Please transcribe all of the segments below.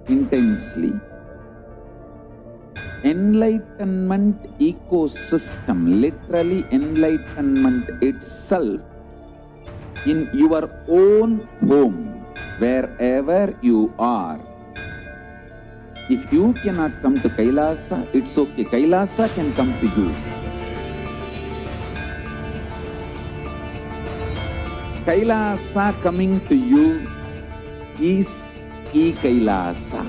intensely. Enlightenment ecosystem, literally enlightenment itself, in your own home, wherever you are. If you cannot come to Kailasa, it's okay. Kailasa can come to you. Kailasa coming to you is E-Kailasa.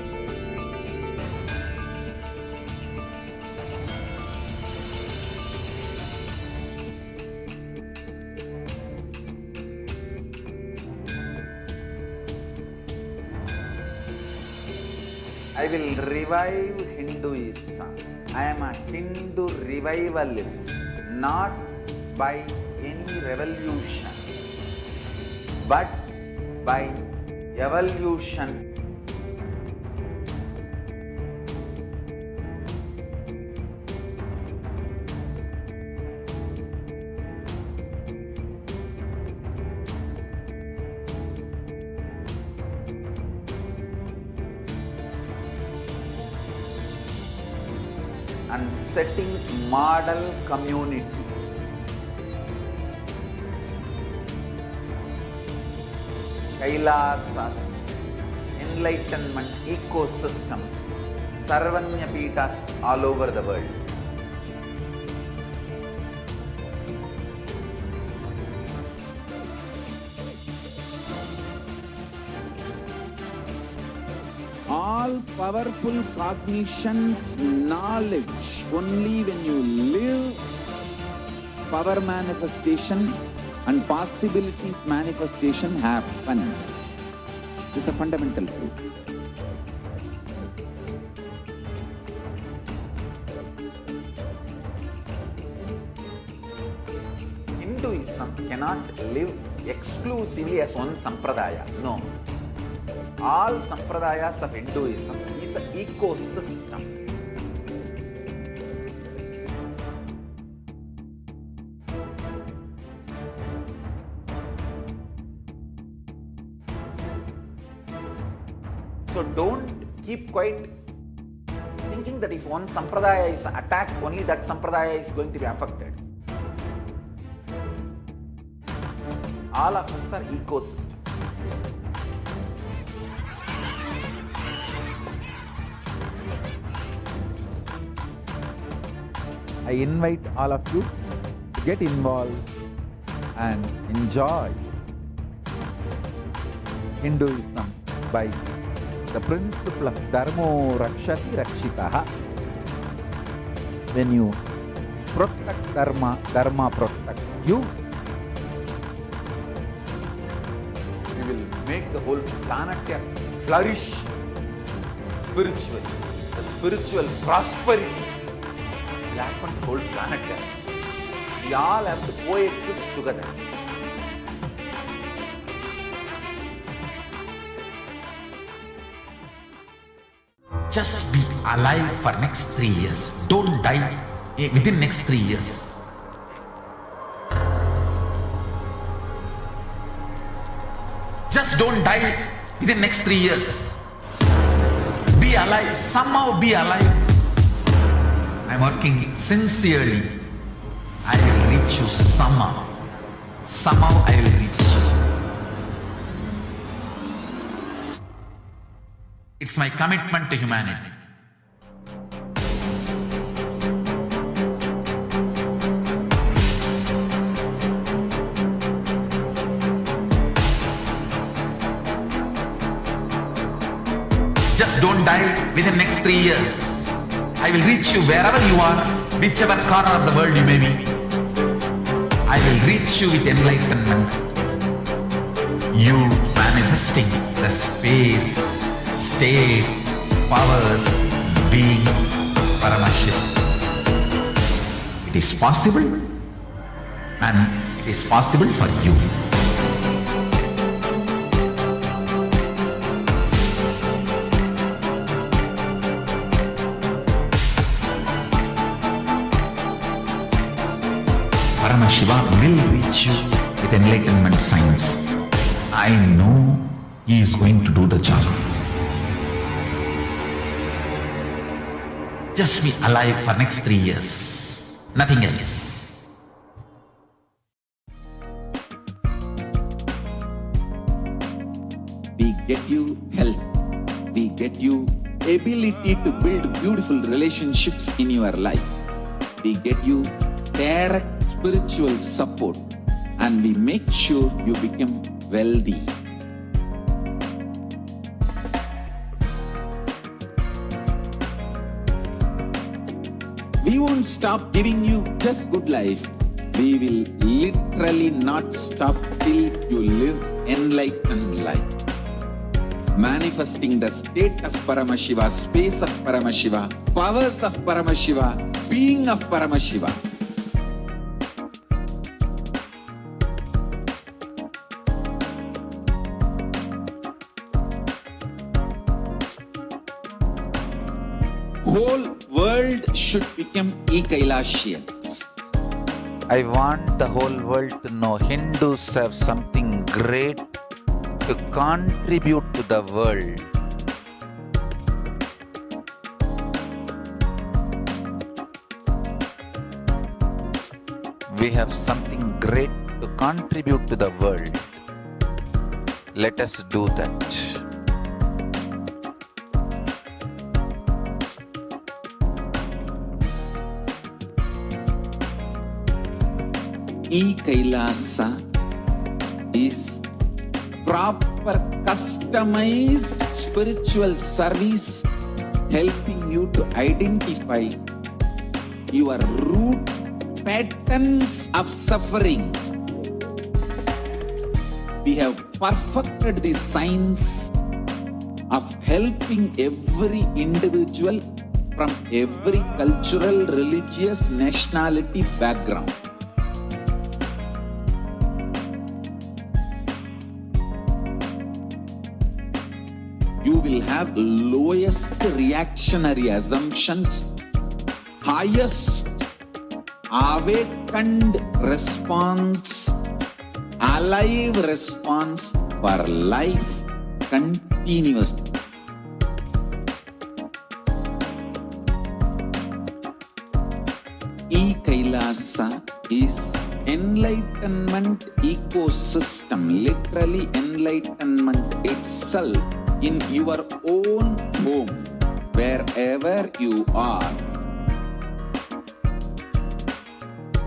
I will revive Hinduism. I am a Hindu revivalist, not by any revolution, but by evolution. And setting model communities. Kailasas, enlightenment ecosystems, Sarvanya Peethas all over the world. All powerful cognition, knowledge, only when you live, power manifestation and possibilities manifestation happens. This is a fundamental truth. Hinduism cannot live exclusively as one sampradaya. No. All sampradayas of Hinduism is an ecosystem. So don't keep quiet thinking that if one sampradaya is attacked, only that sampradaya is going to be affected. All of us are ecosystem. I invite all of you to get involved and enjoy Hinduism by the principle of Dharmo Rakshati Rakshitaha. When you protect Dharma, Dharma protects you. You will make the whole planet flourish spiritually. The spiritual prosperity will happen to the whole planet. We all have to coexist together. Just be alive for next 3 years. Don't die within next 3 years. Just don't die within next 3 years. Be alive. Somehow be alive. I'm working sincerely. I will reach you somehow. Somehow I will reach you. It's my commitment to humanity. Just don't die within next 3 years. I will reach you wherever you are, whichever corner of the world you may be. I will reach you with enlightenment. You manifesting the space, state, powers, being Paramashivoham. It is possible, and it is possible for you. Paramashivoham will reach you with enlightenment science. I know he is going to do the job. Just be alive for next 3 years. Nothing else. We get you health. We get you ability to build beautiful relationships in your life. We get you direct spiritual support, and we make sure you become wealthy. We won't stop giving you just good life. We will literally not stop till you live enlightened life. Manifesting the state of Paramashiva, space of Paramashiva, powers of Paramashiva, being of Paramashiva. Whole world should become Kailasians. I want the whole world to know Hindus have something great to contribute to the world. We have something great to contribute to the world. Let us do that. Kailasa is proper customized spiritual service helping you to identify your root patterns of suffering. We have perfected the science of helping every individual from every cultural, religious, nationality background. You will have lowest reactionary assumptions, highest awakened response, alive response for life continuously. Kailasa is enlightenment ecosystem, literally enlightenment itself in your own home, wherever you are.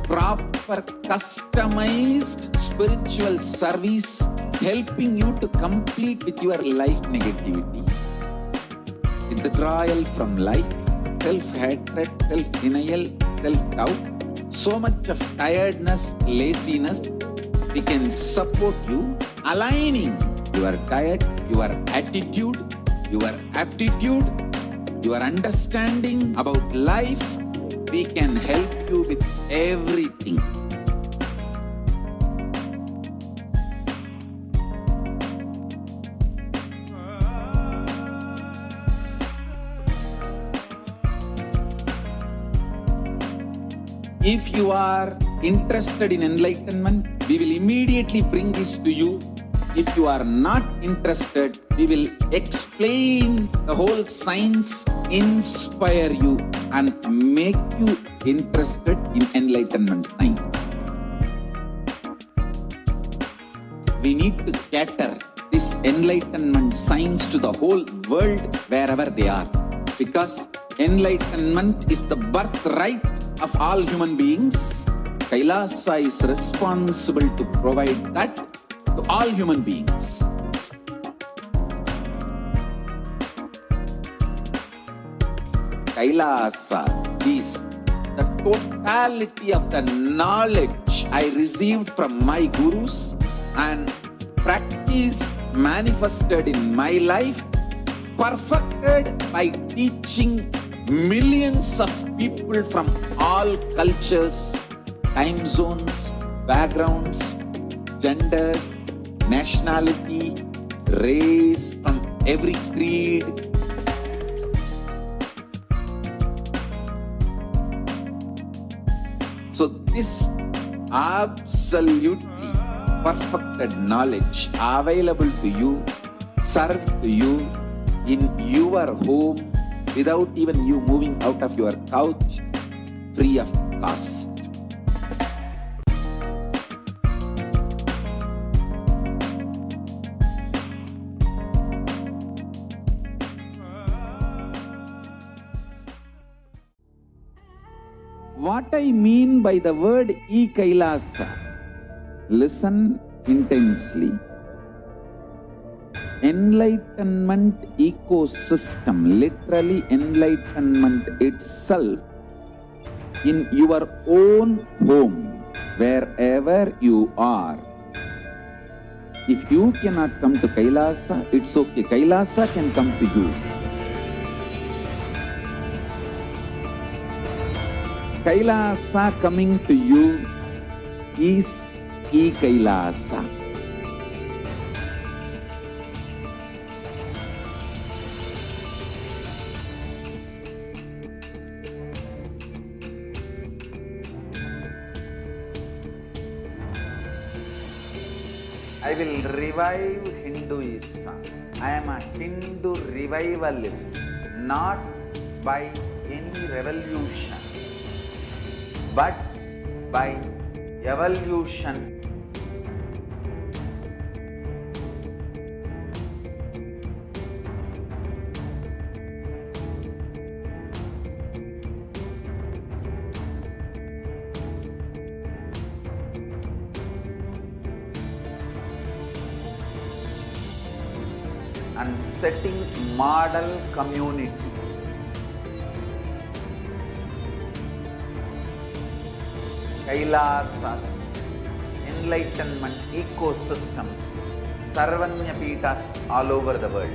Proper customized spiritual service helping you to complete with your life negativity. Withdrawal from life, self-hatred, self-denial, self-doubt, so much of tiredness, laziness. We can support you aligning your diet, your attitude, your aptitude, your understanding about life. We can help you with everything. If you are interested in enlightenment, we will immediately bring this to you. If you are not interested, we will explain the whole science, inspire you, and make you interested in enlightenment time. We need to cater this enlightenment science to the whole world wherever they are, because enlightenment is the birthright of all human beings. Kailasa is responsible to provide that to all human beings. Kailasa is the totality of the knowledge I received from my gurus and practice manifested in my life, perfected by teaching millions of people from all cultures, time zones, backgrounds, genders, nationality, race, from every creed. So this absolutely perfected knowledge available to you, served to you in your home, without even you moving out of your couch, free of cost. What I mean by the word Kailasa, listen intensely. Enlightenment ecosystem, literally enlightenment itself, in your own home, wherever you are. If you cannot come to Kailasa, it's okay. Kailasa can come to you. Kailasa coming to you is Kailasa. I will revive Hinduism. I am a Hindu revivalist, not by any revolution, but by evolution. And setting model communities. Kailasas, enlightenment ecosystems, Sarvanya Peethas all over the world.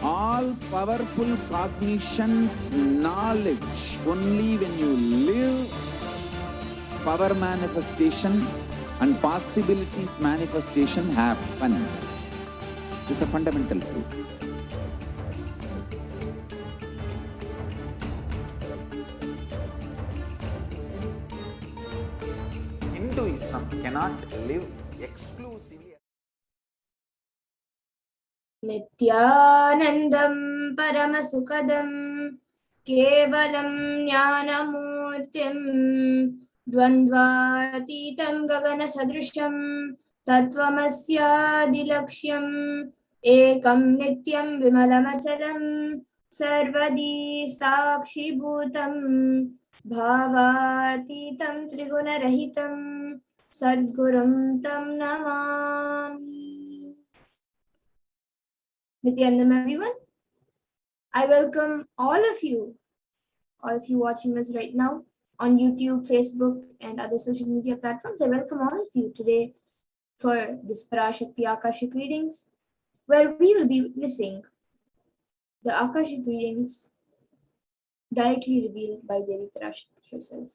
All powerful cognition, knowledge, only when you live, power manifestation and possibilities manifestation happens. This is a fundamental truth. Hinduism cannot live exclusively. Nithyanandam Paramasukadam Kevalam Jnanamurtim Dvandvatitam Gagana Sadrisham Tattvamasya Dilaksham Ekam Nityam Vimalamachalam Sarvadi Sakshi Bhutam Bhavatitam Trigunarahitam Sadgurum Tam Namami. Nithyanandam, everyone. I welcome all of you watching us right now on YouTube, Facebook, and other social media platforms. I welcome all of you today for this Parashakti Akashic readings, where we will be witnessing the Akashic readings directly revealed by Devi Parashakti herself.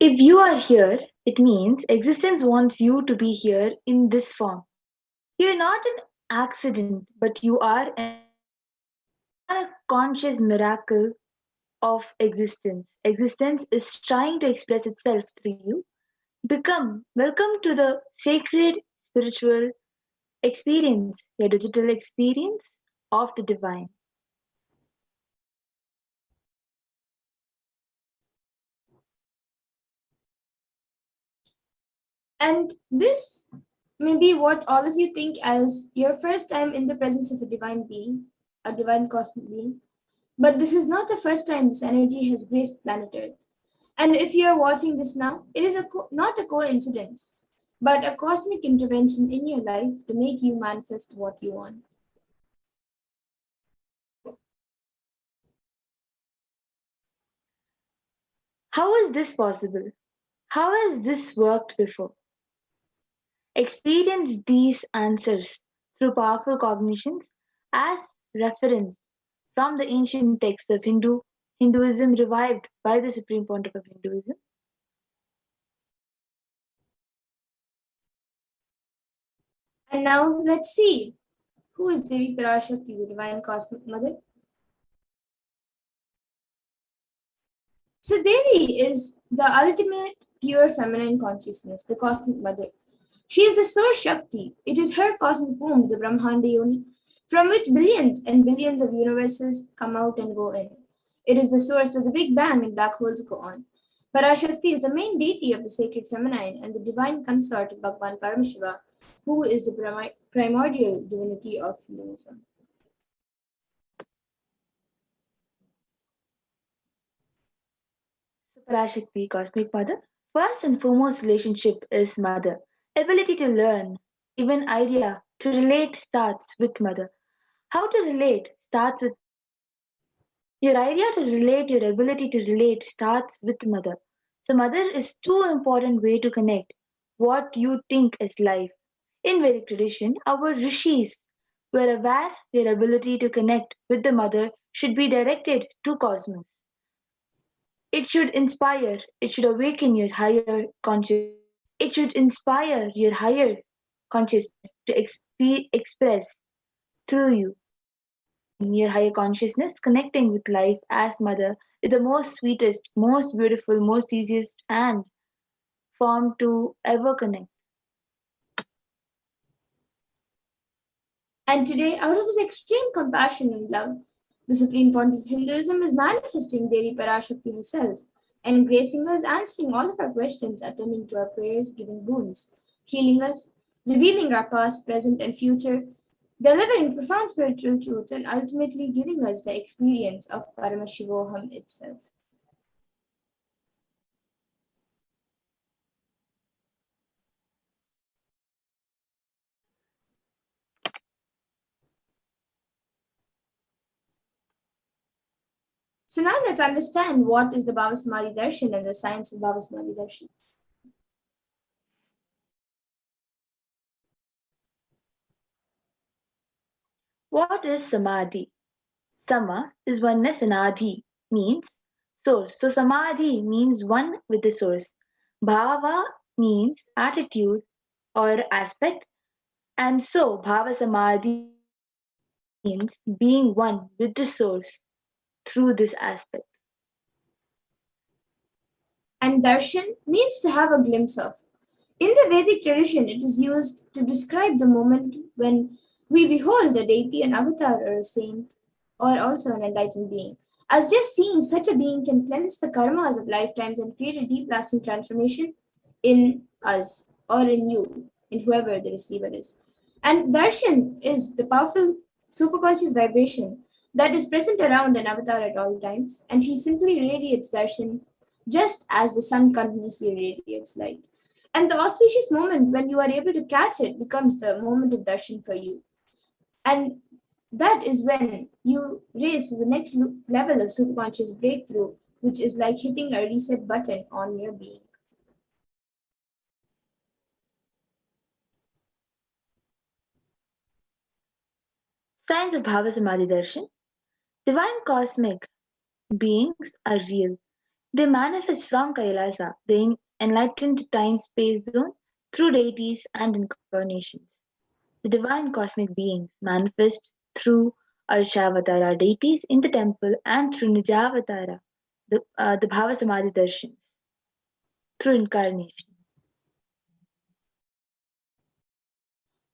If you are here, it means existence wants you to be here in this form. You are not an accident, but you are a conscious miracle of existence. Existence is trying to express itself through you. Welcome to the sacred spiritual experience, your digital experience of the divine. And this may be what all of you think as your first time in the presence of a divine being, a divine cosmic being. But this is not the first time this energy has graced planet Earth. And if you are watching this now, it is not a coincidence, but a cosmic intervention in your life to make you manifest what you want. How is this possible? How has this worked before? Experience these answers through powerful cognitions as referenced from the ancient texts of Hinduism revived by the Supreme Pontiff of Hinduism. And now let's see, who is Devi Parashakti, the Divine Cosmic Mother? So Devi is the ultimate pure feminine consciousness, the Cosmic Mother. She is the Source Shakti. It is her cosmic womb, the Brahmanda Yoni, from which billions and billions of universes come out and go in. It is the source where the Big Bang and black holes go on. Parashakti is the main deity of the sacred feminine and the divine consort of Bhagwan Paramashiva, who is the primordial divinity of Hinduism. Parashakti, Cosmic Mother. First and foremost relationship is mother. Ability to learn, even idea to relate starts with mother. How to relate starts with your idea to relate, your ability to relate starts with mother. So mother is too important way to connect what you think is life. In Vedic tradition, our rishis were aware their ability to connect with the mother should be directed to cosmos. It should inspire, it should awaken your higher consciousness. It should inspire your higher consciousness to express through you. In your higher consciousness, connecting with life as mother is the most sweetest, most beautiful, most easiest and form to ever connect. And today, out of his extreme compassion and love, the Supreme Pontiff of Hinduism is manifesting Devi Parashakti herself and gracing us, answering all of our questions, attending to our prayers, giving boons, healing us, revealing our past, present, and future, delivering profound spiritual truths, and ultimately giving us the experience of Paramashivoham itself. So now let's understand what is the Bhava Samadhi Darshan and the science of Bhava Samadhi Darshan. What is samadhi? Sama is oneness and adhi means source. So samadhi means one with the source. Bhava means attitude or aspect. And so bhava samadhi means being one with the source through this aspect. And darshan means to have a glimpse of. In the Vedic tradition, it is used to describe the moment when we behold a deity, an avatar, or a saint, or also an enlightened being. As just seeing such a being can cleanse the karmas of lifetimes and create a deep lasting transformation in us or in you, in whoever the receiver is. And darshan is the powerful superconscious vibration that is present around an avatar at all times, and he simply radiates darshan just as the sun continuously radiates light. And the auspicious moment when you are able to catch it becomes the moment of darshan for you. And that is when you raise to the next level of superconscious breakthrough, which is like hitting a reset button on your being. Signs of Bhava Samadhi Darshan. Divine cosmic beings are real. They manifest from Kailasa, the enlightened time-space zone, through deities and incarnations. The divine cosmic beings manifest through Arshavatara deities in the temple and through Nijavatara, the Bhava Samadhi Darshans, through incarnation.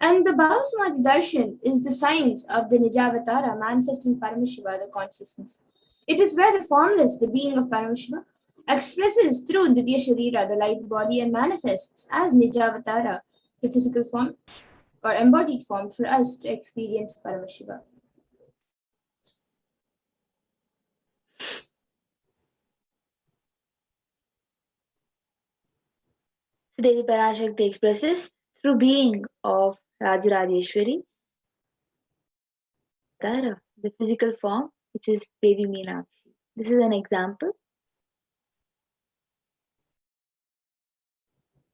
And the Bhava Samadhi Darshan is the science of the Nijavatara manifesting Paramashiva, the consciousness. It is where the formless, the being of Paramashiva, expresses through Divya Sharira, the light body, and manifests as Nijavatara, the physical form or embodied form for us to experience Paramashiva. So Devi Parashakti expresses through being of Rajarajeshwari, Tara, the physical form, which is Devi Meenakshi. This is an example.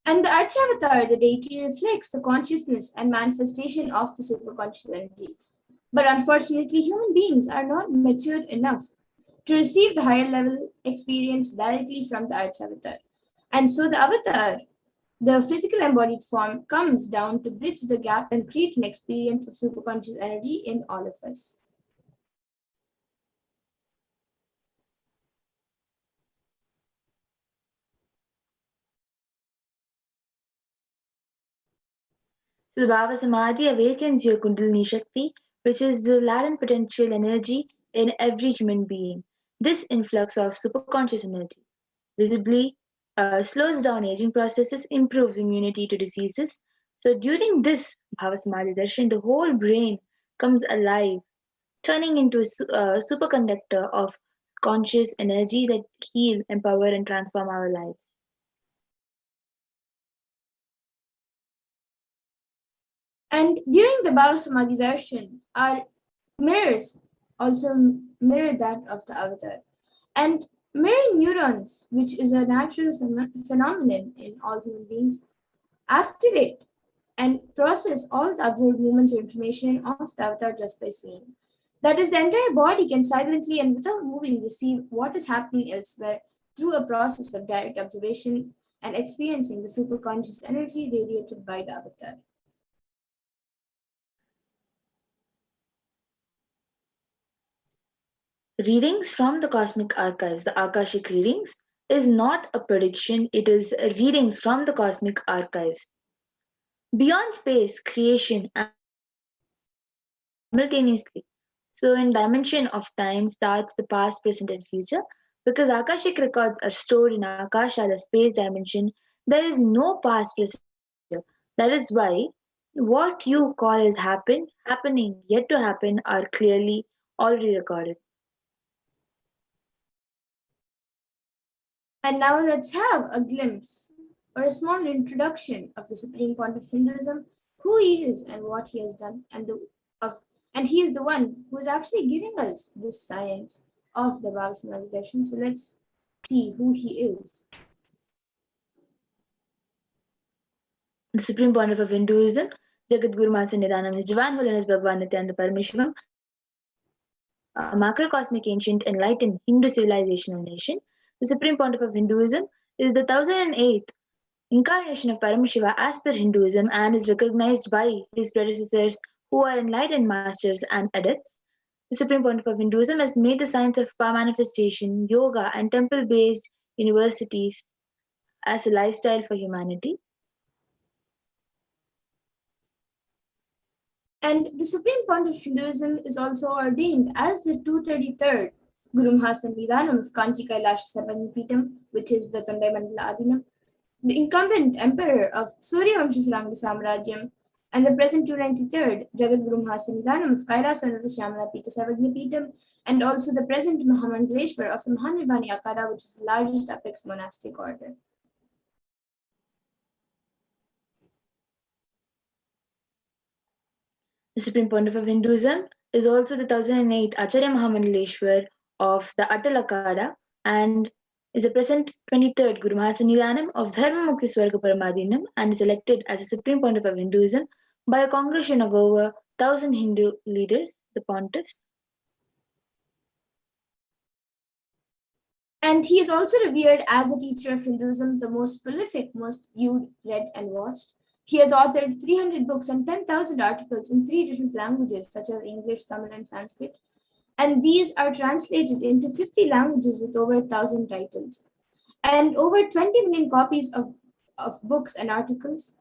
And the Archavatar, the deity, reflects the consciousness and manifestation of the superconscious energy. But unfortunately, human beings are not matured enough to receive the higher level experience directly from the Archavatar. And so the avatar the physical embodied form comes down to bridge the gap and create an experience of superconscious energy in all of us. So the Bhava Samadhi awakens your Kundalini Shakti, which is the latent potential energy in every human being. This influx of superconscious energy visibly slows down aging processes, improves immunity to diseases. So during this Bhava Samadhi darshan, the whole brain comes alive, turning into a superconductor of conscious energy that heal, empower, and transform our lives. And during the Bhava Samadhi darshan, our mirrors also mirror that of the avatar. And mirroring neurons, which is a natural phenomenon in all human beings, activate and process all the observed movements or information of the avatar just by seeing. That is, the entire body can silently and without moving receive what is happening elsewhere through a process of direct observation and experiencing the superconscious energy radiated by the avatar. Readings from the cosmic archives, the Akashic readings, is not a prediction, it is readings from the cosmic archives. Beyond space, creation, and simultaneously. So, in dimension of time starts the past, present, and future. Because Akashic records are stored in Akasha, the space dimension, there is no past, present, future. That is why what you call as happening, yet to happen, are clearly already recorded. And now let's have a glimpse or a small introduction of the Supreme Pontiff of Hinduism, who he is and what he has done, and he is the one who is actually giving us this science of the Bhava meditation. So let's see who he is. The Supreme Pontiff of Hinduism, Jagadguru Master Nidanam, His Divine Holiness Bhagwan Nithyananda Paramashivam, a macrocosmic ancient enlightened Hindu civilizational nation. The Supreme Pontiff of Hinduism is the 1008th incarnation of Paramashiva as per Hinduism and is recognized by his predecessors who are enlightened masters and adepts. The Supreme Pontiff of Hinduism has made the science of power manifestation, yoga, and temple based universities as a lifestyle for humanity. And the Supreme Pontiff of Hinduism is also ordained as the 233rd Guru Mahasanidhanam of Kanchi Kailasa Sarvagnipitam, which is the Tondai Mandala Adinam, the incumbent emperor of Suryavamsha Saranga Samrajyam, and the present 293rd Jagadguru Mahasanidhanam of Kailasa Shyamala Pita Sarvagnipitam, and also the present Mahamandaleshwar of the Mahanirvani Akada, which is the largest apex monastic order. The Supreme Pontiff of Hinduism is also the 1008th Acharya Mahamandaleshwar of the Atal Akada and is the present 23rd Guru Mahasanidhanam of Dharma Mukti Swarga Paramadhinam and is elected as the Supreme Pontiff of Hinduism by a congregation of over 1000 Hindu leaders, the pontiffs. And he is also revered as a teacher of Hinduism, the most prolific, most viewed, read, and watched. He has authored 300 books and 10,000 articles in 3 different languages, such as English, Tamil, and Sanskrit. And these are translated into 50 languages with over 1,000 titles. And over 20 million copies of books and articles,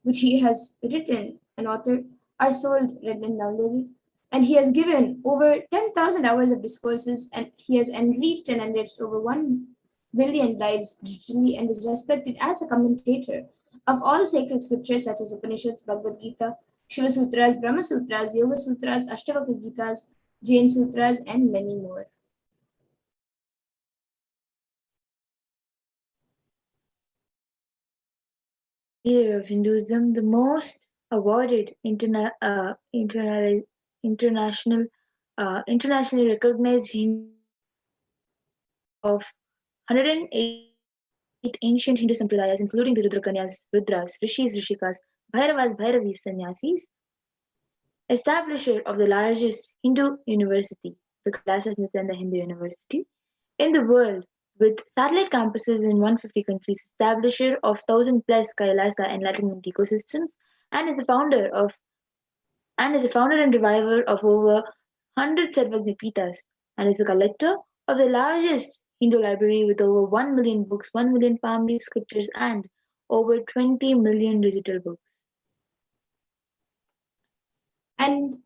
which he has written and authored, are sold, read, and downloaded. And he has given over 10,000 hours of discourses, and he has enriched and enriched over 1 billion lives digitally and is respected as a commentator of all sacred scriptures such as Upanishads, Bhagavad Gita, Shiva Sutras, Brahma Sutras, Yoga Sutras, Ashtavakra Gitas, Jain Sutras, and many more. Leader of Hinduism, the most awarded internationally recognized Hindu of 108 ancient Hindu sampradayas, including the Rudrakanyas, Rudras, Rishis, Rishikas, Bhairavas, Bhairavis, Sannyasis, establisher of the largest Hindu university, the Kailasa Nithyananda Hindu University, in the world, with satellite campuses in 150 countries, establisher of 1,000 plus Kailasa Enlightenment ecosystems, and is the founder of and is a founder and reviver of over 100 Sarvagnipitas, and is the collector of the largest Hindu library with over 1 million books, 1 million family scriptures, and over 20 million digital books. And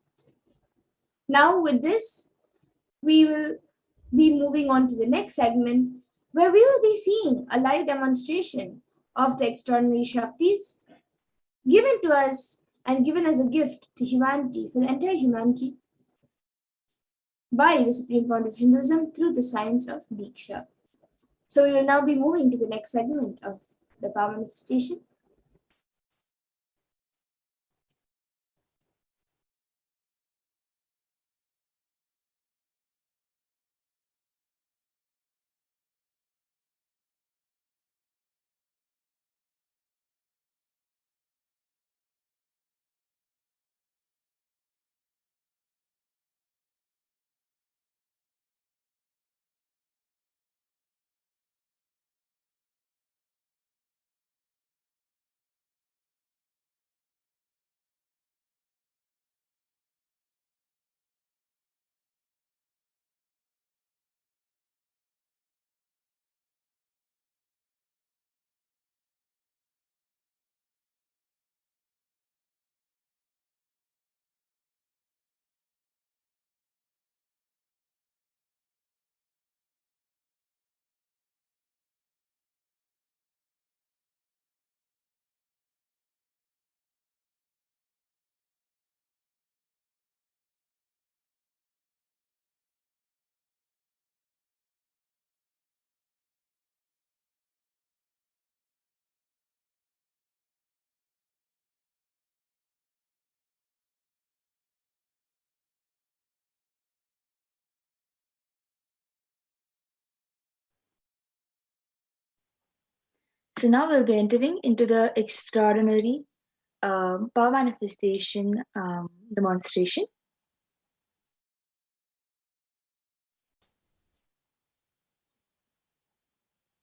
now, with this, we will be moving on to the next segment where we will be seeing a live demonstration of the extraordinary Shaktis given to us and given as a gift to humanity, for the entire humanity, by the Supreme Founder of Hinduism through the science of Diksha. So we will now be moving to the next segment of the power manifestation. So now we'll be entering into the extraordinary power manifestation demonstration.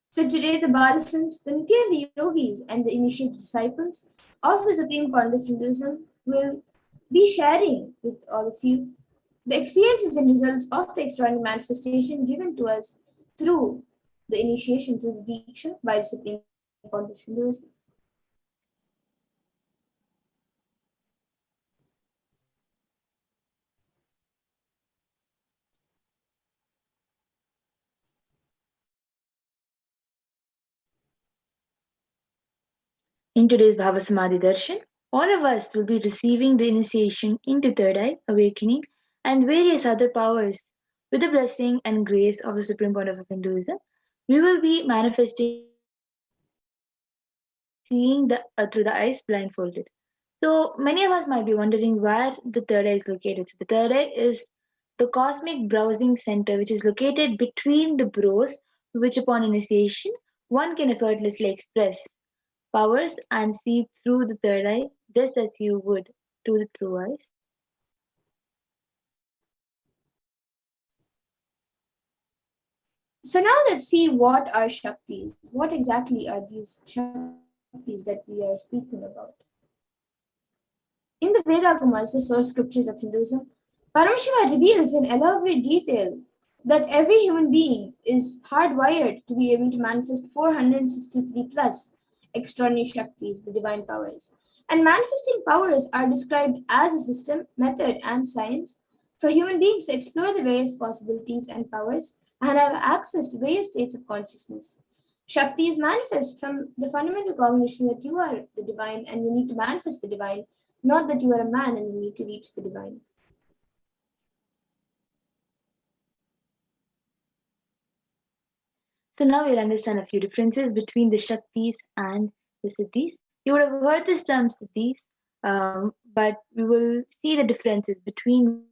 So today, the Bharatans, the Nithyananda yogis, and the initiated disciples of the Supreme Founder of Hinduism will be sharing with all of you the experiences and results of the extraordinary manifestation given to us through the initiation through the Diksha by the Supreme Founder of Hinduism. In today's Bhava Samadhi Darshan, all of us will be receiving the initiation into third eye, awakening, and various other powers. With the blessing and grace of the Supreme Founder of Hinduism, we will be manifesting seeing through the eyes blindfolded. So many of us might be wondering where the third eye is located. So the third eye is the cosmic browsing center, which is located between the brows, which upon initiation one can effortlessly express powers and see through the third eye just as you would to the true eyes. So now let's see what are Shaktis. What exactly are these Shaktis that we are speaking about? In the Vedagumas, the source scriptures of Hinduism, Paramashiva reveals in elaborate detail that every human being is hardwired to be able to manifest 463 plus extraordinary Shaktis, the divine powers. And manifesting powers are described as a system, method, and science for human beings to explore the various possibilities and powers and have access to various states of consciousness. Shakti is manifest from the fundamental cognition that you are the divine and you need to manifest the divine, not that you are a man and you need to reach the divine. So now we'll understand a few differences between the Shaktis and the Siddhis. You would have heard this term Siddhis, but we will see the differences between.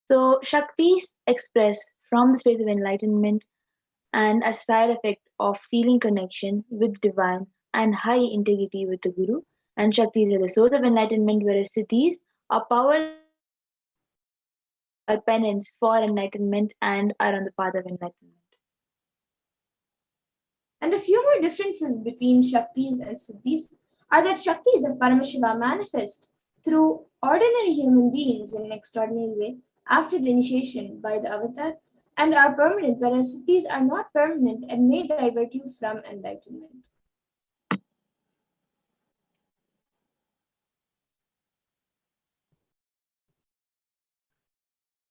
So Shaktis express from the space of enlightenment and a side effect of feeling connection with divine and high integrity with the Guru. And Shaktis are the source of enlightenment, whereas Siddhis are power or penance for enlightenment and are on the path of enlightenment. And a few more differences between Shaktis and Siddhis are that Shaktis of Paramashiva manifest through ordinary human beings in an extraordinary way after the initiation by the avatar and are permanent, whereas Siddhis are not permanent and may divert you from enlightenment.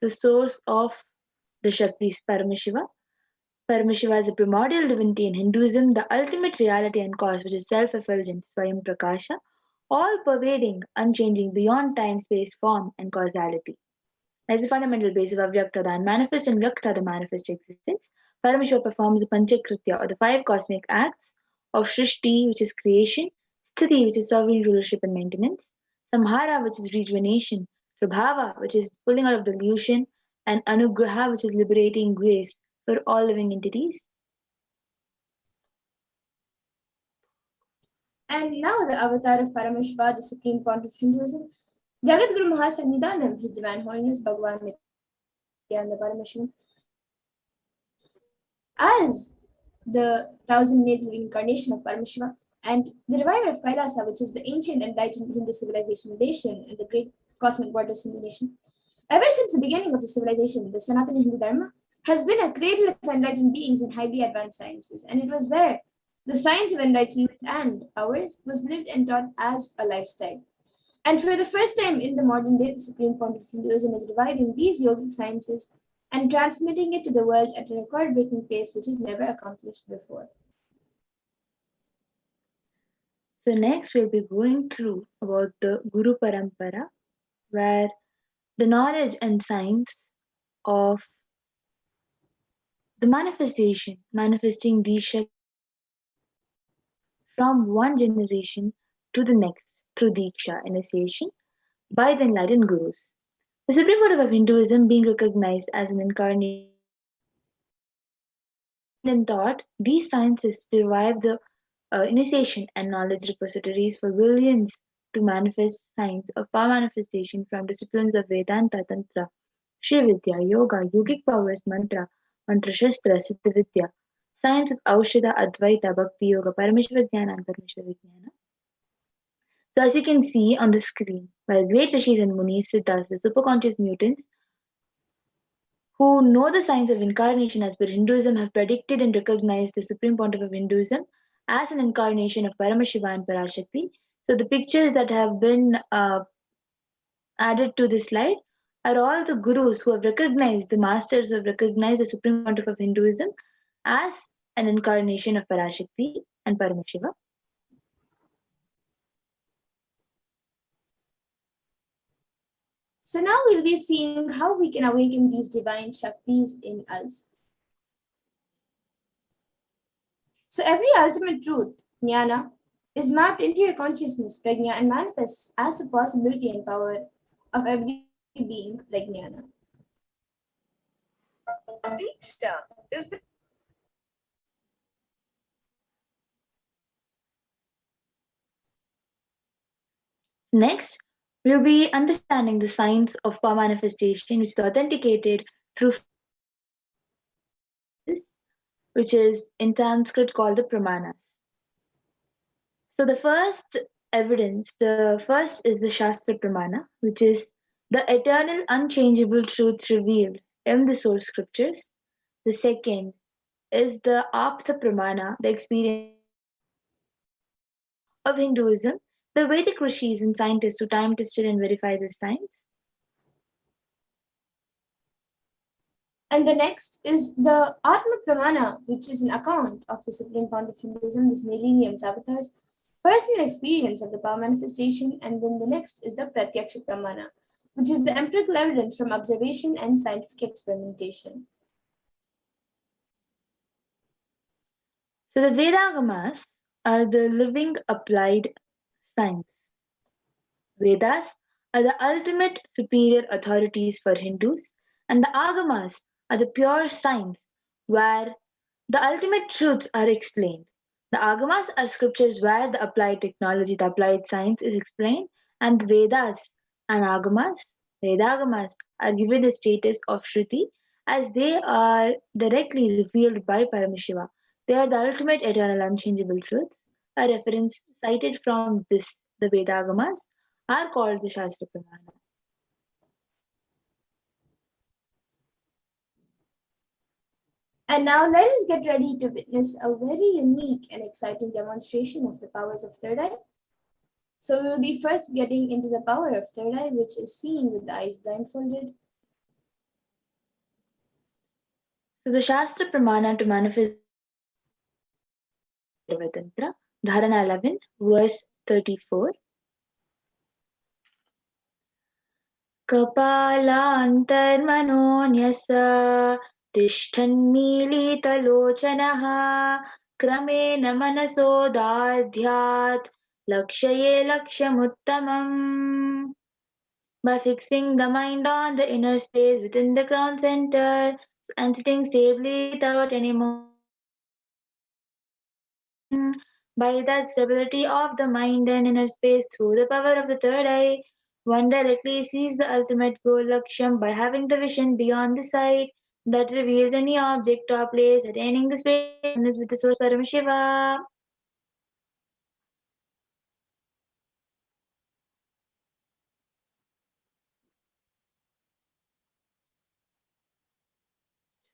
The source of the Shaktis, Paramashiva. Paramashiva is a primordial divinity in Hinduism, the ultimate reality and cause, which is self-effulgent, Swayam Prakasha, all-pervading, unchanging, beyond time, space, form, and causality. As the fundamental base of Avyakta, the unmanifest, and Vyakta, the manifest existence, Paramashiva performs the Panchakritya, or the five cosmic acts of Shrishti, which is creation, Sthiti, which is sovereign rulership and maintenance, Samhara, which is rejuvenation, Prabhava, which is pulling out of delusion, and Anugraha, which is liberating grace for all living entities. And now the avatar of Paramashiva, the supreme point of Hinduism, Jagadguru Mahasannidhanam, His Divine Holiness Bhagavan Nithyananda Paramashivam, as the thousand-native incarnation of Paramashiva and the reviver of Kailasa, which is the ancient enlightened Hindu civilization nation and the great cosmic goddess Hindu nation. Ever since the beginning of the civilization, the Sanatana Hindu Dharma has been a cradle of enlightened beings in highly advanced sciences, and it was where the science of enlightenment and ours was lived and taught as a lifestyle. And for the first time in the modern day, the supreme point of Hinduism is reviving these yogic sciences and transmitting it to the world at a record-breaking pace which is never accomplished before. So next we'll be going through about the Guru Parampara, where the knowledge and science of the manifesting these Shaktis from one generation to the next through Diksha, initiation, by the enlightened gurus. The supreme motive of Hinduism being recognized as an incarnation and taught, these sciences derive the initiation and knowledge repositories for billions to manifest science of power manifestation from disciplines of Vedanta, Tantra, Shividya, Yoga, Yogic powers, Mantra, Mantra Shastra, Siddha Vidya, science of Aushadha, Advaita, Bhakti Yoga, Parameshwara Jnana, and Parameshwara Vijnana. So as you can see on the screen, while great rishis and munis, siddhas, the superconscious mutants, who know the science of incarnation as per Hinduism, have predicted and recognized the supreme pontiff of Hinduism as an incarnation of Paramashiva and Parashakti. So the pictures that have been added to this slide are all the gurus who have recognized, the masters who have recognized the supreme pontiff of Hinduism as an incarnation of Parashakti and Paramashiva. So now we'll be seeing how we can awaken these divine Shaktis in us. So every ultimate truth, jnana, is mapped into your consciousness, prajna, and manifests as a possibility and power of every being like jnana. Diksha is the Next, we'll be understanding the science of power manifestation, which is authenticated through, which is in Sanskrit called the Pramanas. So the first evidence, the first is the Shastra Pramana, which is the eternal unchangeable truths revealed in the source scriptures. The second is the Apta Pramana, the experience of Hinduism, the Vedic rishis and scientists who time tested and verified this science. And the next is the Atma Pramana, which is an account of the supreme point of Hinduism, this millennium's avatars, personal experience of the power manifestation. And then the next is the Pratyaksha Pramana, which is the empirical evidence from observation and scientific experimentation. So the Vedagamas are the living applied science. Vedas are the ultimate superior authorities for Hindus, and the Agamas are the pure science where the ultimate truths are explained. The Agamas are scriptures where the applied technology, the applied science is explained, and the Vedas and Agamas, Vedagamas, are given the status of Shruti as they are directly revealed by Paramashiva. They are the ultimate eternal unchangeable truths. A reference cited from this, the Vedagamas, are called the Shastra Pramana. And now let us get ready to witness a very unique and exciting demonstration of the powers of third eye. So we will be first getting into the power of third eye, which is seen with the eyes blindfolded. So the Shastra Pramana to manifest Tantra, Dharana 11, verse 34. कपालान्तर्मनोऽन्यस तिष्ठन्मीलितलोचनः क्रमेण मनसोदाध्यात् लक्ष्ये लक्ष्यमुत्तमम्. By fixing the mind on the inner space within the crown center and sitting stably without any by that stability of the mind and inner space through the power of the third eye, one directly sees the ultimate goal Laksham by having the vision beyond the sight that reveals any object or place, attaining the space with the source Paramashiva.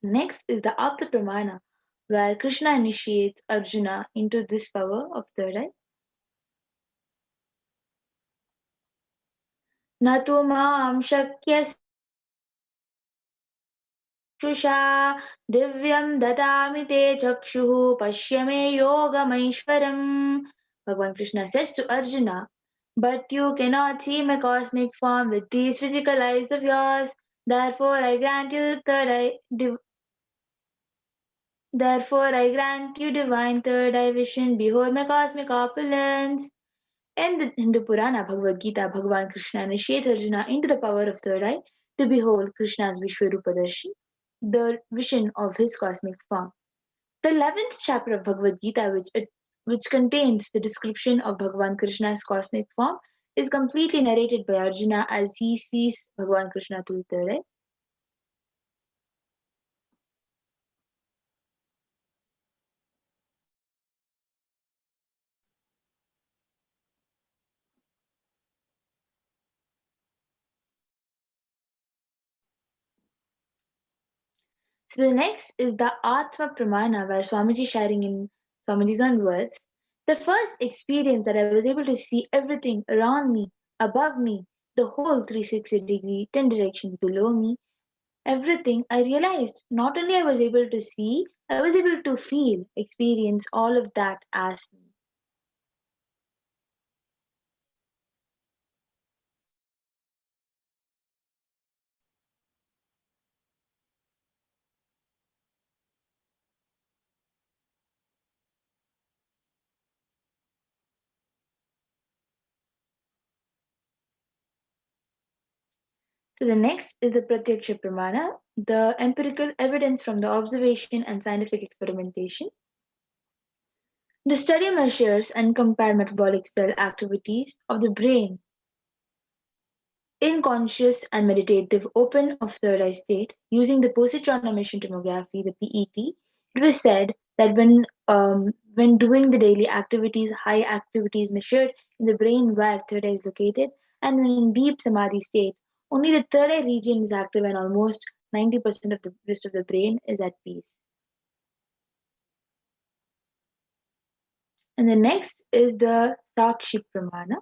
Next is the Apta Pramana, where Krishna initiates Arjuna into this power of third eye. न तु मां शक्यसे चक्षुषा दिव्यं ददामि ते चक्षुः पश्य मे योगमैश्वरम्. Bhagavan Krishna says to Arjuna, but you cannot see my cosmic form with these physical eyes of yours. Therefore I grant you divine third eye vision. Behold my cosmic opulence. In the Hindu Purana Bhagavad Gita, Bhagavan Krishna initiates Arjuna into the power of third eye to behold Krishna's Vishwarupadarshi, the vision of his cosmic form. The 11th chapter of Bhagavad Gita, which contains the description of Bhagavan Krishna's cosmic form, is completely narrated by Arjuna as he sees Bhagavan Krishna through third eye. So the next is the Atma Pramana, where Swamiji sharing in Swamiji's own words. The first experience that I was able to see everything around me, above me, the whole 360-degree, 10 directions below me, everything, I realized not only I was able to see, I was able to feel, experience all of that as me. So the next is the Pratyaksha Pramana, the empirical evidence from the observation and scientific experimentation. The study measures and compare metabolic cell activities of the brain in conscious and meditative open of third eye state using the positron emission tomography, the PET. It was said that when doing the daily activities, high activities measured in the brain where third eye is located, and when in deep samadhi state, only the third eye region is active and almost 90% of the rest of the brain is at peace. And the next is the Sakshi Pramana,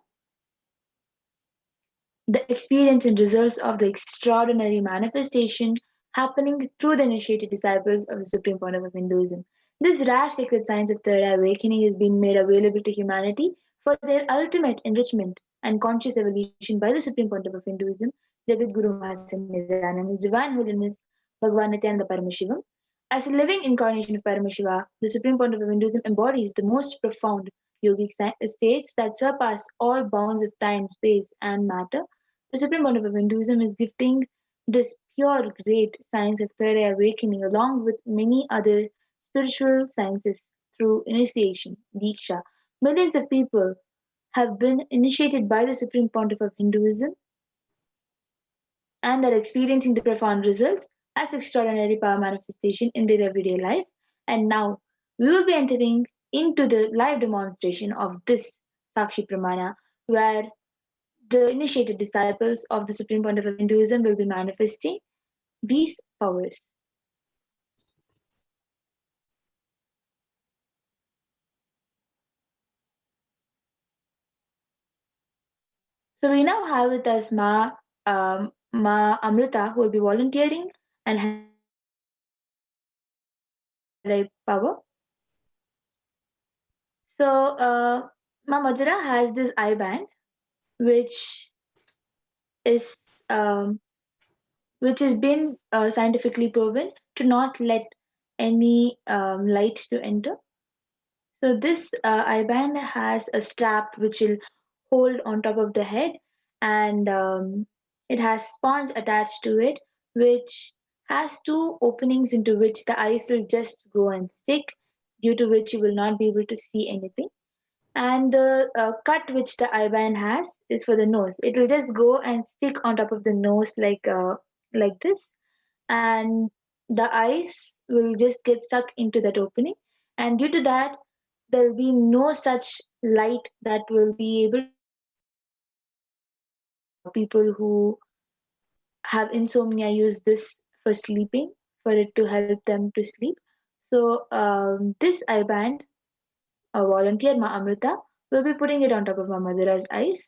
the experience and results of the extraordinary manifestation happening through the initiated disciples of the Supreme Pontiff of Hinduism. This rare sacred science of third eye awakening is being made available to humanity for their ultimate enrichment and conscious evolution by the Supreme Pontiff of Hinduism, Jagat Guru Mahasannidhanam, His Divine Holiness Bhagavan Nithyananda Paramashivam. As a living incarnation of Paramashiva, the Supreme Pontiff of Hinduism embodies the most profound yogic states that surpass all bounds of time, space, and matter. The Supreme Pontiff of Hinduism is gifting this pure, great science of third eye awakening along with many other spiritual sciences through initiation, Diksha. Millions of people have been initiated by the Supreme Pontiff of Hinduism and are experiencing the profound results as extraordinary power manifestation in their everyday life. And now we will be entering into the live demonstration of this Sakshi Pramana, where the initiated disciples of the Supreme Point of Hinduism will be manifesting these powers. So we now have with us Ma Amrita, who will be volunteering and power. So Ma Madhura has this eye band, which is which has been scientifically proven to not let any light to enter. So this eye band has a strap which will hold on top of the head, and it has sponge attached to it, which has two openings into which the eyes will just go and stick, due to which you will not be able to see anything. And the cut which the eye band has is for the nose. It will just go and stick on top of the nose like this, and the eyes will just get stuck into that opening, and due to that there will be no such light that will be able people who have insomnia use this for sleeping, for it to help them to sleep. So this eye band, a volunteer Ma Amrita will be putting it on top of Ma Madhura's eyes.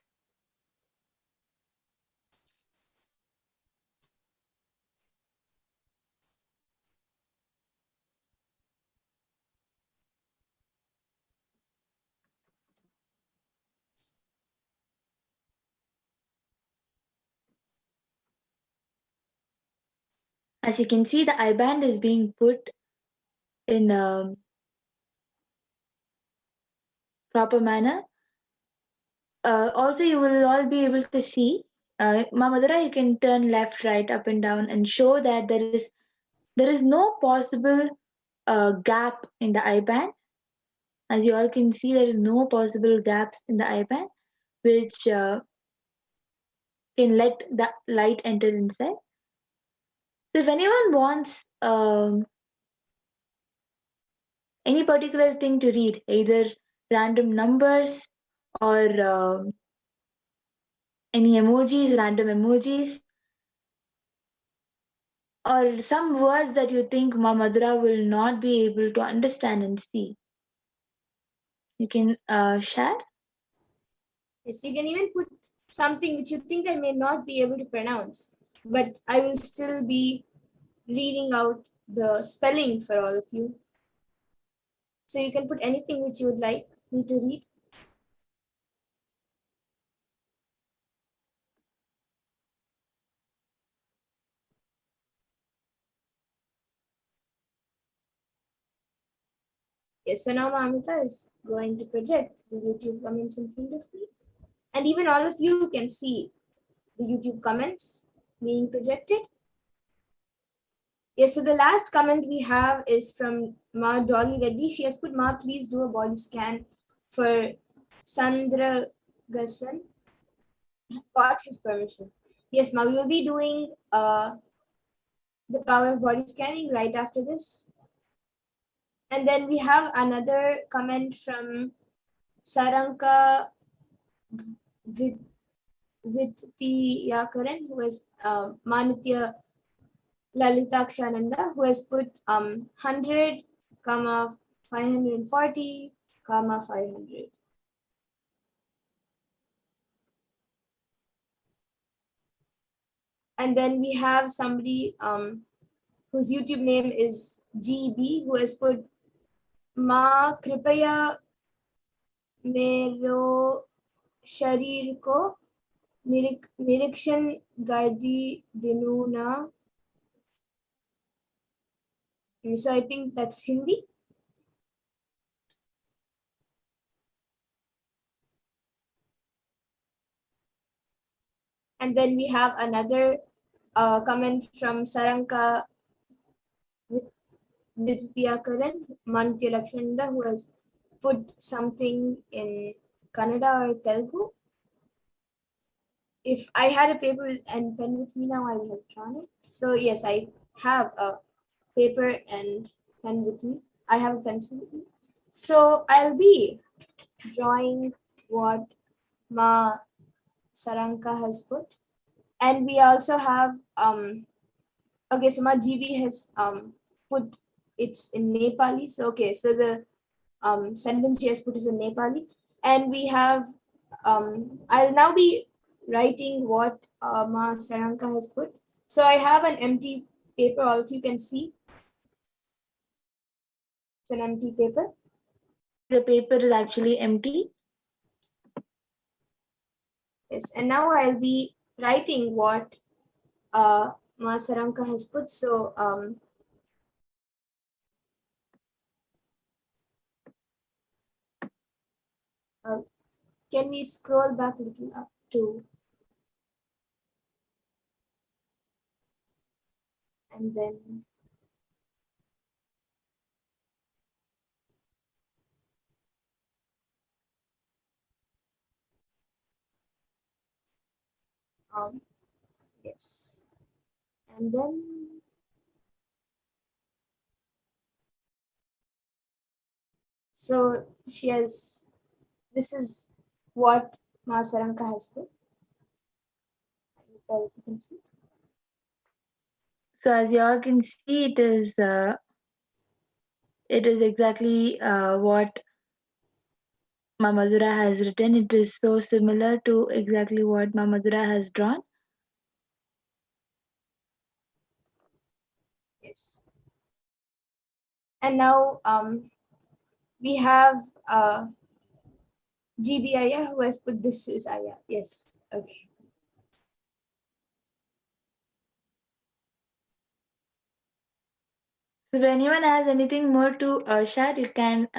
As you can see, the eye band is being put in a proper manner. Also, you will all be able to see, Ma Madhura, you can turn left, right, up and down and show that there is no possible gap in the eye band. As you all can see, there is no possible gaps in the eye band which can let the light enter inside. So if anyone wants any particular thing to read, either random numbers or any emojis, random emojis, or some words that you think Ma Madhura will not be able to understand and see, you can share. Yes, you can even put something which you think I may not be able to pronounce, but I will still be reading out the spelling for all of you. So you can put anything which you would like me to read. Yes, so now Amrita is going to project the YouTube comments in front of me. And even all of you can see the YouTube comments being projected. Yes, so the last comment we have is from Ma Dolly Reddy. She has put, Ma, please do a body scan for Sandra Gasan. Got his permission. Yes, Ma, we will be doing the power of body scanning right after this. And then we have another comment from Saranka Vidhiyakaran, who is Manitya Lalitakshananda, who has put 100, 540, 500. And then we have somebody whose YouTube name is GB, who has put Ma Kripaya Mero Sharir Ko Nirikshan Gardi Dinuna. So I think that's Hindi. And then we have another comment from Saranka Vidhyakaran, Manitya Lakshananda, who has put something in Kannada or Telugu. If I had a paper and pen with me now, I would have drawn it. So yes, I have a paper and pen with me. I have a pencil. So I'll be drawing what Ma Saranka has put. And we also have okay, so my GB has put it's in Nepali. So okay, so the sentence she has put is in Nepali. And we have I'll now be writing what Ma Saranka has put. So I have an empty paper, all of you can see. It's an empty paper. The paper is actually empty. Yes, and now I'll be writing what Ma Saranka has put. So can we scroll back a little up to, and then yes, and then so she has, this is what Ma Saranka has put. You can see. So as you all can see, it is exactly what Mamadura has written. It is so similar to exactly what Mamadura has drawn. Yes. And now we have GB Aya who has put this is Aya. Yes. Okay. So if anyone has anything more to share, you can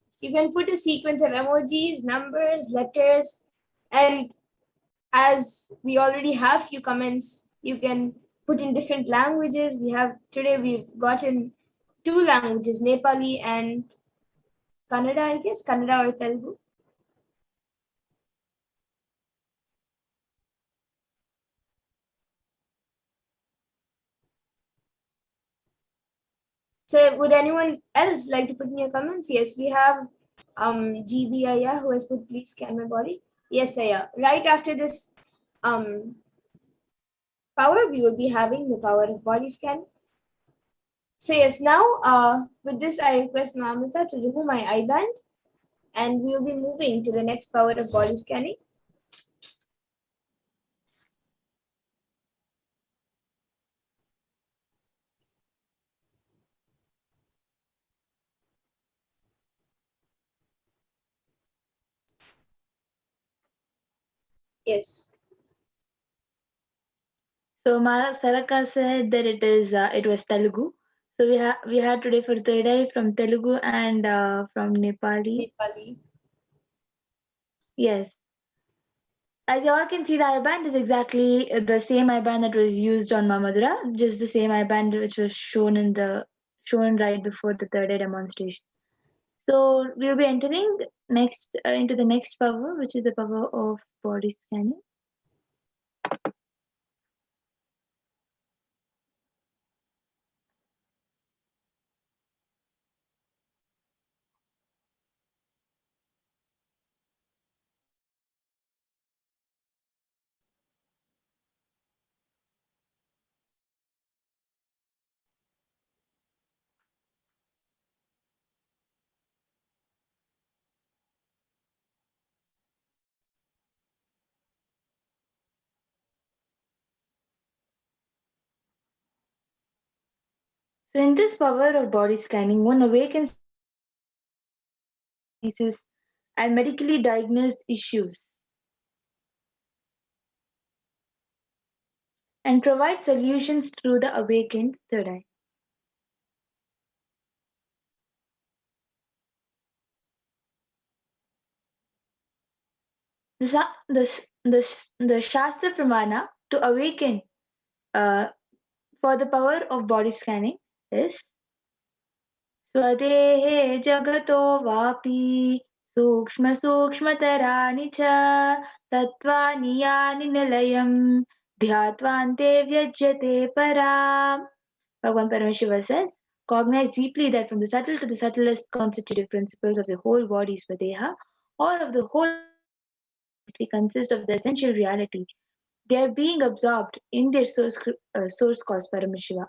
So you can put a sequence of emojis, numbers, letters, and as we already have few comments, you can put in different languages. Today we've gotten 2 languages, Nepali and Kannada, I guess, Kannada or Telugu. So would anyone else like to put in your comments? Yes, we have GB Aya who has put please scan my body. Yes, Aya. Right after this power, we will be having the power of body scan. So yes, now with this I request Mamita to remove my eye band and we will be moving to the next power of body scanning. Yes. So Mara Saraka said that it was Telugu. So we had today for third eye from Telugu and from Nepali. Nepali. Yes. As you all can see, the I-band is exactly the same I-band that was used on Mamadura, just the same I-band which was shown right before the third eye demonstration. So we'll be entering next into the next power, which is the power of body scanning. So in this power of body scanning, one awakens diseases and medically diagnosed issues and provide solutions through the awakened third eye. The Shastra Pramana to awaken for the power of body scanning is Swadehe Jagato Vapi सूक्ष्मसूक्ष्मतराणि च तत्त्वानि यानि निलयम् ध्यात्वान्ते व्यज्यते पराम्. Bhagavan Paramashiva says, cognize deeply that from the subtle to the subtlest constitutive principles of the whole body Svadeha, or of the whole consist of the essential reality. They are being absorbed in their source cause Paramashiva.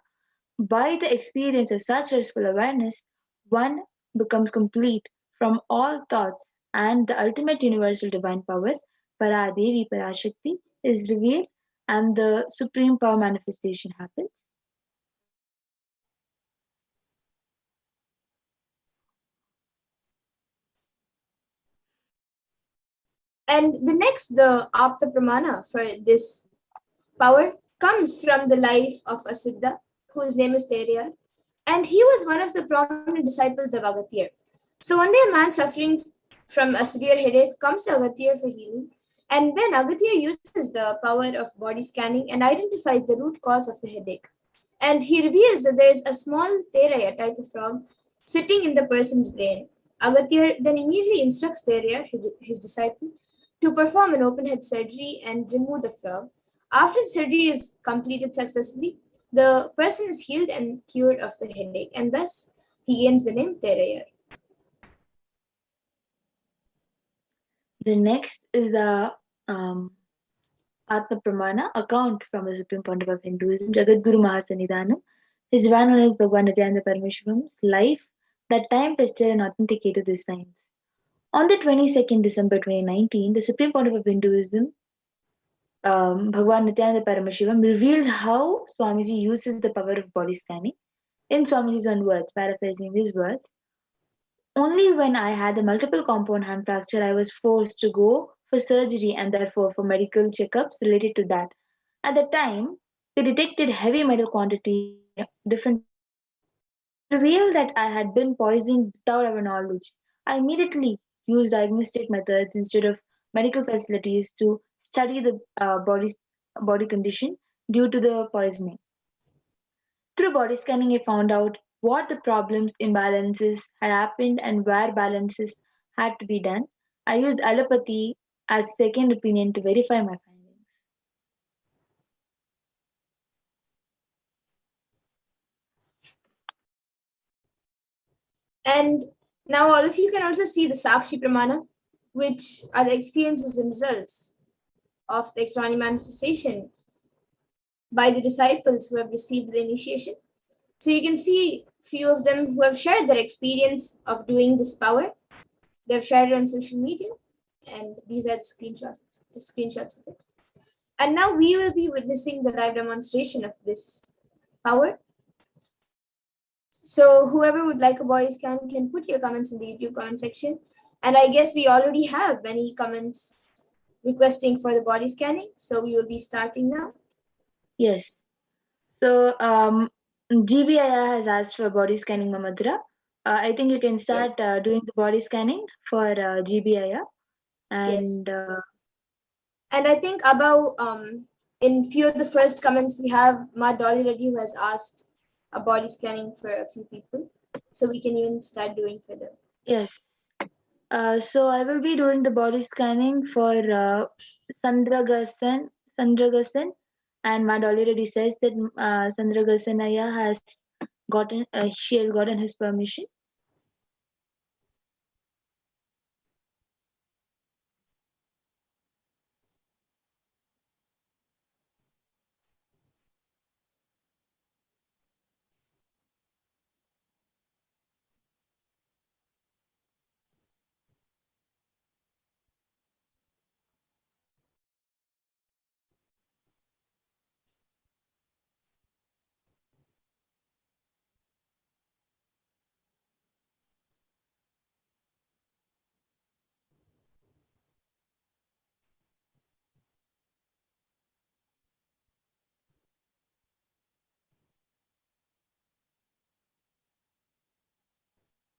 By the experience of such restful awareness, one becomes complete from all thoughts, and the ultimate universal divine power, Paradevi Parashakti, is revealed, and the supreme power manifestation happens. And the next, the Apta Pramana for this power comes from the life of a Siddha, whose name is Teriyar, and he was one of the prominent disciples of Agathir. So one day a man suffering from a severe headache comes to Agathir for healing, and then Agathir uses the power of body scanning and identifies the root cause of the headache. And he reveals that there is a small Teraya type of frog sitting in the person's brain. Agathir then immediately instructs Teraya, his disciple, to perform an open head surgery and remove the frog. After the surgery is completed successfully, the person is healed and cured of the headache, and thus he gains the name Terayar. The next is the Atma Pramana account from the Supreme Pontiff of Hinduism, Jagadguru Mahasanidhanam. His divine honor is Bhagavan Nithyananda Paramashivam's life that time tested and authenticated this science. On the 22nd December 2019, the Supreme Pontiff of Hinduism, Bhagavan Nithyananda Paramashivam, revealed how Swamiji uses the power of body scanning. In Swamiji's own words, paraphrasing his words, only when I had a multiple compound hand fracture, I was forced to go for surgery and therefore for medical checkups related to that. At the time, they detected heavy metal quantity different. It revealed that I had been poisoned without our knowledge. I immediately used diagnostic methods instead of medical facilities to study the body condition due to the poisoning. Through body scanning, I found out what the problems, imbalances had happened and where balances had to be done. I used allopathy as second opinion to verify my findings. And now all of you can also see the Sakshi Pramana, which are the experiences and results of the extraordinary manifestation by the disciples who have received the initiation. So you can see few of them who have shared their experience of doing this power. They've shared it on social media, and these are the screenshots of it. And now we will be witnessing the live demonstration of this power. So whoever would like a body scan can put your comments in the YouTube comment section. And I guess we already have many comments requesting for the body scanning. So we will be starting now. Yes. So GBIA has asked for body scanning, Mamadra. I think you can start doing the body scanning for GBIA. And and I think above in few of the first comments we have Ma Dolly Reddy who has asked a body scanning for a few people. So we can even start doing for them. Yes. So I will be doing the body scanning for Sandragasan, and Mad already says that Sandragasanaya has she has gotten his permission.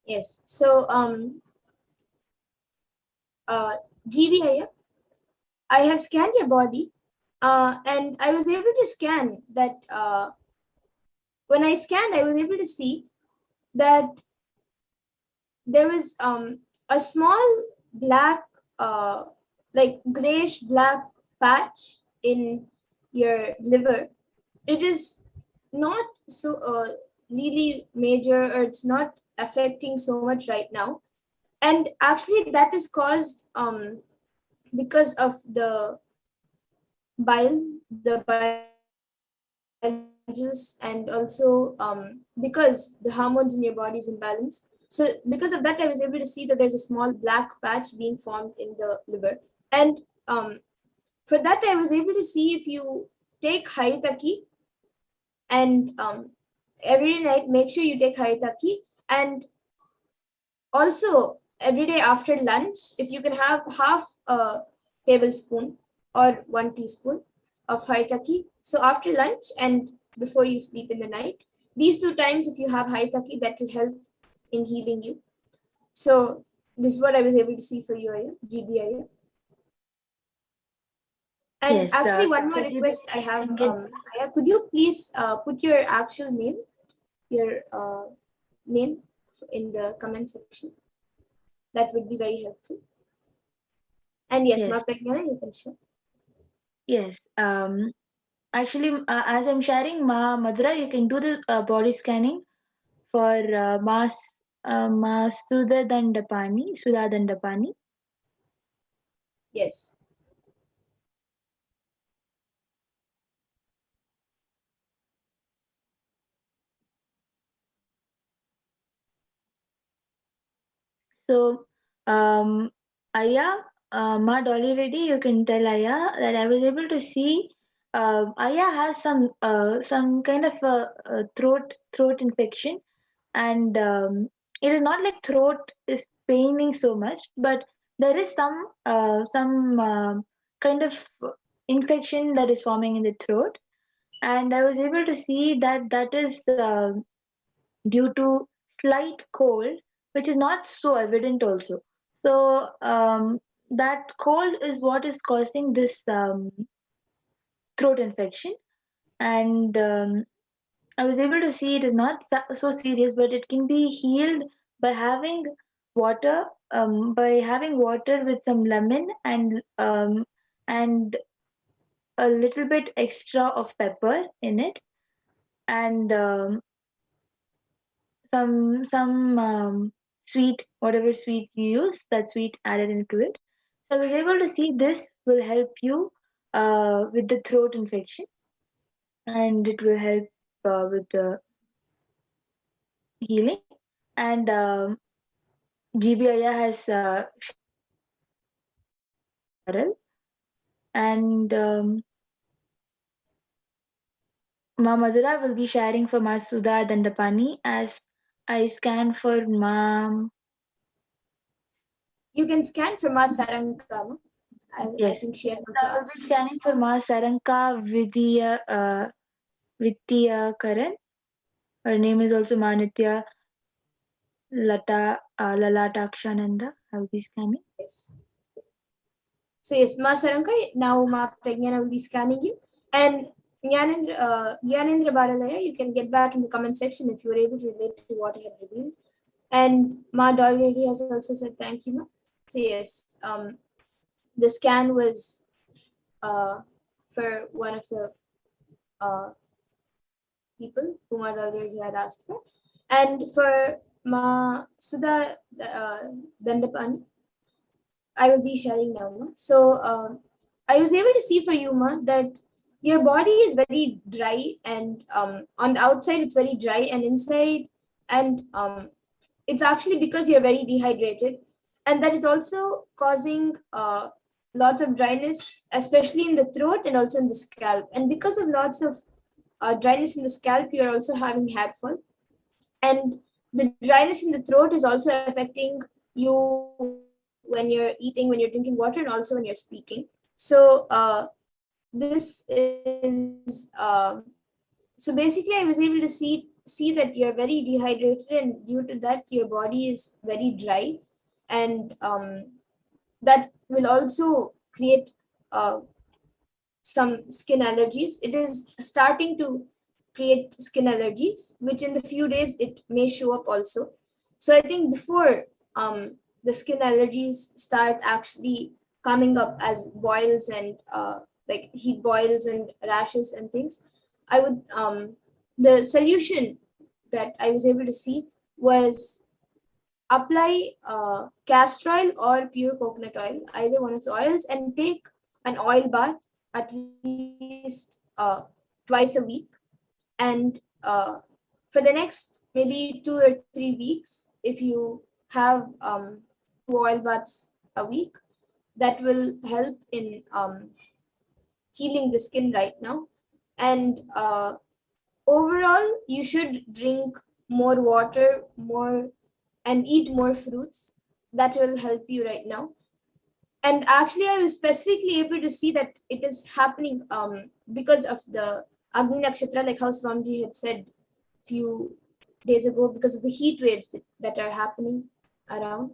Yes. So GBIA, I have scanned your body, and I was able to scan that. When I scanned, I was able to see that there was a small black, like grayish black patch in your liver, it is not so really major, or it's not affecting so much right now. And actually that is caused because of the bile juice, and also because the hormones in your body is imbalanced. So because of that, I was able to see that there's a small black patch being formed in the liver. And for that, I was able to see if you take haitaki, and every night make sure you take haitaki, and also every day after lunch, if you can have half a tablespoon or 1 teaspoon of haitaki. So after lunch and before you sleep in the night, these 2 times, if you have haitaki, that will help in healing you. So this is what I was able to see for you, Aya, GB Aya. And Yes, actually, one more so request I have, Aya, could you please put your actual name, your name in the comment section? That would be very helpful. And yes, yes, Pragyana, you can share. yes. Actually, as I'm sharing, Madhura, you can do the body scanning for Ma Sudha Dandapani. Yes. So, Aya, Ma Dolly Reddy, you can tell Aya that I was able to see Aya has some kind of a throat infection, and it is not like throat is paining so much, but there is some kind of infection that is forming in the throat, and I was able to see that that is due to slight cold, which is not so evident also. So that cold is what is causing this throat infection, and I was able to see it is not so serious, but it can be healed by having water, by having water with some lemon and a little bit extra of pepper in it, and some sweet, whatever sweet you use, that sweet added into it. So I was able to see this will help you with the throat infection, and it will help with the healing. And GBIA has URL, and Ma Madhura will be sharing for Ma Sudha Dandapani as I scan for Ma. You can scan from our Sarankama. I Yes, think she has so also I will be asked. scanning for Ma Saranka Vidya Karan. Her name is also Manitya Lalatakshananda. I will be scanning. Yes. So yes, Ma Saranka, now Ma Pragyana will be scanning you. And Gyanendra Bharadaya, you can get back in the comment section if you were able to relate to what I have revealed. And Ma already has also said thank you, Ma. So yes, the scan was for one of the people whom I already had asked for. And for Ma Sudha Dandapani, I will be sharing now. Ma. So I was able to see for you, Ma, that your body is very dry, and on the outside it's very dry, and inside, and it's actually because you're very dehydrated, and that is also causing lots of dryness, especially in the throat and also in the scalp. And because of lots of dryness in the scalp, you're also having hair fall, and the dryness in the throat is also affecting you when you're eating, when you're drinking water, and also when you're speaking. So this is so basically I was able to see that you're very dehydrated, and due to that your body is very dry, and that will also create some skin allergies. It is starting to create skin allergies, which in the few days it may show up also. So I think before the skin allergies start actually coming up as boils and like heat boils and rashes and things, I would the solution that I was able to see was apply castor oil or pure coconut oil, either one of the oils, and take an oil bath at least twice a week. And for the next maybe 2 or 3 weeks, if you have 2 oil baths a week, that will help in healing the skin right now. And overall, you should drink more water, more, and eat more fruits. That will help you right now. And actually, I was specifically able to see that it is happening because of the Agni Nakshatra, like how Swamiji had said few days ago, because of the heat waves that are happening around.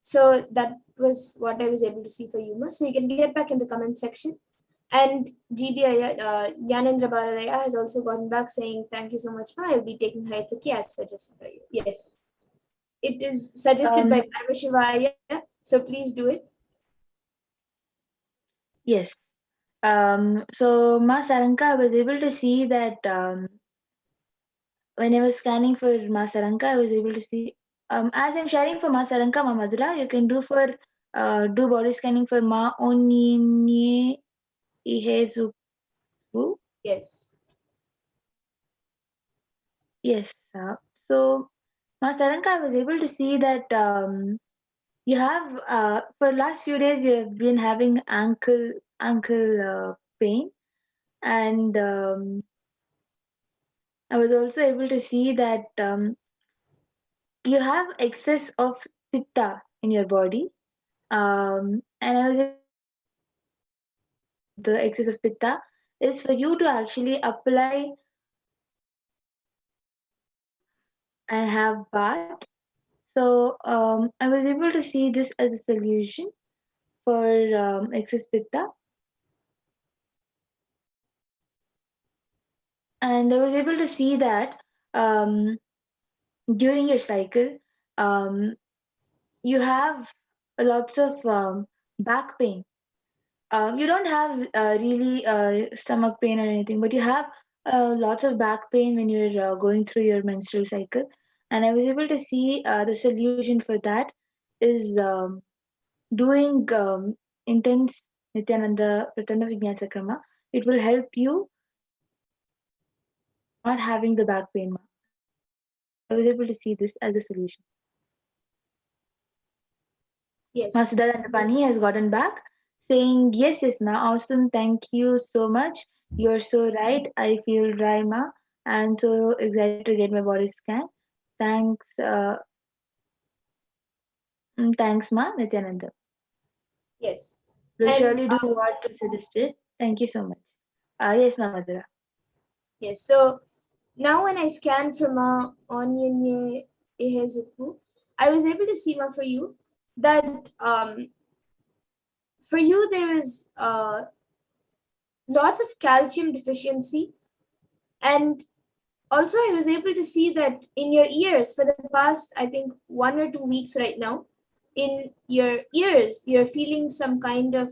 So that was what I was able to see for Yuma. So you can get back in the comment section. And GB Yanendra Baralaya has also gotten back saying, thank you so much, Ma. I'll be taking Hayataki as suggested by you. Yes. It is suggested by Paramashivaya, so please do it. Yes. So Ma Saranka, I was able to see that when I was scanning for Ma Saranka, I was able to see. As I'm sharing for Ma Saranka, Ma Madhura, you can do for do body scanning for Ma Oninye Ihezuku. Yes. Yes. So Ma Saranka, I was able to see that you have for last few days you have been having ankle pain, and I was also able to see that you have excess of pitta in your body, and I was able to see that the excess of pitta is for you to actually apply and have bath. So I was able to see this as a solution for excess pitta, and I was able to see that um, during your cycle, um, you have lots of back pain. You don't have really stomach pain or anything, but you have lots of back pain when you're going through your menstrual cycle. And I was able to see the solution for that is doing intense Nithyananda Pratana Vijnana Krama. It will help you not having the back pain. So I was able to see this as a solution. Yes. Masuda Dandapani has gotten back saying, yes, yes, ma, awesome, thank you so much. You're so right. I feel dry, ma, and so excited to get my body scan. Thanks, thanks, ma, Nithyananda. Yes. We'll And, surely do what you suggested. Thank you so much. Yes, ma, Madhura. yes. So now when I scanned from Onion Ehezuku, I was able to see ma for you that for you there is lots of calcium deficiency, and also I was able to see that in your ears for the past, I think 1 or 2 weeks right now, in your ears you're feeling some kind of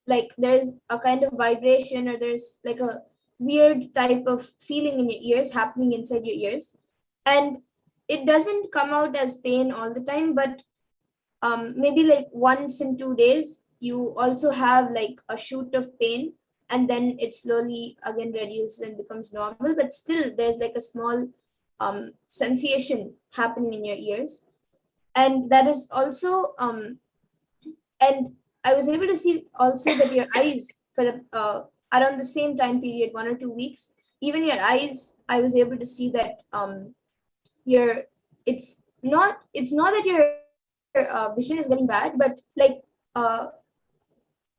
like there's a kind of vibration, or there's like a weird type of feeling in your ears happening inside your ears, and it doesn't come out as pain all the time, but maybe like once in 2 days you also have like a shoot of pain, and then it slowly again reduces and becomes normal, but still there's like a small sensation happening in your ears. And that is also and I was able to see also that your eyes for the around the same time period, 1 or 2 weeks, even your eyes, I was able to see that your it's not that your vision is getting bad, but like uh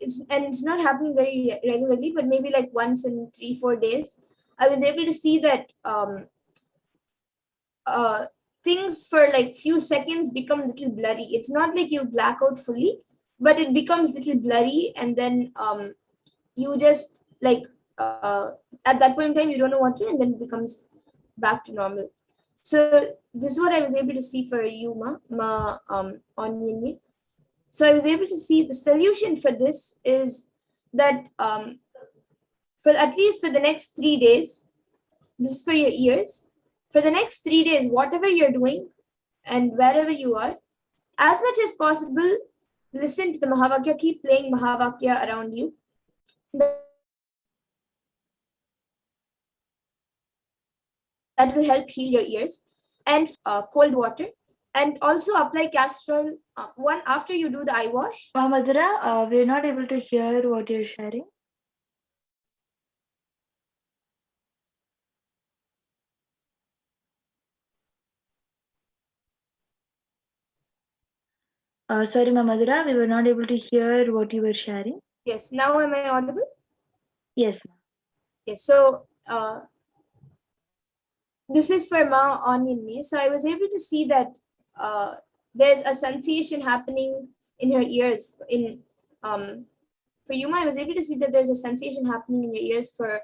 it's not happening very regularly, but maybe like once in 3-4 days, I was able to see that things for like few seconds become little blurry. It's not like you black out fully, but it becomes little blurry, and then you just like at that point in time you don't know what to, and then it becomes back to normal. So this is what I was able to see for you, Onion Me. So I was able to see the solution for this is that for at least for the next 3 days, this is for your ears. For the next 3 days, whatever you're doing and wherever you are, as much as possible, listen to the Mahavakya, keep playing Mahavakya around you. That will help heal your ears. And cold water. And also apply castor oil one after you do the eye wash. Mazura, we're not able to hear what you're sharing. Sorry, Madhura, we were not able to hear what you were sharing. Yes, now am I audible? Yes. Yes, so this is for Ma Onion Me. So I was able to see that there's a sensation happening in her ears. For Yuma, I was able to see that there's a sensation happening in your ears for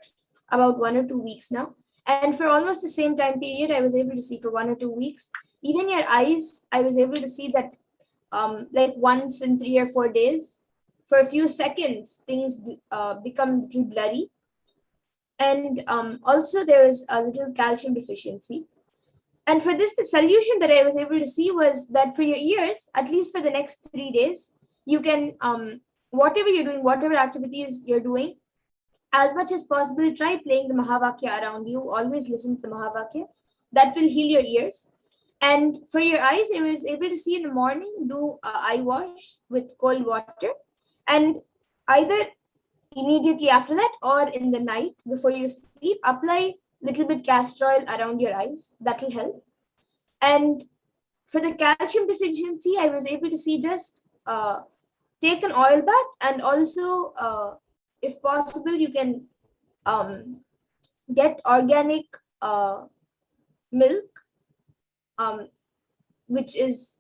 about 1 or 2 weeks now. And for almost the same time period, I was able to see for 1 or 2 weeks. Even your eyes, I was able to see that like once in 3 or 4 days, for a few seconds, things become a little blurry. And also there is a little calcium deficiency. And for this, the solution that I was able to see was that for your ears, at least for the next 3 days, you can, whatever you're doing, whatever activities you're doing, as much as possible, try playing the Mahavakya around you. Always listen to the Mahavakya. That will heal your ears. And for your eyes, I was able to see in the morning, do eye wash with cold water. And either immediately after that or in the night before you sleep, apply little bit castor oil around your eyes. That will help. And for the calcium deficiency, I was able to see just take an oil bath, and also if possible, you can get organic milk, which is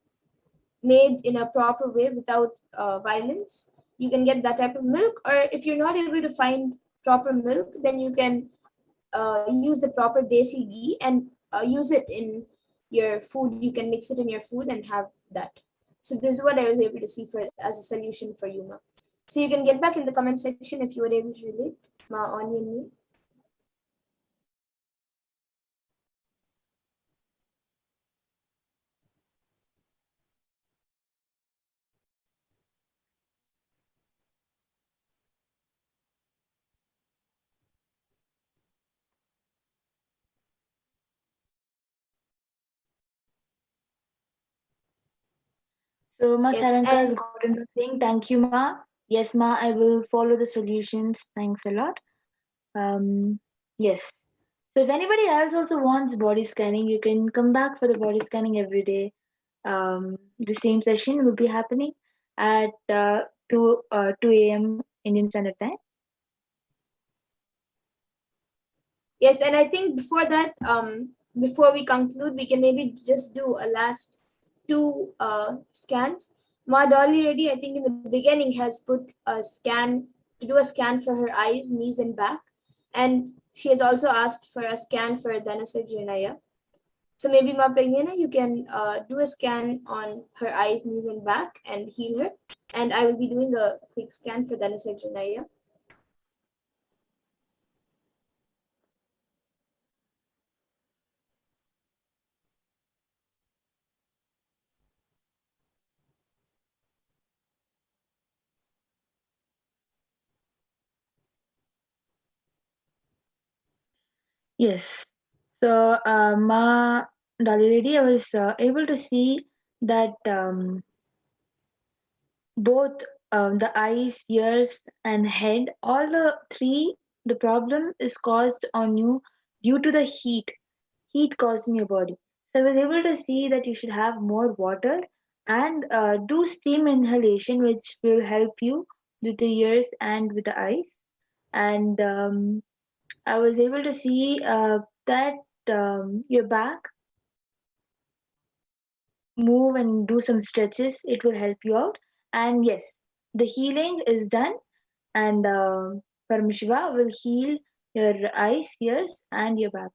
made in a proper way without violence. You can get that type of milk, or if you're not able to find proper milk, then you can use the proper desi ghee and use it in your food. You can mix it in your food and have that. So this is what I was able to see for as a solution for you, Ma. So you can get back in the comment section if you were able to relate, Ma, Onion Me. So Ma Yes, Saranka has and gotten to saying thank you, Ma. Yes, Ma, I will follow the solutions. Thanks a lot. Yes. So if anybody else also wants body scanning, you can come back for the body scanning every day. The same session will be happening at 2 a.m. Indian Standard Time. yes, and I think before that, before we conclude, we can maybe just do a last 2 scans. Ma Dolly Reddy, I think in the beginning, has put a scan to do a scan for her eyes, knees, and back, and she has also asked for a scan for Dhanasar Janaya. So maybe Ma Pragnana, you can do a scan on her eyes, knees, and back and heal her, and I will be doing a quick scan for Dhanasar Janaya. Yes. So, Ma Daliredi, I was able to see that both the eyes, ears, and head, all the three, the problem is caused on you due to the heat caused in your body. So, I was able to see that you should have more water and do steam inhalation, which will help you with the ears and with the eyes. And I was able to see that your back, move and do some stretches, it will help you out. And yes, the healing is done, and Paramashiva will heal your eyes, ears, and your back.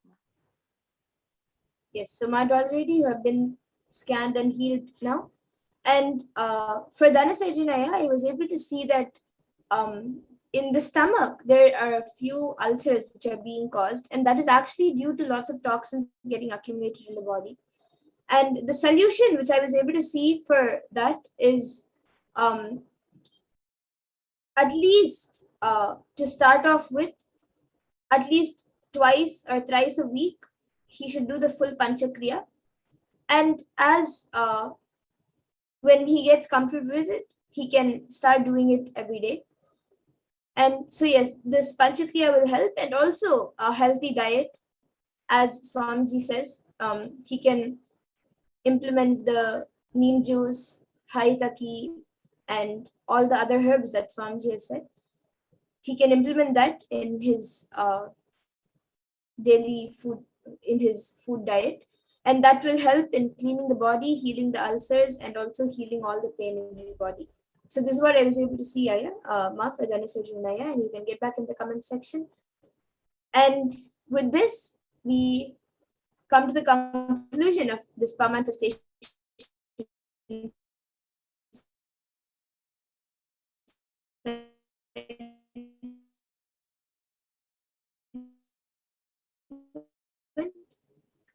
Yes, so Mad already you have been scanned and healed now. And for Dhanasarjanaya, I was able to see that in the stomach, there are a few ulcers which are being caused, and that is actually due to lots of toxins getting accumulated in the body. And the solution which I was able to see for that is at least to start off with, at least twice or thrice a week, he should do the full Panchakriya. And as when he gets comfortable with it, he can start doing it every day. And so yes, this Panchakriya will help, and also a healthy diet, as Swamiji says. He can implement the neem juice, haritaki, and all the other herbs that Swamiji has said. He can implement that in his daily food, in his food diet, and that will help in cleaning the body, healing the ulcers, and also healing all the pain in his body. So this is what I was able to see, Aya, Ma, for Dhanasarjanaya, and you can get back in the comment section. And with this, we come to the conclusion of this power manifestation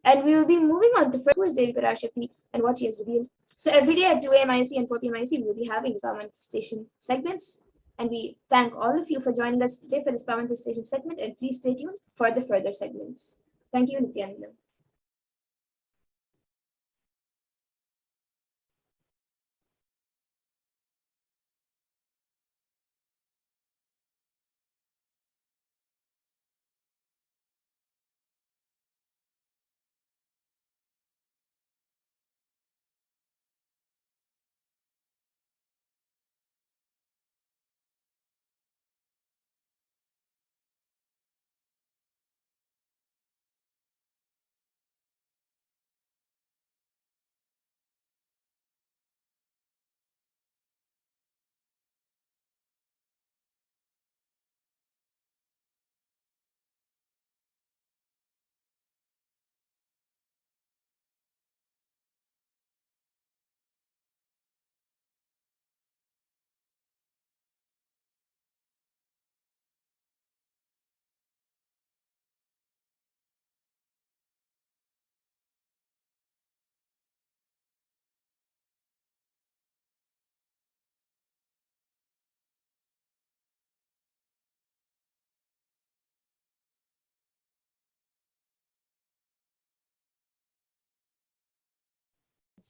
and we will be moving on to who is Devi Parashakti and what she has revealed. So every day at 2 a.m. IST and 4 p.m. IST, we will be having these power manifestation segments. And we thank all of you for joining us today for this power manifestation segment, and please stay tuned for the further segments. Thank you, Nithyananda.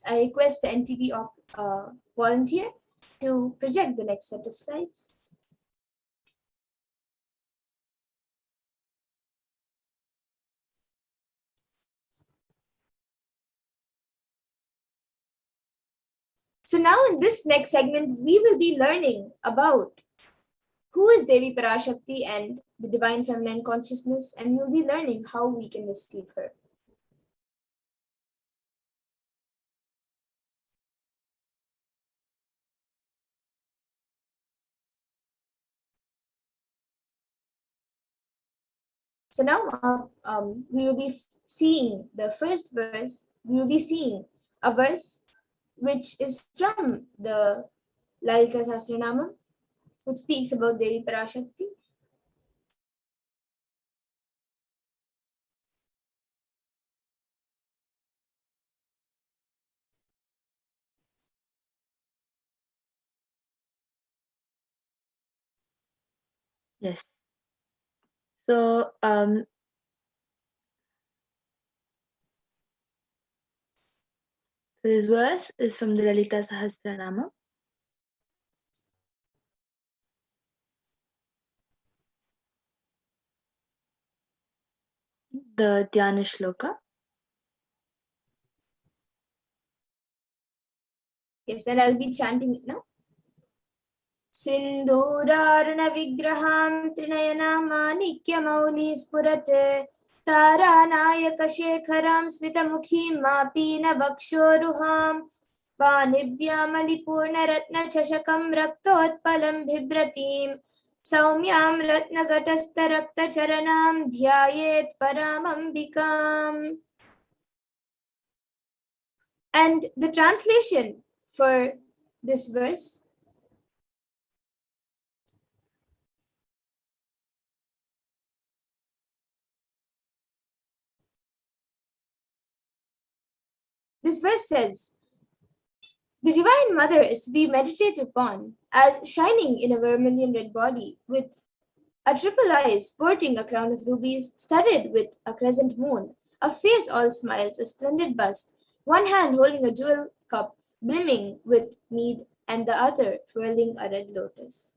I request the NTV volunteer to project the next set of slides. So now in this next segment, we will be learning about who is Devi Parashakti and the Divine Feminine Consciousness, and we'll be learning how we can receive her. So now we will be seeing the first verse. We will be seeing a verse which is from the Lalita Sahasranamam, which speaks about Devi Parashakti. Yes. So this verse is from the Lalita Sahasranama. The Dhyana Shloka. Yes, and I'll be chanting it now. Sindhuraruna vigraham trinayana manikya spurate taranayaka shekharam smitamukhim mapina vakshoruham पानिभ्यामलिपूर्ण रत्न चषकं रक्तोत्पलं बिभ्रतीं सौम्यां रत्नघटस्थ रक्तचरणां ध्यायेत् परामम्बिकाम्. And the translation for this verse says, the Divine Mother is to be meditated upon as shining in a vermilion red body with a triple eye sporting a crown of rubies studded with a crescent moon, a face all smiles, a splendid bust, one hand holding a jewel cup brimming with mead, and the other twirling a red lotus.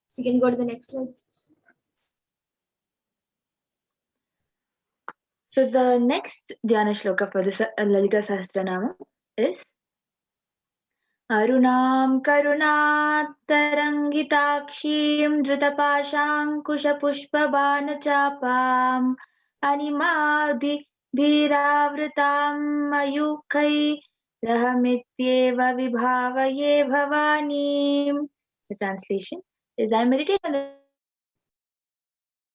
So you can go to the next slide, please. So the next Dhyana shloka for the Lalita Sahasranama is Arunam karunattarangitakshim dhritapaşankuşapuşpabanachapam animadi bhiravritam mayukai rahamityeva vibhavaye bhavanim. The translation is I meditate on the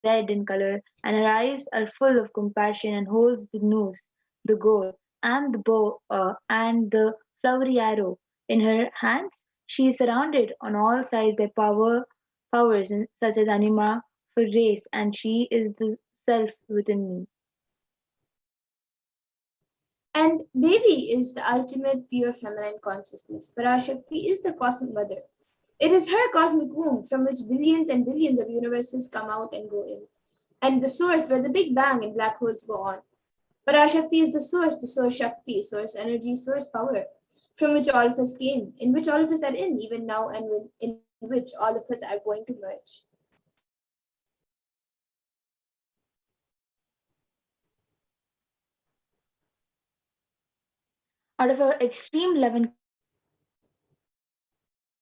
red in color, and her eyes are full of compassion and holds the noose, the gold, and the bow and the flowery arrow. In her hands, she is surrounded on all sides by powers such as anima for race, and she is the self within me. And Devi is the ultimate pure feminine consciousness. Parashakti is the cosmic mother. It is her cosmic womb from which billions and billions of universes come out and go in, and the source where the Big Bang and black holes go on. Parashakti is the source Shakti, source energy, source power, from which all of us came, in which all of us are in, even now, and in which all of us are going to merge. Out of her extreme love and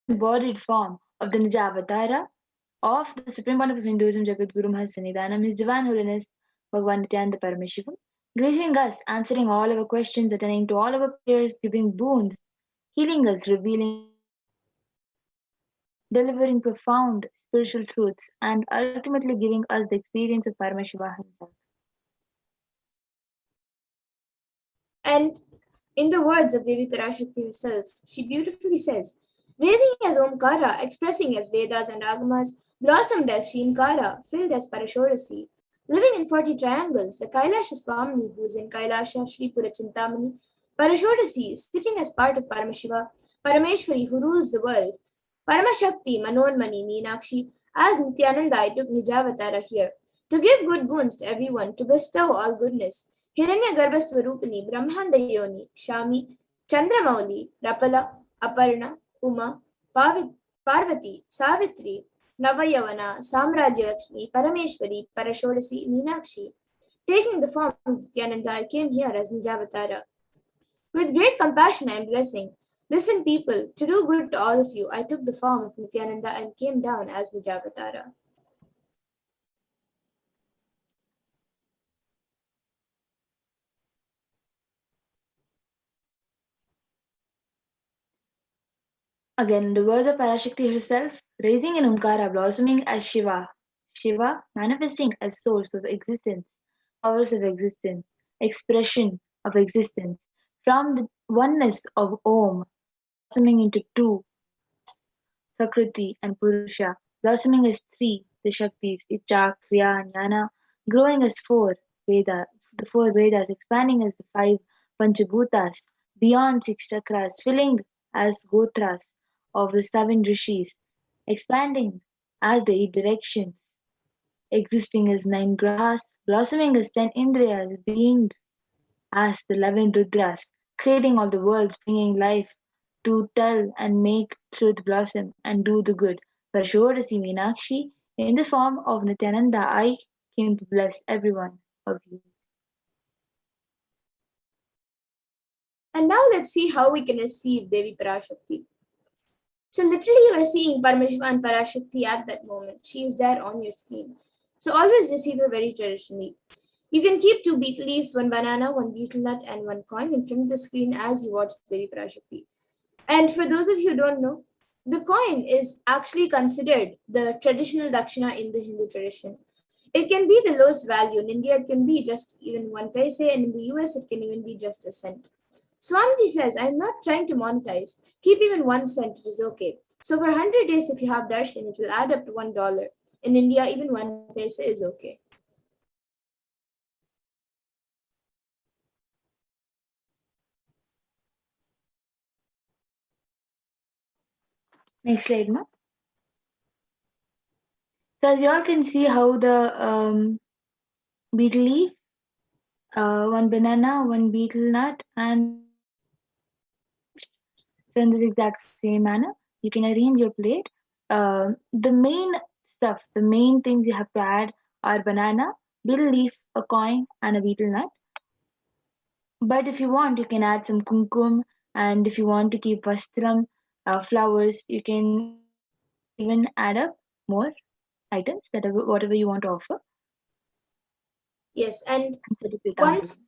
embodied form of the Nijavatara of the Supreme One of Hinduism, Jagadguru Mahasannidhanam, His Divine Holiness Bhagavan Nithyananda Paramashivam, gracing us, answering all our questions, attending to all our prayers, giving boons, healing us, revealing, delivering profound spiritual truths, and ultimately giving us the experience of Paramashiva himself. And in the words of Devi Parashakti herself, she beautifully says, raising as Omkara, expressing as Vedas and Agamas, blossomed as Shrinkara, filled as Parashorasi, living in 40 triangles, the Kailasa Swami, who is in Kailasa, Sri Purachintamani, Parashorasi, sitting as part of Paramashiva, Parameshwari, who rules the world, Paramashakti, Manonmani, Meenakshi, as Nithyananda, I took Nijavatara here, to give good boons to everyone, to bestow all goodness. Hiranya Garbhaswarupini, Brahmanda Yoni, Shami, Chandramauli, Rapala, Aparna, Uma, Parvati, Savitri, Navayavana, Samrajya Lakshmi, Parameshwari, Parashorasi, Meenakshi. Taking the form of Nithyananda, I came here as Nijavatara. With great compassion I am blessing. Listen, people, to do good to all of you, I took the form of Nithyananda and came down as Nijavatara. Again, the words of Parashakti herself, raising in Omkara, blossoming as Shiva. Shiva, manifesting as source of existence, powers of existence, expression of existence. From the oneness of Om, blossoming into two, Prakriti and Purusha, blossoming as three, the Shaktis, Icha, Kriya, Jnana, growing as four, Veda, the four Vedas, expanding as the five Panchabhutas, beyond six chakras, filling as Gotras of the seven rishis, expanding as the eight directions, existing as nine grahas, blossoming as 10 indriyas, being as the 11 rudras, creating all the worlds, bringing life to tell and make truth blossom and do the good. Parashorasi Meenakshi, in the form of Nithyananda, I came to bless every one of you. And now let's see how we can receive Devi Parashakti. So literally you are seeing Paramashiva and Parashakti at that moment. She is there on your screen. So always receive her very traditionally. You can keep 2 betel leaves, 1 banana, 1 betel nut, and 1 coin in front of the screen as you watch Devi Parashakti. And for those of you who don't know, the coin is actually considered the traditional dakshina in the Hindu tradition. It can be the lowest value. In India, it can be just even 1 paise, and in the US, it can even be just a cent. Swamiji says, I'm not trying to monetize. Keep even 1 cent, it is okay. So for 100 days, if you have darshan, it will add up to $1. In India, even 1 paise is okay. Next slide, ma. So as you all can see how the betel leaf, 1 banana, 1 betel nut, and 1 coin are arranged. So in the exact same manner, you can arrange your plate. The main stuff, the main things you have to add are banana, betel leaf, a coin, and a betel nut. But if you want, you can add some kumkum, and if you want to keep vastram, flowers, you can even add up more items that are whatever you want to offer. Yes, and Set up your tambour. once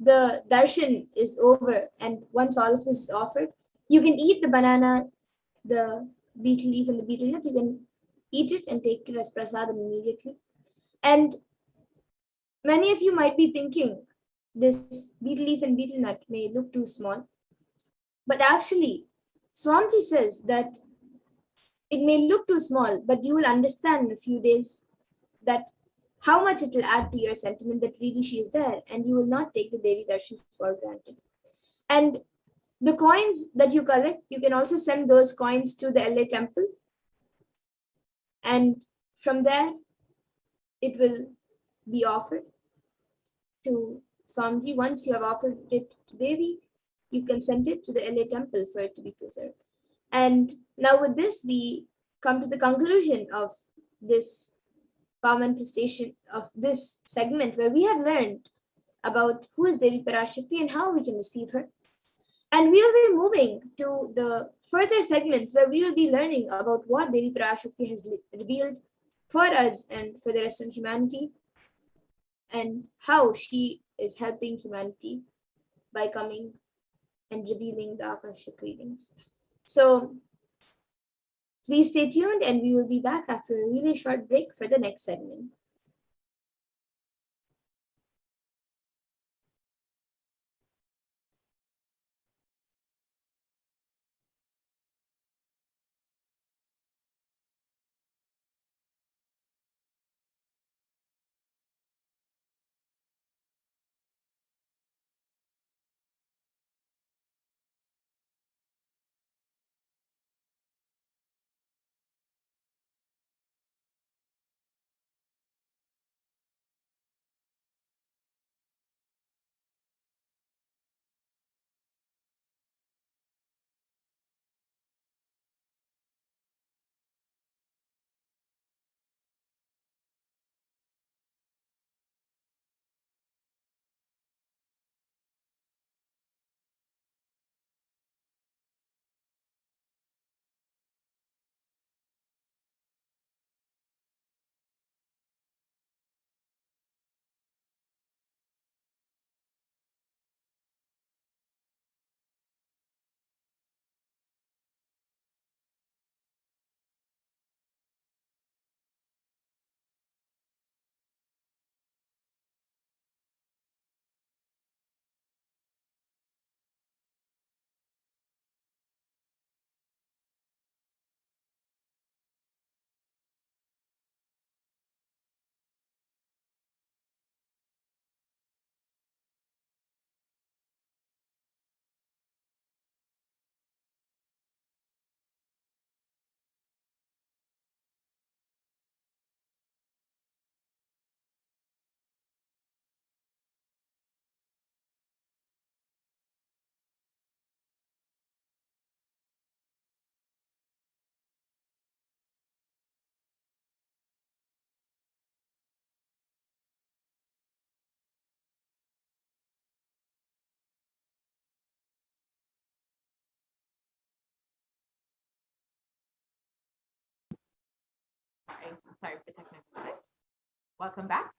the darshan is over and once all of this is offered, you can eat the banana, the betel leaf, and the betel nut. You can eat it and take it as prasadam immediately. And many of you might be thinking this betel leaf and betel nut may look too small, but actually, Swamiji says that it may look too small, but you will understand in a few days that how much it will add to your sentiment that really she is there, and you will not take the Devi Darshan for granted. And the coins that you collect, you can also send those coins to the LA temple, and from there, it will be offered to Swamiji. Once you have offered it to Devi, you can send it to the LA temple for it to be preserved. And now with this, we come to the conclusion of this power manifestation of this segment where we have learned about who is Devi Parashakti and how we can receive her. And we will be moving to the further segments where we will be learning about what Devi Parashakti has revealed for us and for the rest of humanity, and how she is helping humanity by coming and revealing the Akashic readings. So please stay tuned, and we will be back after a really short break for the next segment. Sorry for the technical glitch. Welcome back.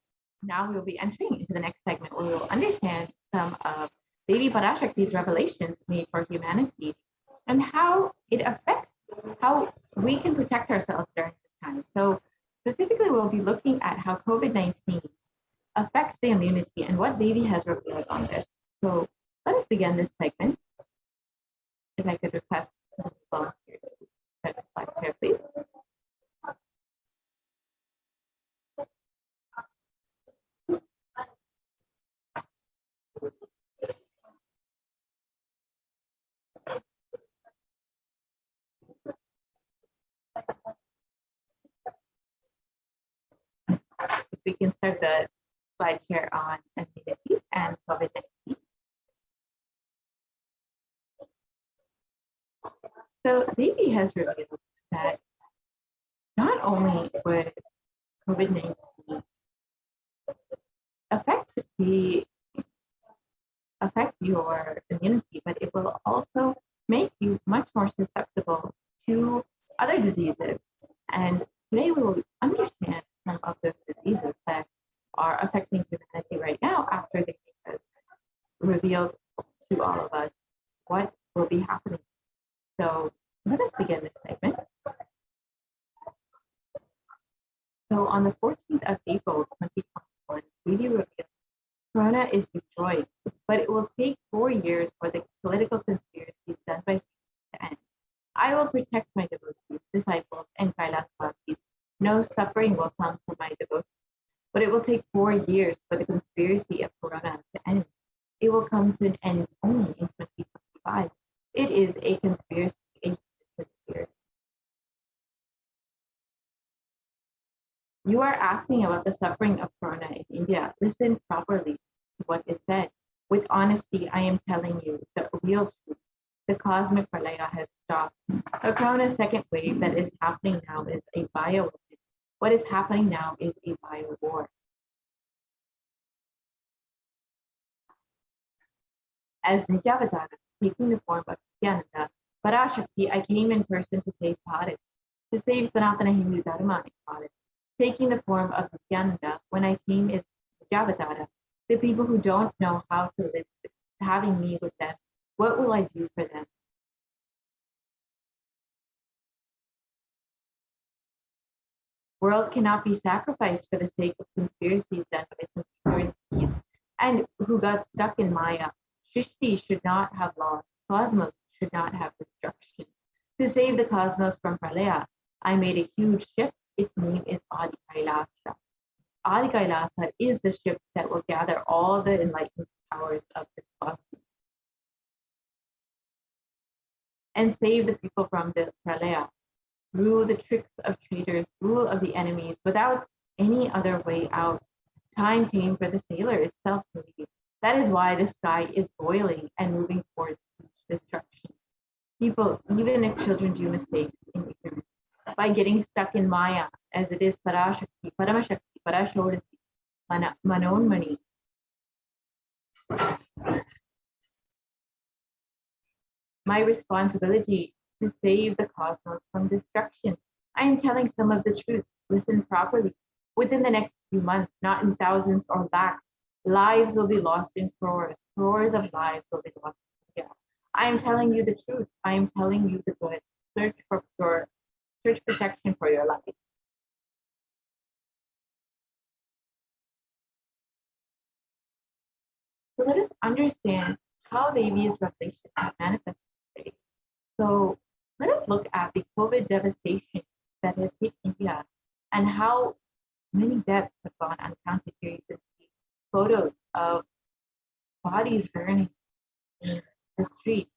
Now we'll be entering into the next segment where we'll understand some of Devi Parashakti's revelations made for humanity and how it affects how we can protect ourselves during this time. So specifically, we'll be looking at how COVID-19 affects the immunity and what Devi has revealed on this. So let us begin this segment. If I could request the volunteers to set the slide chair, please. If we can start the slide share on immunity and COVID-19. So Devi has revealed that not only would COVID-19 affect your immunity, but it will also make you much more susceptible to other diseases. And today we will understand some of those diseases that are affecting humanity right now after they have revealed to all of us what will be happening. So let us begin this segment. So on the 14th of April, 2021, Devi revealed Corona is destroyed, but it will take 4 years for the political conspiracies done by humans to end. I will protect my devotees, disciples, and Kailasa. No suffering will come from my devotees, but it will take 4 years for the conspiracy of Corona to end. It will come to an end only in 2025. It is a conspiracy. You are asking about the suffering of Corona in India. Listen properly to what is said. With honesty, I am telling you the real truth. The cosmic pralaya has stopped. A Corona second wave that is happening now is a bio weapon. What is happening now is a bio war. As Nityavatara, taking the form of Nithyananda Parashakti, I came in person to save Bharat, to save Sanatana Hindu Dharma in Bharat. Taking the form of Nithyananda, when I came as Nityavatara, the people who don't know how to live, having me with them, what will I do for them? Worlds cannot be sacrificed for the sake of conspiracies done by some ignorant thieves and who got stuck in Maya. Shrishti should not have loss. Cosmos should not have destruction. To save the cosmos from Pralaya, I made a huge ship. Its name is Adi Kailasa. Adi Kailasa is the ship that will gather all the enlightened powers of this cosmos and save the people from the Pralaya. Rule the tricks of traitors, rule of the enemies, without any other way out. Time came for the sailor itself to leave. That is why the sky is boiling and moving towards destruction. People, even if children do mistakes in ignorance, by getting stuck in Maya, as it is Parashakti, Paramashakti, Parashodati, Manonmani. My responsibility to save the cosmos from destruction. I am telling some of the truth. Listen properly. Within the next few months, not in thousands or lakhs, lives will be lost in crores. Crores of lives will be lost. Yeah. I am telling you the truth. I am telling you the good. Search protection for your life. So let us understand how Devi's revelation is manifested today. So let us look at the COVID devastation that has hit India and how many deaths have gone uncounted. Here you can see photos of bodies burning in the street.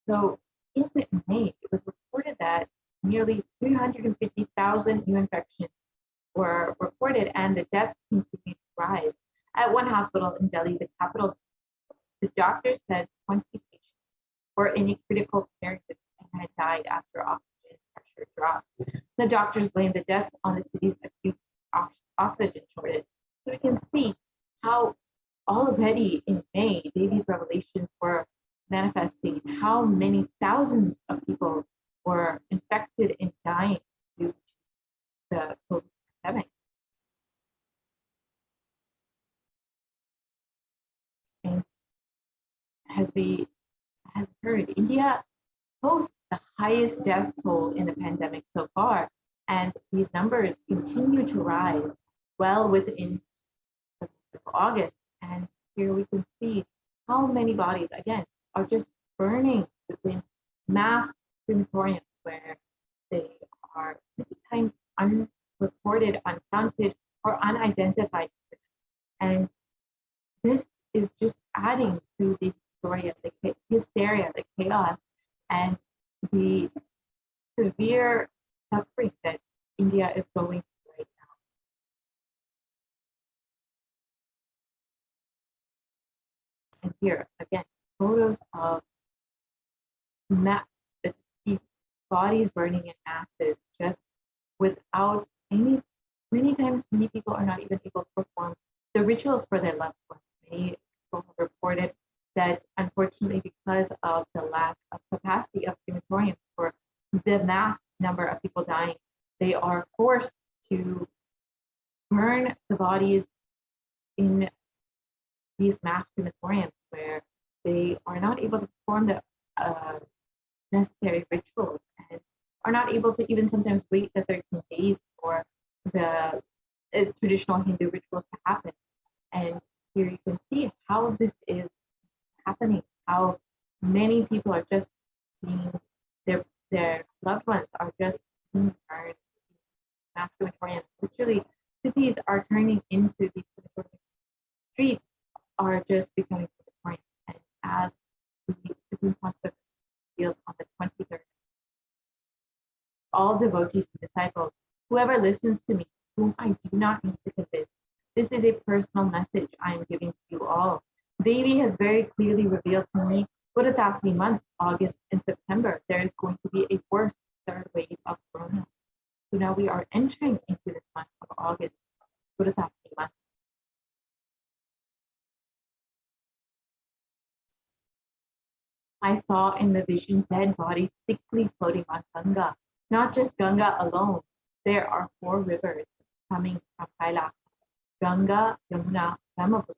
So in May, it was reported that nearly 350,000 new infections were reported and the deaths continued to rise. At one hospital in Delhi, the capital, the doctor said 20 patients were in a critical care and had died after oxygen pressure dropped. The doctors blamed the deaths on the city's acute oxygen shortage. So we can see how already in May, Devi's revelations were manifesting how many thousands of people were infected and dying as we have heard, India posts the highest death toll in the pandemic so far, and these numbers continue to rise well within the month of August. And here we can see how many bodies, again, are just burning within mass crematoriums where they are many times unreported, uncounted, or unidentified. And this is just adding to the hysteria, the chaos, and the severe suffering that India is going through right now. And here, again, photos of the bodies burning in masses, just without any, many times, many people are not even able to perform the rituals for their loved ones. Many people have reported that, unfortunately, because of the lack of capacity of crematoriums for the mass number of people dying, they are forced to burn the bodies in these mass crematoriums where they are not able to perform the necessary rituals and are not able to even sometimes wait the 13 days for the traditional Hindu rituals to happen. And here you can see how this is happening, how many people are just being, their loved ones are just being burned in mass crematoriums. Literally, cities are turning into these crematoriums. Streets are just becoming crematoriums. And as the Supreme Court revealed on the 23rd, all devotees and disciples, whoever listens to me, whom I do not need to convince, this is a personal message I am giving to you all. Devi has very clearly revealed to me, Buddhatasmi month, August and September, there is going to be a worse third wave of Corona. So now we are entering into this month of August, Buddhatasmi month. I saw in the vision dead bodies thickly floating on Ganga. Not just Ganga alone, there are 4 rivers coming from Kailasa: Ganga, Yamuna, Brahmaputra.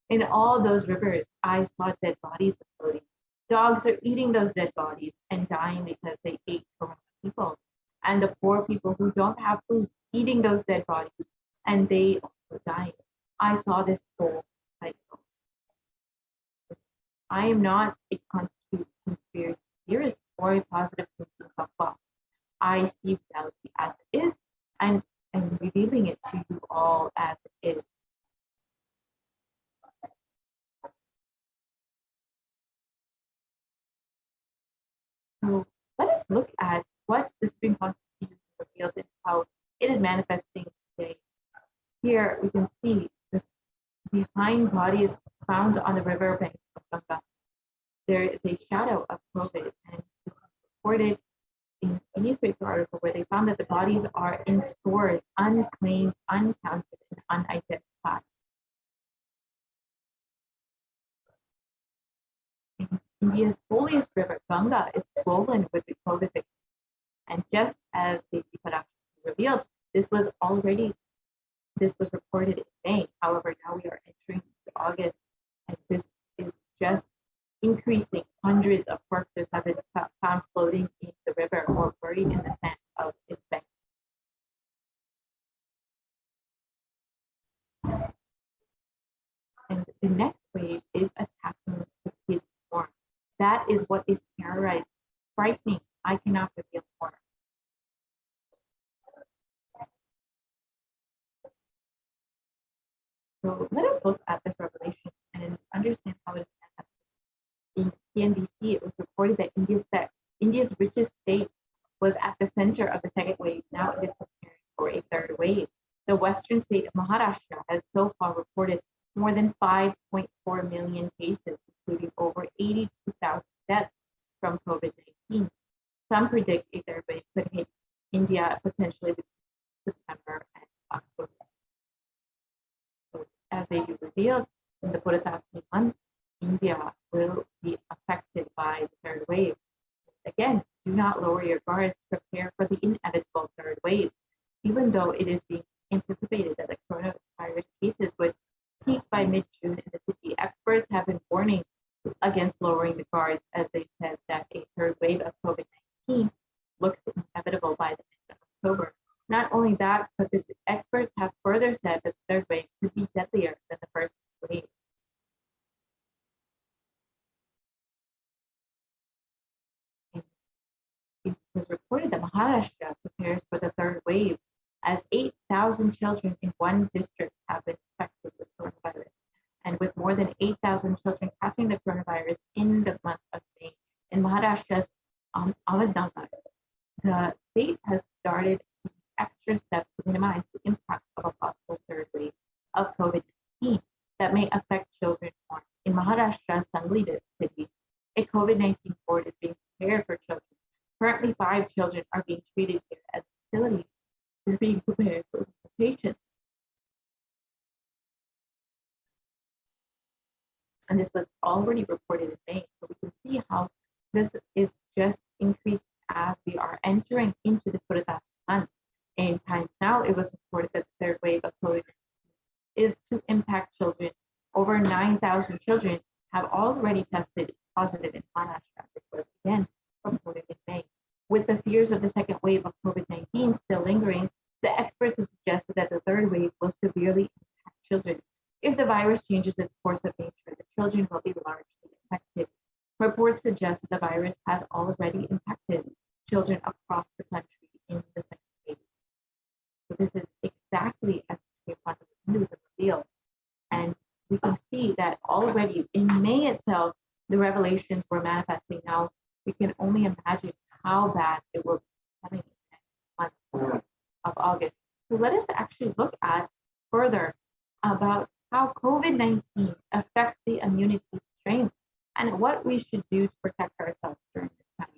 In all those rivers, I saw dead bodies floating. Dogs are eating those dead bodies and dying because they ate Corona people. And the poor people who don't have food eating those dead bodies, and they also dying. I saw this whole cycle. I am not a conspiracy theorist or a positive thinking softball. I see reality as it is, and I'm revealing it to you all as it is. So let us look at what the Supreme Constitution reveals and how it is manifesting today. Here we can see the behind bodies found on the riverbank of Ganga. There is a shadow of COVID, and it's reported in a newspaper article where they found that the bodies are in stores, unclaimed, uncounted, and unidentified. India's holiest river, Ganga, is swollen with the COVID victims. And just as the production revealed, this was reported in May. However, now we are entering August, and this is just increasing. Hundreds of corpses have been found floating in the river or buried in the sand of its bank. And the next wave is attacking the kids more. That is what is terrorizing, frightening. I cannot reveal more. So let us look at this revelation and understand how it is happening. In CNBC, it was reported that India's richest state was at the center of the second wave. Now it is preparing for a third wave. The western state of Maharashtra has so far reported more than 5.4 million cases, including over 82,000 deaths from COVID-19. Some predict a third wave could hit India potentially between September and October. So, as they revealed in the Buddhatasmi month, India will be affected by the third wave. Again, do not lower your guards. Prepare for the inevitable third wave. Even though it is being anticipated that the coronavirus cases would peak by mid-June in the city, experts have been warning against lowering the guards as they said that a third wave of COVID-19 looks inevitable by the end of October. Not only that, but the experts have further said that the third wave could be deadlier than the first wave. It was reported that Maharashtra prepares for the third wave as 8,000 children in one district have been infected with coronavirus. And with more than 8,000 children catching the coronavirus in the month of May in Maharashtra's Ahmednagar, the state has started extra steps to minimize the impact of a possible third wave of COVID-19 that may affect children more. In Maharashtra's Satsangh city, a COVID-19 ward is being prepared for children. Currently, 5 children are being treated here as facilities is being prepared for patients. And this was already reported in May, so we can see how this is just increased as we are entering into the Purata month. In times now, it was reported that the third wave of COVID is to impact children. Over 9,000 children have already tested positive in Maharashtra, which was again reported in May. With the fears of the second wave of COVID-19 still lingering, the experts have suggested that the third wave will severely impact children. If the virus changes its course of nature, the children will be largely affected. Reports suggest that the virus has already impacted children across the country in the second wave. So this is exactly as the Hinduism revealed. And we can see that already in May itself, the revelations were manifesting. Now we can only imagine how bad it will be coming in the next month of August. So let us actually look at further about how COVID-19 affects the immunity strength and what we should do to protect ourselves during this time.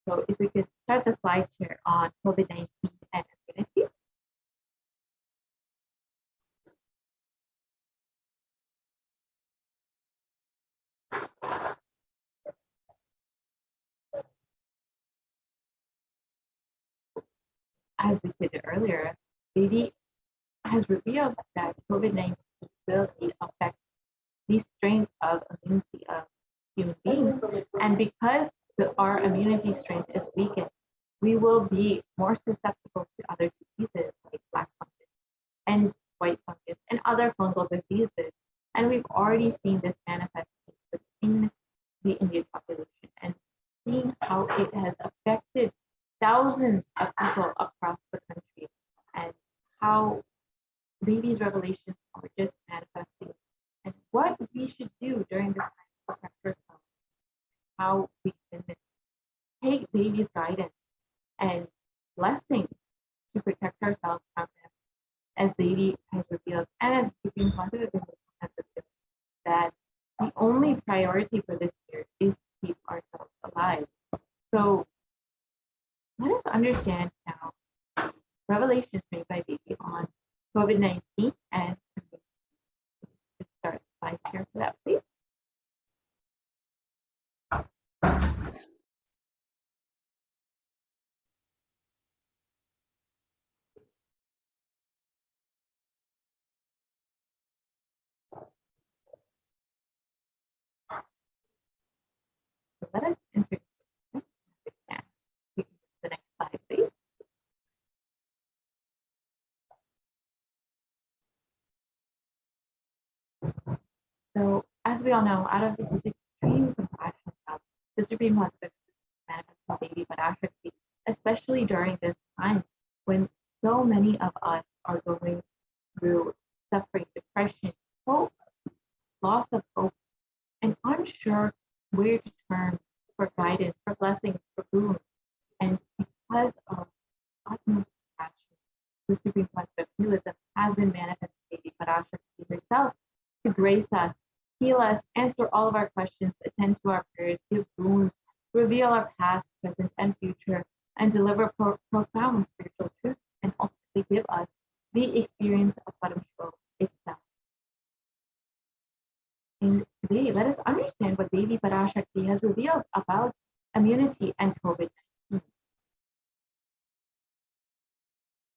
So if we could start the slide share on COVID-19 and immunity. As we stated earlier, BD has revealed that COVID-19 will affect the strength of immunity of human beings. And because our immunity strength is weakened, we will be more susceptible to other diseases like black fungus and white fungus and other fungal diseases. And we've already seen this manifest within the Indian population and seeing how it has affected thousands of people across the country and how these revelations are just manifesting and what we should do during this time to protect ourselves, how we can take baby's guidance and blessing to protect ourselves from them, as baby has revealed and as keeping positive in this that the only priority for this year is to keep ourselves alive. So let us understand now revelations made by baby on COVID-19 and start the slide share for that, please. So let us introduce the next slide, please. So, as we all know, out of the extreme compassion of the Supreme Husband manifesting Devi Parashakti, especially during this time when so many of us are going through suffering, depression, hope, loss of hope, and unsure where to turn for guidance, for blessings, for boons. And because of utmost compassion, the Supreme Husband has been manifesting Devi Parashakti herself to grace us, heal us, answer all of our questions, attend to our prayers, give boons, reveal our past, present, and future, and deliver profound spiritual truth, and ultimately give us the experience of Paramashivoham itself. And today, let us understand what Devi Parashakti has revealed about immunity and COVID-19.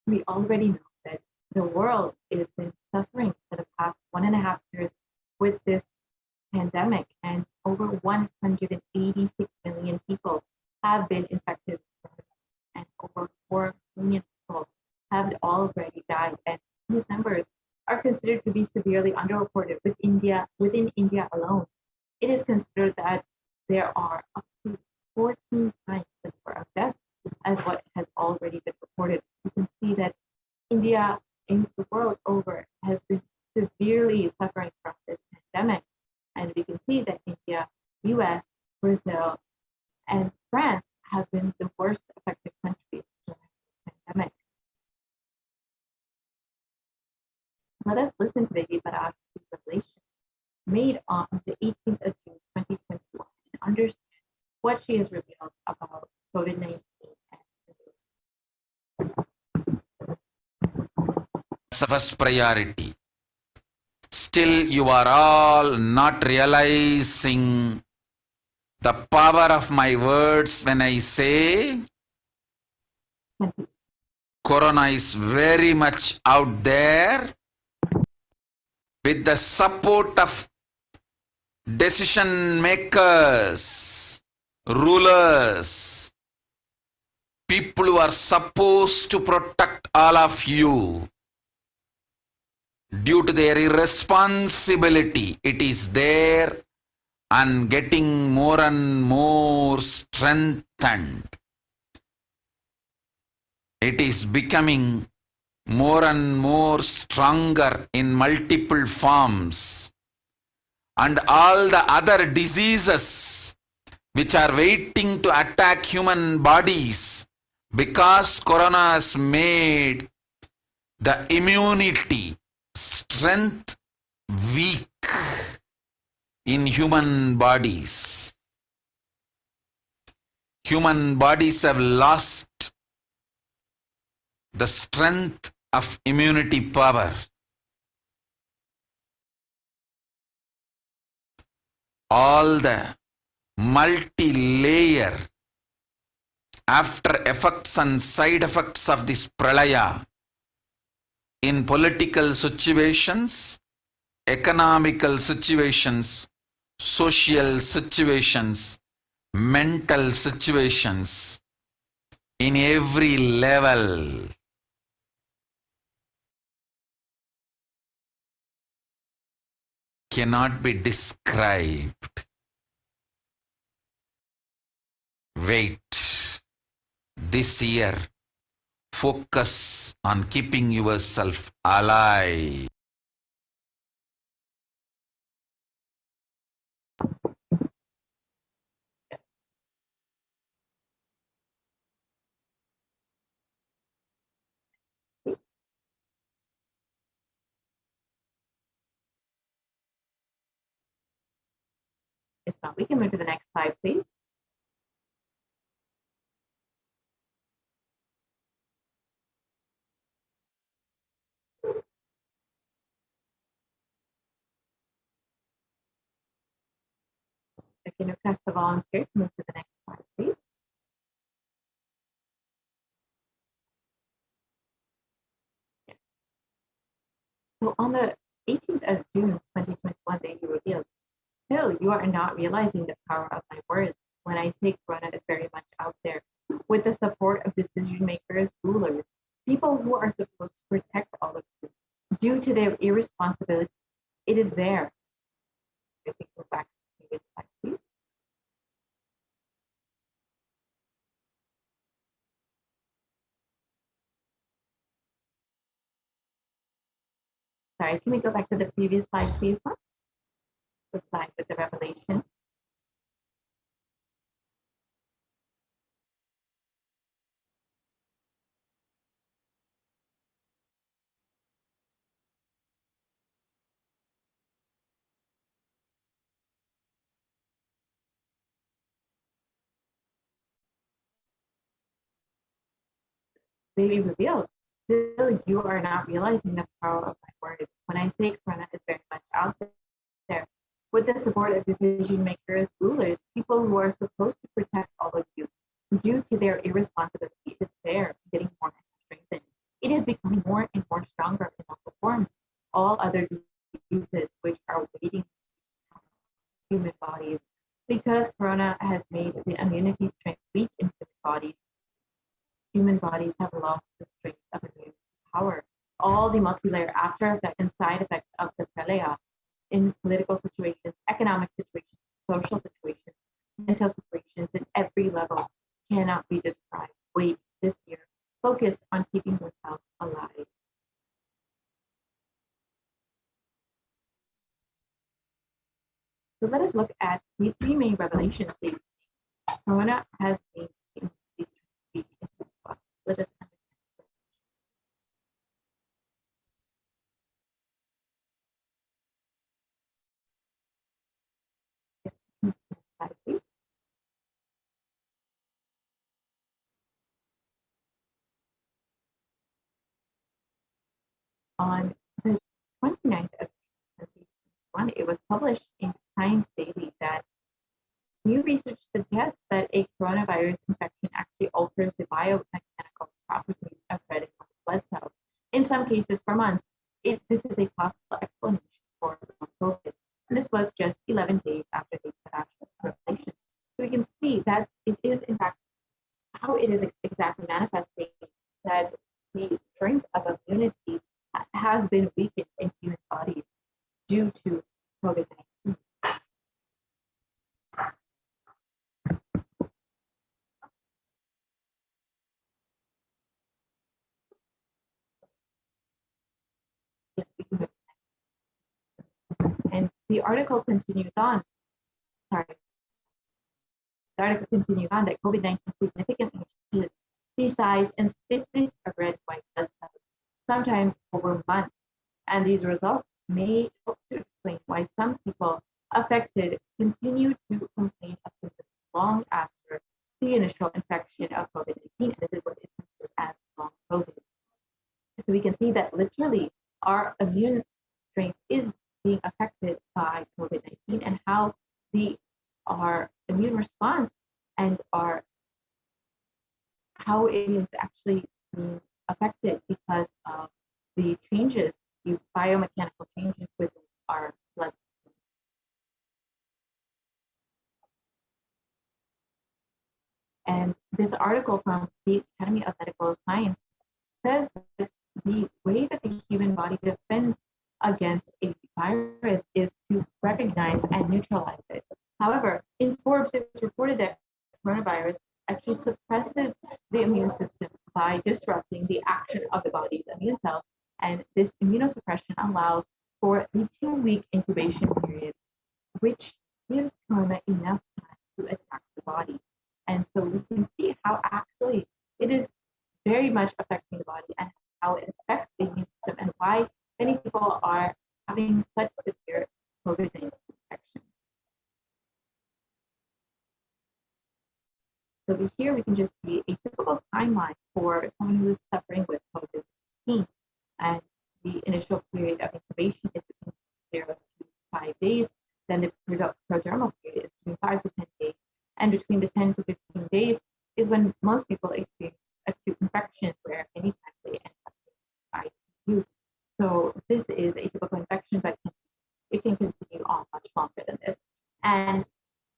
We already know that the world has been suffering for the past 1.5 years with this pandemic, and over 100 86 million people have been infected and over 4 million people have already died. And these numbers are considered to be severely underreported within India alone. It is considered that there are up to 14 times the number of deaths as what has already been reported. You can see that India in the world over has been severely suffering from this pandemic. And we can see that India, US, Brazil, and France have been the worst affected countries during the pandemic. Let us listen to Devi Parashakti's revelation made on the 18th of June 2021 and understand what she has revealed about COVID-19. That's the first priority. Still, you are all not realizing the power of my words when I say Corona is very much out there with the support of decision makers, rulers, people who are supposed to protect all of you. Due to their irresponsibility, it is there and getting more and more strengthened. It is becoming more and more stronger in multiple forms. And all the other diseases which are waiting to attack human bodies, because Corona has made the immunity strength weak in human bodies. Human bodies have lost the strength of immunity power. All the multi-layer after effects and side effects of this pralaya in political situations, economical situations, social situations, mental situations, in every level. Cannot be described. Wait. This year, focus on keeping yourself alive. If not, we can move to the next slide, please. I can request the volunteer to move to the next slide, please. So on the 18th of June 2021, they revealed, still you are not realizing the power of my words. When I say Corona is very much out there, with the support of decision makers, rulers, people who are supposed to protect all of you, due to their irresponsibility, it is there. I think go back to the previous slide, please. Sorry, can we go back to the previous slide, please? The slide with the revelation. They revealed, still you are not realizing the power of my words. When I say Corona is very much out there, with the support of decision makers, rulers, people who are supposed to protect all of you, due to their irresponsibility, it's there, getting more and more strengthened. It is becoming more and more stronger in multiple forms. All other diseases which are waiting for human bodies, because Corona corona has made the immunity strength weak in human bodies have lost the strength of immune power. All the multi-layer after effects and side effects of the pralaya in political situations, economic situations, social situations, mental situations at every level cannot be described. Wait, this year, focus on keeping yourself alive. So let us look at the three main revelations that corona has made in these three. Let us understand. On the 29th of 2021, it was published in Science Daily that new research suggests that a coronavirus infection actually alters the biomechanical properties of red and white blood cells. In some cases, for months. This is a possible explanation for COVID. And this was just 11 days after the actual revelation. So we can see that it is, in fact, how it is exactly manifesting that the strength of immunity has been weakened in human bodies due to COVID-19. And the article continues on. Sorry. The article continues on that COVID-19 significantly changes the size and stiffness of red and white blood cells, sometimes over months. And these results may help to explain why some people affected continue to complain of symptoms long after the initial infection of COVID-19. And this is what is considered as long COVID. So we can see that literally our immune strength is being affected by COVID-19 and how our immune response and how it is actually being affected because of the changes, the biomechanical changes within our blood. And this article from the Academy of Medical Science says that the way that the human body defends against a virus is to recognize and neutralize it. However, in Forbes, it was reported that coronavirus actually suppresses the immune system by disrupting the action of the body's immune cells. And this immunosuppression allows for the 2-week incubation period, which gives corona enough time to attack the body. And so we can see how actually it is very much affecting the body and how it affects the immune system and why many people are having such severe COVID-19 infection. So here we can just see a typical timeline for someone who is suffering with COVID-19. And the initial period of incubation is between 0 to 5 days. Then the prodromal period is between 5 to 10 days. And between the 10 to 15 days is when most people experience acute infection, where anytime they end up in ICU. So this is a typical infection, but it can continue on much longer than this. And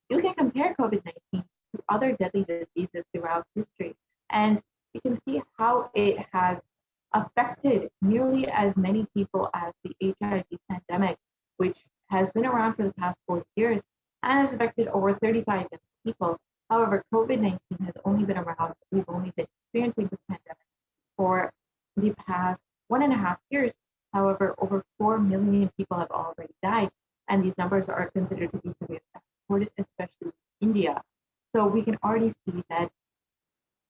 you can compare COVID-19 to other deadly diseases throughout history, and you can see how it has affected nearly as many people as the HIV pandemic, which has been around for the past 40 years and has affected over 35 million people. However, COVID-19 has only been around, we've only been experiencing the pandemic for the past 1.5 years. However, over 4 million people have already died, and these numbers are considered to be severely reported, especially in India. So we can already see that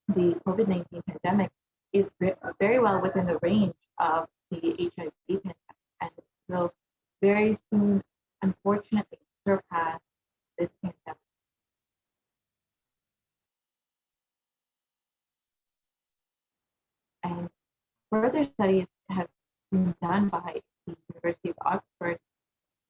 the COVID-19 pandemic is very well within the range of the HIV pandemic, and will very soon, unfortunately, surpass this pandemic. And further studies have been done by the University of Oxford,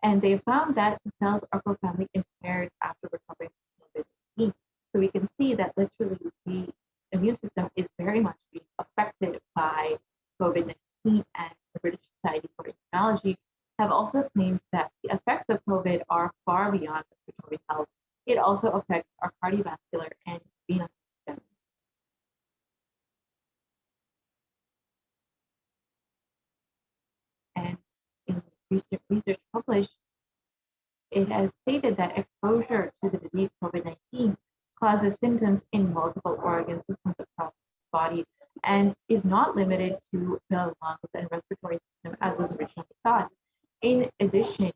and they found that the cells are profoundly impaired after recovering from COVID-19. So we can see that literally the immune system is very much being affected by COVID-19, and the British Society for Immunology have also claimed that the effects of COVID are far beyond respiratory health. it also affects our cardiovascular and renal system. And in research published, it has stated that exposure to the disease COVID-19 causes symptoms in multiple organ systems across the body and is not limited to the lungs and respiratory system as was originally thought. In addition,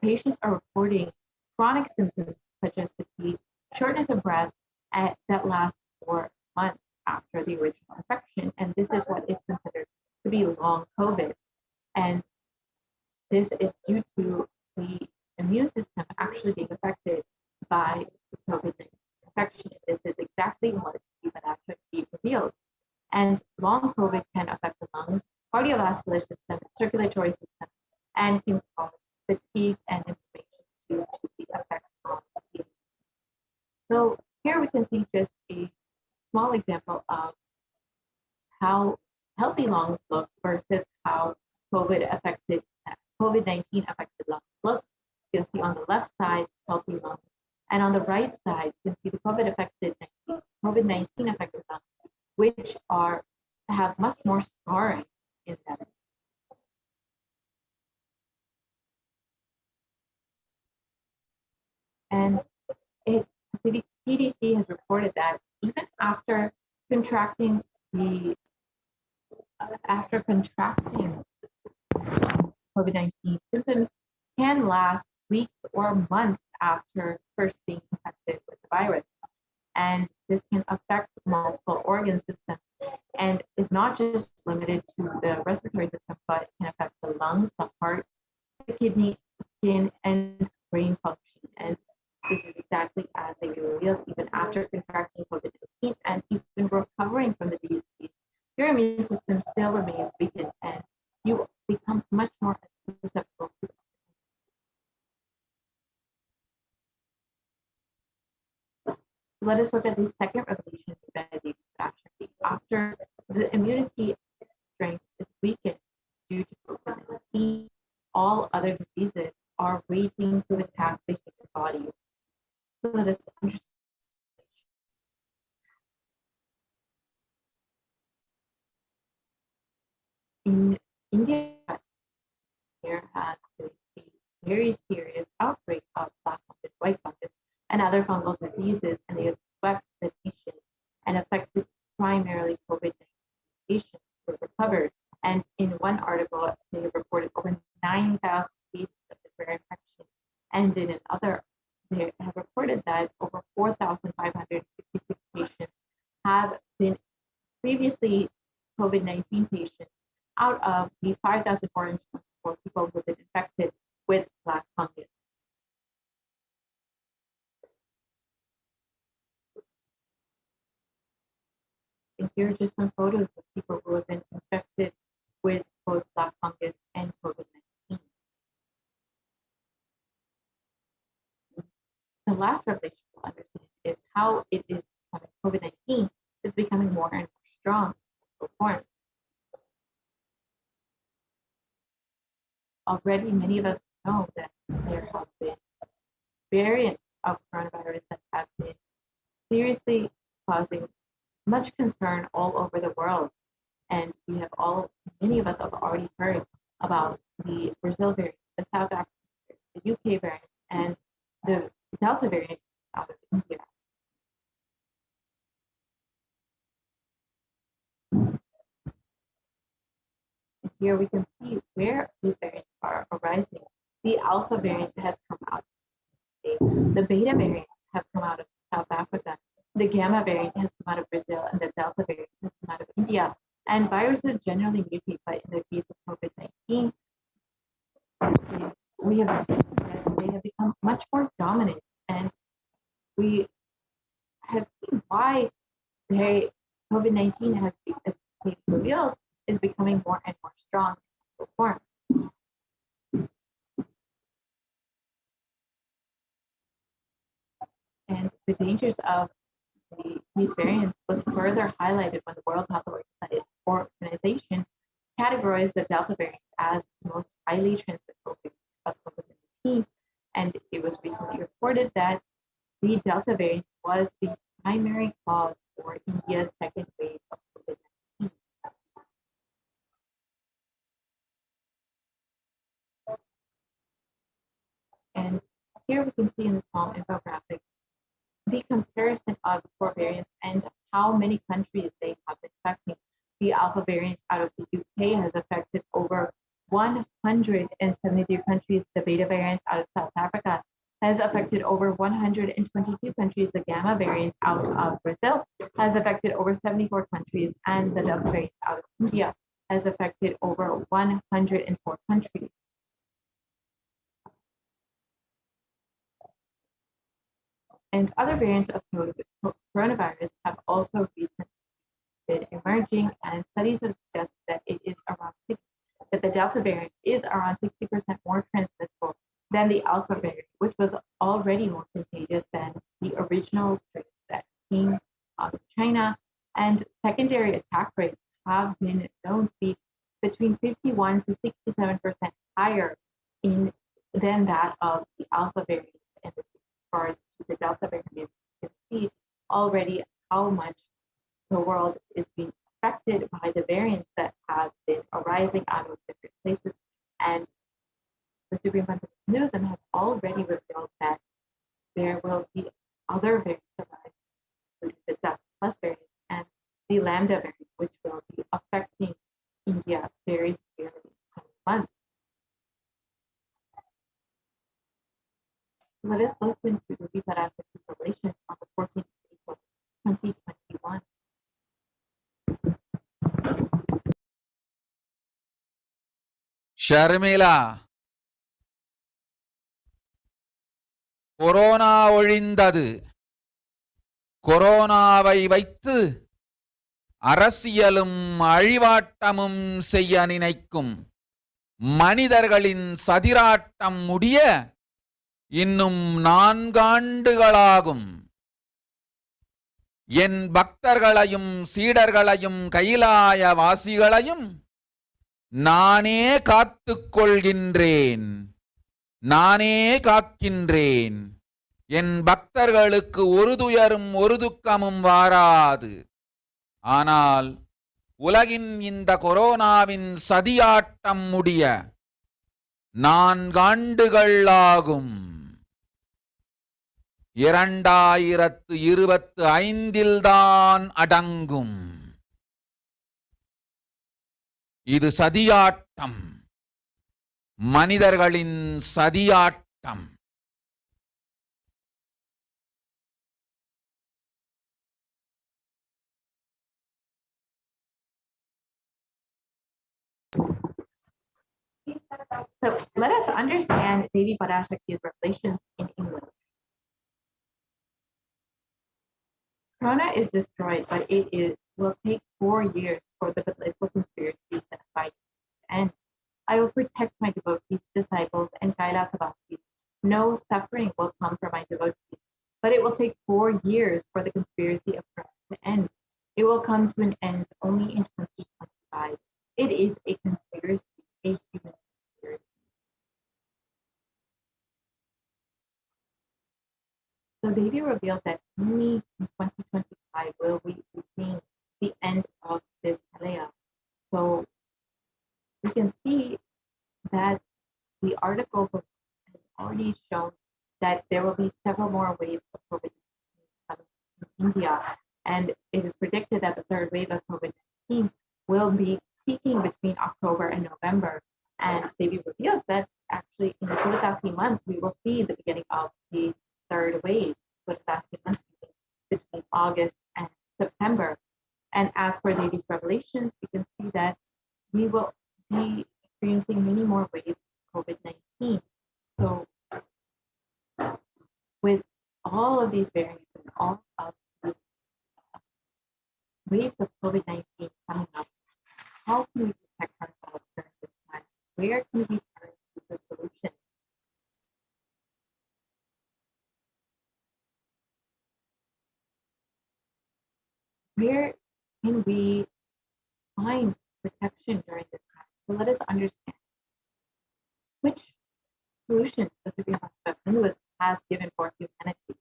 patients are reporting chronic symptoms such as fatigue, shortness of breath that lasts for months after the original infection, and this is what is considered to be long COVID. And this is due to the immune system actually being affected by the COVID-19 infection. This is exactly what Steve had actually revealed. And long COVID can affect the lungs, cardiovascular system, circulatory system, and can cause fatigue and inflammation due to the effects on the immune. So here we can see just a small example of how healthy lungs look versus how COVID-19 affected lungs look. You can see on the left side, healthy lungs, and on the right side, you can see the COVID-19 affected lungs, which have much more scarring in them. And CDC has reported that even after contracting COVID-19, symptoms can last weeks or months after first being infected with the virus. And this can affect multiple organ systems and is not just limited to the respiratory system, but it can affect the lungs, the heart, the kidney, skin, and brain function. And this is exactly as they revealed. Even after contracting COVID-19 and even recovering from the disease, your immune system still remains weakened and you become much more susceptible to it. Let us look at the second revelation by David Actually, after the immunity strength is weakened due to COVID-19, all other diseases are waiting to attack the human body. So let us understand. In India, there has been a very serious outbreak of black fungus, white fungus, and other fungal diseases, and they have swept the nation and affected primarily COVID-19 patients who were recovered. And in one article, they have reported over 9,000 cases of the rare infection, and in another, they have reported that over 4,556 patients have been previously COVID-19 patients out of the 5,424 people who have been infected with black fungus. And here are just some photos of people who have been infected with both black fungus and COVID-19. The last revelation we'll understand is how it is COVID-19 is becoming more and more strong in form. Already, many of us know that there have been variants of coronavirus that have been seriously causing much concern all over the world. And many of us have already heard about the Brazil variant, the South African variant, the UK variant, and the Delta variant out of India. And here we can see where these variants are arising. The Alpha variant has come out. The Beta variant has come out of South Africa. The Gamma variant has come out of Brazil, and the Delta variant has come out of India. And viruses generally mutate, but in the case of COVID-19, we have seen that they have become much more dominant, and we have seen why COVID-19 has been revealed is becoming more and more strong in form. And the dangers of these variants was further highlighted when the World Health Organization categorized the Delta variant as the most highly transmissible variant of COVID-19. And it was recently reported that the Delta variant was the primary cause for India's second wave of COVID-19. And here we can see in the small infographic the comparison of four variants and how many countries they have been affecting. The Alpha variant out of the UK has affected over 173 countries. The Beta variant out of South Africa has affected over 122 countries. The Gamma variant out of Brazil has affected over 74 countries. And the Delta variant out of India has affected over 104 countries. And other variants of coronavirus have also recently been emerging, and studies have suggested that that the Delta variant is around 60% more transmissible than the Alpha variant, which was already more contagious than the original strain that came out of China. And secondary attack rates have been known to be between 51 to 67% higher than that of the Alpha variant. And with regards to the Delta variant, you can see already how much the world is being affected by the variants that have been arising out of different places. And the Supreme Court of News has already revealed that there will be other variants arising, including the Delta Plus variant and the Lambda variant, which will be affecting India very severely in the coming months. Let us listen to the Paramashivoham revelation on the 14th of April, 2021. Sharmila, corona ஒழிந்தது. கொரோனாவை வைத்து அரசியலும் அழிவாட்டமும் செய்ய நினைக்கும் மனிதர்களின் சதிராட்டம் முடிய இன்னும் 4 ஆண்டுகளாகும். என் பக்தர்களையும் சீடர்களையும் கைலாய வாசிகளையும் நானே காத்துக் கொள்கின்றேன், நானே காக்கின்றேன். என் பக்தர்களுக்கு ஒரு துயரும் ஒரு துக்கமும் வாராது. ஆனால் உலகின் இந்த கொரோனாவின் சதியாட்டம் முடிய 4 ஆண்டுகள் ஆகும். 2025 தான் அடங்கும். இது சதியாட்டம், மனிதர்களின் சதியாட்டம். So let us understand Devi Parashakti's revelations in English. Corona is destroyed, but will take 4 years for the political conspiracy to fight to end. I will protect my devotees, disciples, and Kailasa. No suffering will come for my devotees, but it will take 4 years for the conspiracy of Corona to end. It will come to an end only in 2025. It is a conspiracy, a human conspiracy. So Devi revealed that only in 2025 will we be seeing the end of this Kailasa. So we can see that the article has already shown that there will be several more waves of COVID-19 in India, and it is predicted that the third wave of COVID-19 will be peaking between October and November. And Devi reveals that actually in the Puratasi month, we will see the beginning of the third wave, Puratasi month between August and September. And as for Devi's revelations, we can see that we will be experiencing many more waves of COVID-19. So with all of these variants and all of the waves of COVID-19 coming up, how can we protect ourselves during this time? Where can we turn to the solution? Where can we find protection during this time? So let us understand which solutions does the Supreme Court has given for humanity.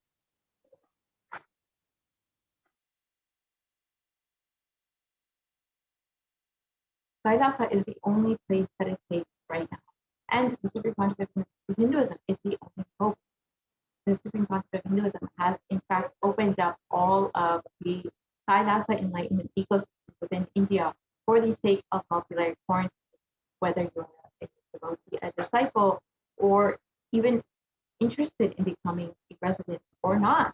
Kailasa is the only place that is safe right now. And the Supreme Pontiff of Hinduism is the only hope. The Supreme Pontiff of Hinduism has, in fact, opened up all of the Kailasa enlightenment ecosystems within India for the sake of multi-layered quarantine, whether you're a devotee, a disciple, or even interested in becoming a resident or not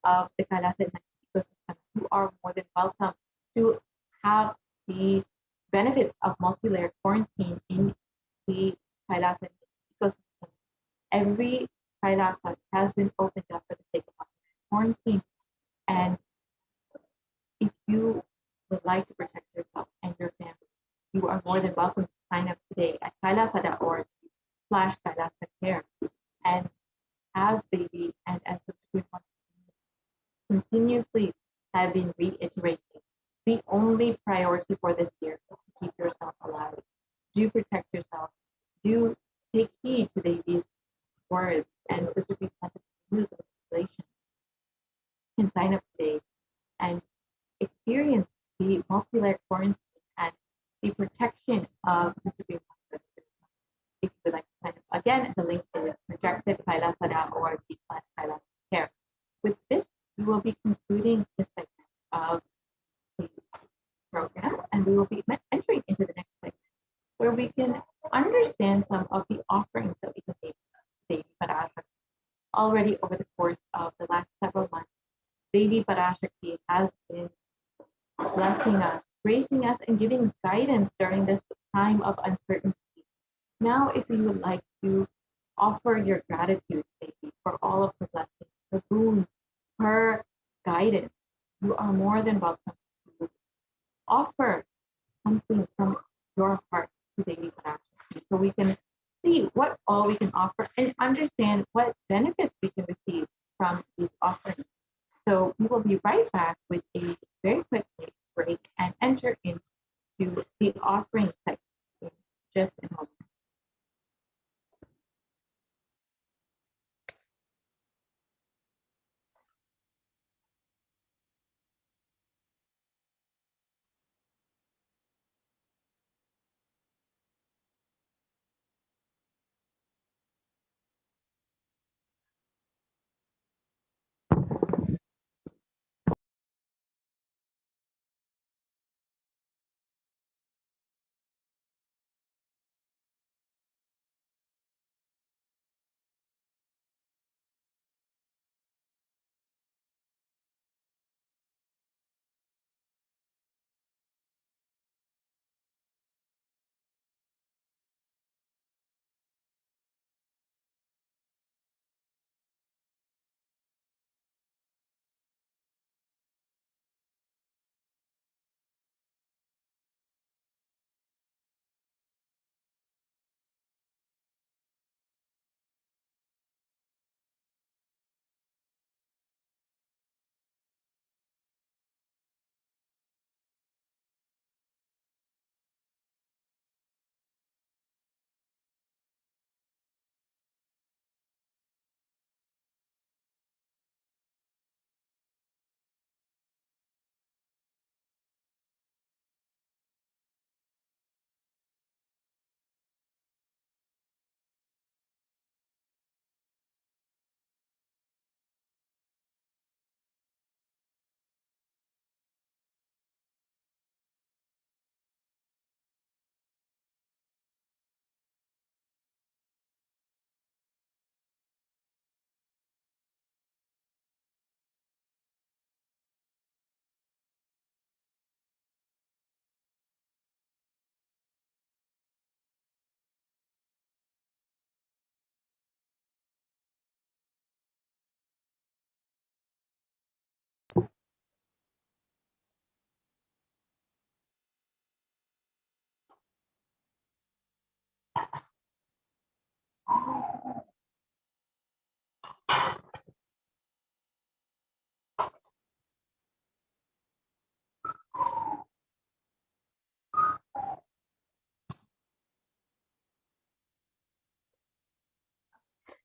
of the Kailasa enlightenment ecosystem. You are more than welcome to have the benefits of multi-layered quarantine in the Kailasa ecosystem. Every Kailasa has been opened up for the sake of quarantine. And if you would like to protect yourself and your family, you are more than welcome to sign up today at kailasa.org/Kailasa Care. And as Baby and as the Supreme Pontiff continuously have been reiterating, the only priority for this year is to keep yourself alive. Do protect yourself. Do take heed to Baby's words and the Supreme Pontiff use of regulation. You can sign up today and experience the multi-layered quarantine and the protection of the Supreme Pontiff. If you would like to sign up, again, the link is projected kailasa.org/Kailasa Care. With this, we will be concluding this segment of the program, and we will be entering into the next segment where we can understand some of the offerings that we can make Devi Parashakti. Already over the course of the last several months, Devi Parashakti has been blessing us, gracing us, and giving guidance during this time of uncertainty. Now, if you would like to offer your gratitude, Devi, for all of her blessings, her boons, her guidance, you are more than welcome to offer something from your heart to Devi Parashakti, so we can see what all we can offer and understand what benefits we can receive from these offerings. So we will be right back with a very quick break and enter into the offering section in just a moment.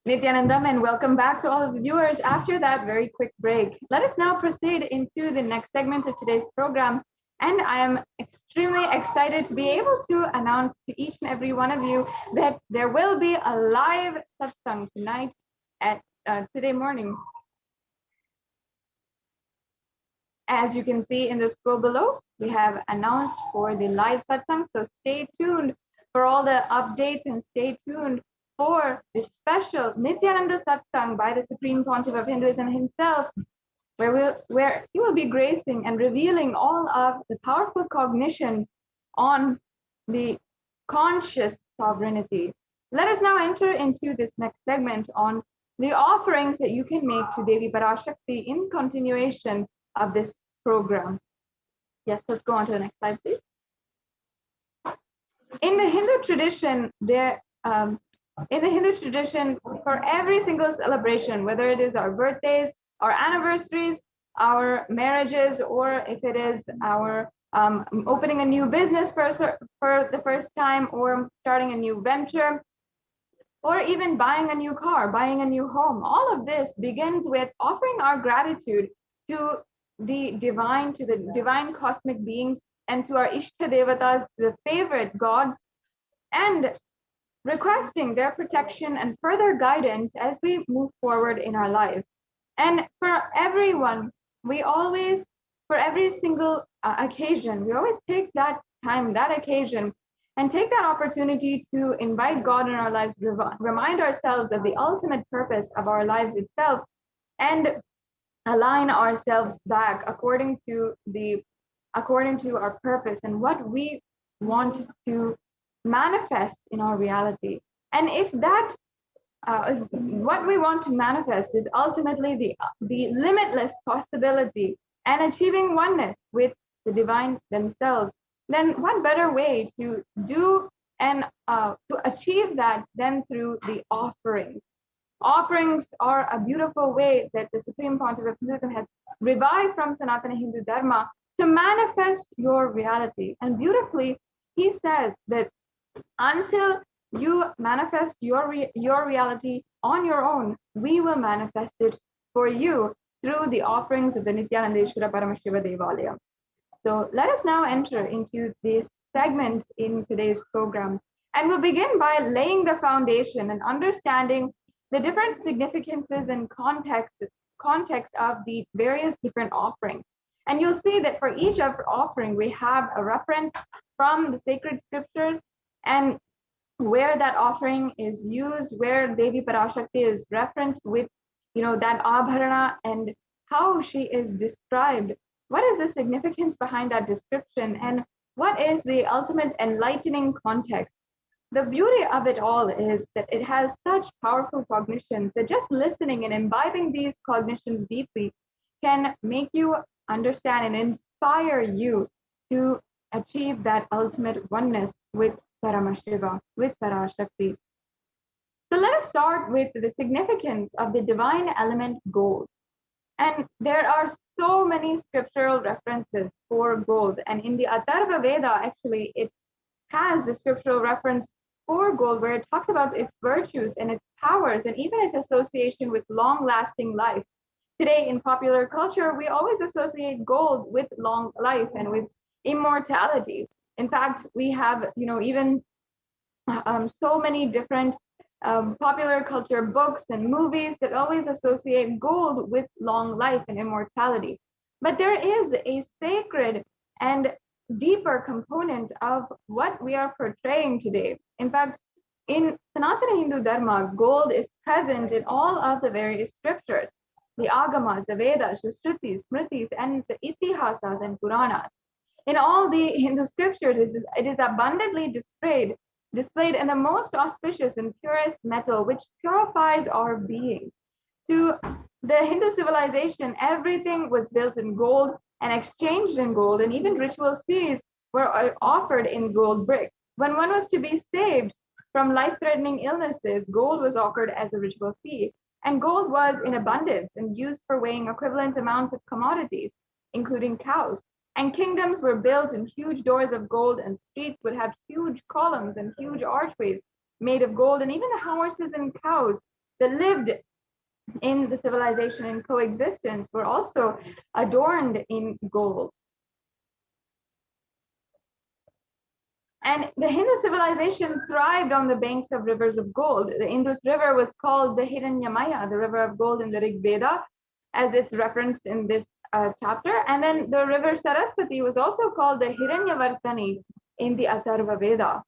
Nithyanandam, and welcome back to all of the viewers after that very quick break. Let us now proceed into the next segment of today's program. And I am extremely excited to be able to announce to each and every one of you that there will be a live satsang tonight at today morning. As you can see in the scroll below, we have announced for the live satsang. So stay tuned for all the updates and stay tuned for the special Nithyananda Satsang by the Supreme Pontiff of Hinduism himself, where he will be gracing and revealing all of the powerful cognitions on the conscious sovereignty. Let us now enter into this next segment on the offerings that you can make to Devi Parashakti in continuation of this program. Yes, let's go on to the next slide, please. In the Hindu tradition, for every single celebration, whether it is our birthdays, our anniversaries, our marriages, or if it is our opening a new business for the first time, or starting a new venture, or even buying a new car, buying a new home, all of this begins with offering our gratitude to the divine cosmic beings and to our Ishta Devatas, the favorite gods, and requesting their protection and further guidance as we move forward in our lives. And for everyone, for every single occasion, we always take that time, that occasion, and take that opportunity to invite God in our lives, remind ourselves of the ultimate purpose of our lives itself, and align ourselves back according to our purpose and what we want to manifest in our reality. And if that what we want to manifest is ultimately the limitless possibility and achieving oneness with the divine themselves, then what better way to do and to achieve that than through the offerings. Offerings are a beautiful way that the Supreme Pontiff of Hinduism has revived from Sanatana Hindu Dharma to manifest your reality. And beautifully, he says that until you manifest your reality on your own, we will manifest it for you through the offerings of the Nithyanandeshwara Paramashiva Devalaya. So let us now enter into this segment in today's program. And we'll begin by laying the foundation and understanding the different significances and context of the various different offerings. And you'll see that for each offering, we have a reference from the sacred scriptures and where that offering is used, where Devi Parashakti is referenced with, that abharana and how she is described. What is the significance behind that description, and what is the ultimate enlightening context? The beauty of it all is that it has such powerful cognitions that just listening and imbibing these cognitions deeply can make you understand and inspire you to achieve that ultimate oneness with Paramashiva, with Parashakti. So let us start with the significance of the divine element gold. And there are so many scriptural references for gold. And in the Atharva Veda, actually, it has the scriptural reference for gold where it talks about its virtues and its powers and even its association with long-lasting life. Today in popular culture, we always associate gold with long life and with immortality. In fact, we have, even so many different popular culture books and movies that always associate gold with long life and immortality. But there is a sacred and deeper component of what we are portraying today. In fact, in Sanatana Hindu Dharma, gold is present in all of the various scriptures, the Agamas, the Vedas, the Shrutis, Smritis, and the Itihasas and Puranas. In all the Hindu scriptures, it is abundantly displayed in the most auspicious and purest metal, which purifies our being. To the Hindu civilization, everything was built in gold and exchanged in gold, and even ritual fees were offered in gold bricks. When one was to be saved from life-threatening illnesses, gold was offered as a ritual fee, and gold was in abundance and used for weighing equivalent amounts of commodities, including cows. And kingdoms were built in huge doors of gold, and streets would have huge columns and huge archways made of gold, and even the horses and cows that lived in the civilization in coexistence were also adorned in gold. And the Hindu civilization thrived on the banks of rivers of gold. The Indus River was called the Hiranyamaya, the river of gold in the Rig Veda, as it's referenced in this chapter. And then the river Saraswati was also called the Hiranyavartani in the Atharva Veda.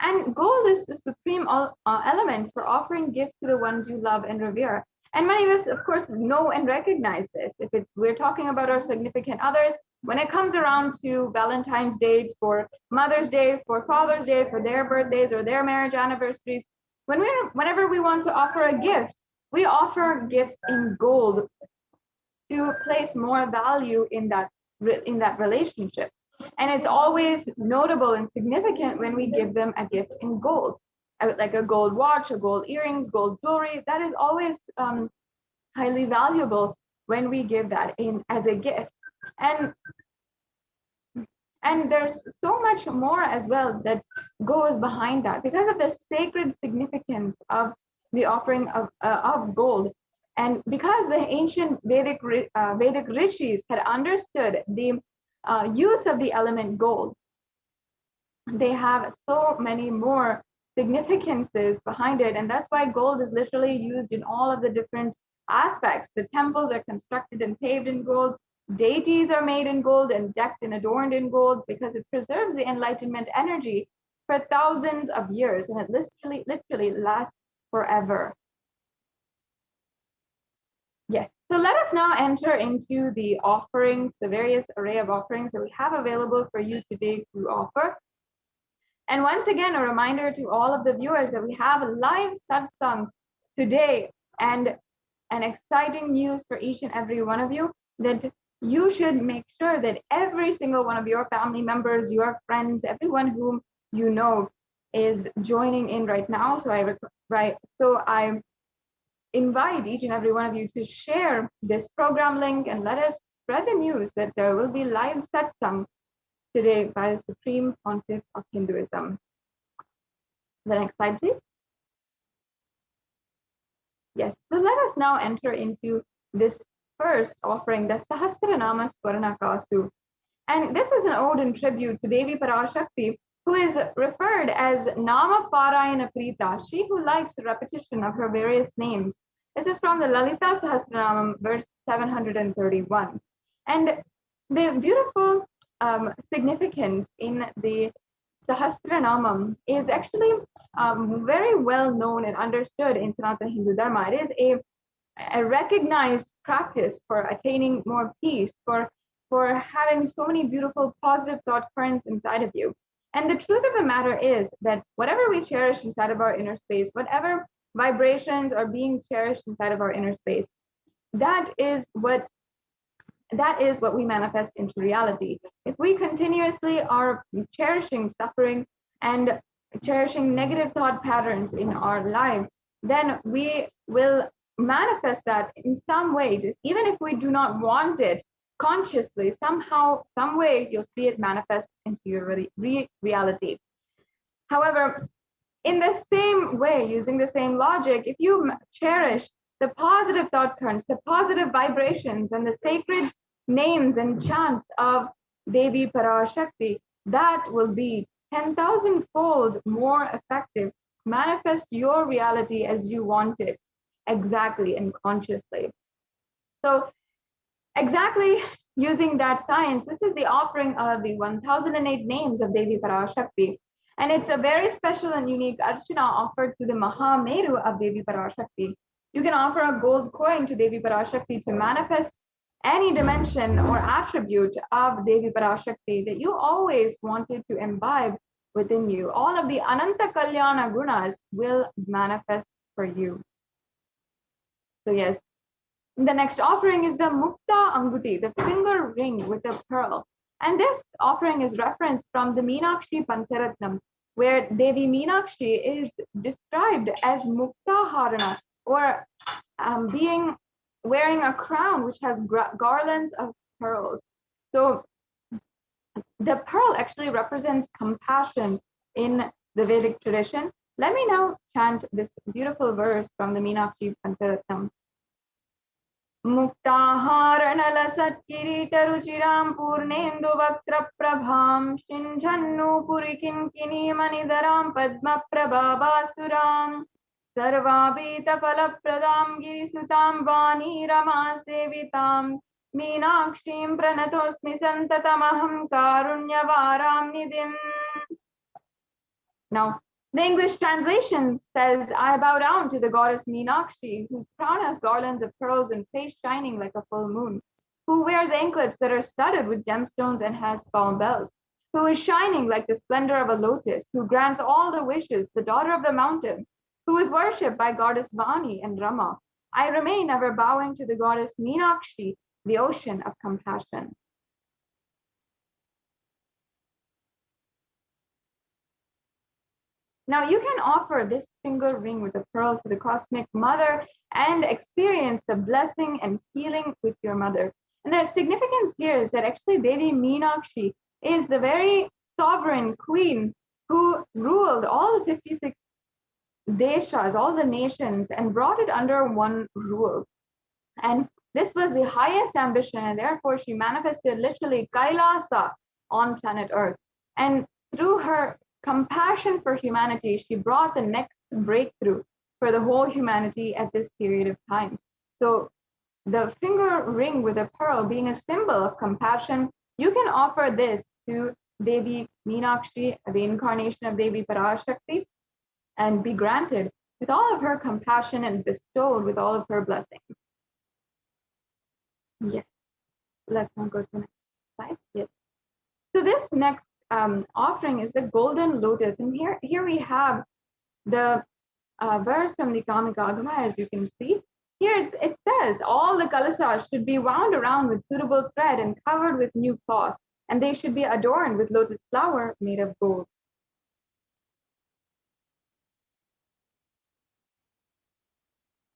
And gold is the supreme element for offering gifts to the ones you love and revere. And many of us, of course, know and recognize this. If we're talking about our significant others, when it comes around to Valentine's Day, for Mother's Day, for Father's Day, for their birthdays or their marriage anniversaries, whenever we want to offer a gift, we offer gifts in gold to place more value in that relationship. And it's always notable and significant when we give them a gift in gold, like a gold watch, a gold earrings, gold jewelry. That is always highly valuable when we give that in as a gift. And there's so much more as well that goes behind that because of the sacred significance of the offering of gold. And because the ancient Vedic rishis had understood the use of the element gold, they have so many more significances behind it. And that's why gold is literally used in all of the different aspects. The temples are constructed and paved in gold. Deities are made in gold and decked and adorned in gold because it preserves the enlightenment energy for thousands of years, and it literally lasts forever. Yes, so let us now enter into the offerings, the various array of offerings that we have available for you today to offer. And once again, a reminder to all of the viewers that we have a live satsang today, and an exciting news for each and every one of you, that you should make sure that every single one of your family members, your friends, everyone whom you know is joining in right now. So I invite each and every one of you to share this program link and let us spread the news that there will be live satsang today by the Supreme Pontiff of Hinduism. The next slide, please. Yes, so let us now enter into this first offering, the Sahasranama Swaranakasu. And this is an ode and tribute to Devi Parashakti, who is referred as Nama Parayana Prita, she who likes the repetition of her various names. This is from the Lalita Sahasranamam, verse 731. And the beautiful significance in the Sahasranamam is actually very well known and understood in Sanatana Hindu Dharma. It is a recognized practice for attaining more peace, for having so many beautiful positive thought currents inside of you. And the truth of the matter is that whatever we cherish inside of our inner space, whatever vibrations are being cherished inside of our inner space, that is what we manifest into reality. If we continuously are cherishing suffering and cherishing negative thought patterns in our life, then we will manifest that in some way, just even if we do not want it consciously, somehow, some way, you'll see it manifest into your reality. However, in the same way, using the same logic, if you cherish the positive thought currents, the positive vibrations, and the sacred names and chants of Devi Parashakti, that will be 10,000-fold more effective. Manifest your reality as you want it, exactly and consciously. So exactly using that science, this is the offering of the 1008 names of Devi Parashakti. And it's a very special and unique archana offered to the Mahameru of Devi Parashakti. You can offer a gold coin to Devi Parashakti to manifest any dimension or attribute of Devi Parashakti that you always wanted to imbibe within you. All of the Ananta Kalyana gunas will manifest for you. So yes, the next offering is the Mukta Anguti, the finger ring with a pearl. And this offering is referenced from the Meenakshi Pancharatnam, where Devi Meenakshi is described as Mukta Harana, or wearing a crown which has garlands of pearls. So the pearl actually represents compassion in the Vedic tradition. Let me now chant this beautiful verse from the Meenakshi Pancharatnam. मुक्ताहारणलसत्किरीटरुचिरां पूर्णेन्दुवक्त्रप्रभां शिञ्झन्नूपुरिकिङ्किणीमणिधरां पद्मप्रभाभासुरां सर्वाभीतफलप्रदां गिरिसुतां वाणीरमासेवितां मीनाक्षीं प्रणतोऽस्मि सन्ततमहं कारुण्यवारां निधिम्. Now, the English translation says, I bow down to the goddess Meenakshi, whose crown has garlands of pearls and face shining like a full moon, who wears anklets that are studded with gemstones and has small bells, who is shining like the splendor of a lotus, who grants all the wishes, the daughter of the mountain, who is worshipped by goddess Vani and Rama. I remain ever bowing to the goddess Meenakshi, the ocean of compassion. Now you can offer this finger ring with a pearl to the cosmic mother and experience the blessing and healing with your mother. And the significance here is that actually Devi Meenakshi is the very sovereign queen who ruled all the 56 deshas, all the nations, and brought it under one rule. And this was the highest ambition, and therefore she manifested literally Kailasa on planet Earth. And through her compassion for humanity, she brought the next breakthrough for the whole humanity at this period of time. So the finger ring with a pearl being a symbol of compassion, you can offer this to Devi Meenakshi, the incarnation of Devi Parashakti, and be granted with all of her compassion and bestowed with all of her blessings. Yes. Let's now go to the next slide. Yes. So this next offering is the golden lotus, and here we have the verse from the Kamikagama, as you can see. Here it says all the kalasas should be wound around with suitable thread and covered with new cloth, and they should be adorned with lotus flower made of gold.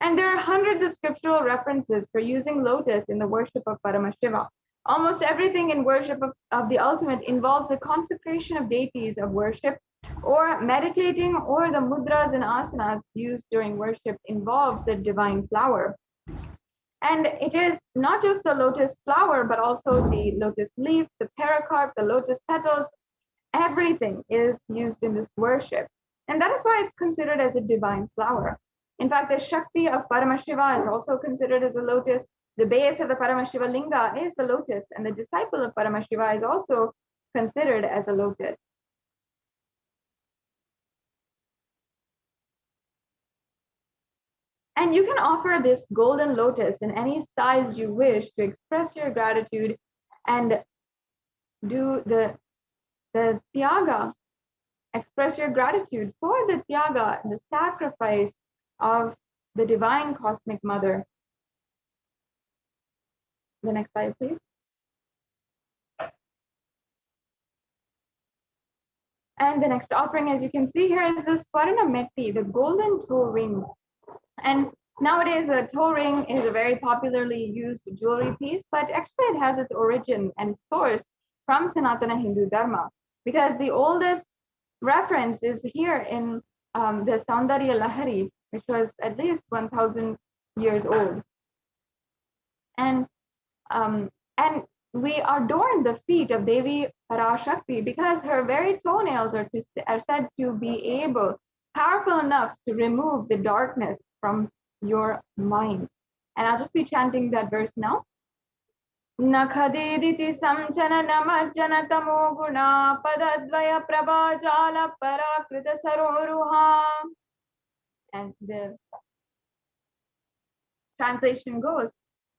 And there are hundreds of scriptural references for using lotus in the worship of Paramashiva. Almost everything in worship of the ultimate involves a consecration of deities of worship, or meditating, or the mudras and asanas used during worship involves a divine flower. And it is not just the lotus flower, but also the lotus leaf, the pericarp, the lotus petals. Everything is used in this worship. And that is why it's considered as a divine flower. In fact, the Shakti of Paramashiva is also considered as a lotus. The base of the Paramashiva Linga is the lotus, and the disciple of Paramashiva is also considered as a lotus. And you can offer this golden lotus in any size you wish to express your gratitude and do the tyaga, express your gratitude for the tyaga, the sacrifice of the divine cosmic mother. The next slide, please. And the next offering, as you can see here, is the Swarna Metti, the golden toe ring. And nowadays, a toe ring is a very popularly used jewelry piece, but actually it has its origin and source from Sanatana Hindu Dharma, because the oldest reference is here in the Saundarya Lahari, which was at least 1,000 years old. And we adorn the feet of Devi Parashakti because her very toenails are said to be powerful enough to remove the darkness from your mind. And I'll just be chanting that verse now. Nakhadiditi samchana namajjana tamo guna padadvaya prabhajala parakrita saroruha. And the translation goes,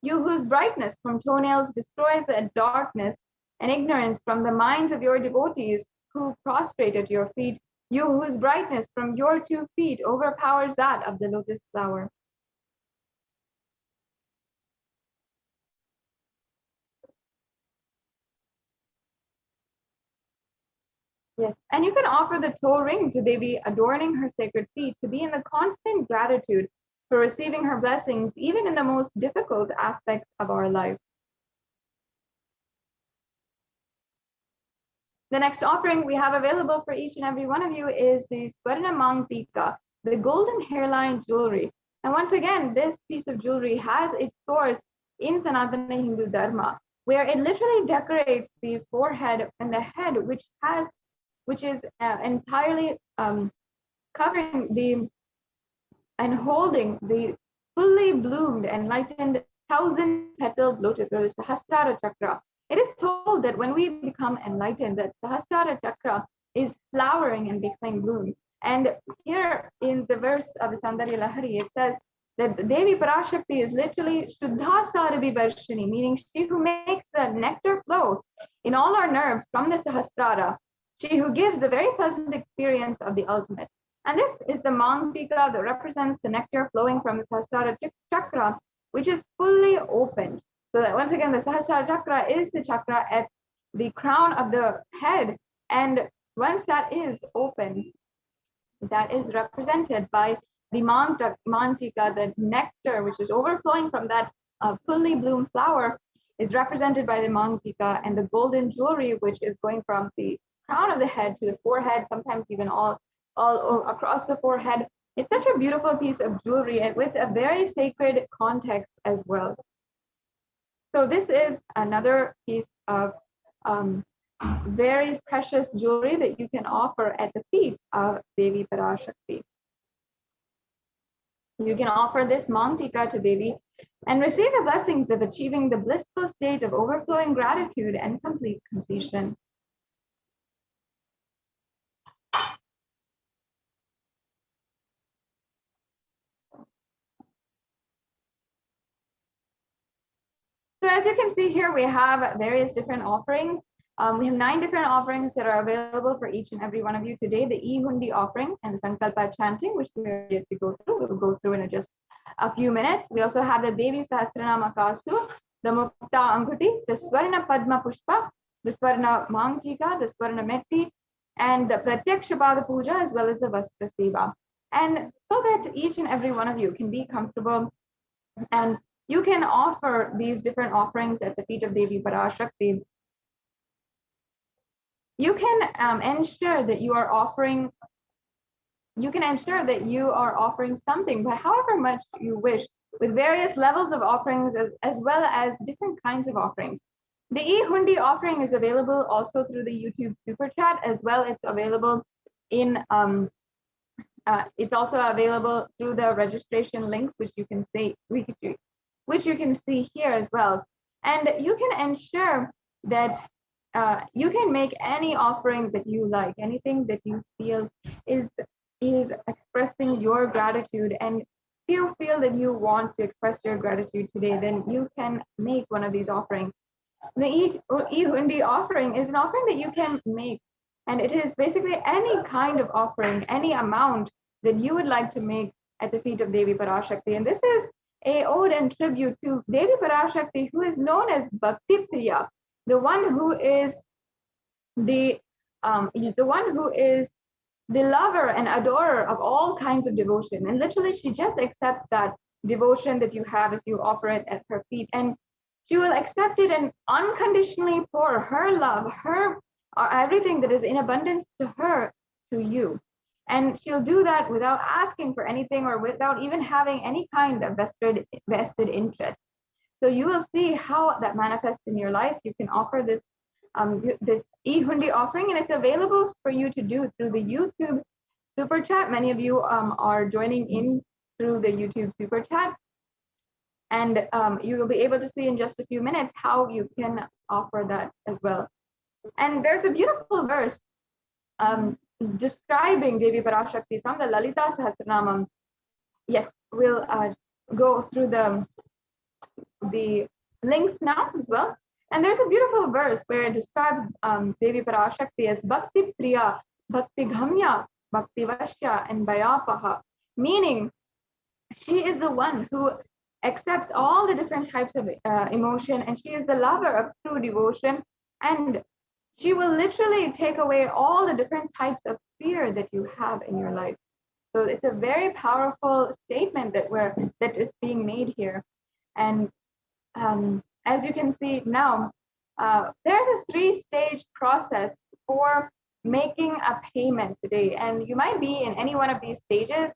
you whose brightness from toenails destroys the darkness and ignorance from the minds of your devotees who prostrate at your feet, you whose brightness from your 2 feet overpowers that of the lotus flower. Yes, and you can offer the toe ring to Devi, adorning her sacred feet, to be in the constant gratitude for receiving her blessings, even in the most difficult aspects of our life. The next offering we have available for each and every one of you is the Swarna Mangtika, the golden hairline jewelry. And once again, this piece of jewelry has its source in Sanatana Hindu Dharma, where it literally decorates the forehead and the head, which is entirely covering and holding the fully bloomed, enlightened 1,000-petaled lotus, or the Sahasrara Chakra. It is told that when we become enlightened, that Sahasrara Chakra is flowering and becoming bloom. And here in the verse of the Saundarya Lahari, it says that Devi Parashakti is literally Shuddha Sarabi Varshini, meaning she who makes the nectar flow in all our nerves from the Sahasrara, she who gives a very pleasant experience of the ultimate. And this is the Mangtika that represents the nectar flowing from the Sahasrara Chakra, which is fully opened. So that once again, the Sahasrara Chakra is the chakra at the crown of the head. And once that is open, that is represented by the Mantika, the nectar, which is overflowing from that fully bloomed flower, is represented by the Mantika, and the golden jewelry, which is going from the crown of the head to the forehead, sometimes even all across the forehead. It's such a beautiful piece of jewelry, and with a very sacred context as well. So this is another piece of very precious jewelry that you can offer at the feet of Devi Parashakti. You can offer this Mantika to Devi and receive the blessings of achieving the blissful state of overflowing gratitude and complete completion. So as you can see here, we have various different offerings. We have 9 different offerings that are available for each and every one of you today. The E-Hundi offering and the Sankalpa chanting, which we are yet to go through. We'll go through in just a few minutes. We also have the Devi Sahasranama Kastu, the Mukta Anguti, the Swarna Padma Pushpa, the Swarna Mangtika, the Swarna Metti, and the Pratyaksha Pada Puja, as well as the Vastra Seva. And so that each and every one of you can be comfortable and you can offer these different offerings at the feet of Devi Parashakti. You can ensure that you are offering something, but however much you wish, with various levels of offerings as well as different kinds of offerings. The E-Hundi offering is available also through the YouTube Super Chat, as well. It's available in it's also available through the registration links, which you can see here as well. And you can ensure that you can make any offering that you like, anything that you feel is expressing your gratitude, and if you feel that you want to express your gratitude today, then you can make one of these offerings. The E-Hundi offering is an offering that you can make, and it is basically any kind of offering, any amount that you would like to make at the feet of Devi Parashakti. And this is a ode and tribute to Devi Parashakti, who is known as Bhakti Priya, the one who is the lover and adorer of all kinds of devotion. And literally, she just accepts that devotion that you have if you offer it at her feet, and she will accept it and unconditionally pour her love, everything that is in abundance to her, to you. And she'll do that without asking for anything or without even having any kind of vested interest. So you will see how that manifests in your life. You can offer this E-Hundi offering, and it's available for you to do through the YouTube Super Chat. Many of you are joining in through the YouTube Super Chat. And you will be able to see in just a few minutes how you can offer that as well. And there's a beautiful verse describing Devi Parashakti from the Lalita Sahasranamam. Yes, we'll go through the links now as well. And there's a beautiful verse where it describes Devi Parashakti as Bhakti Priya, Bhakti Ghamya, Bhakti Vashya, and Bhayapaha, meaning she is the one who accepts all the different types of emotion, and she is the lover of true devotion, and she will literally take away all the different types of fear that you have in your life. So it's a very powerful statement that is being made here. And as you can see now, there's a 3-stage process for making a payment today. And you might be in any one of these stages,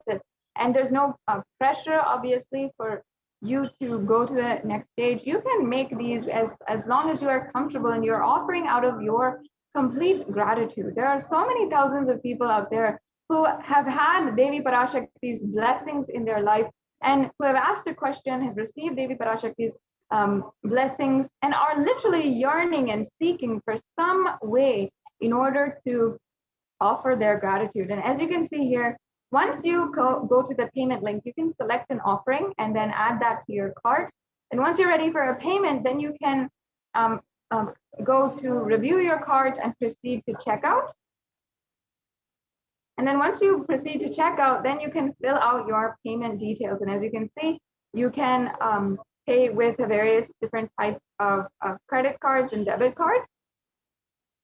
and there's no pressure, obviously, for you to go to the next stage. You can make these as long as you are comfortable and you're offering out of your complete gratitude. There are so many thousands of people out there who have had Devi Parashakti's blessings in their life and who have asked a question, have received Devi Parashakti's blessings, and are literally yearning and seeking for some way in order to offer their gratitude. And as you can see here, once you go to the payment link, you can select an offering and then add that to your cart. And once you're ready for a payment, then you can go to review your cart and proceed to checkout. And then once you proceed to checkout, then you can fill out your payment details. And as you can see, you can pay with various different types of credit cards and debit cards.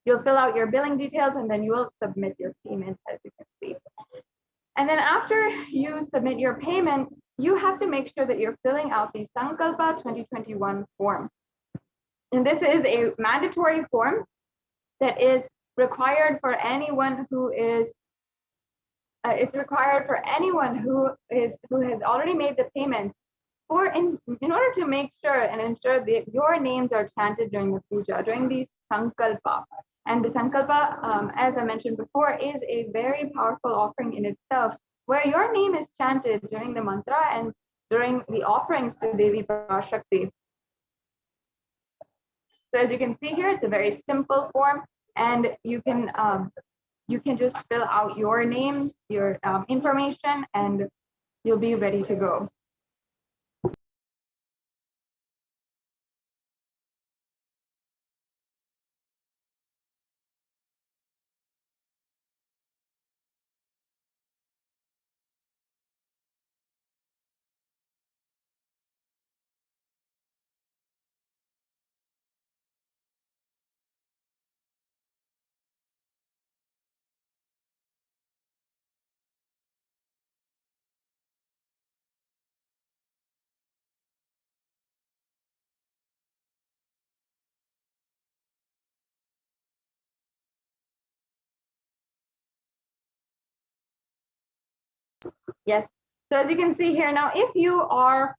You'll fill out your billing details and then you will submit your payment, as you can see. And then after you submit your payment, you have to make sure that you're filling out the Sankalpa 2021 form. And this is a mandatory form that is required for anyone who is it's required for anyone who has already made the payment in order to make sure and ensure that your names are chanted during the puja, during the Sankalpa. And the Sankalpa, as I mentioned before, is a very powerful offering in itself, where your name is chanted during the mantra and during the offerings to Devi Parashakti. So as you can see here, it's a very simple form, and you can just fill out your names, your information, and you'll be ready to go. Yes. So as you can see here now, if you are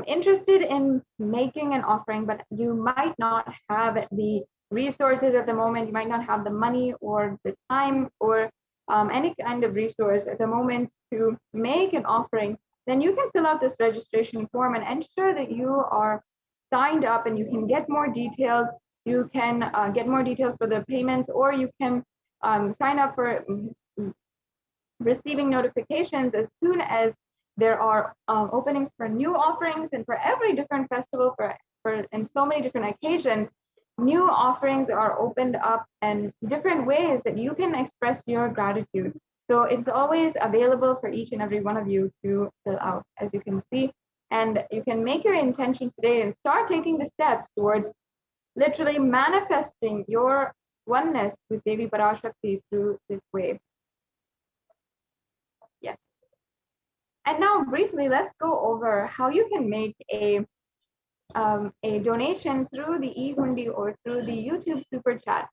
interested in making an offering, but you might not have the resources at the moment, you might not have the money or the time or any kind of resource at the moment to make an offering, then you can fill out this registration form and ensure that you are signed up, and you can get more details. You can get more details for the payments, or you can sign up for receiving notifications as soon as there are openings for new offerings. And for every different festival, for and so many different occasions, new offerings are opened up and different ways that you can express your gratitude. So it's always available for each and every one of you to fill out, as you can see. And you can make your intention today and start taking the steps towards literally manifesting your oneness with Devi Parashakti through this way. Yes. And now briefly, let's go over how you can make a donation through the eHundi or through the YouTube Super Chat.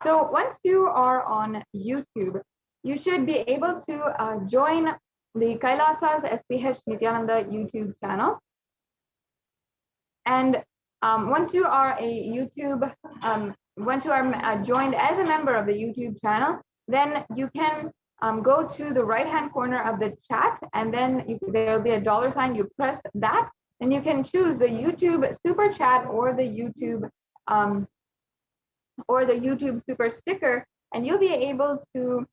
So once you are on YouTube, you should be able to join the Kailasa's HDH Nithyananda YouTube channel. And once you are once you are joined as a member of the YouTube channel, then you can go to the right-hand corner of the chat, and then there will be a $sign. You press that, and you can choose the YouTube Super Chat or the YouTube Super Sticker, and you'll be able to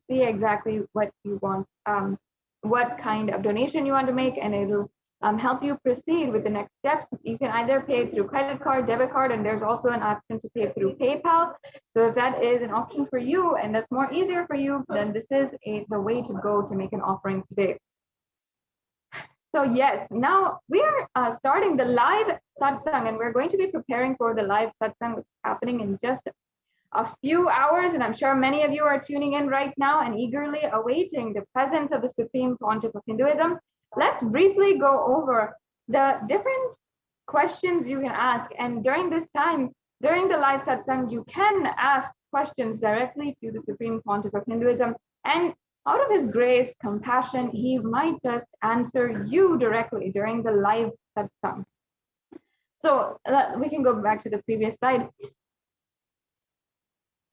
see exactly what you want, what kind of donation you want to make, and it'll help you proceed with the next steps. You can either pay through credit card, debit card, and there's also an option to pay through PayPal. So if that is an option for you and that's more easier for you, then this is the way to go to make an offering today. So yes, now we are starting the live satsang, and we're going to be preparing for the live satsang, which is happening in just a few hours. And I'm sure many of you are tuning in right now and eagerly awaiting the presence of the Supreme Pontiff of Hinduism. Let's briefly go over the different questions you can ask. And during this time, during the live satsang, you can ask questions directly to the Supreme Pontiff of Hinduism, and out of his grace, compassion, he might just answer you directly during the live satsang. So we can go back to the previous slide.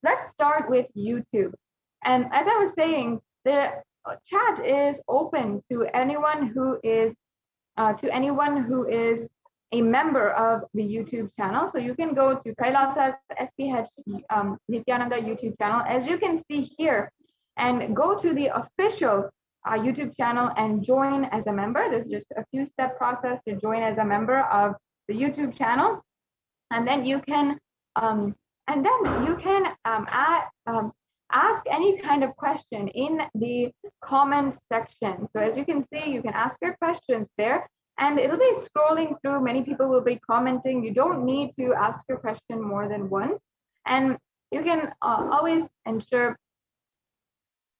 Let's start with YouTube. And as I was saying, the chat is open to anyone who is a member of the YouTube channel. So you can go to Kailasa's HDH Nithyananda YouTube channel, as you can see here, and go to the official YouTube channel and join as a member. There's just a few step process to join as a member of the YouTube channel, and then you can ask any kind of question in the comments section. So as you can see, you can ask your questions there, and it'll be scrolling through. Many people will be commenting. You don't need to ask your question more than once, and you can always ensure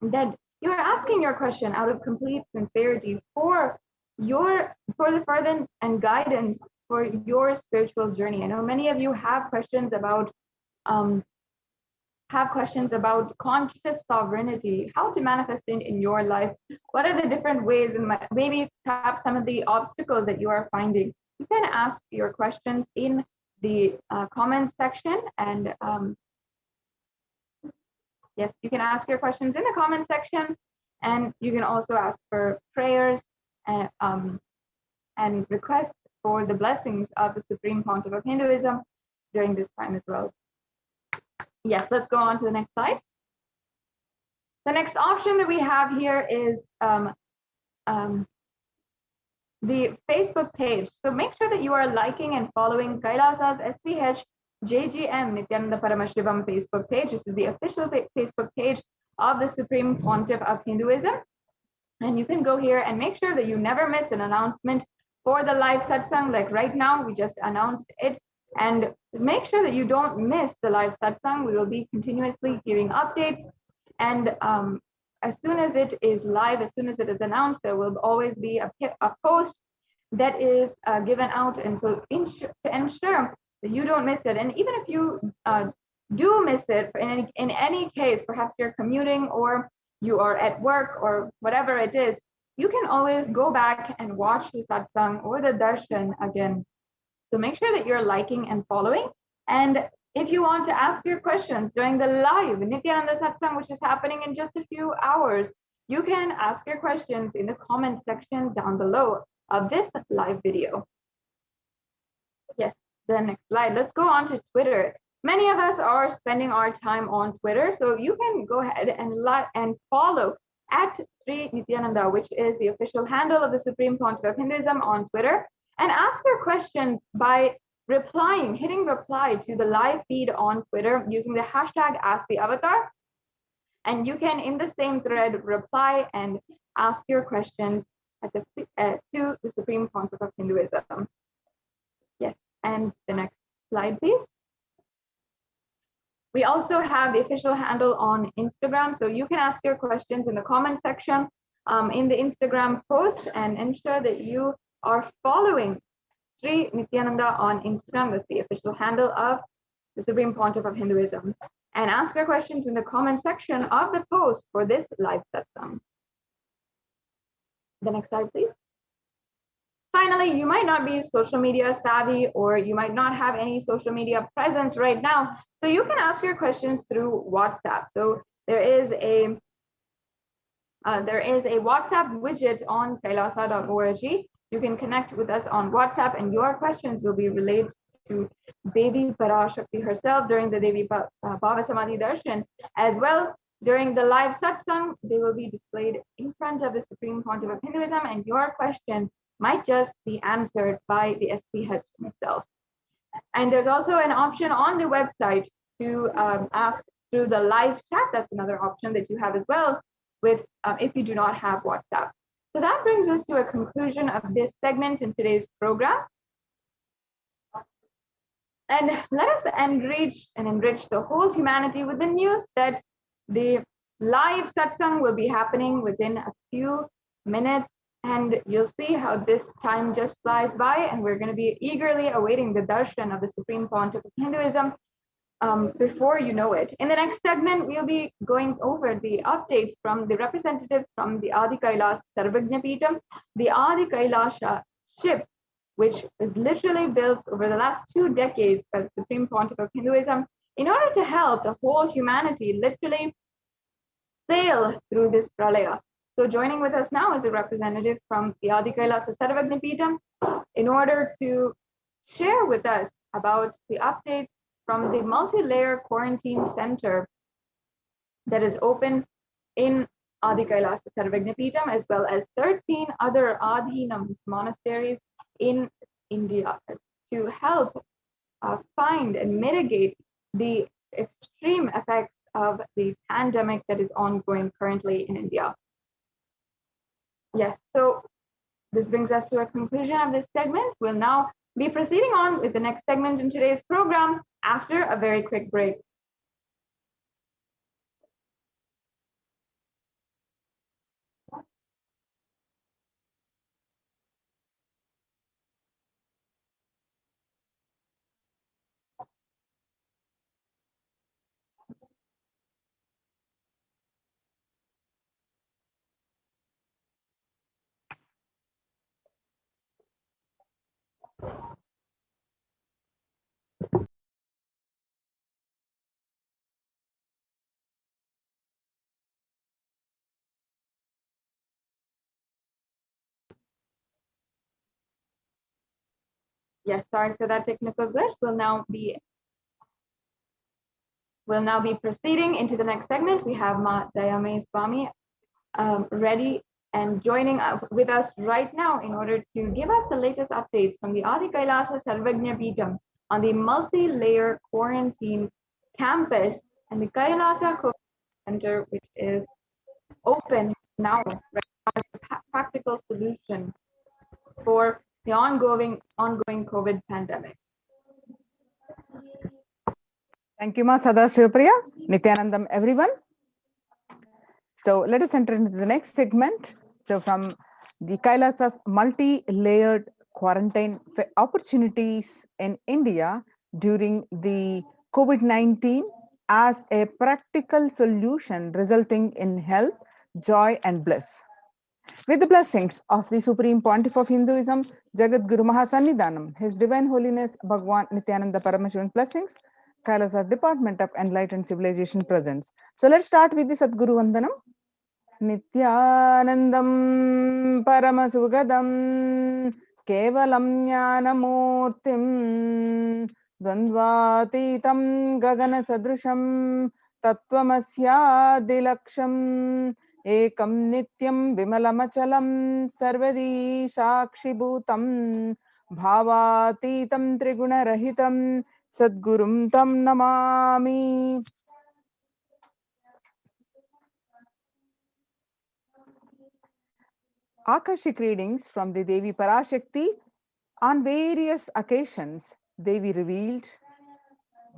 that you're asking your question out of complete sincerity for the further and guidance for your spiritual journey. I know many of you have questions about conscious sovereignty, how to manifest it in your life. What are the different ways, and maybe perhaps some of the obstacles that you are finding. You can ask your questions in the comments section, and yes, you can ask your questions in the comment section, and you can also ask for prayers and requests for the blessings of the Supreme Pontiff of Hinduism during this time as well. Yes, let's go on to the next slide. The next option that we have here is the Facebook page. So make sure that you are liking and following Kailasa's HDH Nithyananda Paramashivam Facebook page. This is the official Facebook page of the Supreme Pontiff of Hinduism. And you can go here and make sure that you never miss an announcement for the live satsang. Like right now, we just announced it. And make sure that you don't miss the live satsang. We will be continuously giving updates. And as soon as it is live, as soon as it is announced, there will always be a post that is given out. And so to ensure that you don't miss it, and even if you do miss it, in any case, perhaps you're commuting or you are at work or whatever it is, you can always go back and watch the satsang or the darshan again. So make sure that you're liking and following. And if you want to ask your questions during the live Nithyananda satsang, which is happening in just a few hours, you can ask your questions in the comment section down below of this live video. Yes, the next slide. Let's go on to Twitter. Many of us are spending our time on Twitter, so you can go ahead and follow at Sri Nithyananda, which is the official handle of the Supreme Pontiff of Hinduism on Twitter, and ask your questions by hitting reply to the live feed on Twitter using the hashtag #AskTheAvatar. And you can, in the same thread, reply and ask your questions to the Supreme Pontiff of Hinduism. Yes, and the next slide, please. We also have the official handle on Instagram, so you can ask your questions in the comment section in the Instagram post, and ensure that you are following Sri Nithyananda on Instagram. That's the official handle of the Supreme Pontiff of Hinduism. And ask your questions in the comment section of the post for this live satsang. The next slide, please. Finally, you might not be social media savvy, or you might not have any social media presence right now. So you can ask your questions through WhatsApp. So there is a WhatsApp widget on kailasa.org. You can connect with us on WhatsApp, and your questions will be relayed to Devi Parashakti herself during the Devi Bhava Samadhi Darshan. As well, during the live satsang, they will be displayed in front of the Supreme Pontiff of Hinduism, and your question might just be answered by the SPH himself. And there's also an option on the website to ask through the live chat. That's another option that you have as well with if you do not have WhatsApp. So that brings us to a conclusion of this segment in today's program. And let us enrich the whole humanity with the news that the live satsang will be happening within a few minutes And you'll see how this time just flies by, and we're going to be eagerly awaiting the darshan of the Supreme Pontiff of Hinduism before you know it. In the next segment, we'll be going over the updates from the representatives from the Adi Kailas Sarvagna Peetham, the Adi Kailasa ship, which was literally built over the last 2 decades by the Supreme Pontiff of Hinduism in order to help the whole humanity literally sail through this pralaya. So joining with us now is a representative from the Adi Kailasa Sarvagna Peetham in order to share with us about the updates from the multi-layer quarantine center that is open in Adi Kailasa Sarvagna Peetham, as well as 13 other Adhinams monasteries in India to help find and mitigate the extreme effects of the pandemic that is ongoing currently in India. Yes, so this brings us to a conclusion of this segment. We'll now be proceeding on with the next segment in today's program after a very quick break. Yes, sorry for that technical glitch. We'll now be proceeding into the next segment. We have Ma Dayame Swami ready and joining up with us right now in order to give us the latest updates from the Adi Kailasa Sarvagna Peetham on the multi-layer quarantine campus and the Kailasa COVID Center, which is open now, as a practical solution for the ongoing COVID pandemic. Thank you, Ma Sadashivapriya. Nithyanandam, everyone. So let us enter into the next segment. So from the Kailasa's multi-layered quarantine opportunities in India during the COVID-19 as a practical solution resulting in health, joy and bliss. With the blessings of the Supreme Pontiff of Hinduism, Jagat Guru Mahasannidhanam, His Divine Holiness Bhagwan Nithyananda Paramashivam blessings, Kailasa Department of Enlightened Civilization presents. So let's start with the Sadguru Vandanam. Nithyanandam Paramasugadam Kevalam Jnanamurtim Dvandvatitam Gagana Sadrusham Tattvamasya Dilaksham Ekam Nityam Vimalamachalam Sarvadi Sakshibhutam Bhavatitam Triguna Sadgurum Tam Namami. Akashic readings from the Devi Parashakti. On various occasions, Devi revealed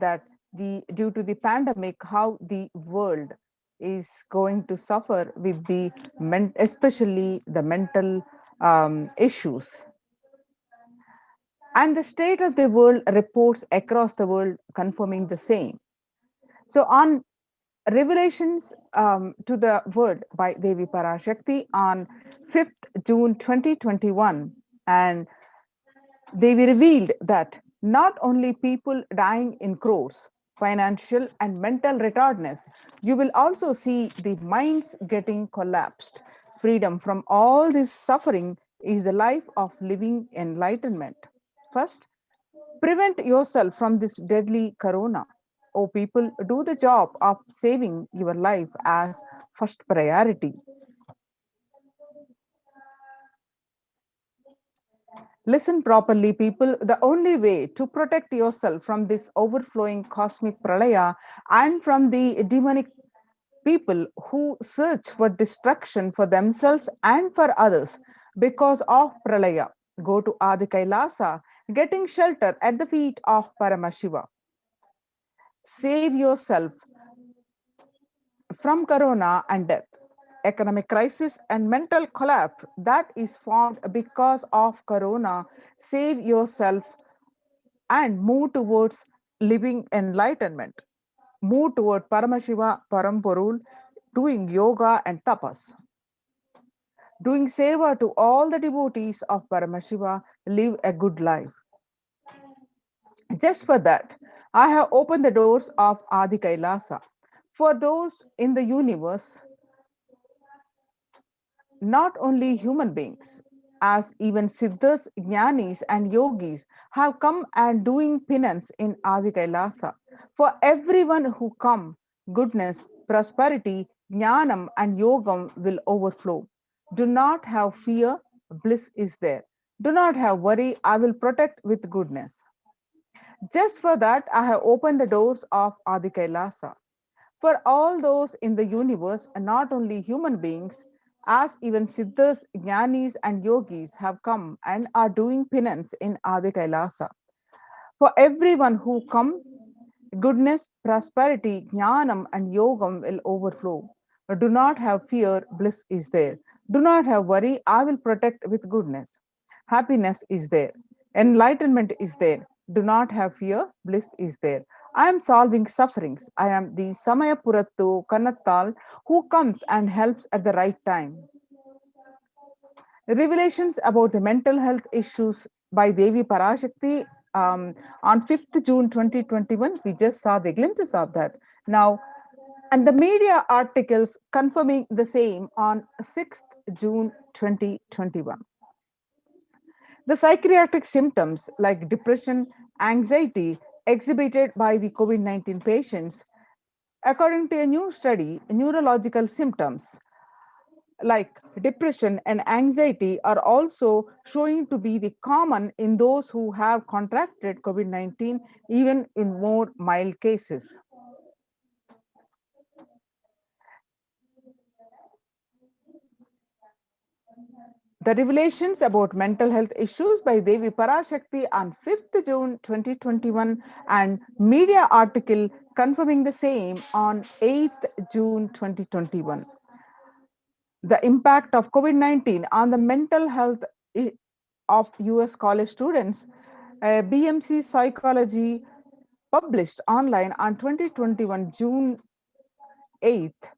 that due to the pandemic, how the world is going to suffer with the especially the mental issues. And the state of the world reports across the world confirming the same. So on revelations to the world by Devi Parashakti on 5th June 2021, and Devi revealed that not only people dying in crores, financial and mental retardness, you will also see the minds getting collapsed. Freedom from all this suffering is the life of living enlightenment. First, prevent yourself from this deadly corona. Oh, people, do the job of saving your life as first priority. Listen properly, people. The only way to protect yourself from this overflowing cosmic pralaya and from the demonic people who search for destruction for themselves and for others because of pralaya, go to Adi Kailasa, getting shelter at the feet of Paramashiva. Save yourself from corona and death. economic crisis, and mental collapse that is formed because of corona, save yourself and move towards living enlightenment. Move toward Paramashiva Paramporul, doing yoga and tapas. Doing seva to all the devotees of Paramashiva, live a good life. Just for that, I have opened the doors of Adi Kailasa. For those in the universe, not only human beings, as even Siddhas, Jnanis, and Yogis have come and doing penance in Adi Kailasa. For everyone who come, goodness, prosperity, Jnanam, and Yogam will overflow. Do not have fear, bliss is there. Do not have worry, I will protect with goodness. Just for that, I have opened the doors of Adi Kailasa. For all those in the universe, and not only human beings, as even Siddhas, Jnanis, and Yogis have come and are doing penance in Adi Kailasa. For everyone who come, goodness, prosperity, jnanam, and yogam will overflow. Do not have fear, bliss is there. Do not have worry, I will protect with goodness. Happiness is there. Enlightenment is there. Do not have fear, bliss is there. I am solving sufferings. I am the Samayapurattu Kannattal who comes and helps at the right time. Revelations about the mental health issues by Devi Parashakti on 5th June 2021. We just saw the glimpses of that. Now, and the media articles confirming the same on 6th June 2021. The psychiatric symptoms like depression, anxiety exhibited by the COVID 19 patients, according to a new study, neurological symptoms like depression and anxiety are also showing to be the common in those who have contracted COVID-19, even in more mild cases. The revelations about mental health issues by Devi Parashakti on 5th June 2021 and media article confirming the same on 8th June 2021. The impact of COVID-19 on the mental health of US college students, BMC Psychology published online on 2021 June 8th.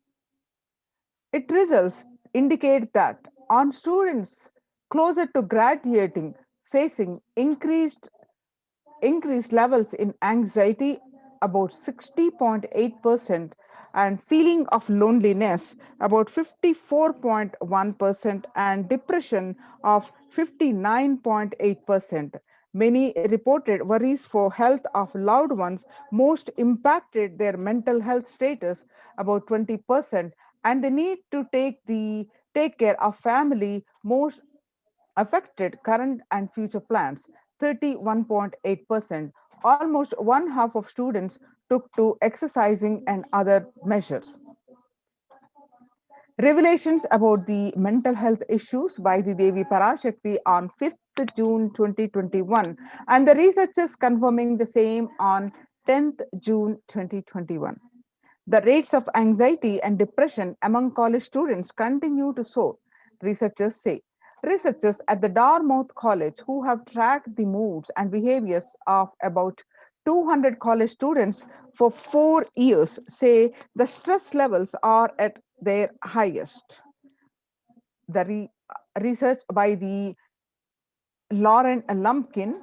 Its results indicate that on students closer to graduating facing increased levels in anxiety about 60.8% and feeling of loneliness about 54.1% and depression of 59.8%. Many reported worries for health of loved ones most impacted their mental health status about 20% and the need to take care of family most affected current and future plans 31.8%. Almost one half of students took to exercising and other measures. Revelations about the mental health issues by the Devi Parashakti on 5th June 2021 and the researchers confirming the same on 10th June 2021. The rates of anxiety and depression among college students continue to soar, researchers say. Researchers at the Dartmouth College, who have tracked the moods and behaviors of about 200 college students for 4 years, say the stress levels are at their highest. The research by the Lauren Lumpkin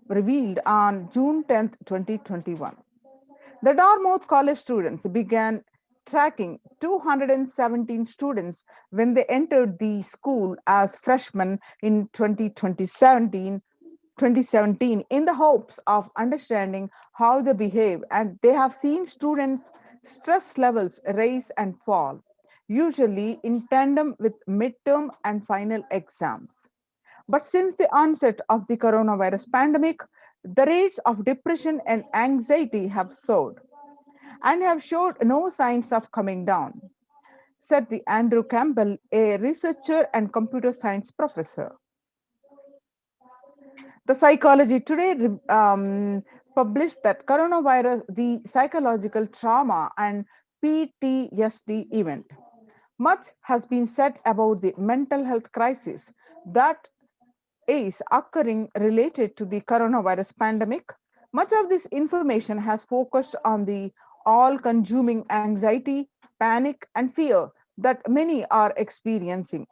revealed on June 10th, 2021. The Dartmouth College students began tracking 217 students when they entered the school as freshmen in 2017 in the hopes of understanding how they behave, and they have seen students' stress levels rise and fall, usually in tandem with midterm and final exams. But since the onset of the coronavirus pandemic, the rates of depression and anxiety have soared and have showed no signs of coming down, said the Andrew Campbell, a researcher and computer science professor. The Psychology Today published that coronavirus, the psychological trauma and PTSD event. Much has been said about the mental health crisis that is occurring related to the coronavirus pandemic. Much of this information has focused on the all consuming anxiety, panic, and fear that many are experiencing.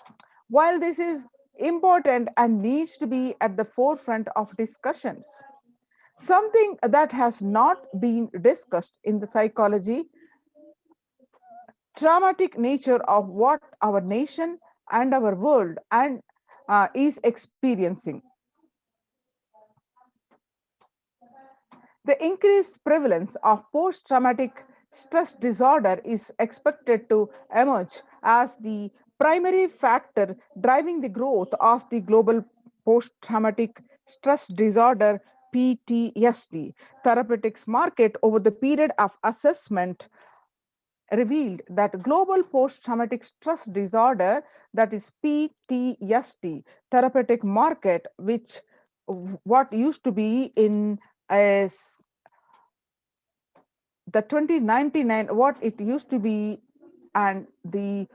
While this is important and needs to be at the forefront of discussions, something that has not been discussed in the psychology traumatic nature of what our nation and our world and is experiencing. The increased prevalence of post traumatic stress disorder is expected to emerge as the primary factor driving the growth of the global post traumatic stress disorder PTSD therapeutics market. Over the period of assessment revealed that global post-traumatic stress disorder, that is PTSD, therapeutic market, which what used to be in as the 2099, what it used to be, and the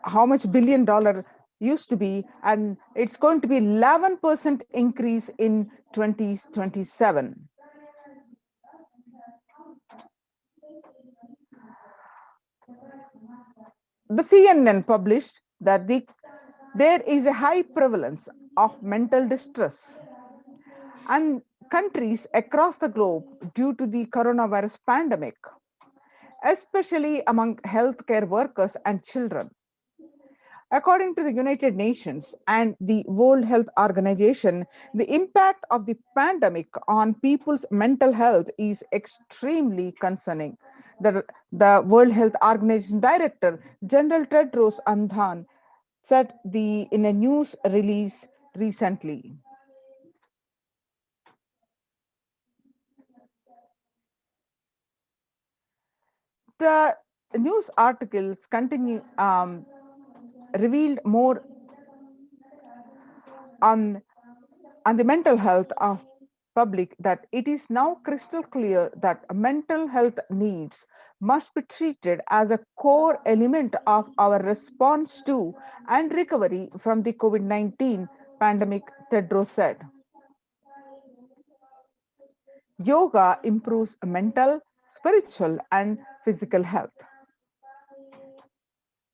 how much $1 billion used to be, and it's going to be 11% increase in 2027. The CNN published that there is a high prevalence of mental distress and countries across the globe due to the coronavirus pandemic, especially among healthcare workers and children. According to the United Nations and the World Health Organization, the impact of the pandemic on people's mental health is extremely concerning. The World Health Organization Director, General Tedros Adhanom, said in a news release recently. The news articles continue revealed more on the mental health of public, that it is now crystal clear that mental health needs must be treated as a core element of our response to and recovery from the COVID-19 pandemic, Tedros said. Yoga improves mental, spiritual, and physical health.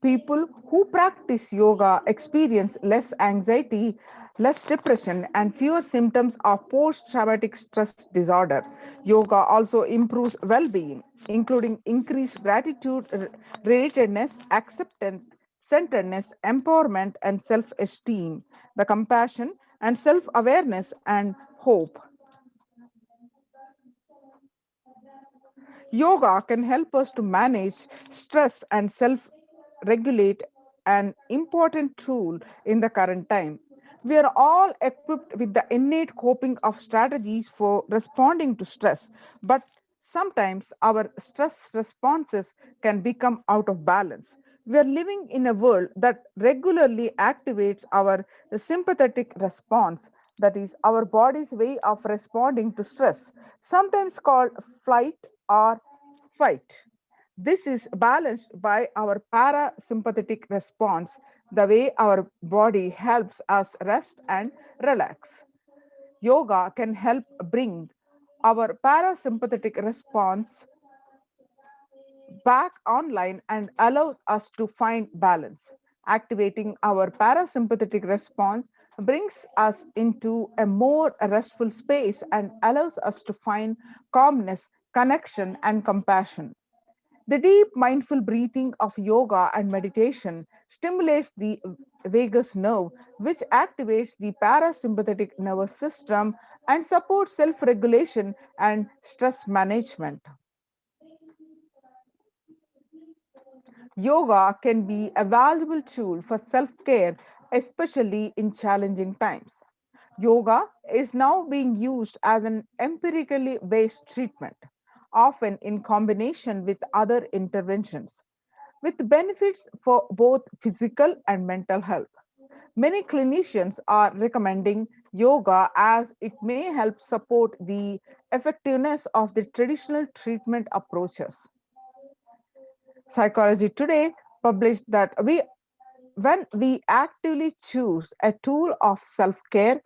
People who practice yoga experience less anxiety, less depression, and fewer symptoms of post traumatic stress disorder. Yoga also improves well being, including increased gratitude, relatedness, acceptance, centeredness, empowerment, and self esteem, the compassion and self awareness and hope. Yoga can help us to manage stress and self regulate, an important tool in the current time. We are all equipped with the innate coping of strategies for responding to stress, but sometimes our stress responses can become out of balance. We are living in a world that regularly activates our sympathetic response, that is, our body's way of responding to stress, sometimes called flight or fight. This is balanced by our parasympathetic response, the way our body helps us rest and relax. Yoga can help bring our parasympathetic response back online and allow us to find balance. Activating our parasympathetic response brings us into a more restful space and allows us to find calmness, connection, and compassion. The deep mindful breathing of yoga and meditation stimulates the vagus nerve, which activates the parasympathetic nervous system and supports self regulation and stress management. Yoga can be a valuable tool for self care, especially in challenging times. Yoga is now being used as an empirically based treatment, often in combination with other interventions, with benefits for both physical and mental health. Many clinicians are recommending yoga as it may help support the effectiveness of the traditional treatment approaches. Psychology Today published that when we actively choose a tool of self-care,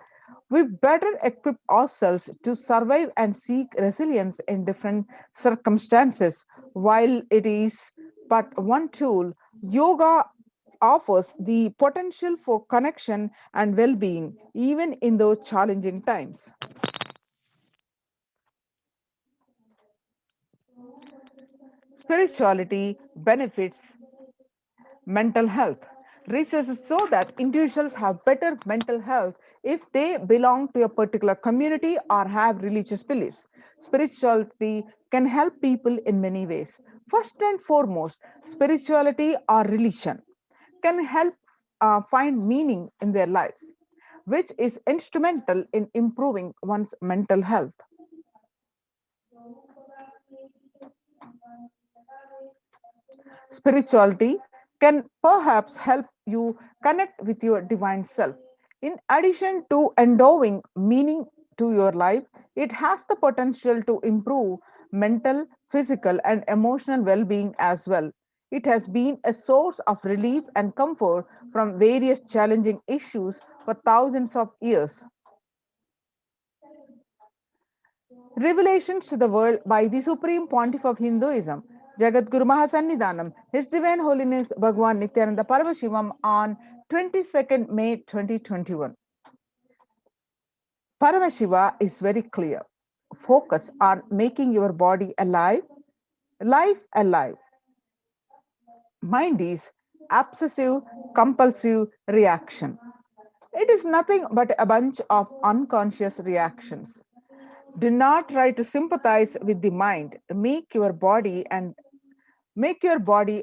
we better equip ourselves to survive and seek resilience in different circumstances. While it is but one tool, yoga offers the potential for connection and well-being even in those challenging times. Spirituality benefits mental health. Research shows that individuals have better mental health if they belong to a particular community or have religious beliefs. Spirituality can help people in many ways. First and foremost, spirituality or religion can help find meaning in their lives, which is instrumental in improving one's mental health. Spirituality can perhaps help you connect with your divine self. In addition to endowing meaning to your life, it has the potential to improve mental, physical, and emotional well being as well. It has been a source of relief and comfort from various challenging issues for thousands of years. Revelations to the world by the Supreme Pontiff of Hinduism, Jagadguru Mahasannidhanam, His Divine Holiness Bhagwan Nithyananda Paramashivam on 22nd May 2021. Paramashiva is very clear. Focus on making your body alive, life alive. Mind is obsessive compulsive reaction. It is nothing but a bunch of unconscious reactions. Do not try to sympathize with the mind. Make your body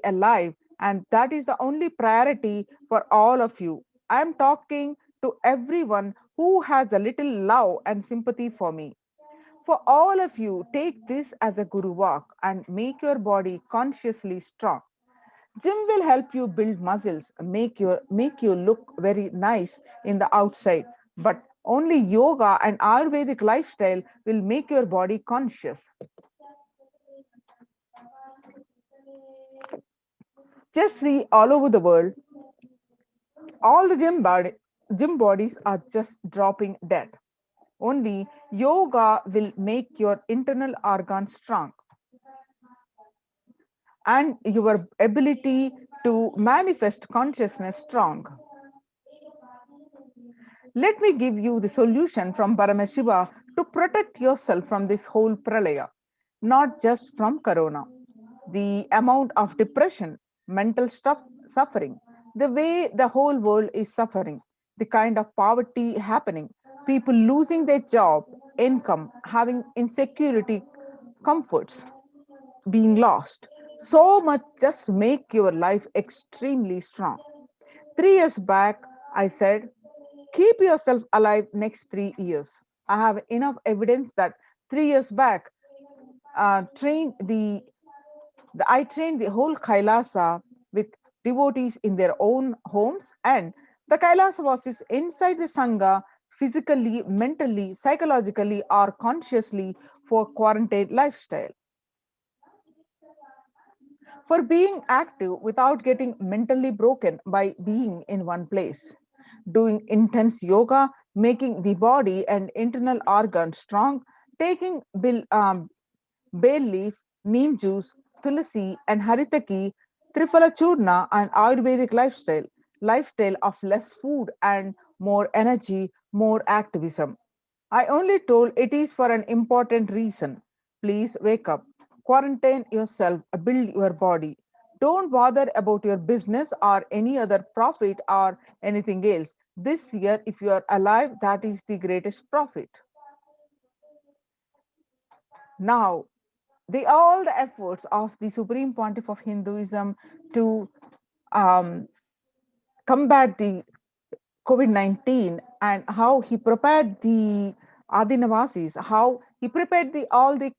alive, and that is the only priority for all of you. I am talking to everyone who has a little love and sympathy for me. For all of you, take this as a guru walk and make your body consciously strong. Gym will help you build muscles, make you look very nice in the outside, but only yoga and Ayurvedic lifestyle will make your body conscious. Just see all over the world, all the gym bodies are just dropping dead. Only yoga will make your internal organs strong and your ability to manifest consciousness strong. Let me give you the solution from Paramashiva to protect yourself from this whole pralaya, not just from corona. The amount of depression, mental suffering, the way the whole world is suffering, the kind of poverty happening, people losing their job, income, having insecurity, comforts being lost. So much just make your life extremely strong. 3 years back, I said, keep yourself alive next 3 years. I have enough evidence that 3 years back, trained I trained the whole Kailasa with devotees in their own homes, and the Kailasa was inside the Sangha physically, mentally, psychologically, or consciously for quarantine lifestyle. For being active without getting mentally broken by being in one place, doing intense yoga, making the body and internal organs strong, taking bay leaf, neem juice, tulsi, and haritaki, trifala churna, and Ayurvedic lifestyle of less food and more energy, more activism. I only told it is for an important reason. Please wake up, quarantine yourself, build your body. Don't bother about your business or any other profit or anything else. This year, if you are alive, that is the greatest profit. Now, all the efforts of the Supreme Pontiff of Hinduism to um, combat the COVID-19 and how he prepared the Adinavasis, how he prepared all the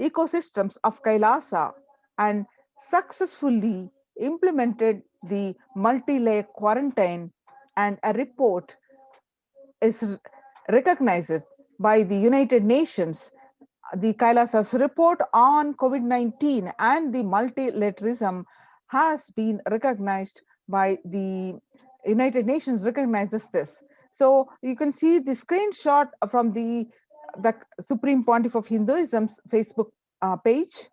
ecosystems of Kailasa and successfully implemented the multi-layer quarantine, and a report is recognized by the United Nations. The Kailasa's report on COVID-19 and the multilateralism has been recognized by the United Nations recognizes this. So you can see the screenshot from the Supreme Pontiff of Hinduism's Facebook page.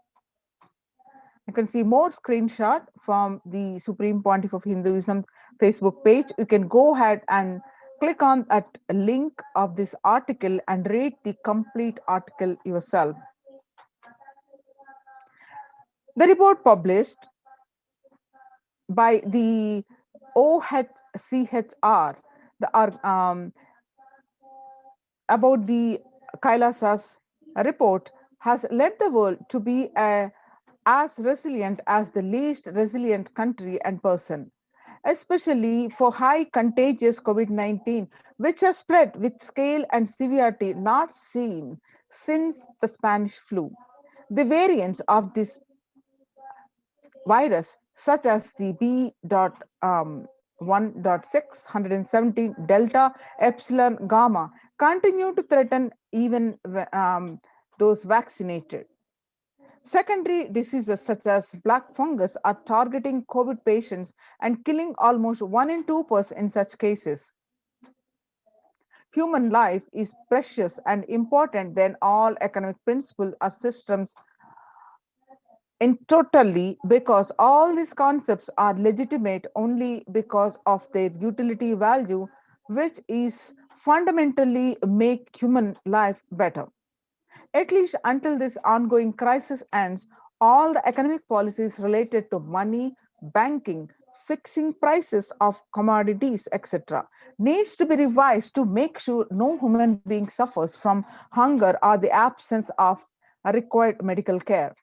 You can see more screenshot from the Supreme Pontiff of Hinduism Facebook page. You can go ahead and click on that link of this article and read the complete article yourself. The report published by the OHCHR about the Kailasa's report has led the world to be as resilient as the least resilient country and person, especially for high contagious COVID-19, which has spread with scale and severity not seen since the Spanish flu. The variants of this virus, such as the B.1.617 Delta Epsilon Gamma, continue to threaten even those vaccinated. Secondary diseases such as black fungus are targeting COVID patients and killing almost 1 in 2% in such cases. Human life is precious and important than all economic principles or systems in totally, because all these concepts are legitimate only because of their utility value, which is fundamentally make human life better. At least until this ongoing crisis ends, all the economic policies related to money, banking, fixing prices of commodities, etc., needs to be revised to make sure no human being suffers from hunger or the absence of required medical care.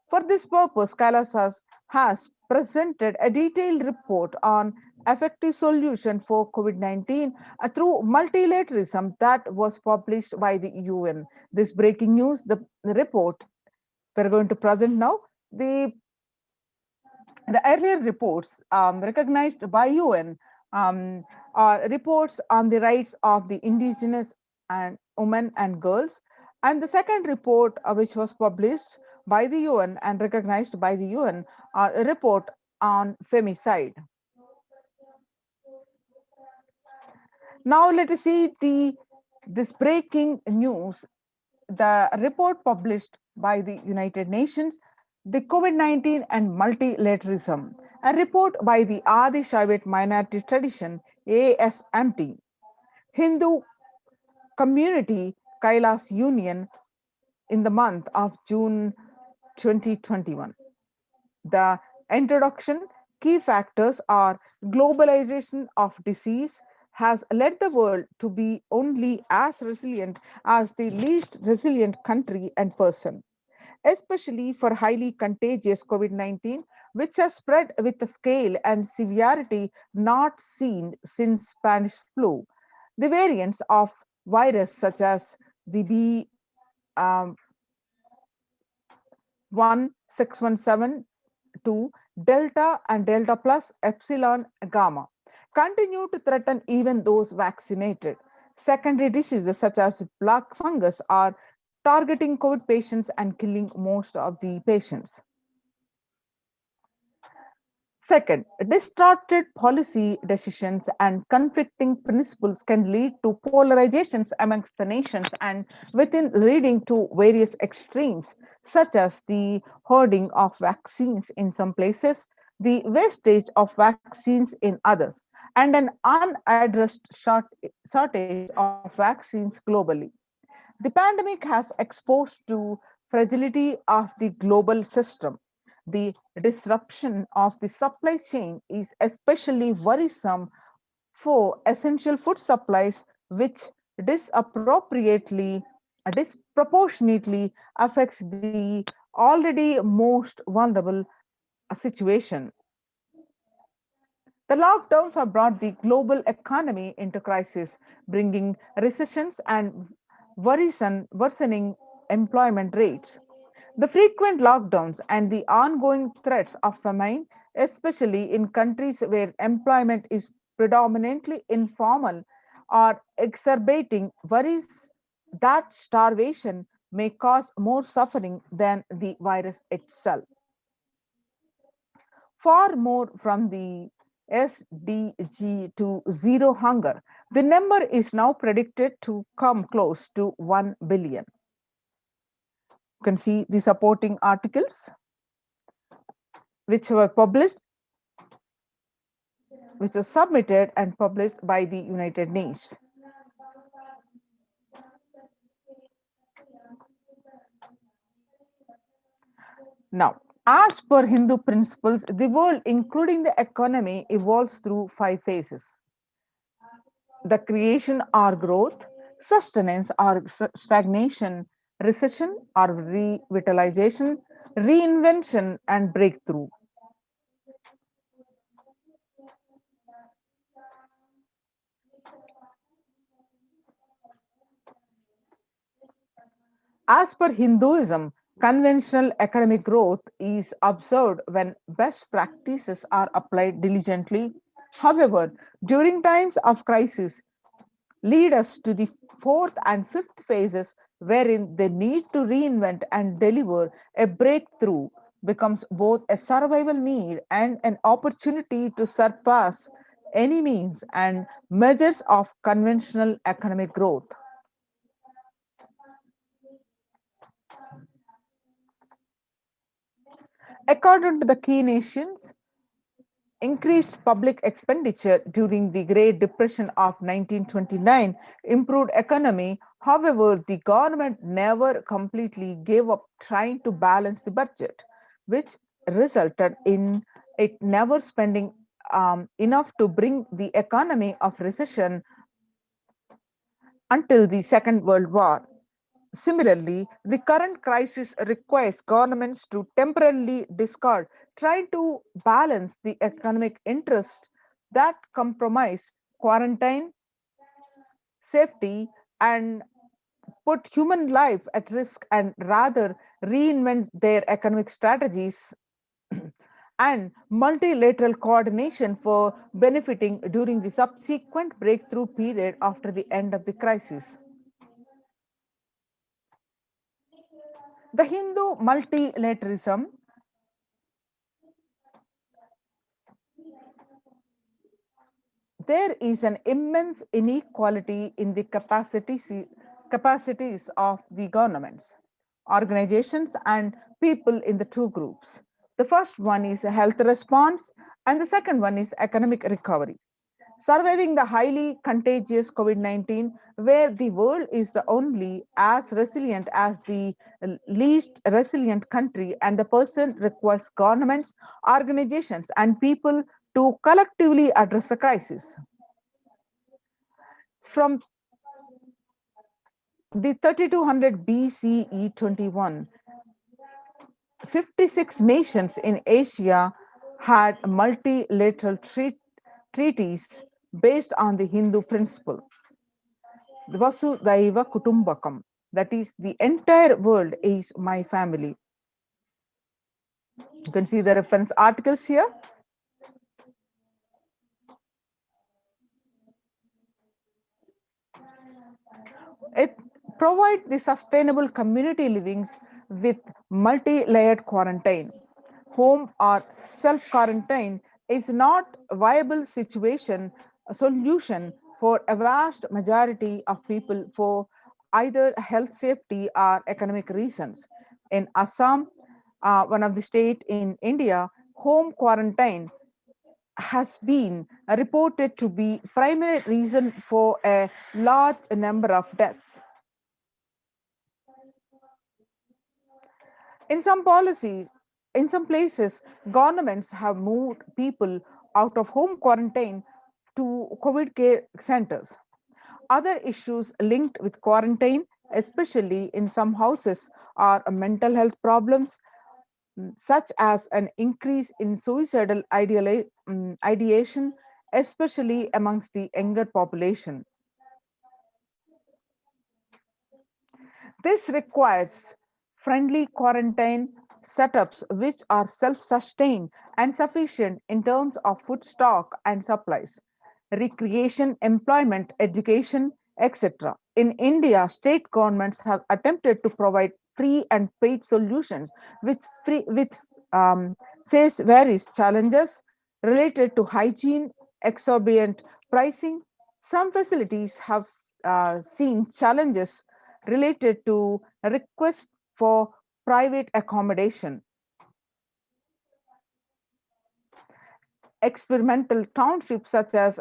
For this purpose, Kailasa has presented a detailed report on effective solution for COVID-19 through multilateralism that was published by the UN. This breaking news, the report we're going to present now, the earlier reports recognized by UN are reports on the rights of the indigenous and women and girls. And the second report, which was published by the UN and recognized by the UN, a report on femicide. Now let us see this breaking news, the report published by the United Nations, the COVID-19 and multilateralism, a report by the Adi Shaivat Minority Tradition, ASMT, Hindu Community Kailas Union in the month of June 2021. The introduction key factors are globalization of disease has led the world to be only as resilient as the least resilient country and person, especially for highly contagious COVID-19, which has spread with a scale and severity not seen since Spanish flu. The variants of virus such as the B.1.617 Delta and Delta plus Epsilon Gamma continue to threaten even those vaccinated. Secondary diseases such as black fungus are targeting COVID patients and killing most of the patients. Second, distorted policy decisions and conflicting principles can lead to polarizations amongst the nations and within, leading to various extremes, such as the hoarding of vaccines in some places, the wastage of vaccines in others, and an unaddressed shortage of vaccines globally. The pandemic has exposed to fragility of the global system. The disruption of the supply chain is especially worrisome for essential food supplies, which disproportionately affects the already most vulnerable situation. The lockdowns have brought the global economy into crisis, bringing recessions and worsening employment rates. The frequent lockdowns and the ongoing threats of famine, especially in countries where employment is predominantly informal, are exacerbating worries that starvation may cause more suffering than the virus itself. far more from the SDG to zero hunger. The number is now predicted to come close to 1 billion. You can see the supporting articles which were published, which was submitted and published by the United Nations. Now, as per Hindu principles, the world, including the economy, evolves through 5 phases: the creation or growth, sustenance or stagnation, recession or revitalization, reinvention, and breakthrough. As per Hinduism, conventional economic growth is observed when best practices are applied diligently. However, during times of crisis, lead us to the fourth and fifth phases, wherein the need to reinvent and deliver a breakthrough becomes both a survival need and an opportunity to surpass any means and measures of conventional economic growth. According to the key nations, increased public expenditure during the Great Depression of 1929 improved economy. However, the government never completely gave up trying to balance the budget, which resulted in it never spending enough to bring the economy of recession until the Second World War. Similarly, the current crisis requires governments to temporarily discard, trying to balance the economic interests that compromise quarantine, safety, and put human life at risk, and rather reinvent their economic strategies and multilateral coordination for benefiting during the subsequent breakthrough period after the end of the crisis. The Hindu multilateralism there is an immense inequality in the capacities of the governments, organizations, and people in the two groups. The first one is a health response, and the second one is economic recovery. Surviving the highly contagious COVID 19, where the world is only as resilient as the least resilient country, and the person requires governments, organizations, and people to collectively address the crisis. From the 3200 BCE 21, 56 nations in Asia had multilateral treaties based on the Hindu principle, the Vasudhaiva Kutumbakam, that is, the entire world is my family. You can see the reference articles here. It provides the sustainable community livings with multi-layered quarantine. Home or self-quarantine is not a viable solution for a vast majority of people for either health safety or economic reasons. In Assam, one of the state in India, home quarantine has been reported to be primary reason for a large number of deaths. In some policies, in some places, governments have moved people out of home quarantine to COVID care centers. Other issues linked with quarantine, especially in some houses, are mental health problems, such as an increase in suicidal ideation, especially amongst the younger population. This requires friendly quarantine setups which are self-sustained and sufficient in terms of food stock and supplies, recreation, employment, education, etc. In India, state governments have attempted to provide free and paid solutions with face various challenges related to hygiene, exorbitant pricing. Some facilities have seen challenges related to requests for private accommodation. Experimental townships such as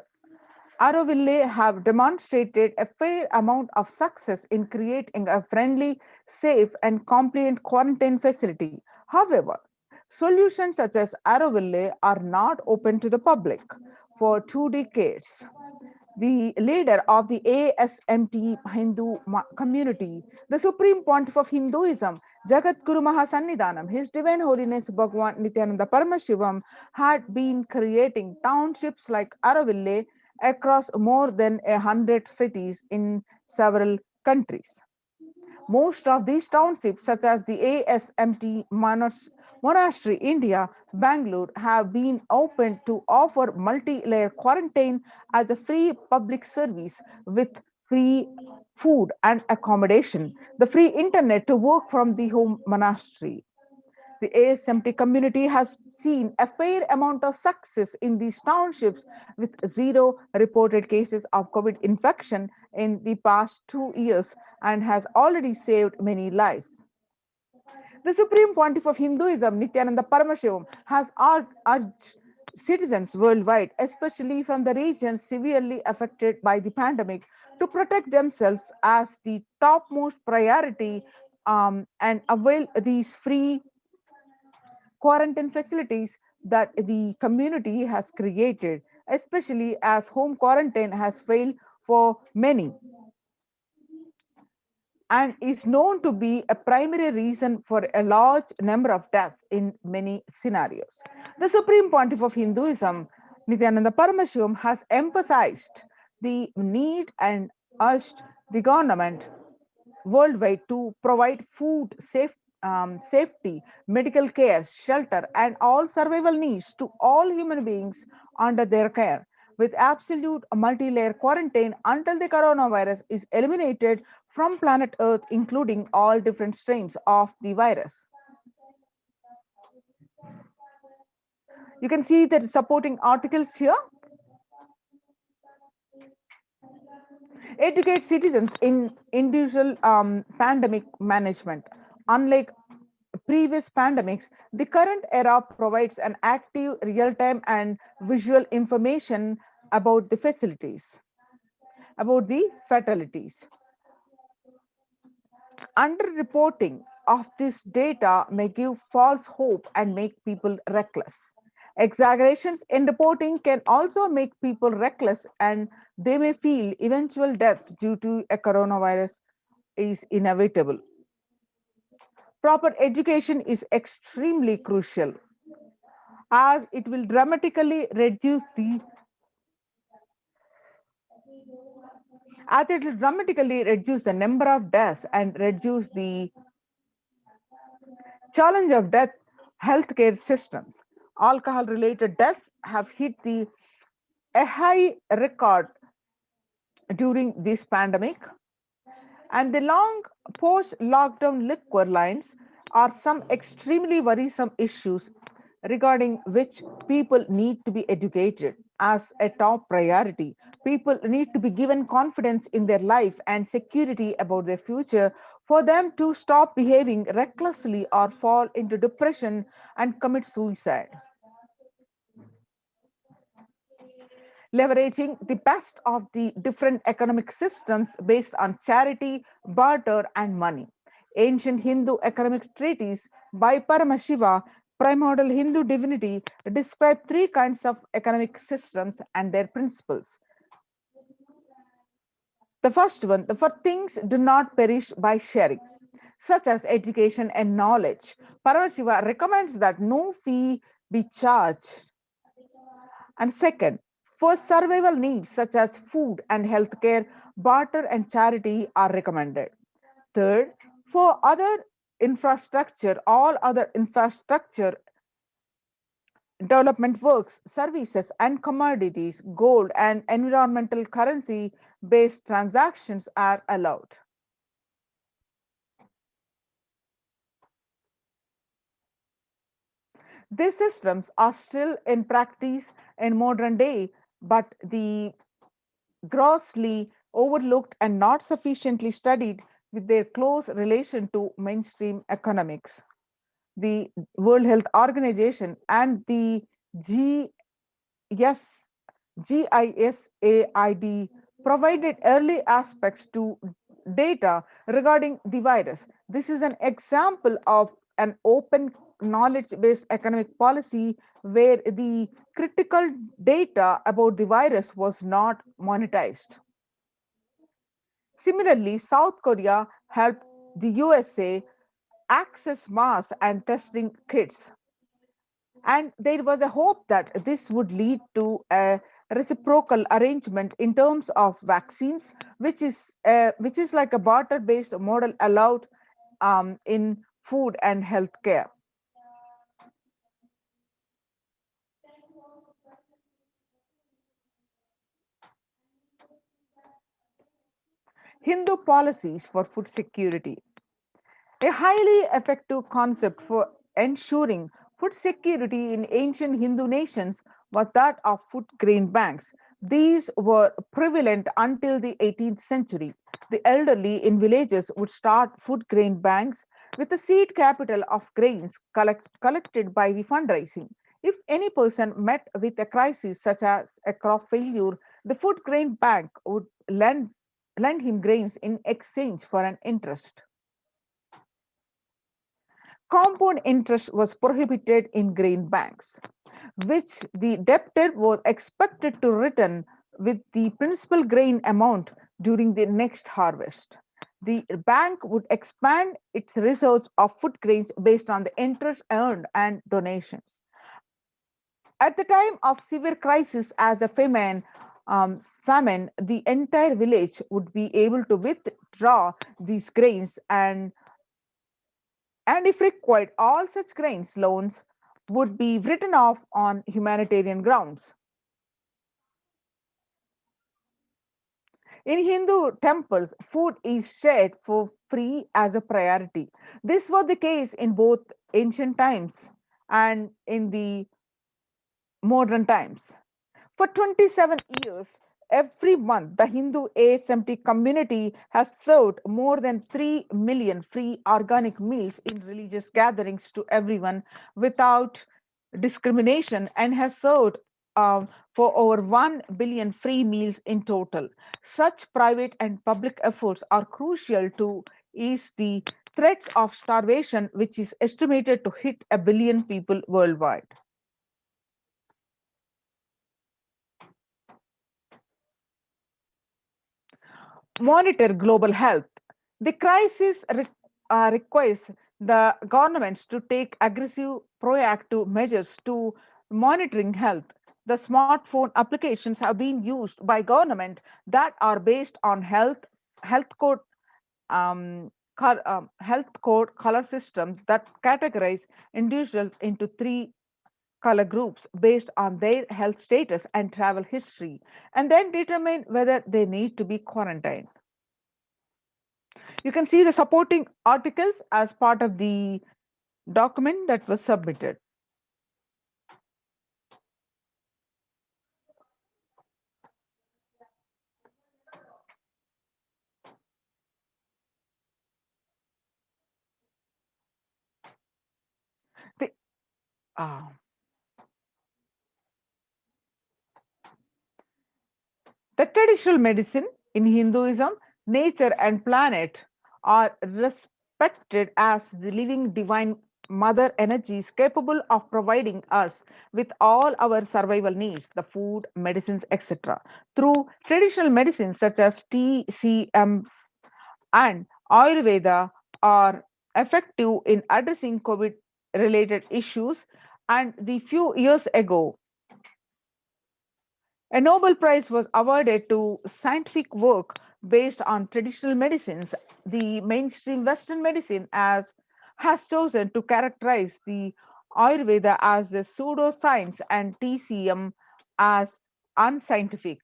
Auroville have demonstrated a fair amount of success in creating a friendly, safe, and compliant quarantine facility. However, solutions such as Auroville are not open to the public. For 2 decades, the leader of the ASMT Hindu community, the Supreme Pontiff of Hinduism, Jagat Guru Mahasannidhanam, His Divine Holiness Bhagwan Nithyananda Paramashivam, had been creating townships like Araville across more than 100 cities in several countries. Most of these townships, such as the ASMT Monastery, India, Bangalore, have been opened to offer multi-layer quarantine as a free public service with free food and accommodation, the free internet to work from the home monastery. The ASMT community has seen a fair amount of success in these townships with zero reported cases of COVID infection in the past 2 years and has already saved many lives. The Supreme Pontiff of Hinduism, Nithyananda Paramashivam, has urged citizens worldwide, especially from the regions severely affected by the pandemic, to protect themselves as the topmost priority and avail these free quarantine facilities that the community has created, especially as home quarantine has failed for many and is known to be a primary reason for a large number of deaths in many scenarios. The Supreme Pontiff of Hinduism, Nithyananda Paramashivam, has emphasized the need and urged the government worldwide to provide food, safety, medical care, shelter, and all survival needs to all human beings under their care, with absolute multi-layer quarantine until the coronavirus is eliminated from planet Earth, including all different strains of the virus. You can see the supporting articles here. Educate citizens in individual pandemic management. Unlike previous pandemics, the current era provides an active, real-time, and visual information about the facilities, about the fatalities. Underreporting of this data may give false hope and make people reckless. Exaggerations in reporting can also make people reckless and they may feel eventual deaths due to a coronavirus is inevitable. Proper education is extremely crucial as it will dramatically reduce the number of deaths and reduce the challenge of death healthcare systems. Alcohol related deaths have hit a high record during this pandemic, and the long post lockdown liquor lines are some extremely worrisome issues regarding which people need to be educated as a top priority. People need to be given confidence in their life and security about their future for them to stop behaving recklessly or fall into depression and commit suicide. Leveraging the best of the different economic systems based on charity, barter, and money. Ancient Hindu economic treatise by Paramashiva, primordial Hindu divinity, describe three kinds of economic systems and their principles. The first one, the for things do not perish by sharing, such as education and knowledge. Paramashiva recommends that no fee be charged. And second, for survival needs such as food and healthcare, barter and charity are recommended. Third, for all other infrastructure development works, services, and commodities, gold and environmental currency based transactions are allowed. These systems are still in practice in modern day, but the grossly overlooked and not sufficiently studied with their close relation to mainstream economics. The World Health Organization and the GS, GISAID provided early aspects to data regarding the virus. This is an example of an open knowledge based economic policy where the critical data about the virus was not monetized. Similarly, South Korea helped the USA access mass and testing kits. And there was a hope that this would lead to a reciprocal arrangement in terms of vaccines, which is like a barter based model allowed in food and healthcare. Hindu policies for food security. A highly effective concept for ensuring food security in ancient Hindu nations was that of food grain banks. These were prevalent until the 18th century. The elderly in villages would start food grain banks with a seed capital of grains collected by the fundraising. If any person met with a crisis such as a crop failure, the food grain bank would lend him grains in exchange for an interest. Compound interest was prohibited in grain banks, which the debtor was expected to return with the principal grain amount during the next harvest. The bank would expand its reserves of food grains based on the interest earned and donations. At the time of severe crisis as a famine, the entire village would be able to withdraw these grains and if required, all such grains loans would be written off on humanitarian grounds. In Hindu temples, food is shared for free as a priority. This was the case in both ancient times and in the modern times. For 27 years, every month, the Hindu ASMT community has served more than 3 million free organic meals in religious gatherings to everyone without discrimination and has served for over 1 billion free meals in total. Such private and public efforts are crucial to ease the threats of starvation, which is estimated to hit a billion people worldwide. Monitor global health. The crisis requires the governments to take aggressive, proactive measures to monitoring health. The smartphone applications have been used by government that are based on health code health code color systems that categorize individuals into three color groups based on their health status and travel history, and then determine whether they need to be quarantined. You can see the supporting articles as part of the document that was submitted. The, uh, the traditional medicine in Hinduism, nature and planet are respected as the living divine mother energies capable of providing us with all our survival needs, the food, medicines, etc. Through traditional medicines such as TCM and Ayurveda are effective in addressing COVID related issues. And the few years ago, a Nobel Prize was awarded to scientific work based on traditional medicines. The mainstream Western medicine has chosen to characterize the Ayurveda as the pseudoscience and TCM as unscientific.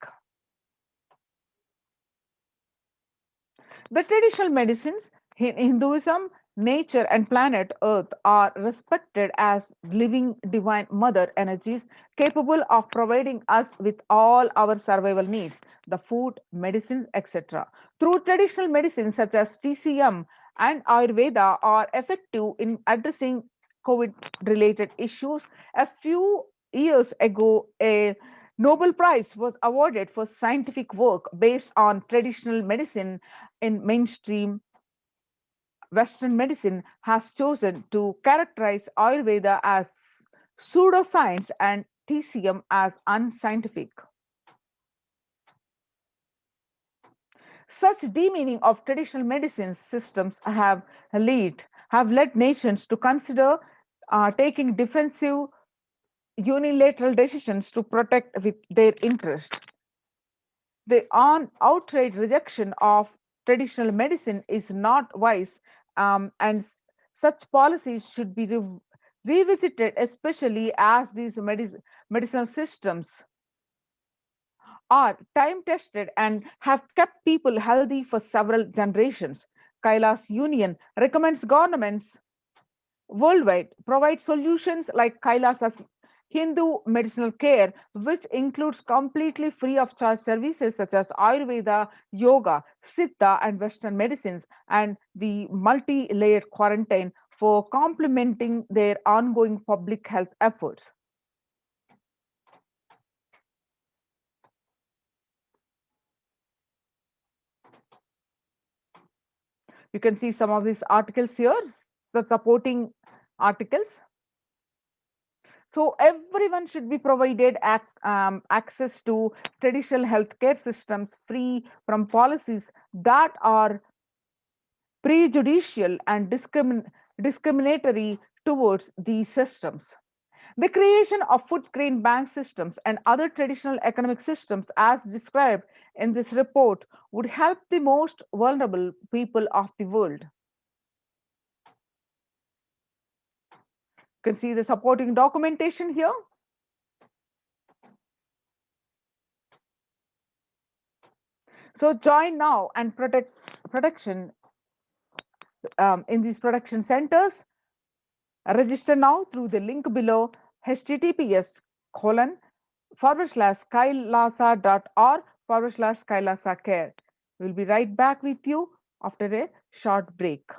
The traditional medicines in Hinduism, nature and planet Earth are respected as living divine mother energies capable of providing us with all our survival needs, the food, medicines, etc. Through traditional medicines such as TCM and Ayurveda are effective in addressing COVID related issues. A few years ago, a Nobel Prize was awarded for scientific work based on traditional medicine in mainstream Western medicine has chosen to characterize Ayurveda as pseudoscience and TCM as unscientific. Such demeaning of traditional medicine systems have led nations to consider taking defensive unilateral decisions to protect with their interest. The outright rejection of traditional medicine is not wise, and such policies should be revisited, especially as these medicinal systems are time tested and have kept people healthy for several generations. Kailas Union recommends governments worldwide provide solutions like Kailasa's Hindu medicinal care, which includes completely free of charge services such as Ayurveda, yoga, Siddha, and Western medicines, and the multi layered quarantine for complementing their ongoing public health efforts. You can see some of these articles here, the supporting articles. So everyone should be provided access to traditional healthcare systems free from policies that are prejudicial and discriminatory towards these systems. The creation of food grain bank systems and other traditional economic systems, as described in this report, would help the most vulnerable people of the world. You can see the supporting documentation here. So join now and protection in these production centers. Register now through the link below https://kailasa.org/kailasa care. We'll be right back with you after a short break.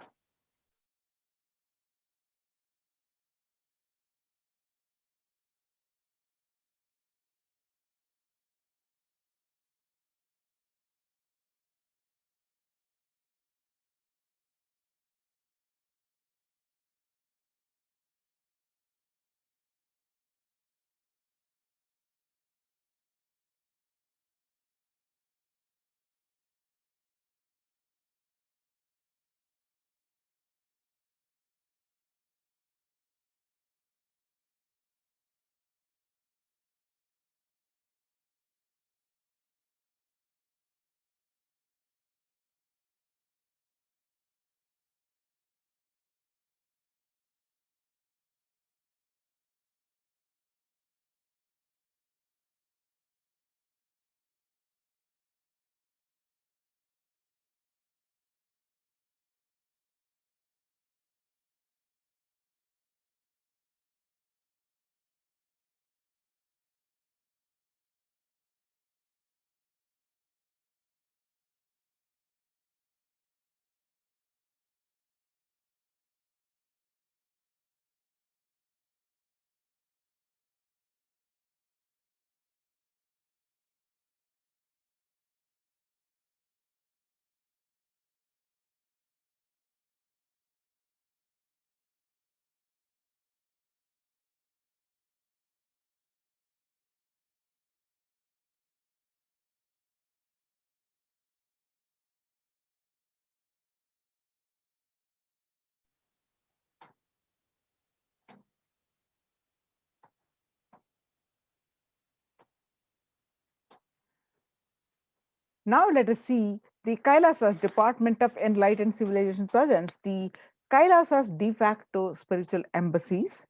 Now let us see the Kailasa's Department of Enlightened Civilization presents the Kailasa's de facto spiritual embassies,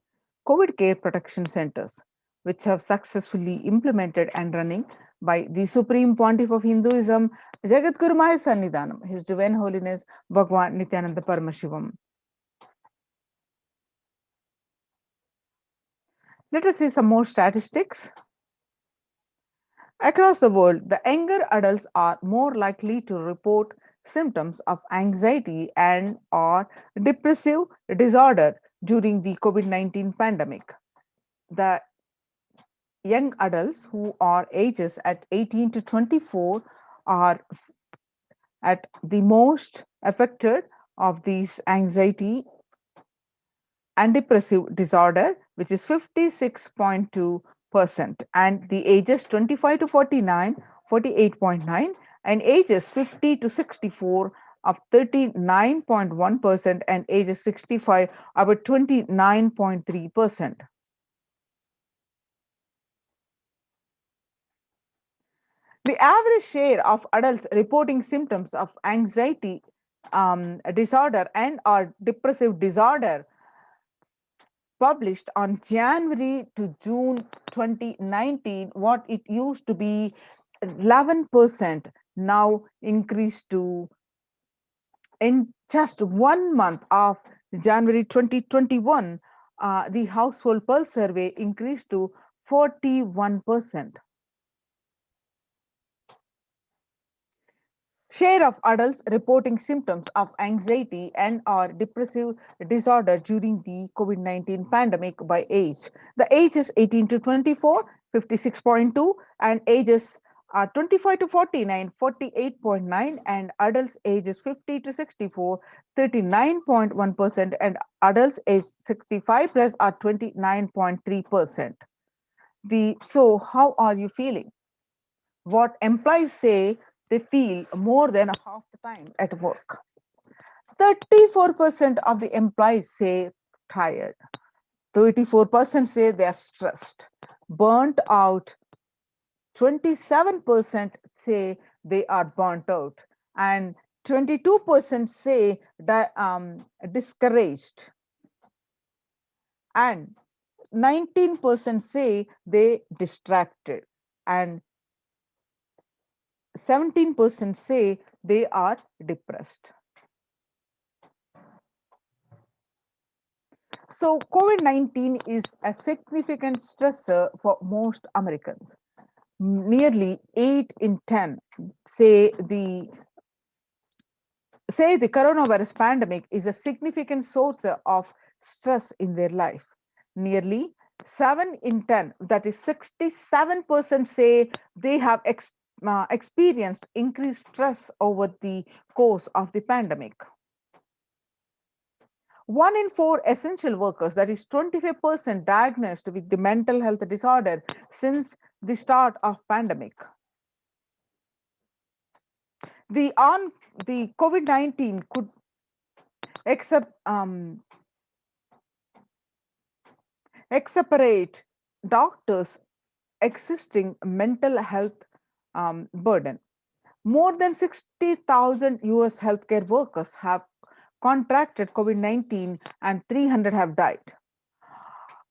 COVID care protection centers, which have successfully implemented and running by the Supreme Pontiff of Hinduism, Jagadguru Mahaya Sannidhanam, His Divine Holiness Bhagwan Nithyananda Paramashivam. Let us see some more statistics. Across the world, the younger adults are more likely to report symptoms of anxiety and or depressive disorder during the COVID-19 pandemic. The young adults who are ages at 18 to 24 are at the most affected of these anxiety and depressive disorder, which is 56.2%, and the ages 25 to 49, 48.9, and ages 50 to 64 of 39.1%, and ages 65 about 29.3%. The average share of adults reporting symptoms of anxiety disorder and or depressive disorder published on January to June 2019, what it used to be 11%, now increased to, in just 1 month of January 2021, the household pulse survey increased to 41%. Share of adults reporting symptoms of anxiety and or depressive disorder during the COVID-19 pandemic by age. The ages 18 to 24, 56.2, and ages 25 to 49, 48.9, and adults ages 50 to 64, 39.1%, and adults age 65 plus are 29.3%. So how are you feeling? What employees say they feel more than half the time at work. 34% of the employees say tired. 34% say they are stressed, burnt out. 27% say they are burnt out. And 22% say discouraged. And 19% say they distracted. And 17% say they are depressed. So COVID-19 is a significant stressor for most Americans. Nearly 8 in 10 say the coronavirus pandemic is a significant source of stress in their life. Nearly 7 in 10, that is 67%, say they have experienced increased stress over the course of the pandemic. 1 in 4 essential workers, that is 25%, diagnosed with the mental health disorder since the start of pandemic. The COVID-19 could exacerbate doctors' existing mental health burden. More than 60,000 US healthcare workers have contracted COVID-19 and 300 have died.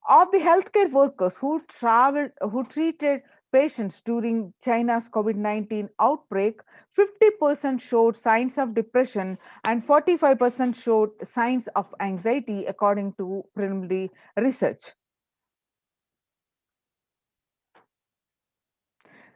Of the healthcare workers who treated patients during China's COVID-19 outbreak, 50% showed signs of depression and 45% showed signs of anxiety, according to preliminary research.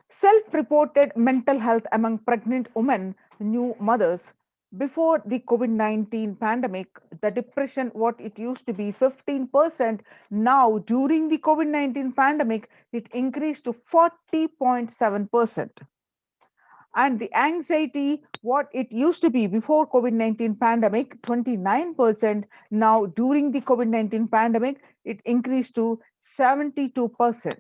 Self-reported mental health among pregnant women, new mothers, before the COVID-19 pandemic, the depression, what it used to be 15%, now during the COVID-19 pandemic, it increased to 40.7%. And the anxiety, what it used to be before COVID-19 pandemic, 29%, now during the COVID-19 pandemic, it increased to 72%.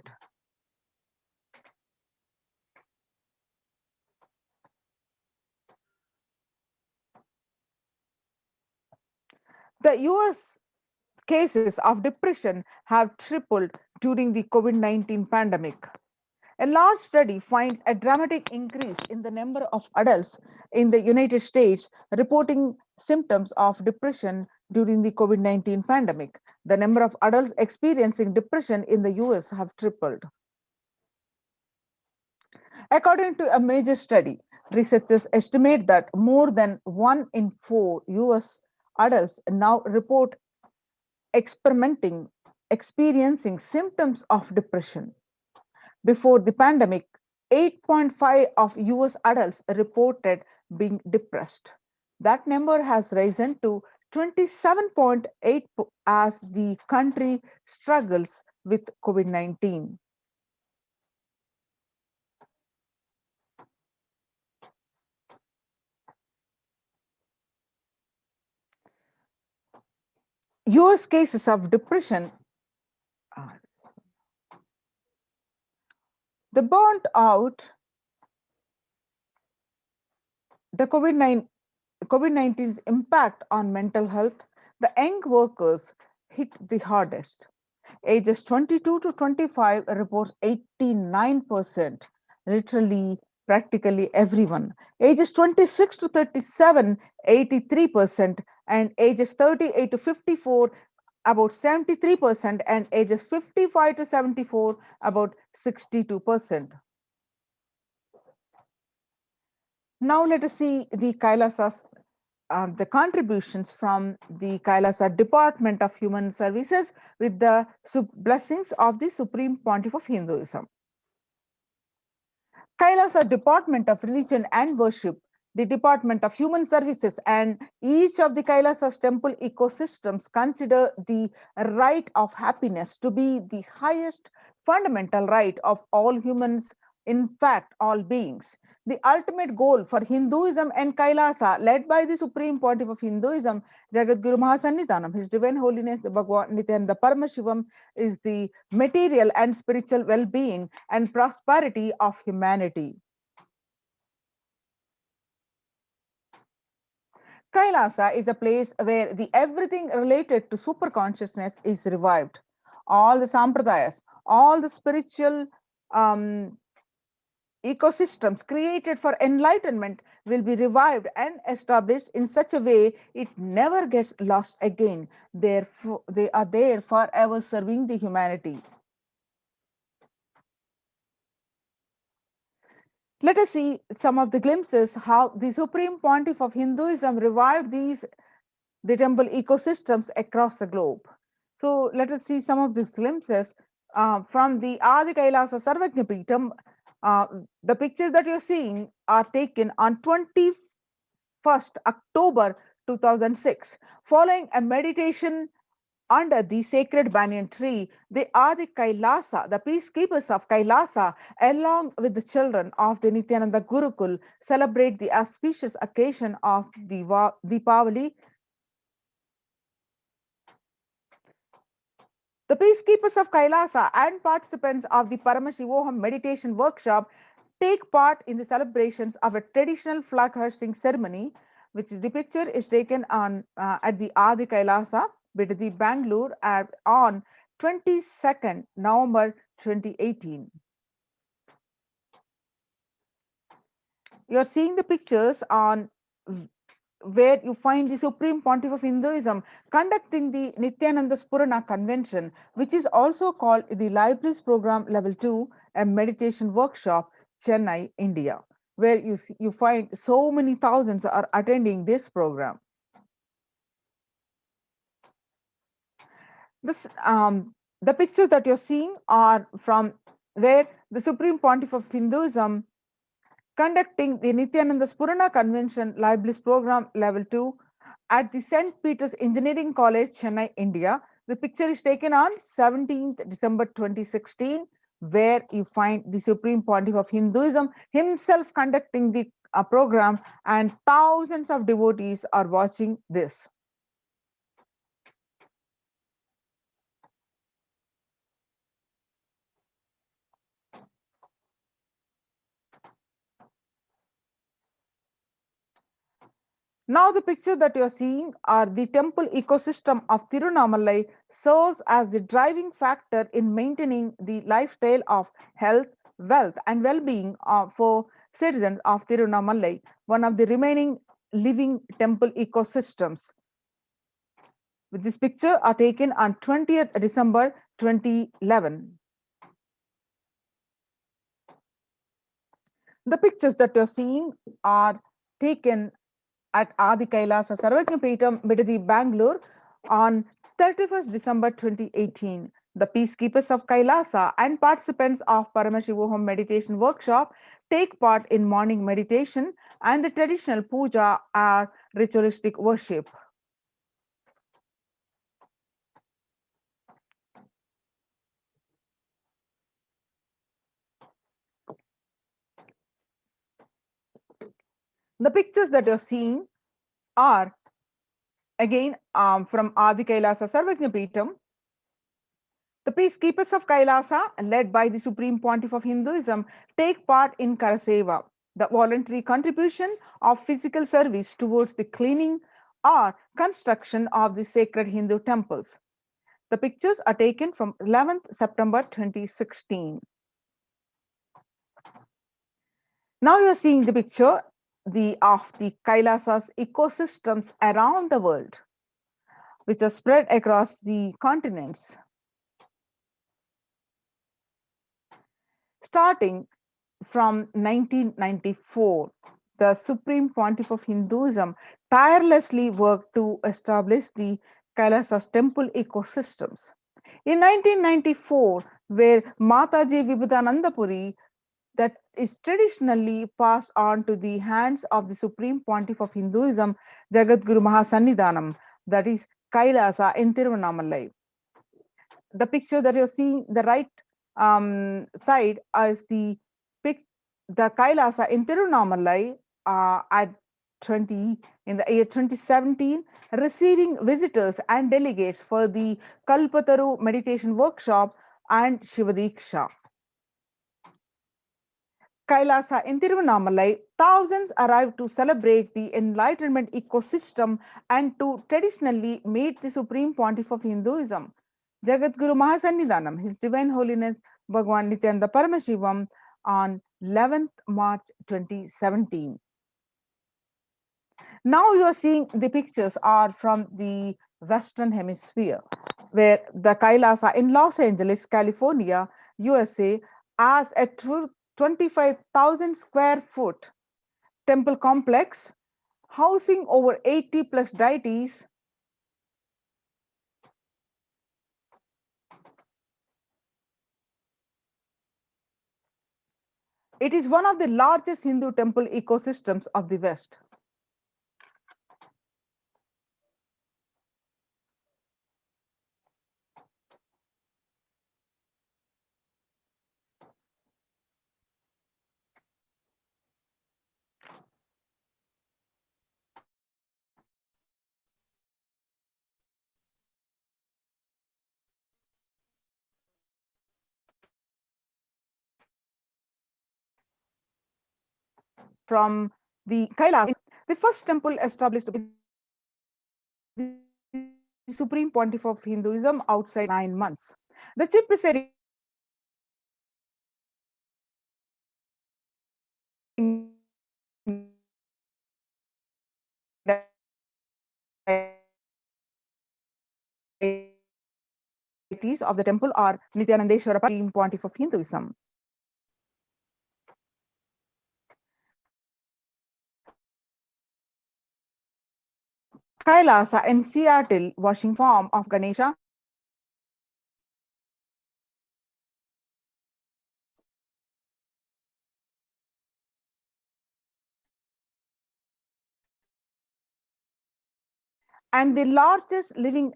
The US cases of depression have tripled during the COVID-19 pandemic. A large study finds a dramatic increase in the number of adults in the United States reporting symptoms of depression during the COVID-19 pandemic. The number of adults experiencing depression in the US have tripled. According to a major study, researchers estimate that more than 1 in 4 US adults now report experiencing experiencing symptoms of depression. Before the pandemic, 8.5 of US adults reported being depressed. That number has risen to 27.8 as the country struggles with COVID-19. US cases of depression, the burnt out, the COVID-19's impact on mental health, the young workers hit the hardest. Ages 22 to 25 reports 89%, literally practically everyone. Ages 26 to 37, 83%, and ages 38 to 54, about 73%, and ages 55 to 74, about 62%. Now let us see the Kailasas, the contributions from the Kailasa Department of Human Services with the blessings of the Supreme Pontiff of Hinduism. Kailasa Department of Religion and Worship, the Department of Human Services, and each of the Kailasa's temple ecosystems consider the right of happiness to be the highest fundamental right of all humans, in fact, all beings. The ultimate goal for Hinduism and Kailasa, led by the Supreme Pontiff of Hinduism, Jagadguru Mahasannidhanam, His Divine Holiness the Bhagwan Nithyananda Paramashivam, is the material and spiritual well-being and prosperity of humanity. Kailasa is a place where the everything related to superconsciousness is revived. All the sampradayas, all the spiritual ecosystems created for enlightenment will be revived and established in such a way it never gets lost again. Therefore, they are there forever serving the humanity. Let us see some of the glimpses how the Supreme Pontiff of Hinduism revived the temple ecosystems across the globe. So let us see some of these glimpses from the Adi Kailasa Sarvajna Peetham. The pictures that you're seeing are taken on 21st October 2006, following a meditation under the sacred banyan tree. They are the Kailasa, the peacekeepers of Kailasa, along with the children of the Nithyananda Gurukul, celebrate the auspicious occasion of the Deepavali. The peacekeepers of Kailasa and participants of the Paramashivoham meditation workshop take part in the celebrations of a traditional flag hoisting ceremony, which is the picture is taken on at the Adi Kailasa, Bidadi, Bangalore, on 22nd November 2018. You're seeing the pictures on where you find the Supreme Pontiff of Hinduism conducting the Nithyananda Spurana Convention, which is also called the Libraries Program Level 2, a meditation workshop, Chennai, India, where you find so many thousands are attending this program. The pictures that you're seeing are from where the Supreme Pontiff of Hinduism conducting the Nithyananda Spurana Convention Libraries Program Level 2 at the St. Peter's Engineering College, Chennai, India. The picture is taken on 17th December 2016, where you find the Supreme Pontiff of Hinduism himself conducting the program, and thousands of devotees are watching this. Now the picture that you're seeing are the temple ecosystem of Tirunamalai serves as the driving factor in maintaining the lifestyle of health, wealth and well-being for citizens of Tirunamalai, one of the remaining living temple ecosystems. With this picture are taken on 20th December 2011. The pictures that you're seeing are taken at Adi Kailasa Sarvajna Peetham, Bidadi, Bangalore on 31st December 2018. The peacekeepers of Kailasa and participants of Paramashivoham meditation workshop take part in morning meditation and the traditional puja or ritualistic worship. The pictures that you're seeing are again from Adi Kailasa Sarvajnapeetam. The peacekeepers of Kailasa, led by the Supreme Pontiff of Hinduism, take part in Karaseva, the voluntary contribution of physical service towards the cleaning or construction of the sacred Hindu temples. The pictures are taken from 11th September 2016. Now you are seeing the picture of the Kailasa's ecosystems around the world, which are spread across the continents. Starting from 1994, the Supreme Pontiff of Hinduism tirelessly worked to establish the Kailasa's temple ecosystems. In 1994, where Mataji Vibhudanandapuri, that is traditionally passed on to the hands of the Supreme Pontiff of Hinduism, Jagadguru Mahasannidhanam, that is Kailasa in Tiruvannamalai. The picture that you're seeing, the right side, is the Kailasa in Tiruvannamalai at 20 in the year 2017, receiving visitors and delegates for the Kalpataru meditation workshop and Shivadiksha. Kailasa in Tiruvannamalai, thousands arrived to celebrate the Enlightenment ecosystem and to traditionally meet the Supreme Pontiff of Hinduism, Jagadguru Mahasannidhanam, His Divine Holiness Bhagwan Nithyananda Paramashivam, on 11th March 2017. Now you are seeing the pictures are from the Western Hemisphere, where the Kailasa in Los Angeles, California, USA, as a 25,000 square foot temple complex housing over 80 plus deities. It is one of the largest Hindu temple ecosystems of the West. From the Kailasa, the first temple established by the Supreme Pontiff of Hinduism outside 9 months. The chief presiding deities of the temple are Nithyanandeshwara, Supreme Pontiff of Hinduism. Kailasa in Seattle, Washington, form of Ganesha, and the largest living.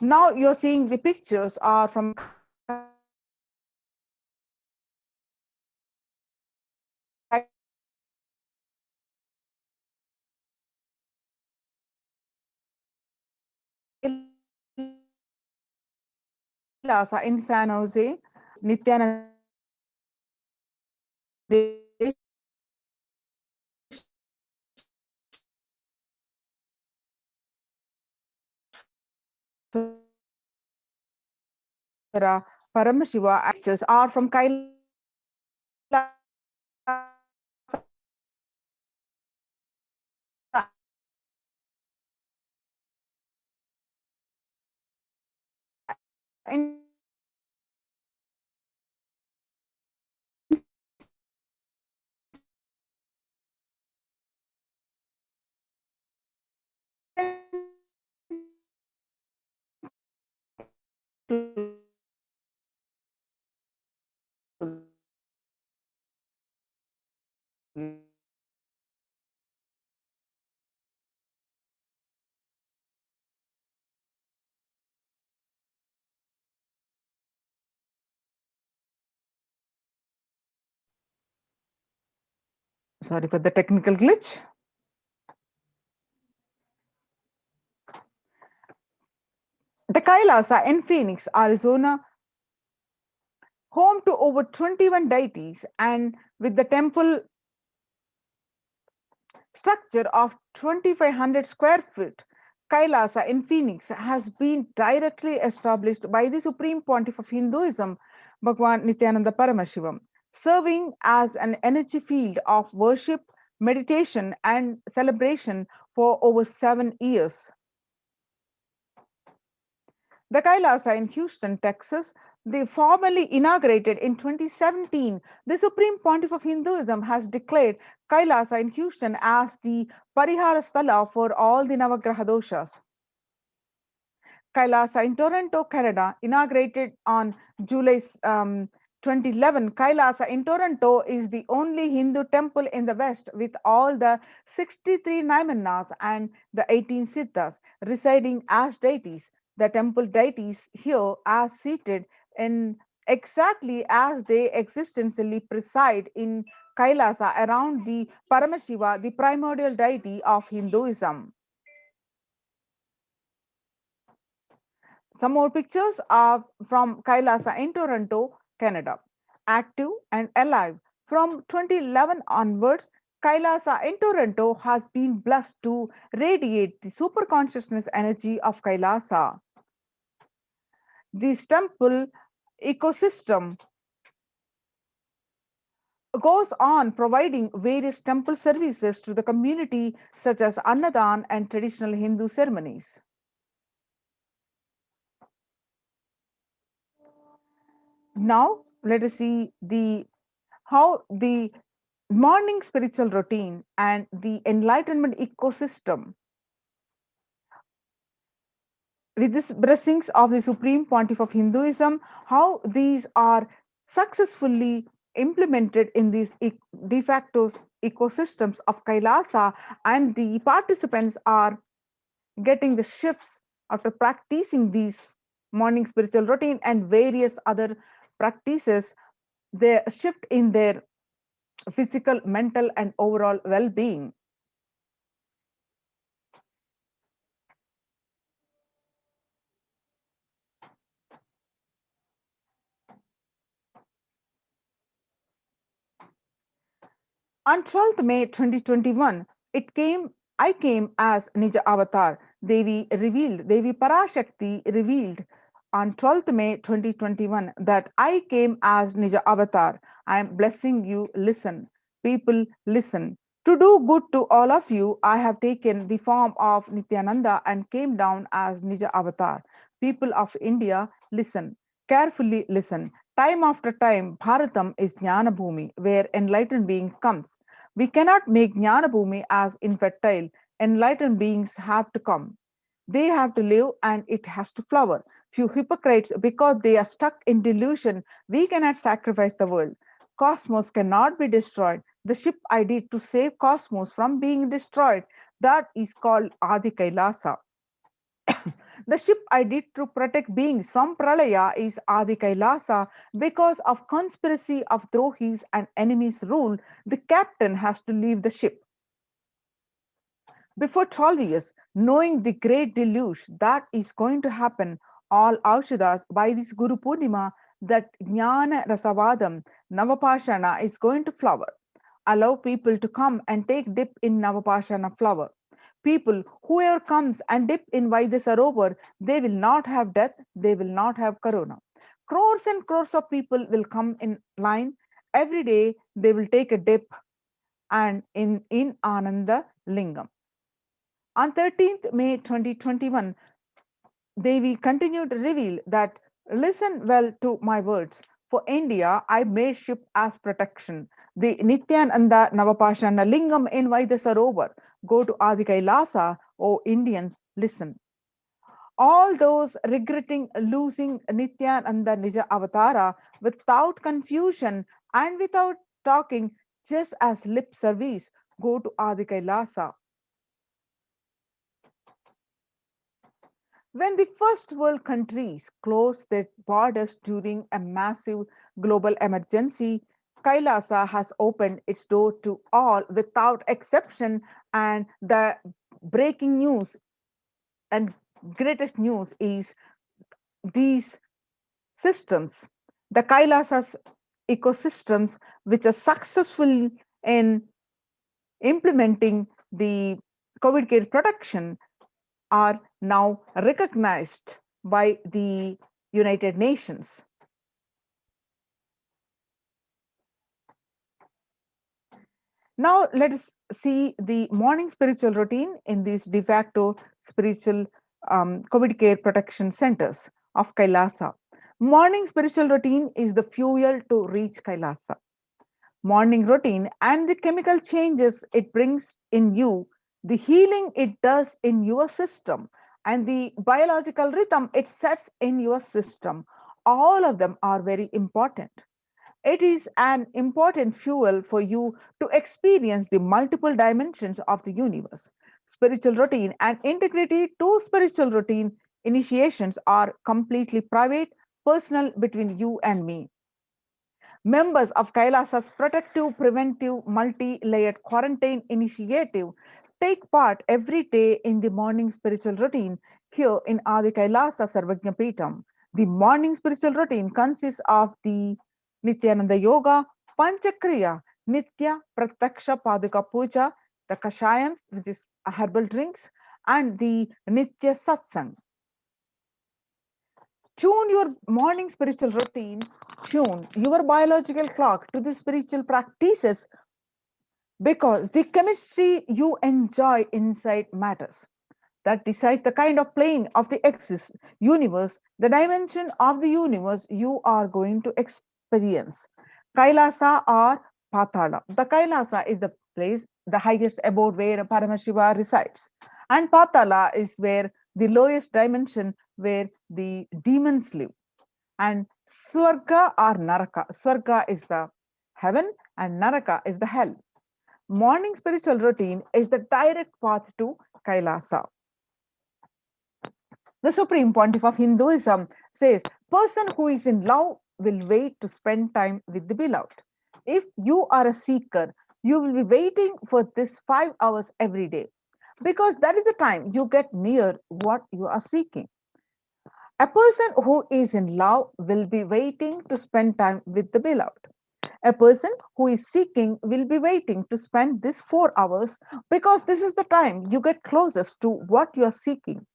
Now you're seeing the pictures are from Kailasa in San Jose, Nithyananda Paramashiva actors are from Kailasa in Sorry for the technical glitch. The Kailasa in Phoenix, Arizona, home to over 21 deities and with the temple structure of 2,500 square feet, Kailasa in Phoenix has been directly established by the Supreme Pontiff of Hinduism, Bhagwan Nithyananda Paramashivam, serving as an energy field of worship, meditation, and celebration for over 7 years. The Kailasa in Houston, Texas, they formally inaugurated in 2017. The Supreme Pontiff of Hinduism has declared Kailasa in Houston as the Parihara Sthala for all the Navagraha doshas. Kailasa in Toronto, Canada, inaugurated on July 2011. Kailasa in Toronto is the only Hindu temple in the West with all the 63 Naimanas and the 18 Siddhas residing as deities. The temple deities here are seated in exactly as they existentially preside in Kailasa around the Paramashiva, the primordial deity of Hinduism. Some more pictures are from Kailasa in Toronto, Canada. Active and alive. From 2011 onwards, Kailasa in Toronto has been blessed to radiate the super consciousness energy of Kailasa. This temple ecosystem goes on providing various temple services to the community, such as Annadan and traditional Hindu ceremonies. Now, let us see how the morning spiritual routine and the enlightenment ecosystem with these blessings of the Supreme Pontiff of Hinduism, how these are successfully implemented in these de facto ecosystems of Kailasa, and the participants are getting the shifts after practicing these morning spiritual routine and various other practices, the shift in their physical, mental, and overall well-being. On 12th May 2021, I came as Nija Avatar. Devi Parashakti revealed on 12th May 2021 that I came as Nija Avatar. I am blessing you. Listen. People, listen. To do good to all of you, I have taken the form of Nityananda and came down as Nija Avatar. People of India, listen. Carefully listen. Time after time, Bharatam is Jnana Bhumi, where enlightened being comes. We cannot make Jnana Bhumi as infertile. Enlightened beings have to come. They have to live and it has to flower. Few hypocrites, because they are stuck in delusion, we cannot sacrifice the world. Cosmos cannot be destroyed. The ship I did to save Cosmos from being destroyed, that is called Adi Kailasa. The ship I did to protect beings from Pralaya is Adi Kailasa. Because of conspiracy of Drohis and enemies' rule, the captain has to leave the ship. Before 12 years, knowing the great deluge that is going to happen, all Aushadas by this Guru Purnima, that Jnana Rasavadam, Navapashana is going to flower. Allow people to come and take dip in Navapashana flower. People, whoever comes and dip in Vaidyasarovar, they will not have death, they will not have corona. Crores and crores of people will come in line. Every day they will take a dip and in Ananda Lingam. On 13th May 2021, Devi continued to reveal that listen well to my words. For India, I made ship as protection. The Nityananda Navapashana Lingam in Vaidyasarovar. Go to Adi Kailasa, O Indians, listen. All those regretting losing Nityananda Nija Avatara without confusion and without talking, just as lip service go to Adi Kailasa. When the first world countries closed their borders during a massive global emergency, Kailasa has opened its door to all without exception. And the breaking news and greatest news is these systems, the Kailasas ecosystems, which are successful in implementing the COVID care protection, are now recognized by the United Nations. Now let us see the morning spiritual routine in these de facto spiritual COVID care protection centers of Kailasa. Morning spiritual routine is the fuel to reach Kailasa. Morning routine and the chemical changes it brings in you, the healing it does in your system, and the biological rhythm it sets in your system, all of them are very important. It is an important fuel for you to experience the multiple dimensions of the universe. Spiritual routine and integrity to spiritual routine initiations are completely private, personal between you and me. Members of Kailasa's protective, preventive, multi layered quarantine initiative take part every day in the morning spiritual routine here in Adi Kailasa Sarvajna Peetham. The morning spiritual routine consists of the Nithyananda Yoga, Panchakriya, Nitya Prataksha Paduka Puja, the Kashayams, which is herbal drinks, and the Nitya Satsangh. Tune your morning spiritual routine, tune your biological clock to the spiritual practices because the chemistry you enjoy inside matters. That decides the kind of plane of the universe, the dimension of the universe you are going to experience. Kailasa or Patala. The Kailasa is the place, the highest abode where Paramashiva resides. And Patala is where the lowest dimension where the demons live. And Swarga or Naraka. Swarga is the heaven and Naraka is the hell. Morning spiritual routine is the direct path to Kailasa. The Supreme Pontiff of Hinduism says, person who is in love will wait to spend time with the beloved. If you are a seeker, you will be waiting for this 5 hours every day because that is the time you get near what you are seeking. A person who is in love will be waiting to spend time with the beloved. A person who is seeking will be waiting to spend this 4 hours because this is the time you get closest to what you are seeking.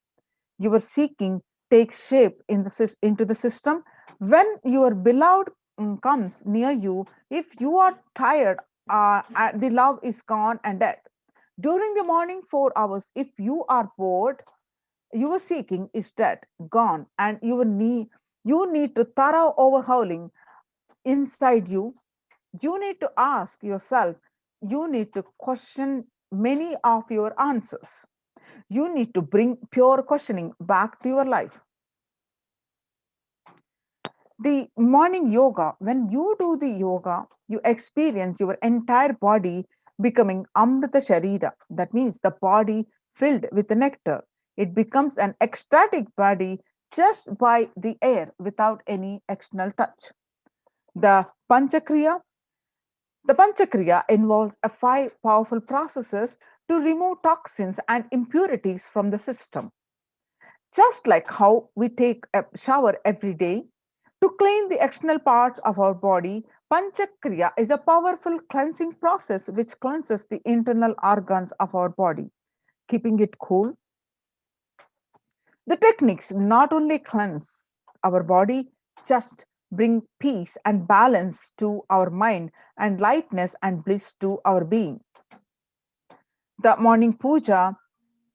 Your seeking takes shape into the system when your beloved comes near you. If you are tired, the love is gone and dead. During the morning 4 hours, if you are bored, your seeking is dead, gone, and you need to thorough overhauling inside you. You need to ask yourself, you need to question many of your answers. You need to bring pure questioning back to your life. The morning yoga, when you do the yoga, you experience your entire body becoming Amrita Sharira. That means the body filled with the nectar. It becomes an ecstatic body just by the air without any external touch. The Panchakriya, the Panchakriya involves 5 powerful processes to remove toxins and impurities from the system. Just like how we take a shower every day to clean the external parts of our body, Panchakriya is a powerful cleansing process which cleanses the internal organs of our body, keeping it cool. The techniques not only cleanse our body, just bring peace and balance to our mind and lightness and bliss to our being. The morning puja,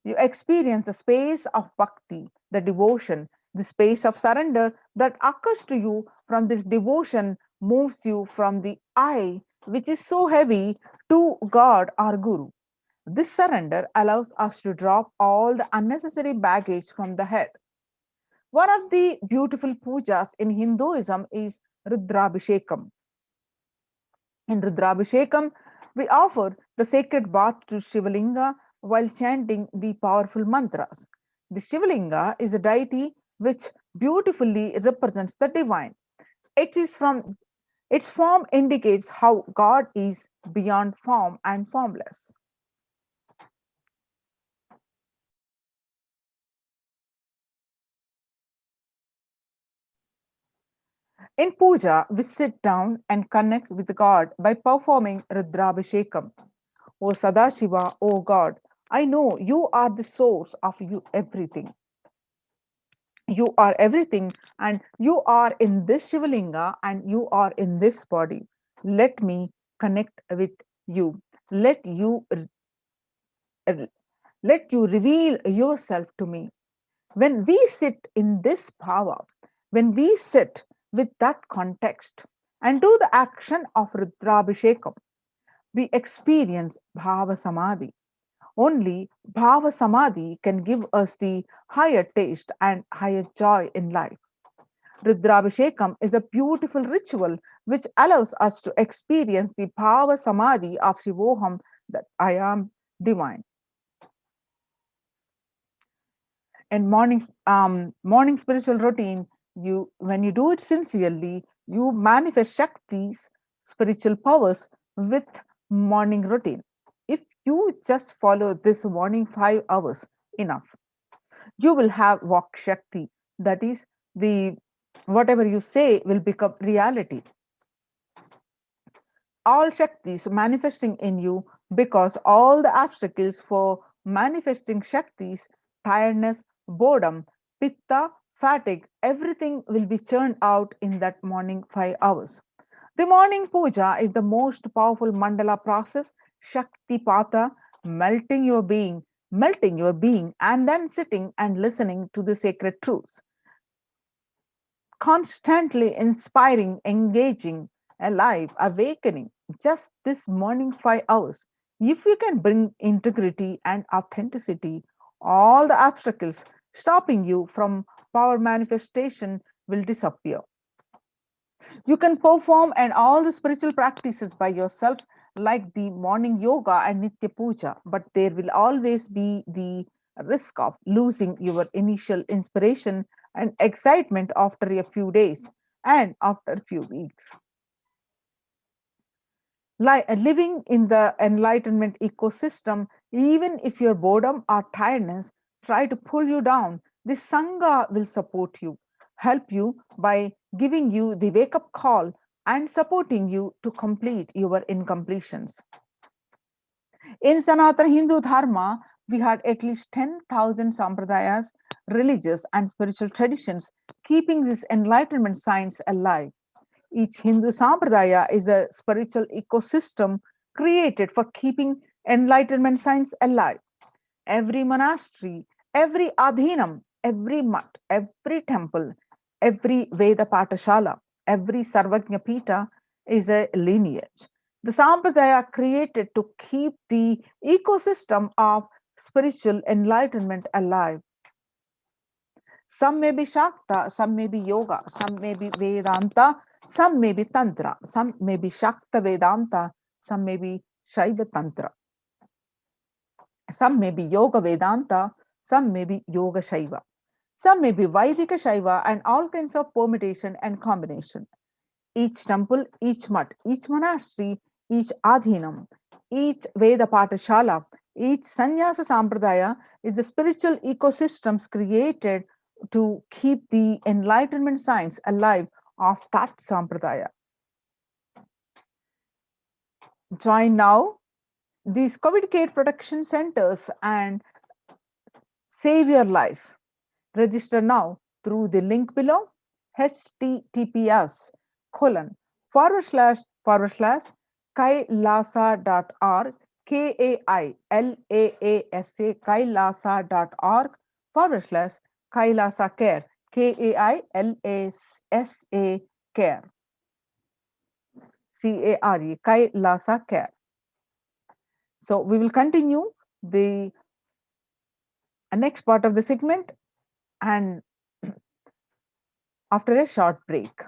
you experience the space of bhakti, the devotion, the space of surrender that occurs to you from this devotion moves you from the I, which is so heavy, to God or Guru. This surrender allows us to drop all the unnecessary baggage from the head. One of the beautiful pujas in Hinduism is Rudrabhishekam. In Rudrabhishekam, We offer the sacred bath to Shivalinga while chanting the powerful mantras. The Shivalinga is a deity which beautifully represents the divine. It is from its form indicates how God is beyond form and formless. In puja, we sit down and connect with God by performing Rudrabhishekam. O Sadashiva, O God, I know you are the source of you everything. You are everything, and you are in this Shivalinga, and you are in this body. Let me connect with you. Let you let you reveal yourself to me. When we sit in this power, when we sit with that context and do the action of Rudrabhishekam, we experience Bhava Samadhi. Only Bhava Samadhi can give us the higher taste and higher joy in life. Rudrabhishekam is a beautiful ritual which allows us to experience the Bhava Samadhi of Shivoham, that I am divine. And morning spiritual routine, you when you do it sincerely, you manifest Shakti's spiritual powers with morning routine. If you just follow this morning 5 hours enough, you will have Vak Shakti. That is, the whatever you say will become reality. All Shaktis manifesting in you, because all the obstacles for manifesting Shaktis, tiredness, boredom, pitta, fatigue, everything will be churned out in that morning 5 hours. The morning puja is the most powerful mandala process, Shakti Pata, melting your being, and then sitting and listening to the sacred truths, constantly inspiring, engaging, alive, awakening. Just this morning 5 hours. If you can bring integrity and authenticity, all the obstacles stopping you from power manifestation will disappear. You can perform and all the spiritual practices by yourself, like the morning yoga and Nitya Puja, but there will always be the risk of losing your initial inspiration and excitement after a few days and after a few weeks. Living in the enlightenment ecosystem, even if your boredom or tiredness try to pull you down, the Sangha will support you, help you by giving you the wake up call and supporting you to complete your incompletions. In Sanatana Hindu Dharma, we had at least 10,000 sampradayas, religious and spiritual traditions, keeping this enlightenment science alive. Each Hindu sampradaya is a spiritual ecosystem created for keeping enlightenment science alive. Every monastery, every adhinam, every mutt, every temple, every Veda Patashala, every Sarvagnya Pita is a lineage. The sampradaya created to keep the ecosystem of spiritual enlightenment alive. Some may be Shakta, some may be Yoga, some may be Vedanta, some may be Tantra, some may be Shakta Vedanta, some may be Shaiva Tantra, some may be Yoga Vedanta, some may be Yoga Shaiva, some may be Vaidika Shaiva, and all kinds of permutation and combination. Each temple, each mutt, each monastery, each adhinam, each Veda Patashala, each Sannyasa Sampradaya is the spiritual ecosystems created to keep the enlightenment science alive of that Sampradaya. Join now these COVID care protection centers and save your life. Register now through the link below, https colon forward slash kailasa.org, KAILAASA, kailasa.org / Kailasa care, KAILASA care, CARE, Kailasa care. So we will continue the next part of the segment and after a short break.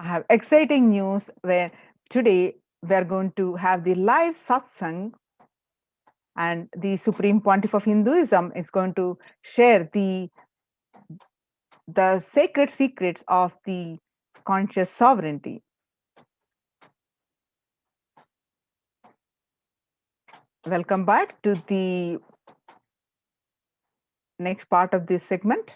I have exciting news where today we are going to have the live satsang, and the Supreme Pontiff of Hinduism is going to share the sacred secrets of the conscious sovereignty. Welcome back to the next part of this segment.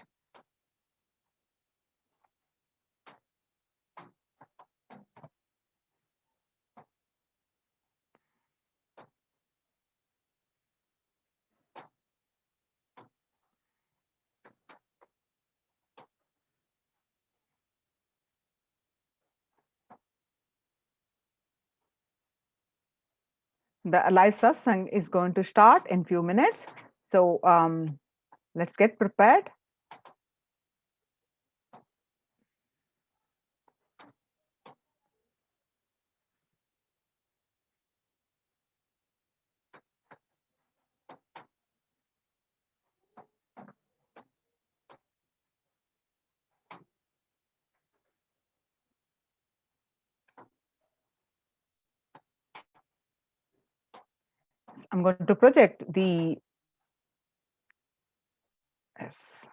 The live satsang is going to start in few minutes. So let's get prepared. I'm going to project the yes.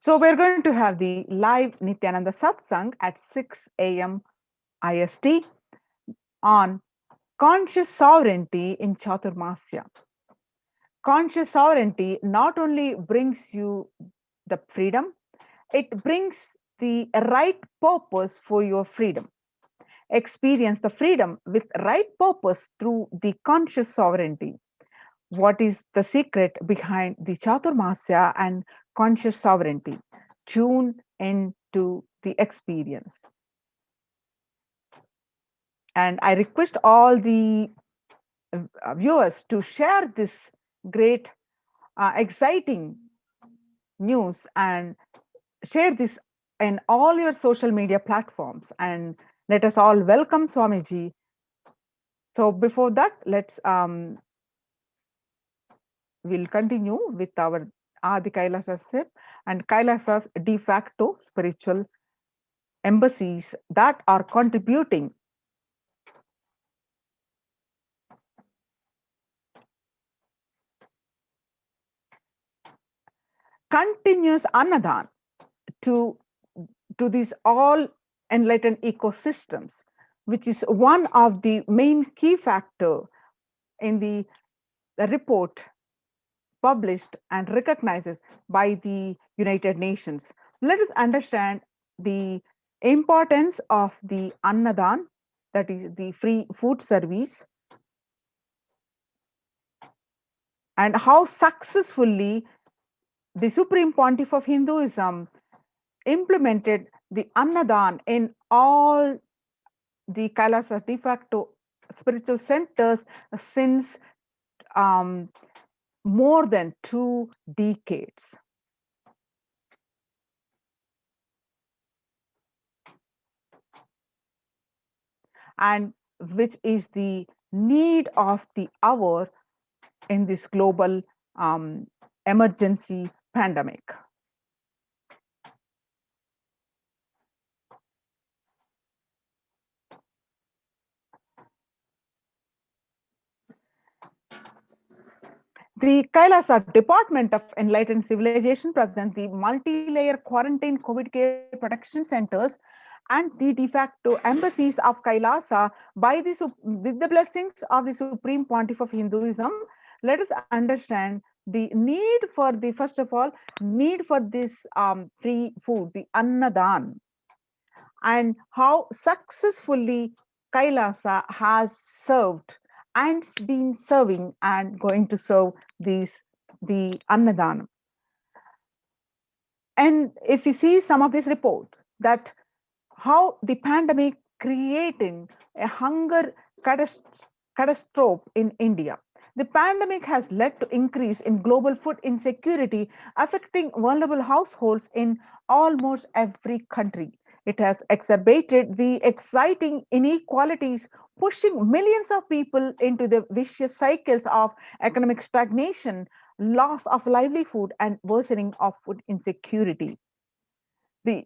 So we're going to have the live Nithyananda Satsang at 6 a.m. IST on conscious sovereignty in Chaturmasya. Conscious sovereignty not only brings you the freedom, it brings the right purpose for your freedom. Experience the freedom with right purpose through the conscious sovereignty. What is the secret behind the Chaturmasya and conscious sovereignty? Tune into the experience. And I request all the viewers to share this great, exciting news and share this in all your social media platforms. And let us all welcome Swamiji. So before that, we'll continue with our Adi Kailasa step and Kailasa's de facto spiritual embassies that are contributing continuous annadan to these all enlightened ecosystems, which is one of the main key factor in the report published and recognizes by the United Nations. Let us understand the importance of the annadan, that is the free food service, and how successfully the Supreme Pontiff of Hinduism implemented the annadan in all the Kailasa de facto spiritual centers since more than 2 decades. And which is the need of the hour in this global emergency pandemic. The Kailasa Department of Enlightened Civilization presents the multi-layer quarantine COVID care protection centers and the de facto embassies of Kailasa with the blessings of the Supreme Pontiff of Hinduism. Let us understand the need for the, first of all, need for this free food, the annadan, and how successfully Kailasa has served and been serving and going to serve the annadanam. And if we see some of these reports, that how the pandemic creating a hunger catastrophe in India. The pandemic has led to increase in global food insecurity, affecting vulnerable households in almost every country. It has exacerbated the exciting inequalities pushing millions of people into the vicious cycles of economic stagnation, loss of livelihood, and worsening of food insecurity. The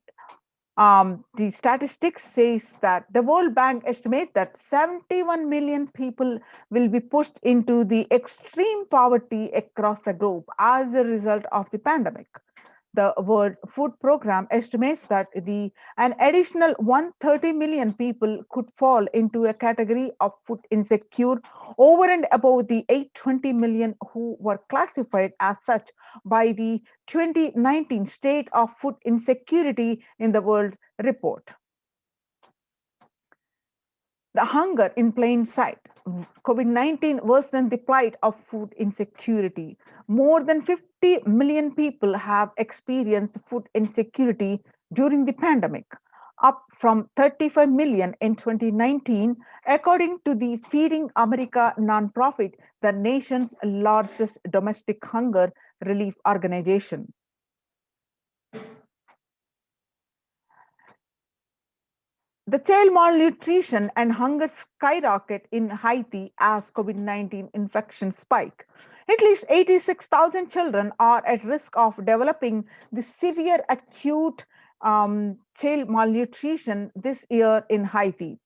the statistics says that the World Bank estimates that 71 million people will be pushed into the extreme poverty across the globe as a result of the pandemic. The World Food Program estimates that an additional 130 million people could fall into a category of food insecure over and above the 820 million who were classified as such by the 2019 State of Food Insecurity in the World report. The hunger in plain sight. COVID-19 worsened the plight of food insecurity. More than 50 million people have experienced food insecurity during the pandemic, up from 35 million in 2019, according to the Feeding America nonprofit, the nation's largest domestic hunger relief organization. The child malnutrition and hunger skyrocket in Haiti as COVID-19 infections spike. At least 86,000 children are at risk of developing the severe acute child malnutrition this year in Haiti.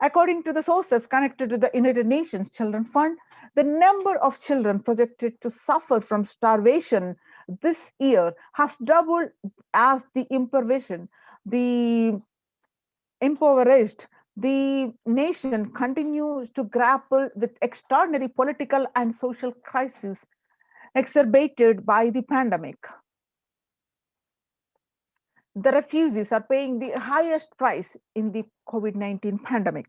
According to the sources connected to the United Nations Children Fund, the number of children projected to suffer from starvation this year has doubled as the impoverished, the nation continues to grapple with extraordinary political and social crises exacerbated by the pandemic. The refugees are paying the highest price in the COVID-19 pandemic.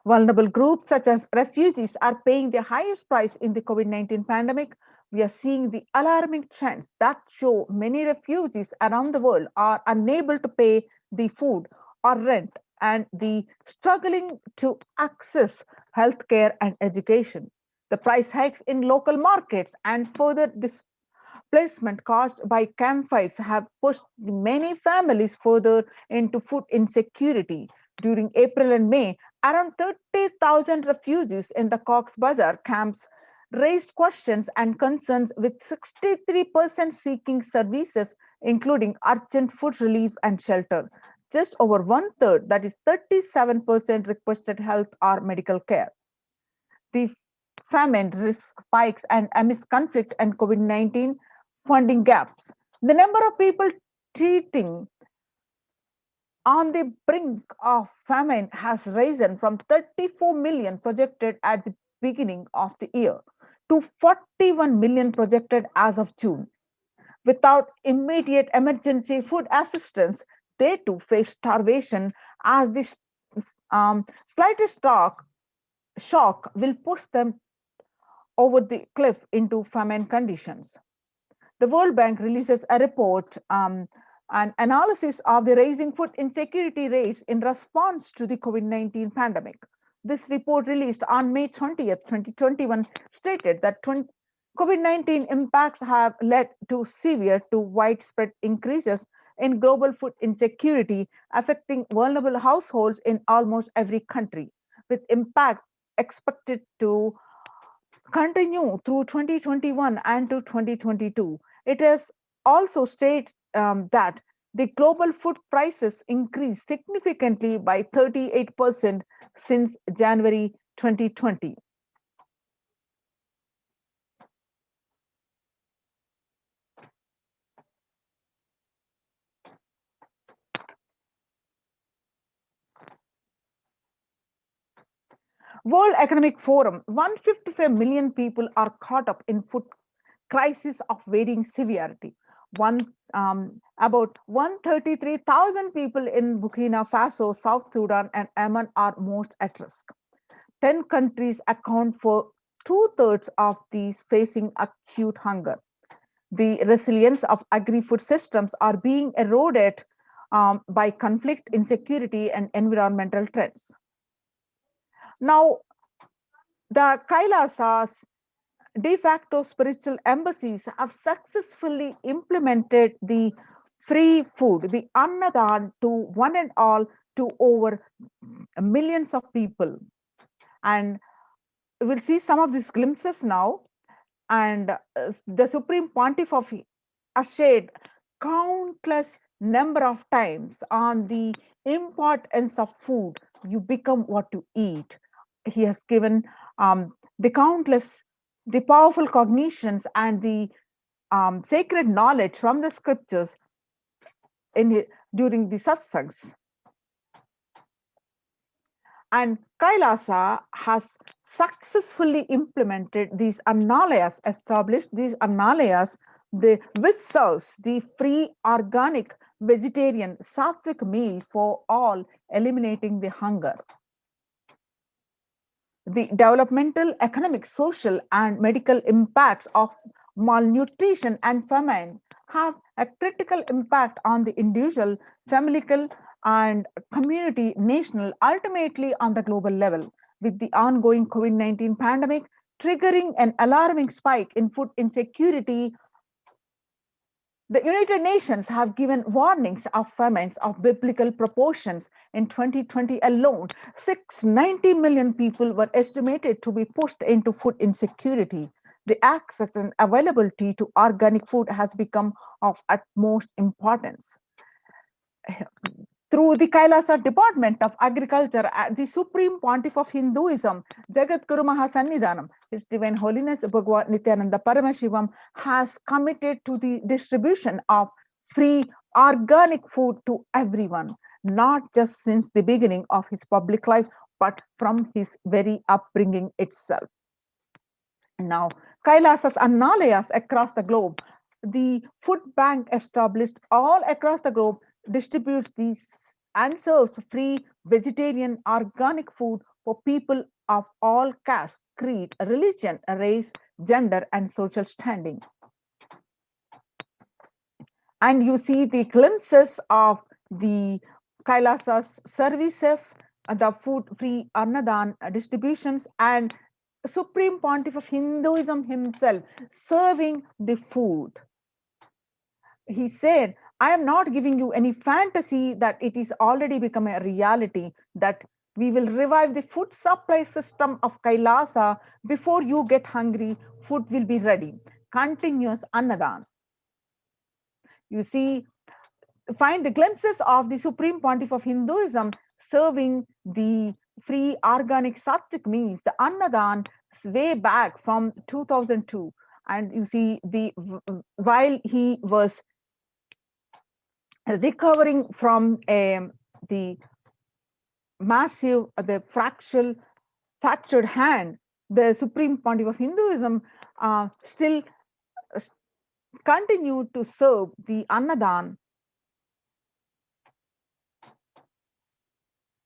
Vulnerable groups such as refugees are paying the highest price in the COVID-19 pandemic. We are seeing the alarming trends that show many refugees around the world are unable to pay the food or rent and the struggling to access healthcare and education. The price hikes in local markets and further displacement caused by campfires have pushed many families further into food insecurity. During April and May, around 30,000 refugees in the Cox's Bazar camps raised questions and concerns, with 63% seeking services, including urgent food relief and shelter. Just over one third, that is 37%, requested health or medical care. The famine risk spikes and amidst conflict and COVID-19 funding gaps. The number of people treating on the brink of famine has risen from 34 million projected at the beginning of the year to 41 million projected as of June. Without immediate emergency food assistance, they too face starvation as the slightest shock will push them over the cliff into famine conditions. The World Bank releases a report, an analysis of the rising food insecurity rates in response to the COVID-19 pandemic. This report, released on May 20th, 2021, stated that COVID-19 impacts have led to severe to widespread increases in global food insecurity, affecting vulnerable households in almost every country, with impact expected to continue through 2021 and to 2022. It has also stated that the global food prices increased significantly by 38% since January 2020. World Economic Forum, 155 million people are caught up in food crisis of varying severity. About 133,000 people in Burkina Faso, South Sudan, and Yemen are most at risk. 10 countries account for two-thirds of these facing acute hunger. The resilience of agri-food systems are being eroded by conflict, insecurity, and environmental trends. Now, the Kailasas, de facto spiritual embassies, have successfully implemented the free food, the Annadan, to one and all, to over millions of people. And we'll see some of these glimpses now. And the Supreme Pontiff has shared countless number of times on the importance of food. You become what you eat. He has given the powerful cognitions and the sacred knowledge from the scriptures during the satsangs. And Kailasa has successfully implemented these annalayas, established these annalayas, which serves the free, organic, vegetarian, sattvic meal for all, eliminating the hunger. The developmental, economic, social, and medical impacts of malnutrition and famine have a critical impact on the individual, familial, and community, national, ultimately on the global level. With the ongoing COVID-19 pandemic triggering an alarming spike in food insecurity, the United Nations have given warnings of famines of biblical proportions. In 2020 alone, 690 million people were estimated to be pushed into food insecurity. The access and availability to organic food has become of utmost importance. Through the Kailasa Department of Agriculture at the Supreme Pontiff of Hinduism, Jagadguru Mahasannidhanam, His Divine Holiness Bhagwan Nithyananda Paramashivam, has committed to the distribution of free organic food to everyone, not just since the beginning of his public life, but from his very upbringing itself. Now, Kailasas Annalayas across the globe, the food bank established all across the globe, distributes these and serves free vegetarian organic food for people of all caste, creed, religion, race, gender, and social standing. And you see the glimpses of the Kailasa's services, the food free Annadan distributions, and Supreme Pontiff of Hinduism himself serving the food. He said, I am not giving you any fantasy that it is already become a reality, that we will revive the food supply system of Kailasa. Before you get hungry, food will be ready. Continuous Annadan. You see, find the glimpses of the Supreme Pontiff of Hinduism serving the free organic sattvic meals, the Annadan, way back from 2002. And you see, while he was recovering from the massive, the fractured hand, the Supreme Pontiff of Hinduism still continued to serve the Annadan.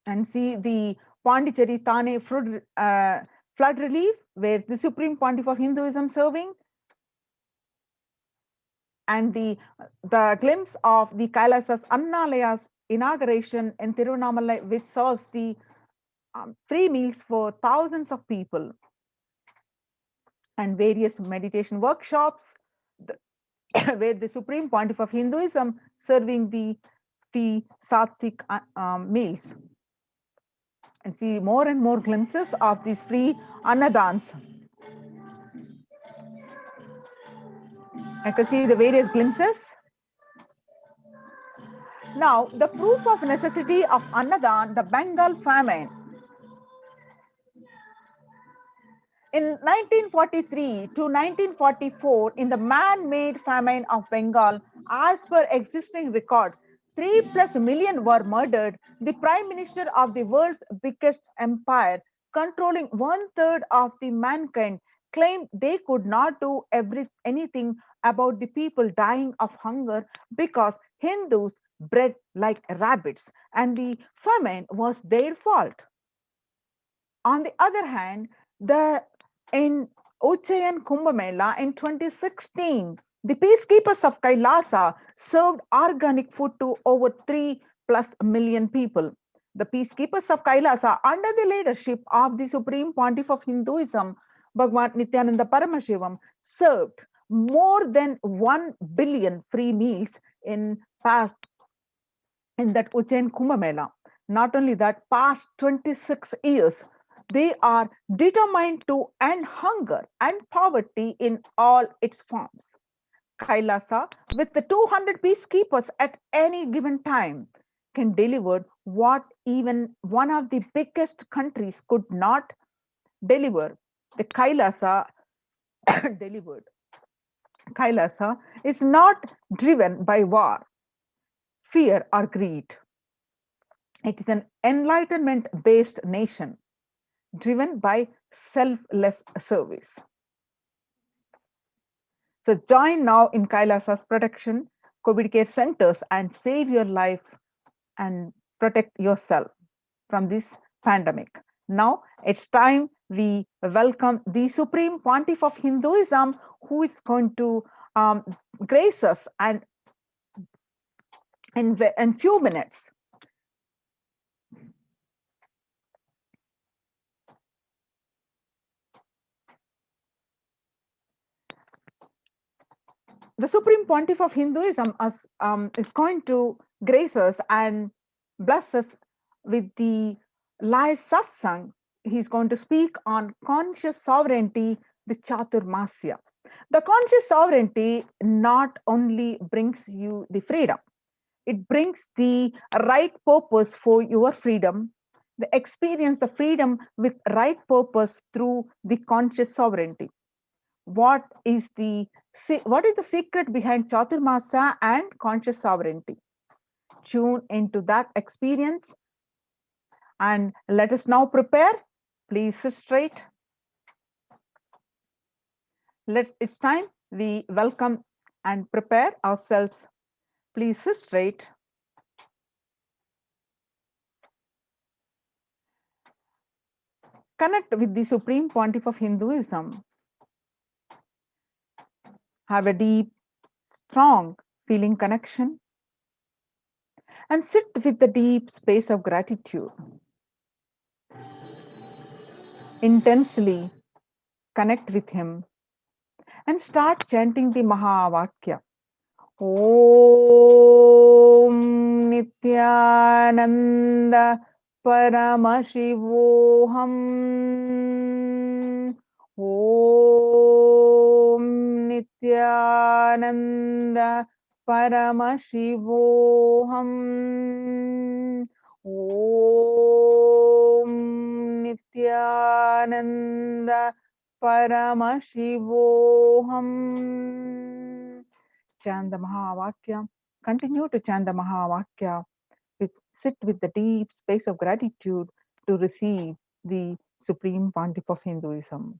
And see the Pondicherry Thane flood relief, where the Supreme Pontiff of Hinduism serving, and the glimpse of the Kailasas Annalaya's inauguration in Tiruvannamalai, which serves the free meals for thousands of people, and various meditation workshops, where the Supreme Pontiff of Hinduism serving the free sattvic meals. And see more and more glimpses of these free annadans. I can see the various glimpses. Now, the proof of necessity of Annadan, the Bengal famine. In 1943 to 1944, in the man-made famine of Bengal, as per existing records, 3+ million were murdered. The Prime Minister of the world's biggest empire, controlling 1/3 of the mankind, claimed they could not do anything about the people dying of hunger because Hindus bred like rabbits and the famine was their fault. On the other hand, in Ujjain Kumbh Mela in 2016, the peacekeepers of Kailasa served organic food to over 3+ million people. The peacekeepers of Kailasa, under the leadership of the Supreme Pontiff of Hinduism, Bhagwan Nithyananda Paramashivam, served more than 1 billion free meals in that Ujjain Kumbh Mela. Not only that, past 26 years, They are determined to end hunger and poverty in all its forms. Kailasa, with the 200 peacekeepers at any given time, can deliver what even one of the biggest countries could not deliver. The Kailasa delivered. Kailasa is not driven by war, fear, or greed. It is an enlightenment based nation driven by selfless service. So join now in Kailasa's protection, COVID care centers, and save your life and protect yourself from this pandemic. Now it's time we welcome the Supreme Pontiff of Hinduism, who is going to grace us and in few minutes. The Supreme Pontiff of Hinduism is going to grace us and bless us with the live satsang. He's going to speak on conscious sovereignty, the Chaturmasya. The conscious sovereignty not only brings you the freedom, it brings the right purpose for your freedom, the experience the freedom with right purpose through the conscious sovereignty. What is the secret behind Chaturmasya and conscious sovereignty? Tune into that experience and let us now prepare. Please sit straight. It's time we welcome and prepare ourselves. Please sit straight. Connect with the Supreme Pontiff of Hinduism. Have a deep, strong feeling connection and sit with the deep space of gratitude. Intensely connect with him and start chanting the Mahavakya. Om Nithyananda Paramashivoham. Om Nithyananda Paramashivoham. Om Nithyananda Paramashivoham. Chant the Mahavakya. Continue to chant the Mahavakya. Sit with the deep space of gratitude to receive the Supreme Pontiff of Hinduism.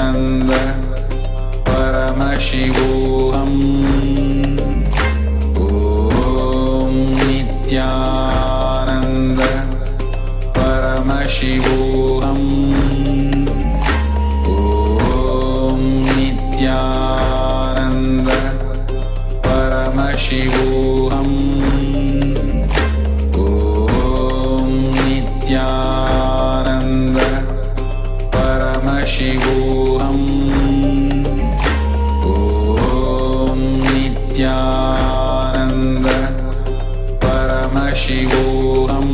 Paramashivoham. Om Nithyananda Paramashivoham. Om Nithyananda Paramashivoham. Om Nithyananda Paramashivoham. Om Nithyananda Paramashivoham.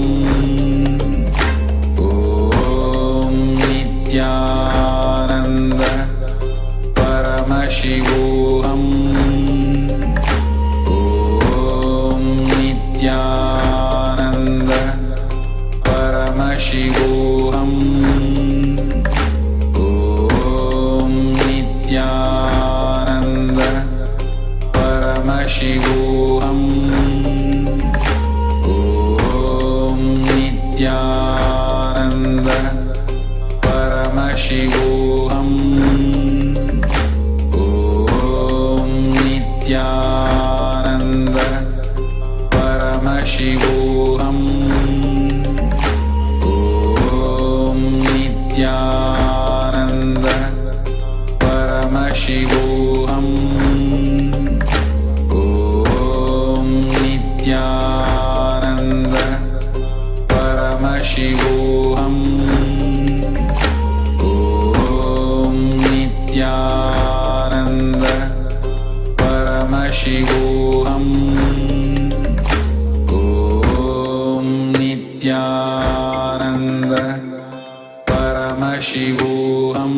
Om Nithyananda Paramashivoham. Om Nithyananda Paramashivoham. Om Nithyananda Paramashivoham. Om Nithyananda Paramashivoham. Om Nithyananda Paramashivoham. Om Nithyananda Paramashivoham. Om Nithyananda Paramashivoham. Om Nithyananda Paramashivoham. Om Nithyananda Paramashivoham.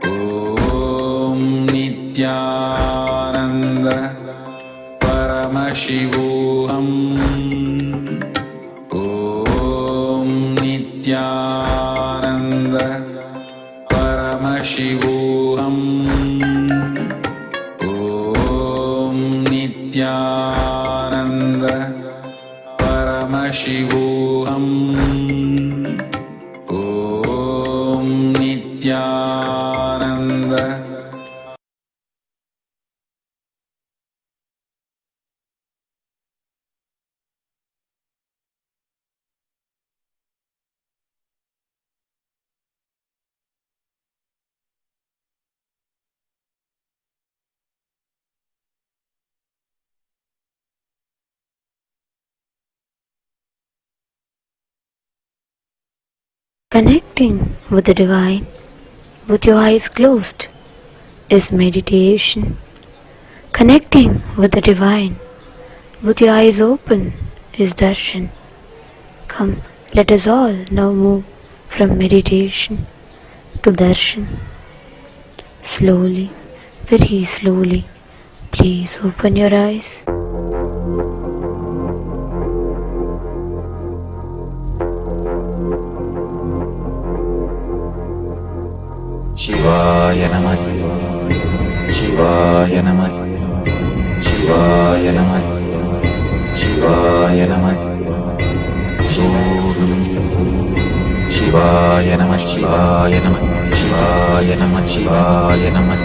Om Nithyananda Paramashivoham. Om Nithyananda Paramashivoham. Om Nithyananda Paramashivoham. Om Nithyananda. Connecting with the divine with your eyes closed is meditation. Connecting with the divine with your eyes open is darshan. Come, let us all now move from meditation to darshan. Slowly, very slowly, please open your eyes. Shivaya Namah, Shivaya Namah, Shivaya Namah, Shivaya Namah, Shivaya Namah, Shivaya Namah, Shivaya Namah, Shivaya Namah.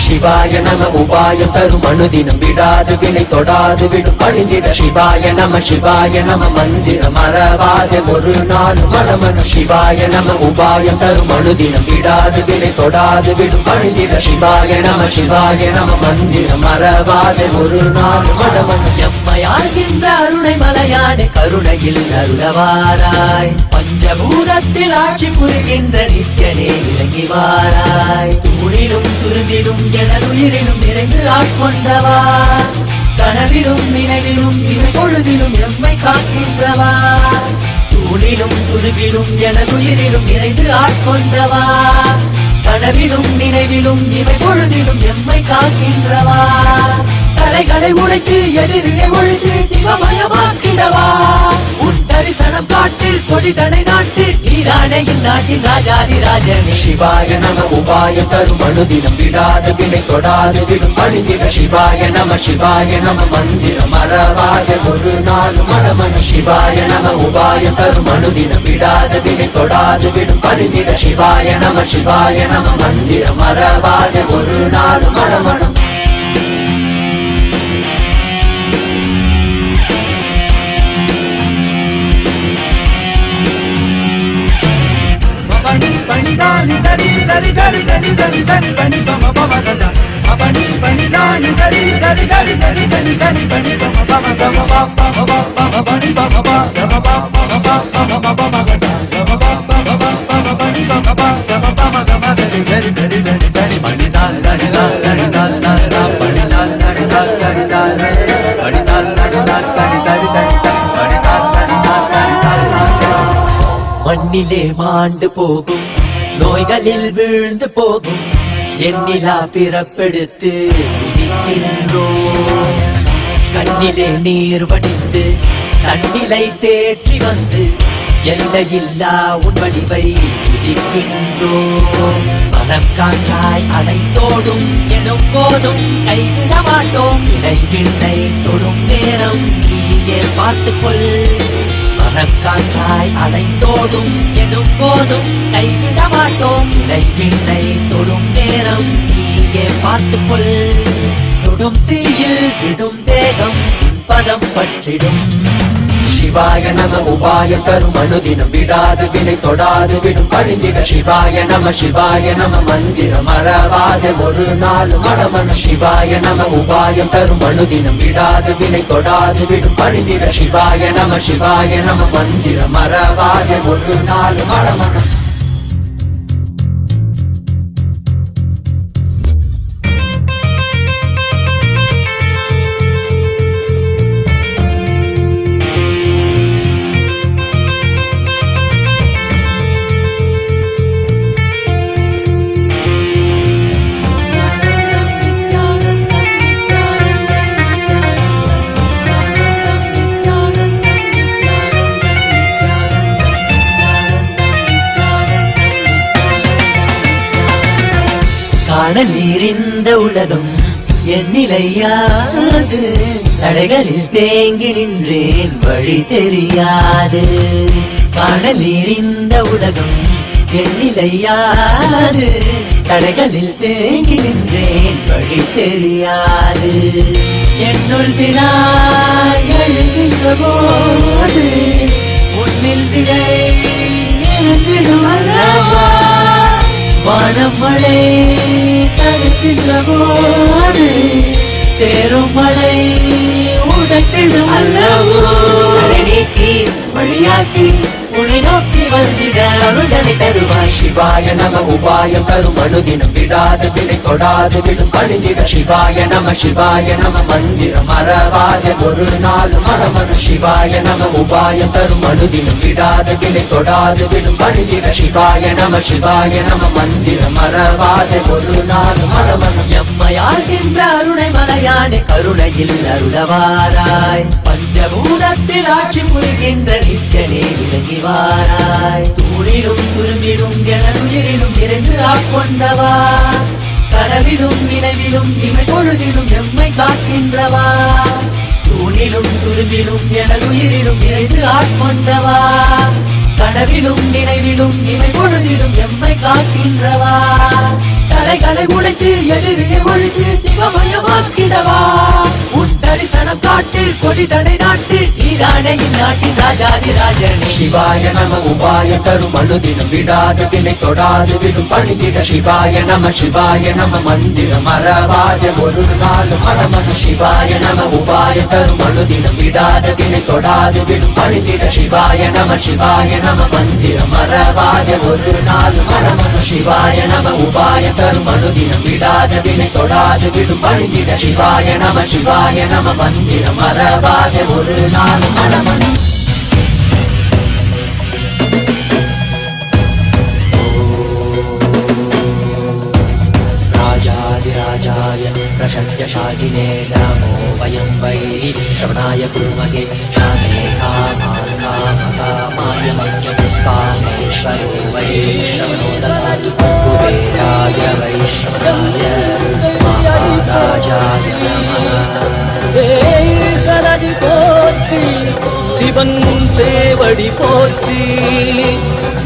சிவாய நம உபாயம் தரும் அனுதினம் விடாது வினை தொடாது விடும் பணிந்திட சிவாய நம மந்திரம் மறவாத ஒரு நாள் மனமனு சிவாய நம உபாயம் தரும் அனுதினம் விடாது வினை தொடாது விடும் பணிந்திட சிவாய நம மந்திரம் மறவாத ஒரு நாள் மனமனு எம்மையாகின்ற அருணை மலையானே கருணையில் அருளவாராய் பஞ்சபூதத்தில் ஆட்சி புரிகின்ற நித்யனே இறங்கி வாராய் தூணிலும் துரும்பிலும் எனதுயிரிலும் நிறைந்து ஆட்கொண்டவா கனவிலும் நினைவிலும் இவை பொழுதிலும் எம்மை காக்கின்றவா தூணிலும் துரும்பிலும் எனதுயிரிலும் நிறைந்து ஆட்கொண்டவா கனவிலும் நினைவிலும் இவை பொழுதிலும் எம்மை காக்கின்றவா தடைகளை உடைத்து எதிரியை ஒழித்து சிவமயமாக்கிடவா உண்ட தரிசனம் காட்டு கொடிதனை நாட்டு நீரானே இந்நாட்டின் ராஜாதி ராஜனே சிவாய நம உபாயம் தரும் அனுதினம் விடாத வினை தொடாது விடும் பணிந்திட சிவாய நம மந்திரம் மறவாத ஒரு நாள் மனமனு சிவாய நம உபாயம் தரும் அனுதினம் விடாத வினை தொடாது விடும் பணிந்திட சிவாய நம மந்திரம் மறவாத ஒரு நாள் மனமனம் pani zani zari zari zari zari zari zari pani pama pama gaza pani pani zani zari zari zari zari zari zari pani pama pama gaza pama pani pama pama pama gaza pama pani pama pama gama zari zari zari zari zari pani zani zari zari zari zari pani zani zari zari zari zari pani zani zari zari zari zari pani zani zari zari zari zari மண்ணிலே மாண்டு போகும் நோய்களில் வீழ்ந்து போகும் எண்ணிலா பிறப்பெடுத்து துதிக்கின்றோம் கண்ணிலே நீர் வடிந்து தன்னிலை தேற்றி வந்து எல்லையில்லா உன் வடிவை துதிக்கின்றோம் மனம் காற்றாய் அலைத்தோடும் எனும் போதும் கைவிட மாட்டோம் இணை தொடும் நேரம் நீயே பார்த்துக்கொள் மனம் காற்றாய் அலைந்தோடும் எனும் போதும் கைவிட மாட்டோம் இணை தொடும் நேரம் நீயே பார்த்துக்கொள் சுடும் தீயில் விடும் தேகம் பதம் பற்றிடும் சிவாய நம உபாயம் தரும் அனுதினம் விடாது வினை தொடாது விடும் பணிந்திட சிவாய நம மந்திரம் மறவாத ஒரு நாள் மனமனு சிவாய நம உபாயம் தரும் அனுதினம் விடாது வினை தொடாது விடும் பணிந்திட சிவாய நம மந்திரம் மறவாத ஒரு நாள் மனமனு காணல் நீரிந்த உலகம் என் நிலையாது தடைகளில் தேங்கி நின்றேன் வழி தெரியாது காணல் நீரிந்த உலகம் என் நிலையாது தடைகளில் தேங்கி நின்றேன் வழி தெரியாது என்னுள் வினாய் எழுகின்ற போது உன்னில் விடை எழுந்திடுவல்லவா வானம் மழை தடுக்கின்ற போது சேரும் மழை உடைத்திடும் அல்லவோ நீக்கி வழியாக்கி உன்னை நோக்கி வந்திட அருளனை தருவாய் சிவாய நம உபாயம் தரும் அனுதினம் விடாது வினை தொடாது விடும் பணிந்திட சிவாய நம மந்திரம் மறவாத ஒரு நாள் மனமனு சிவாய நம உபாயம் தரும் அனுதினம் விடாது வினை தொடாது விடும் பணிந்திட சிவாய நம மந்திரம் மறவாத ஒரு நாள் மனமனு எம்மையாகின்ற அருணை மலையானே கருணையில் அருளவாராய் பஞ்சபூதத்தில் ஆட்சி புரிகின்ற நித்யனே விளங்கி வாராய் தூணிலும் துரும்பிலும் எனதுயிரிலும் இருந்து ஆட்கொண்டவா கனவிலும் நினைவிலும் இமை பொழுதிலும் எம்மை காக்கின்றவா தூணிலும் துரும்பிலும் எனதுயிரிலும் இருந்து ஆட்கொண்டவா கனவிலும் நினைவிலும் இமை பொழுதிலும் எம்மை காக்கின்றவா தடைகளை உடைத்து எதிரியை ஒழித்து சிவமயமாக்கிடவா உன் தரிசனம் காட்டு கொடிதனை நாட்டு நீரானே இந்நாட்டின் ராஜாதி ராஜனே சிவாய நம உபாயம் தரும் அனுதினம் விடாத வினை தொடாது விடும் பணிந்திட சிவாய நம மந்திரம் மறவாத ஒரு நாள் மனமனு சிவாய நம உபாயம் தரும் அனுதினம் விடாத வினை தொடாது விடும் பணிந்திட சிவாய நம மந்திரம் மறவாத ஒரு நாள் மனமனு சிவாய நம உபாயம் தரும் அனுதினம் விடாத வினை தொடாது விடும் பணிந்திட சிவாய நம மந்திரம் மறவாத ஒரு நாள் மனமனு राजाय प्रशत्यशालिने नमो वयं वै श्रवणाय कुर्महे श्यामे कामान् कामकामाय कामेश्वरो वैष्णवो ददातु कुबेराय वैष्णवाय महाराजाय नमः சரதி போற்றி சிவன் சேவடி போற்றி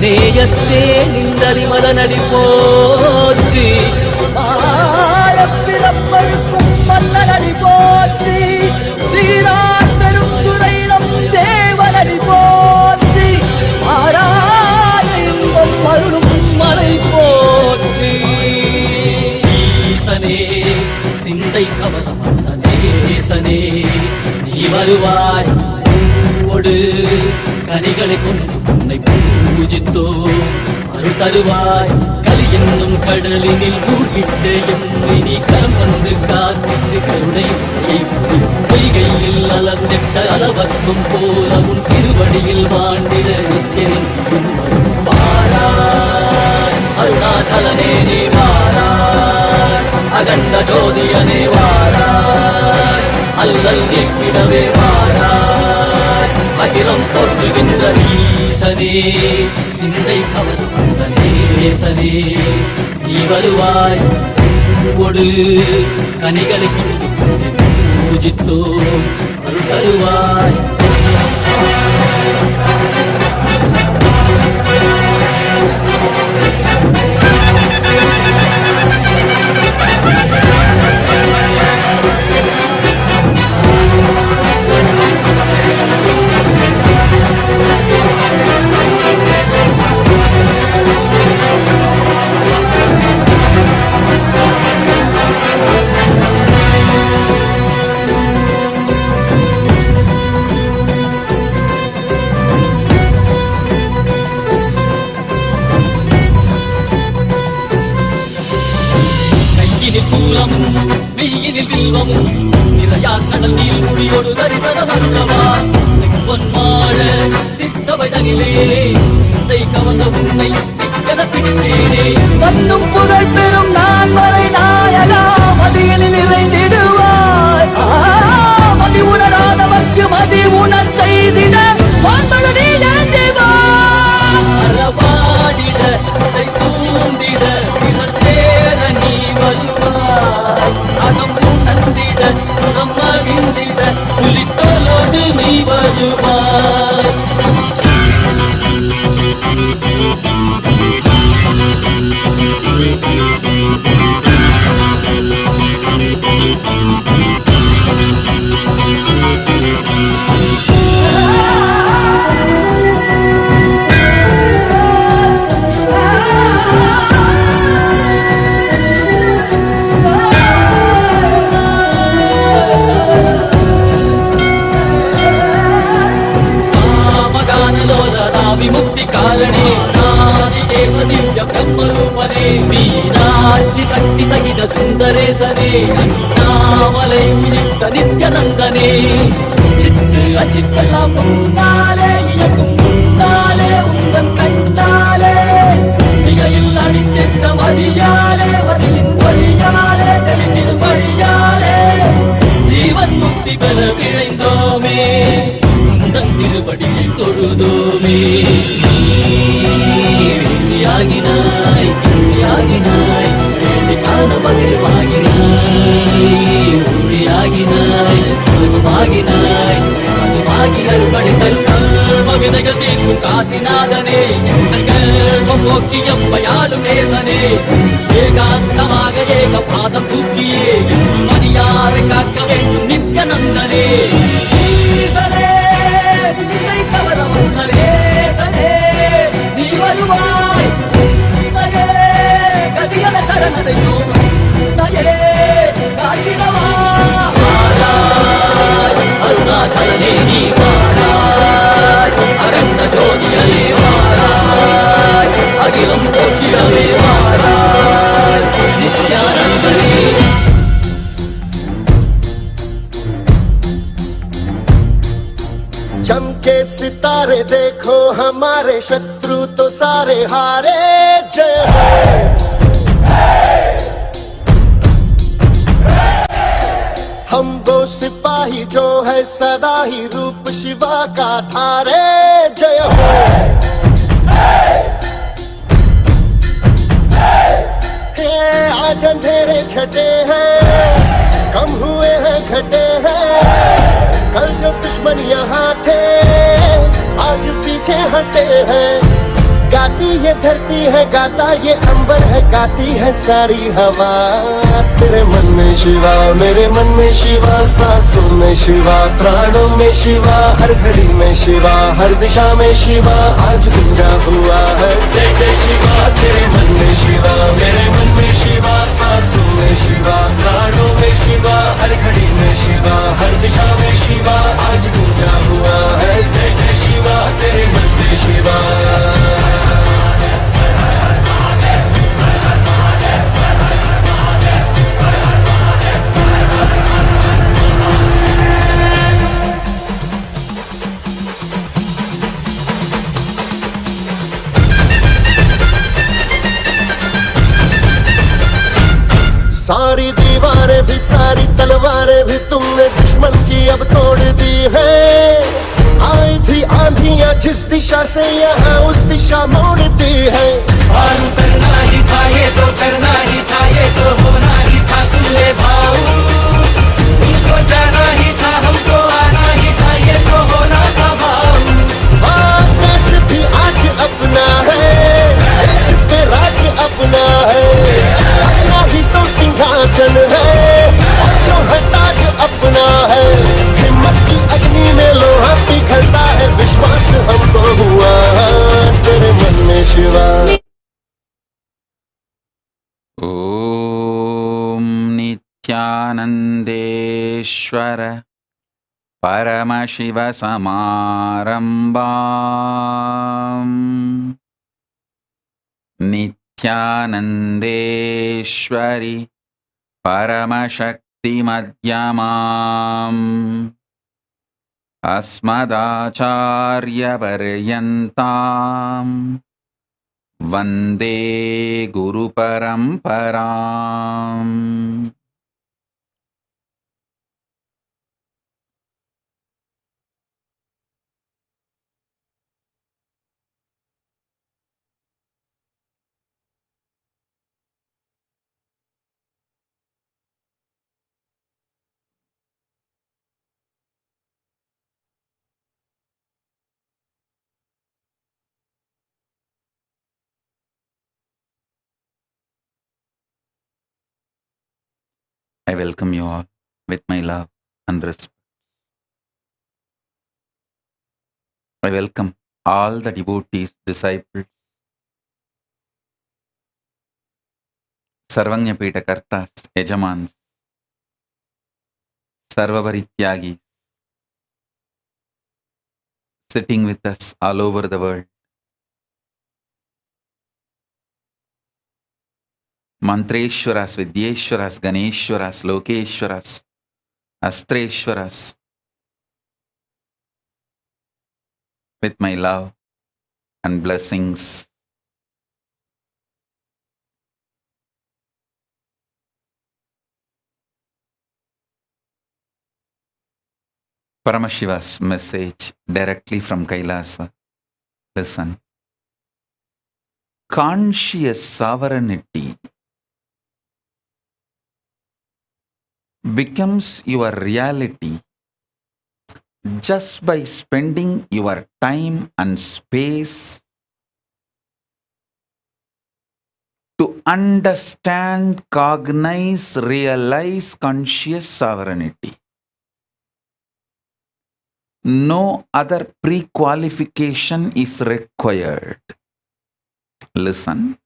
நேயத்தே நின்றறி மலனடி போற்றி பிறப்பருக்கும் மன்னனடி போற்றி சீரார் பெரும் துறை நம் தேவனடி போற்றி ஆராத இன்பம் அருளும் மலை போற்றி ஈசனே சிந்தை கவனம் நேசனே நீ வருவாய் பூவோடு கனிகளை கொண்டு உன்னை பூஜித்தோ அருள் தருவாய் கலி என்னும் கடலினில் மூழ்கிட்டு எம்மை நீ கரம் வந்து காத்திட்டு கருணை பொய்கையில் அலர்ந்திட்ட அளவற்றம் போல உன் திருவடியில் வாழ்ந்திட வாராய் அருணாச்சலனே நீ வாராய் அகண்ட ஜோதியனே வாராய் அல்லல் நீக்கிடவே வாராய் அகிலம் போற்றுகின்ற ஈசனே சிந்தை கவர்ந்த நேசனே நீ வருவாய் பூவோடு கனிகளை கொண்டு பூஜித்தோ அருள் தருவாய் சூலமும் மெய்யினில் வில்வமும் நிறையா கடல் நீர் முடியோடு தரிசனம் அருளவா செம்பொன் மாழ சிற்றவைதனிலே சிந்தை கவர்ந்த உன்னை சிக்கன பிடித்தேனே வந்தும் புகழ் பெறும் நான் வரை நாயகா மதியனில் இறைந்திடுவாய் மதி உணராதவர்க்கு மதி உணர் செய்திட வான்பழ நீ ஏந்திவாடிட சூழ்ந்திட பிறர் சேர நீ வருவாய் அகம் உணர்ந்திட புறம் மகிழ்ந்திட புலித்தோலோடு நீ வருவாய் विमुक्ति कारणे नादिकेश दिव्य ब्रह्मरूपने मीनाक्षि शक्ति सहित सुंदरेशने अन्नामलै उदित नित्यानंदने चित्त अचित्तला मुन्नाले इयक्कुम मुन्नाले उन्दन कण्णाले सिगैयिल अडित्त मदियाले वदिलिन वडियाले तेलिदिन वडियाले जीवन मुक्ति பெற விழைந்தோமே திருவடியில் தொழுதோமே நீயாகினாய் கிளியாகினாய் கேள்வி காண மகிழ்வாகினாய் ஒளியாகினாய் மதுமாகினாய் மதுமாகி அருள்படி தருக்கல்ம விதைகள் தீர்க்கும் காசிநாதனே எங்கள் கல்வம் போக்கி எம்மையாளும் நேசனே ஏகாந்தமாக ஏக பாதம் தூக்கியே மணியாரை காக்க வேண்டும் நித்யானந்தனே ஈசனே சிந்தை கவரம் நரேசனே நீ வருவாய் நயே கதியன சரணதை நயே காத்திடவா அருணாச்சலனே நீ வாராய் அகண்ட ஜோதியலே வாராய் அகிலம் போற்றிடவே வாராய் நித்யானந்தனே चमके सितारे देखो हमारे शत्रु तो सारे हारे जय हम वो सिपाही जो है सदा ही रूप शिवा का धारे हो। आज अंधेरे छटे हैं, कम हुए हैं घटे हैं, कल जो दुश्मन यहाँ थे आज पीछे हटे हैं। गाती ये धरती है, गाता ये अंबर है, गाती है सारी हवा। तेरे मन में शिवा, मेरे मन में शिवा, सांसों में शिवा, प्राणों में शिवा, हर घड़ी में शिवा, हर दिशा में शिवा आज गूंजा हुआ है। जय जय शिवा। तेरे मन में शिवा, मेरे मन में शिवा, सांसों में शिवा, प्राणों में शिवा, हर घड़ी में शिवा, हर दिशा में शिवा आज गूंजा हुआ है। जय जय शिवा। तेरे मन में शिवा। सारी दीवारें भी, सारी तलवारें भी तुमने दुश्मन की अब तोड़ दी है। आई थी आंधियां जिस दिशा से यहाँ उस दिशा मोड़ती है। पार करना ही था, ये तो करना ही था, ये तो होना ही था, सुन ले भाऊ। तुमको जाना ही था, हमको आना ही था, ये तो होना था भाऊ। देश भी आज अपना है, देश पे राज अपना है, अपना ही तो सिंहासन है, और जो है ताज अपना है। हिम्मत की अग्नि में लोहा पिघलता है, विश्वास हमको हुआ तेरे मन में शिवा। ॐ नित्यानन्देश्वर परमशिवसमारम्भाम् नित्यानन्देश्वरि परमशक्तिमध्यमाम् अस्मदाचार्यपर्यन्ताम् वन्दे गुरुपरम्पराम्। I welcome you all with my love and respect. I welcome all the devotees, disciples, Sarvanyapita Kartas, Yajamans, Sarvaparityagis, sitting with us all over the world. Mantreshwaras, Vidyeshwaras, Ganeshwaras, Lokeshwaras, Astreshwaras, with my love and blessings. Paramashiva's message directly from Kailasa. Listen. Conscious sovereignty becomes your reality just by spending your time and space to understand, cognize, realize conscious sovereignty. No other pre-qualification is required. Listen.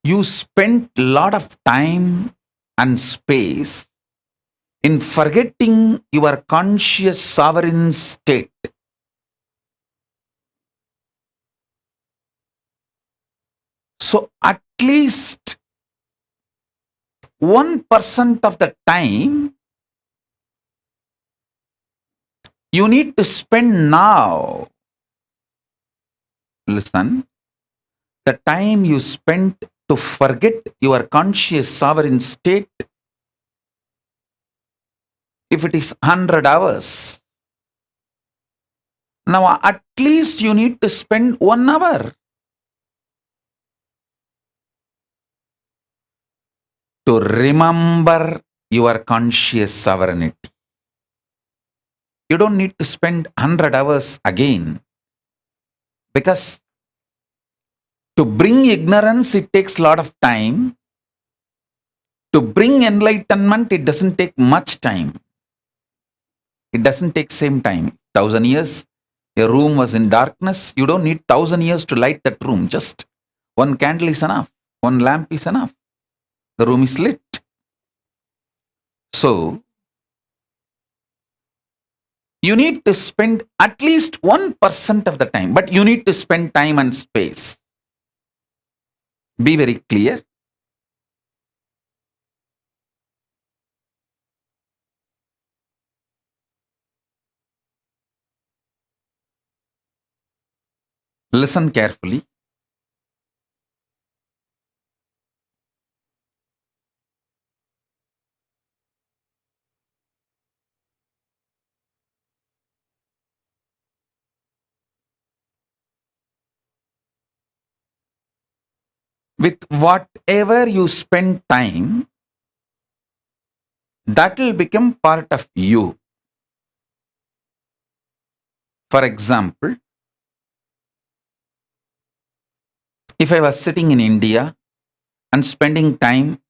You spent a lot of time and space in forgetting your conscious sovereign state. So at least 1% of the time you need to spend now. Listen, the time you spent to forget your conscious sovereign state, if it is 100 hours, Now, at least you need to spend 1 hour to remember your conscious sovereignty. You don't need to spend 100 hours again, because to bring ignorance, it takes a lot of time. To bring enlightenment, it doesn't take much time. It doesn't take same time. 1,000 years, a room was in darkness. You don't need 1,000 years to light that room. Just one candle is enough. One lamp is enough. The room is lit. So, you need to spend at least 1% of the time, but you need to spend time and space. Be very clear. Listen carefully. With whatever you spend time, that will become part of you. For example, if I was sitting in India and spending time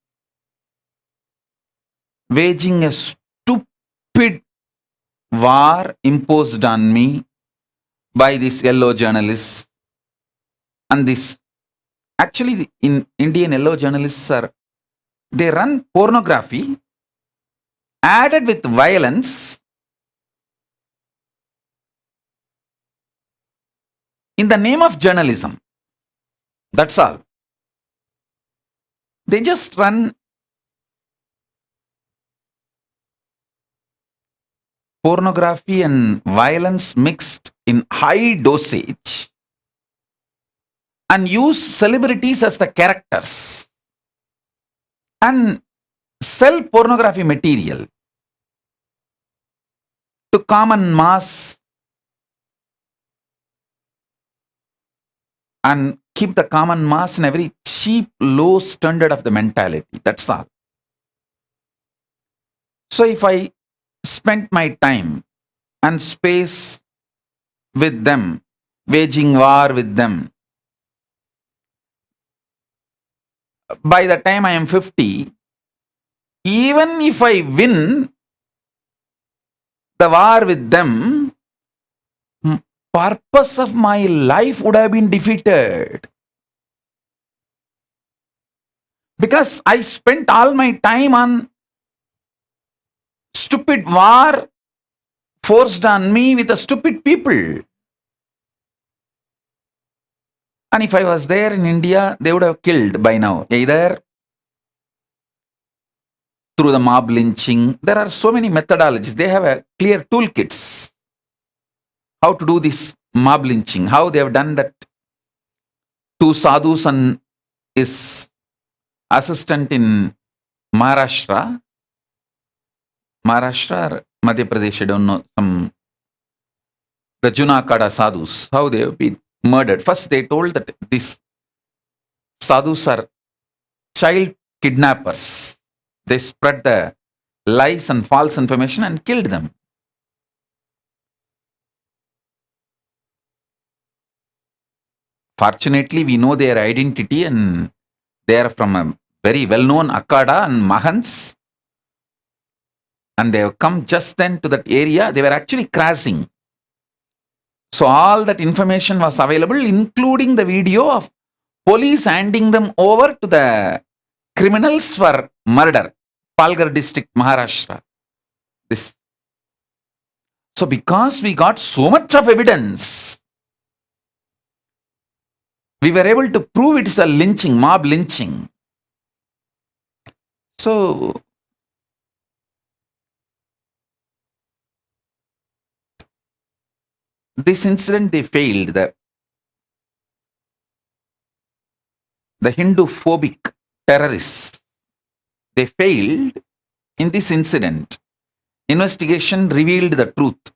waging a stupid war imposed on me by these yellow journalists, and this, actually in Indian yellow journalists they run pornography added with violence in the name of journalism. That's all. They just run pornography and violence mixed in high dosage and use celebrities as the characters and sell pornography material to common mass and keep the common mass in a very cheap, low standard of the mentality. That's all. So if I spent my time and space with them, waging war with them, by the time I am 50, even if I win the war with them, purpose of my life would have been defeated. Because I spent all my time on stupid war forced on me with the stupid people. And if I was there in India, they would have killed by now, either through the mob lynching. There are so many methodologies. They have a clear toolkits how to do this mob lynching, how they have done that. 2 sadhus and his assistant in Maharashtra or Madhya Pradesh, I don't know, the Junakada sadhus, how they have been murdered. First they told that these sadhus are child kidnappers. They spread the lies and false information and killed them. Fortunately, we know their identity and they are from a very well-known Akada and Mahants. And they have come just then to that area. They were actually crashing. So all that information was available, including the video of police handing them over to the criminals for murder. Palghar district, Maharashtra. This. So because we got so much of evidence, we were able to prove it is a lynching, mob lynching. So this incident, they failed. The Hindu phobic terrorists, they failed in this incident. Investigation revealed the truth.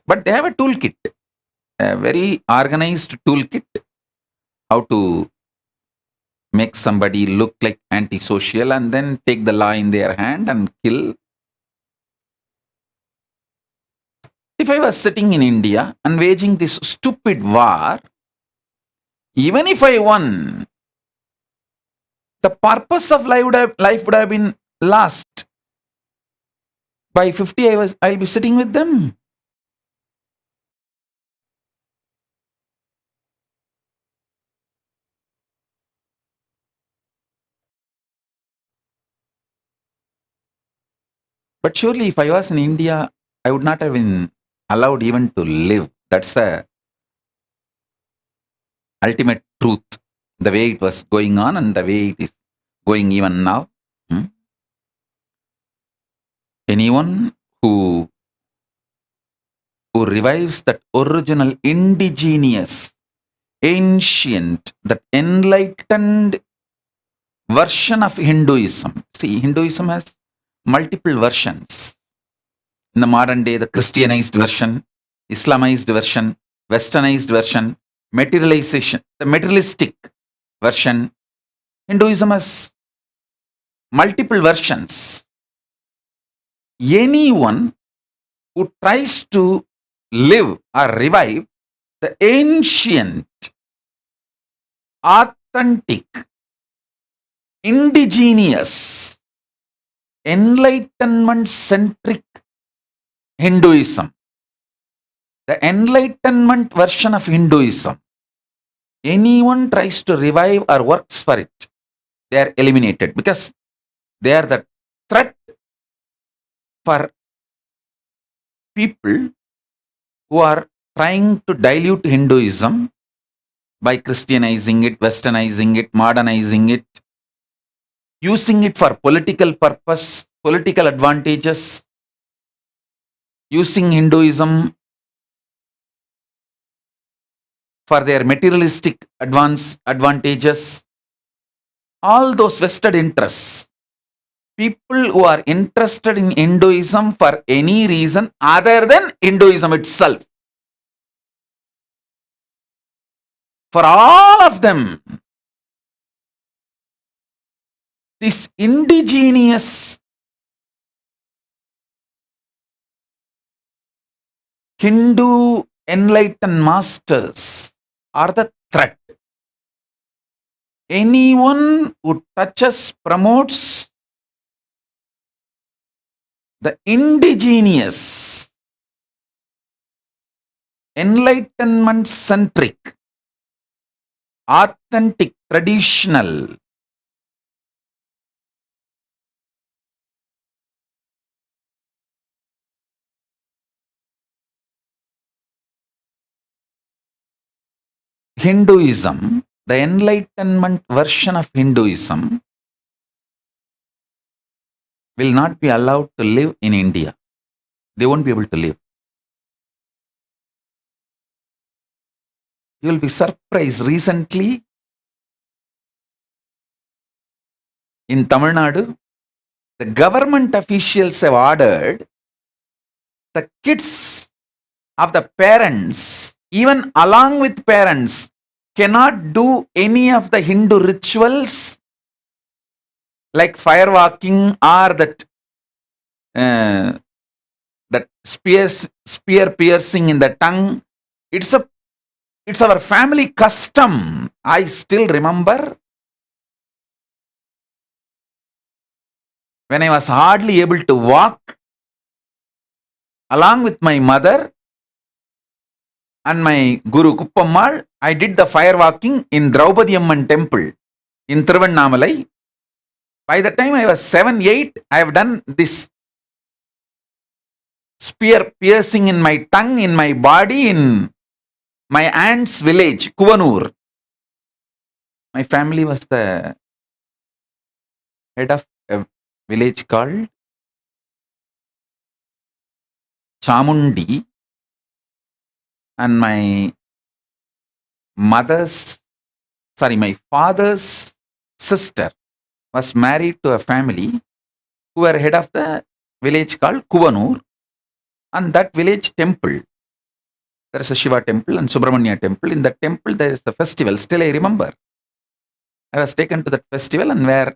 But they have a toolkit. a very organized toolkit how to make somebody look like antisocial and then take the law in their hand and kill. If I was sitting in India and waging this stupid war, even if I won, the purpose of life would have been lost. By 50, I'll be sitting with them. But surely, if I was in India, I would not have been allowed even to live. That's the ultimate truth. The way it was going on and the way it is going even now. Anyone who revives that original indigenous, ancient, that enlightened version of Hinduism. See, Hinduism has multiple versions. In the modern day, the Christianized version, Islamized version, Westernized version, materialization, the materialistic version. Hinduism has multiple versions. Anyone who tries to live or revive the ancient, authentic, indigenous, enlightenment-centric Hinduism, the enlightenment version of Hinduism, anyone tries to revive or works for it, they are eliminated because they are the threat for people who are trying to dilute Hinduism by Christianizing it, Westernizing it, modernizing it, using it for political purpose, political advantages, using Hinduism for their materialistic advantages, all those vested interests. People who are interested in Hinduism for any reason other than Hinduism itself, for all of them, this indigenous Hindu enlightened masters are the threat. Anyone who touches, promotes the indigenous, enlightenment-centric, authentic, traditional, Hinduism, the enlightenment version of Hinduism, will not be allowed to live in India. They won't be able to live. You will be surprised. Recently, in Tamil Nadu, the government officials have ordered the kids of the parents, even along with parents, cannot do any of the Hindu rituals like firewalking or that spear piercing in the tongue. It's our family custom. I still remember when I was hardly able to walk, along with my mother and my Guru Kuppammal, I did the firewalking in Draupadi Amman temple in Thiruvannamalai. By the time I was 7, 8, I have done this spear piercing in my tongue, in my body, in my aunt's village, Kuvanur. My family was the head of a village called Chamundi, and my father's sister was married to a family who were head of the village called Kuvanur, and that village temple. There is a Shiva temple and Subramanya temple. In that temple, there is a festival. Still, I remember. I was taken to that festival and where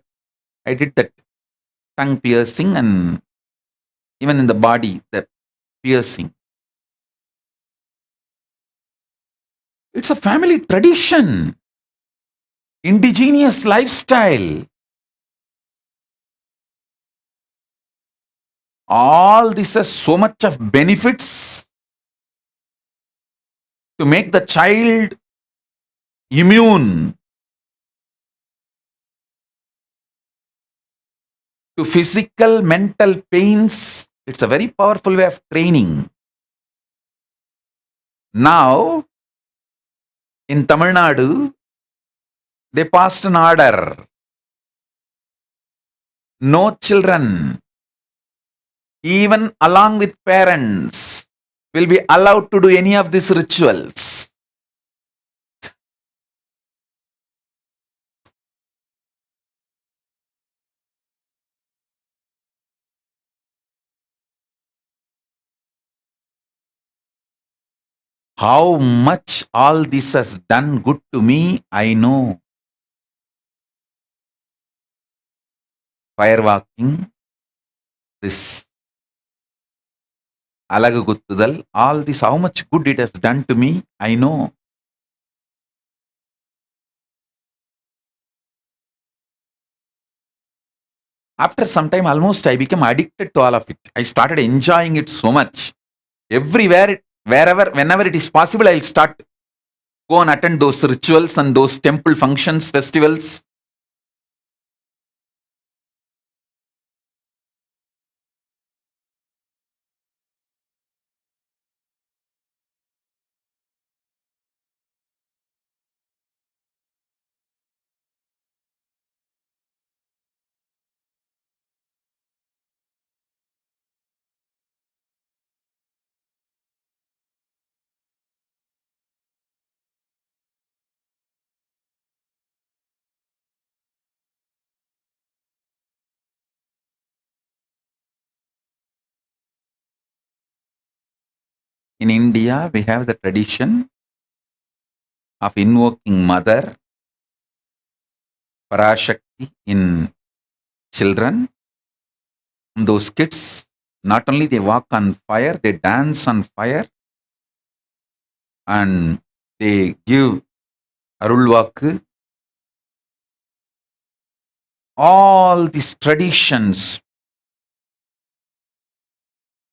I did that tongue piercing and even in the body, that piercing. It's a family tradition, indigenous lifestyle. All this has so much of benefits to make the child immune to physical, mental pains. It's a very powerful way of training. Now, in Tamil Nadu, they passed an order. No children, even along with parents, will be allowed to do any of these rituals. How much all this has done good to me, I know. Firewalking, this Alagu Guttudal, all this, how much good it has done to me, I know. After some time, almost I became addicted to all of it. I started enjoying it so much. Everywhere, wherever, whenever it is possible, I'll start go and attend those rituals and those temple functions, festivals. In India, we have the tradition of invoking Mother Parashakti in children. Those kids, not only they walk on fire, they dance on fire and they give Arulvaku. All these traditions,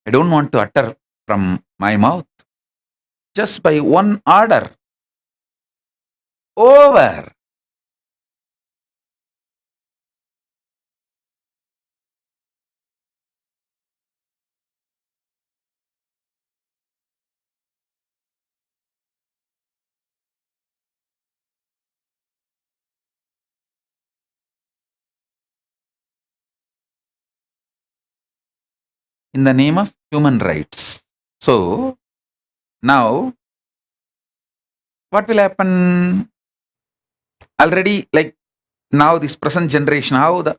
I don't want to utter from my mouth. Just by one order, over. In the name of human rights. So, now, what will happen? Already, like now, this present generation, how the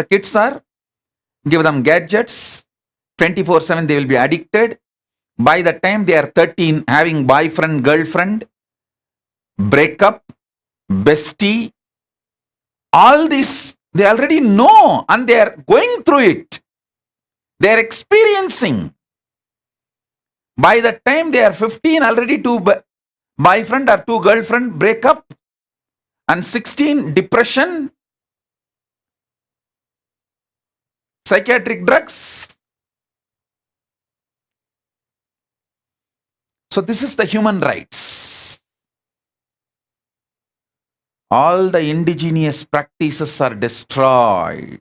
kids are, give them gadgets, 24/7, they will be addicted. By the time they are 13, having boyfriend, girlfriend, breakup, bestie, all this, they already know and they are going through it. They are experiencing. By the time they are 15, already two boyfriend or two girlfriend breakup, and 16, depression, psychiatric drugs. So this is the human rights. All the indigenous practices are destroyed.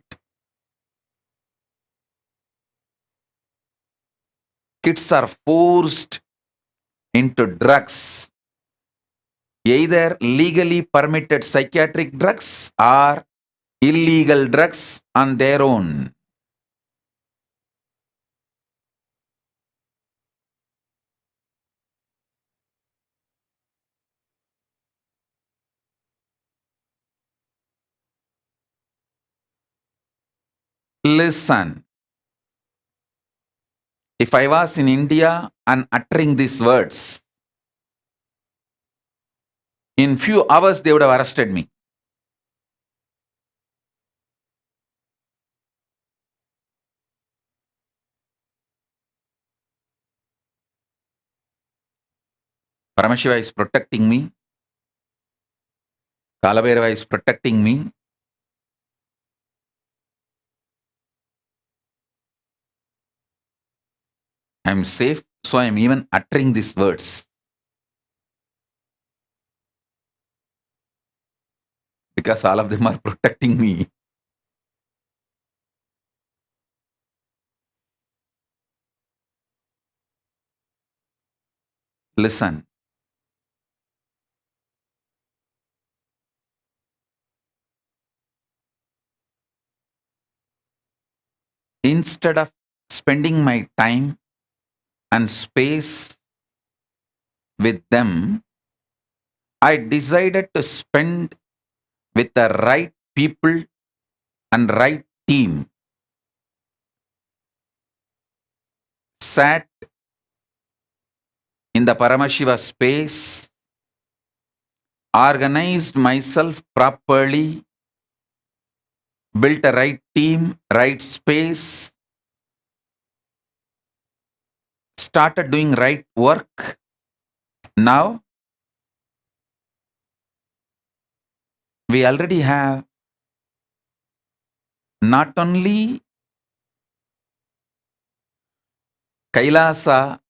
Kids are forced into drugs, either legally permitted psychiatric drugs or illegal drugs on their own. Listen, if I was in India and uttering these words, In few hours, they would have arrested me. Paramashiva is protecting me. Kalabhairava is protecting me. I am safe, so I am even uttering these words. Because all of them are protecting me. Listen. Instead of spending my time and space with them, I decided to spend with the right people and right team. Sat in the Paramashiva space, organized myself properly, built a right team, right space, started doing right work. Now, we already have not only Kailasa,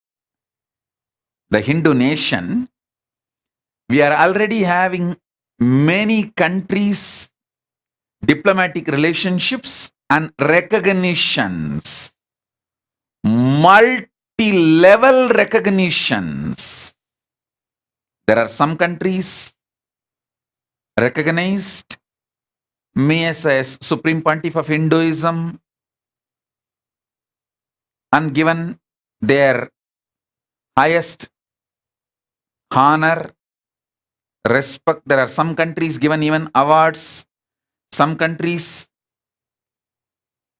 the Hindu nation, we are already having many countries, diplomatic relationships and recognitions, multi-level recognitions. There are some countries recognized me as a Supreme Pontiff of Hinduism and given their highest honor, respect. There are some countries given even awards. Some countries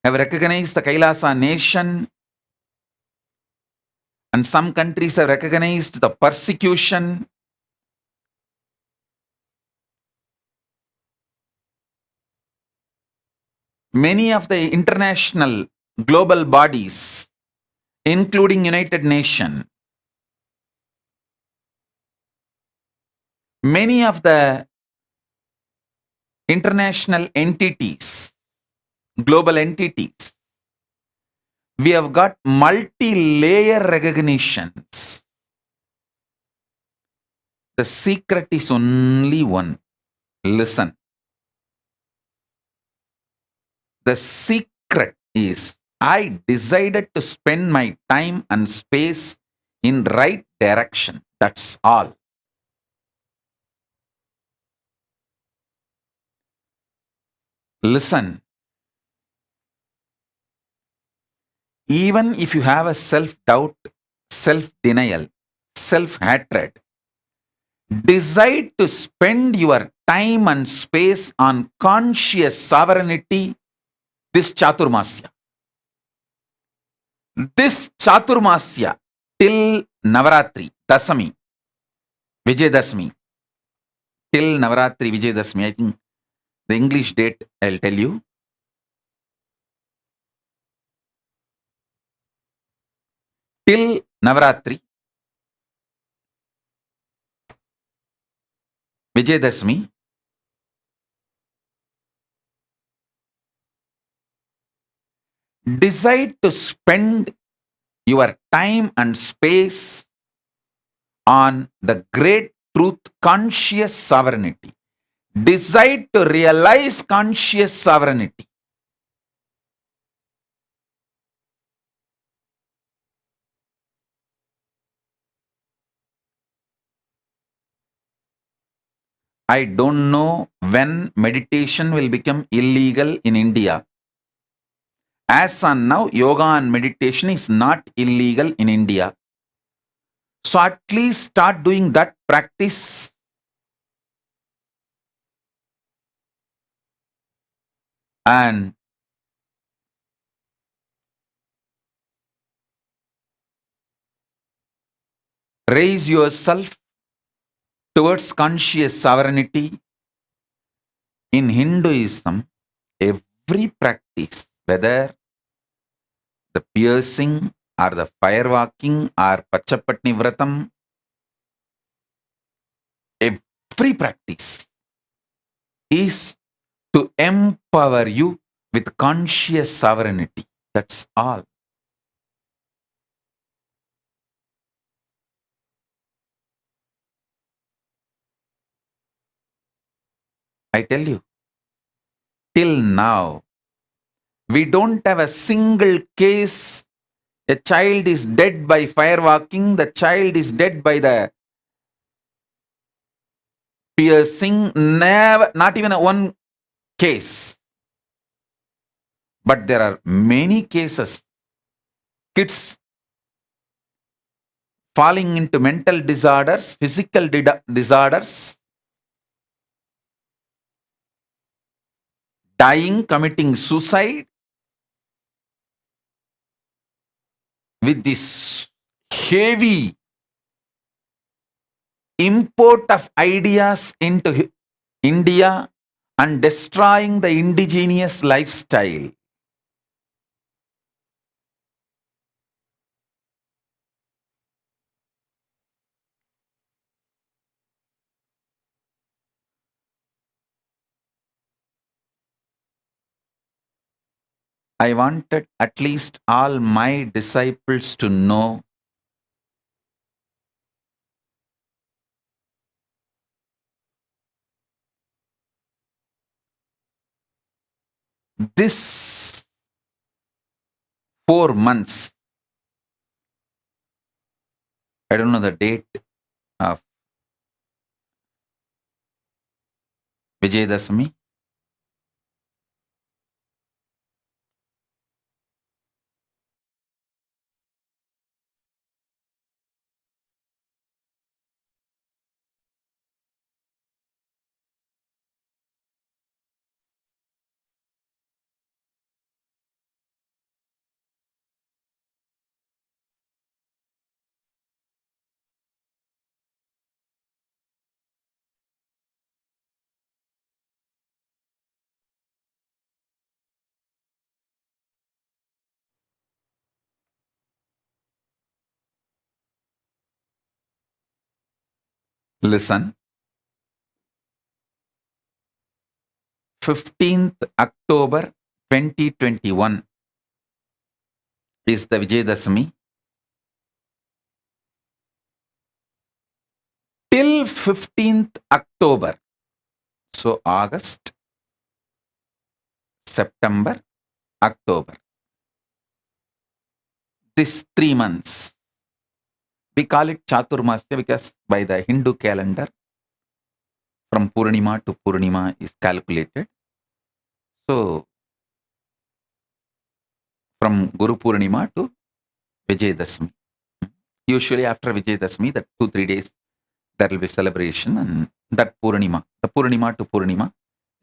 have recognized the Kailasa nation, and some countries have recognized the persecution. Many of the international global bodies, including United Nations, many of the international entities, global entities, we have got multi-layer recognitions. The secret is only one. Listen. The secret is I decided to spend my time and space in right direction. That's all. Listen. Even if you have a self-doubt, self-denial, self-hatred, decide to spend your time and space on conscious sovereignty this Chaturmasya. This Chaturmasya till Navaratri, Dasami, Vijayadashmi, till Navaratri, Vijayadashmi, I think the English date I'll tell you. Till Navaratri, Vijayadashmi, decide to spend your time and space on the great truth, conscious sovereignty. Decide to realize conscious sovereignty. I don't know when meditation will become illegal in India. As on now, yoga and meditation is not illegal in India. So at least start doing that practice. And raise yourself towards conscious sovereignty. In Hinduism, every practice, whether the piercing or the firewalking or Pachapatni Vratam, every practice is to empower you with conscious sovereignty. That's all. I tell you, till now, we don't have a single case. A child is dead by firewalking, the child is dead by the piercing, never, not even a one case. But there are many cases. Kids falling into mental disorders, physical disorders, dying, committing suicide with this heavy import of ideas into India and destroying the indigenous lifestyle. I wanted at least all my disciples to know this 4 months. I don't know the date of Vijayadashami. Listen, 15th October 2021 is the Vijayadashami. Till 15th October, so August, September, October, this 3 months, we call it Chaturmasya because by the Hindu calendar, from Purnima to Purnima is calculated. So, from Guru Purnima to Vijayadashami. Usually after Vijayadashami, that 2-3 days, there will be celebration, and that Purnima, the Purnima to Purnima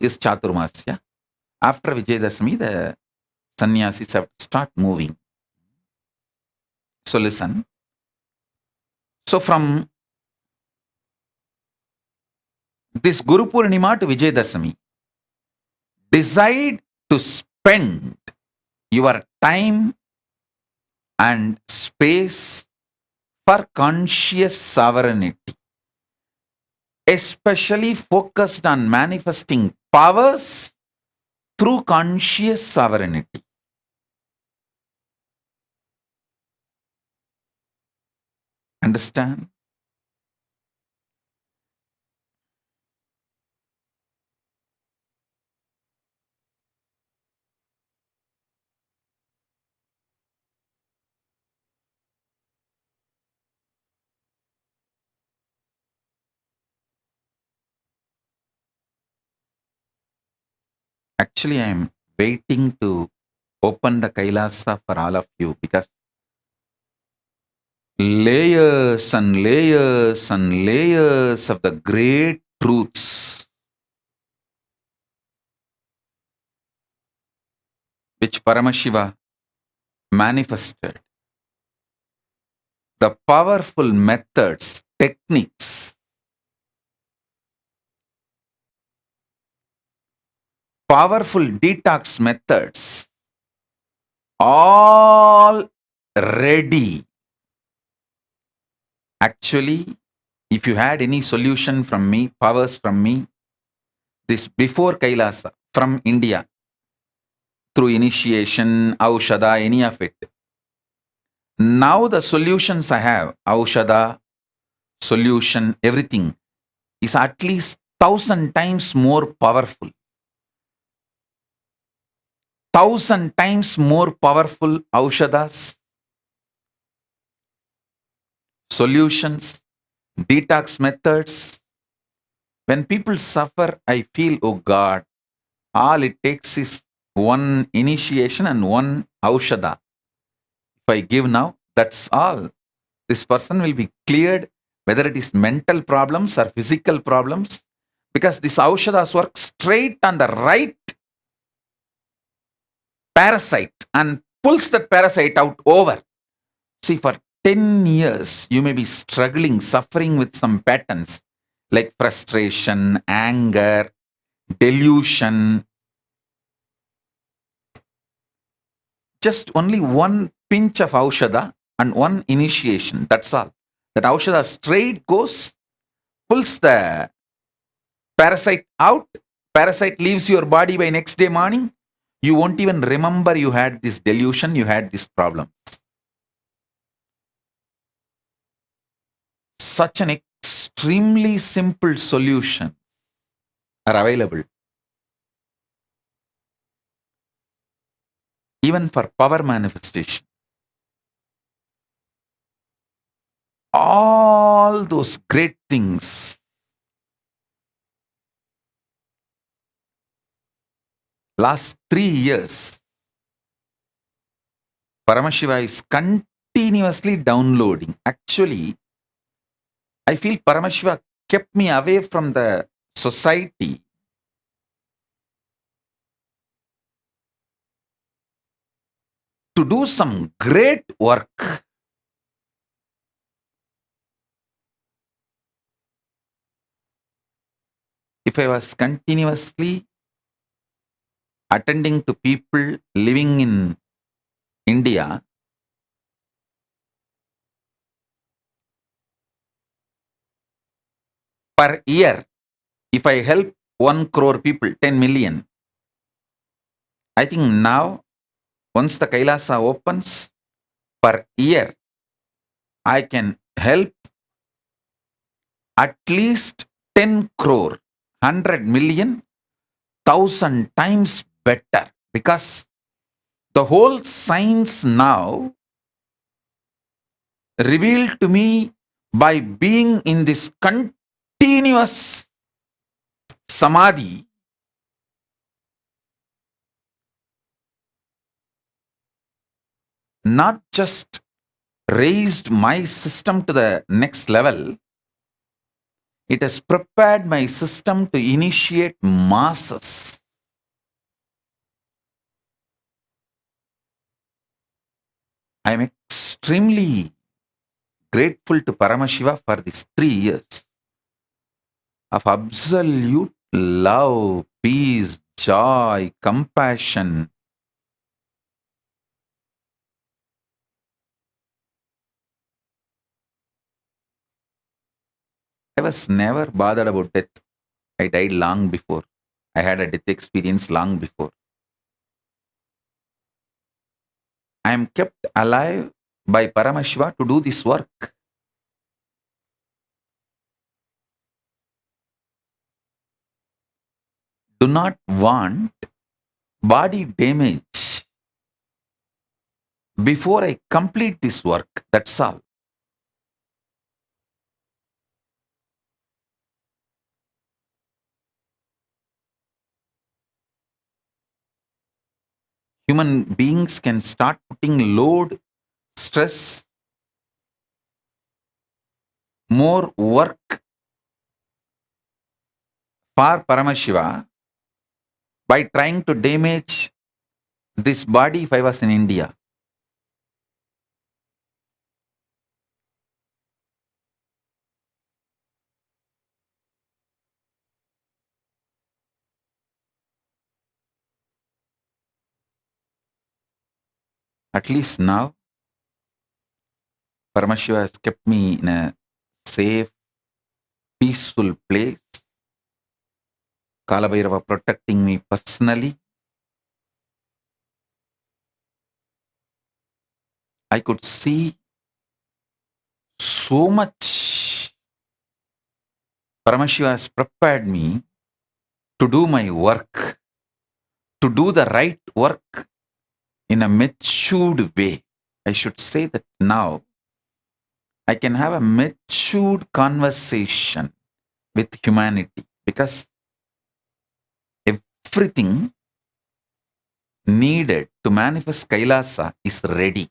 is Chaturmasya. After Vijayadashami, the sannyasis have to start moving. So listen. So from this Guru Purnima to Vijayadashami, decide to spend your time and space for conscious sovereignty, especially focused on manifesting powers through conscious sovereignty. Understand? Actually, I am waiting to open the Kailasa for all of you because layers and layers and layers of the great truths which Paramashiva manifested, the powerful methods, techniques powerful detox methods all ready. Actually, if you had any solution from me, powers from me, this before Kailasa, from India, through initiation, Aushada, any of it. Now the solutions I have, Aushada, solution, everything, is at least 1,000 times more powerful. 1,000 times more powerful Aushadas, solutions, detox methods. When people suffer, I feel, oh God, all it takes is one initiation and one Aushada. If I give now, that's all. This person will be cleared, whether it is mental problems or physical problems, because this Aushadas work straight on the right parasite and pulls that parasite out over. See, for 10 years, you may be struggling, suffering with some patterns like frustration, anger, delusion. Just only one pinch of Aushada and one initiation. That's all. That Aushada straight goes, pulls the parasite out. Parasite leaves your body by next day morning. You won't even remember you had this delusion, you had this problem. Such an extremely simple solution are available. Even for power manifestation. All those great things. Last 3 years, Paramashiva is continuously downloading. Actually, I feel Paramashiva kept me away from the society to do some great work. If I was continuously attending to people living in India, per year, if I help 1 crore people, 10 million, I think now, once the Kailasa opens, per year, I can help at least 10 crore, 100 million, 1,000 times better, because the whole science now revealed to me by being in this continuous samadhi, not just raised my system to the next level, it has prepared my system to initiate masses. I am extremely grateful to Paramashiva for these 3 years of absolute love, peace, joy, compassion. I was never bothered about death. I died long before. I had a death experience long before. I am kept alive by Paramashiva to do this work. Do not want body damage before I complete this work. That's all. Human beings can start putting load, stress, more work for Paramashiva by trying to damage this body if I was in India. At least now, Paramashiva has kept me in a safe, peaceful place. Kalabhairava protecting me personally. I could see so much. Paramashiva has prepared me to do my work, to do the right work in a matured way. I should say that now I can have a matured conversation with humanity because everything needed to manifest Kailasa is ready.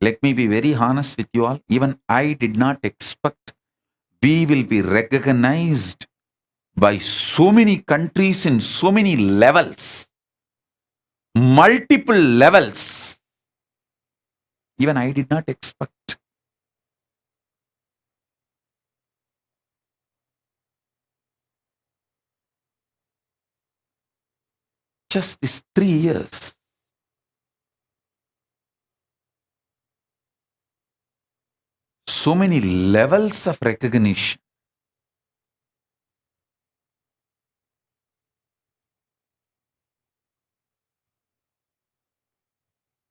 Let me be very honest with you all. Even I did not expect we will be recognized by so many countries in so many levels, multiple levels. Even I did not expect. Just these 3 years. So many levels of recognition.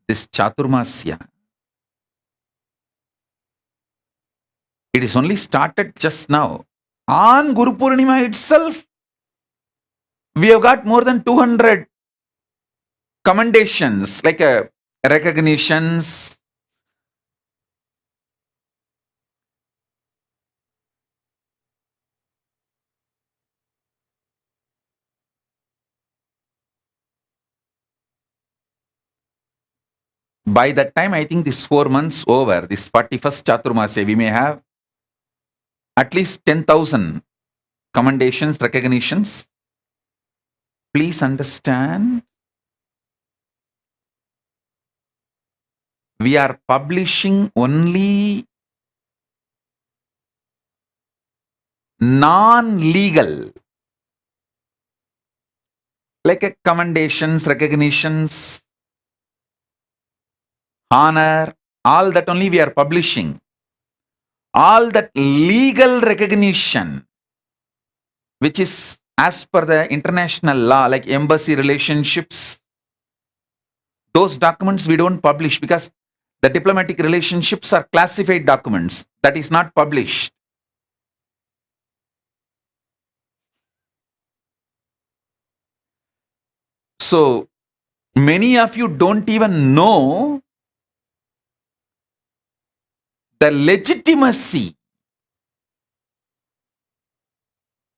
This Chaturmasya, it is only started just now. On Guru Purnima itself, we have got more than 200 commendations, like recognitions. By that time, I think this 4 months over, this 41st Chaturmasya, we may have at least 10,000 commendations, recognitions. Please understand, we are publishing only non-legal, like commendations, recognitions, honor, all that only we are publishing. All that legal recognition, which is as per the international law, like embassy relationships, those documents we don't publish because the diplomatic relationships are classified documents. That is not published. So many of you don't even know the legitimacy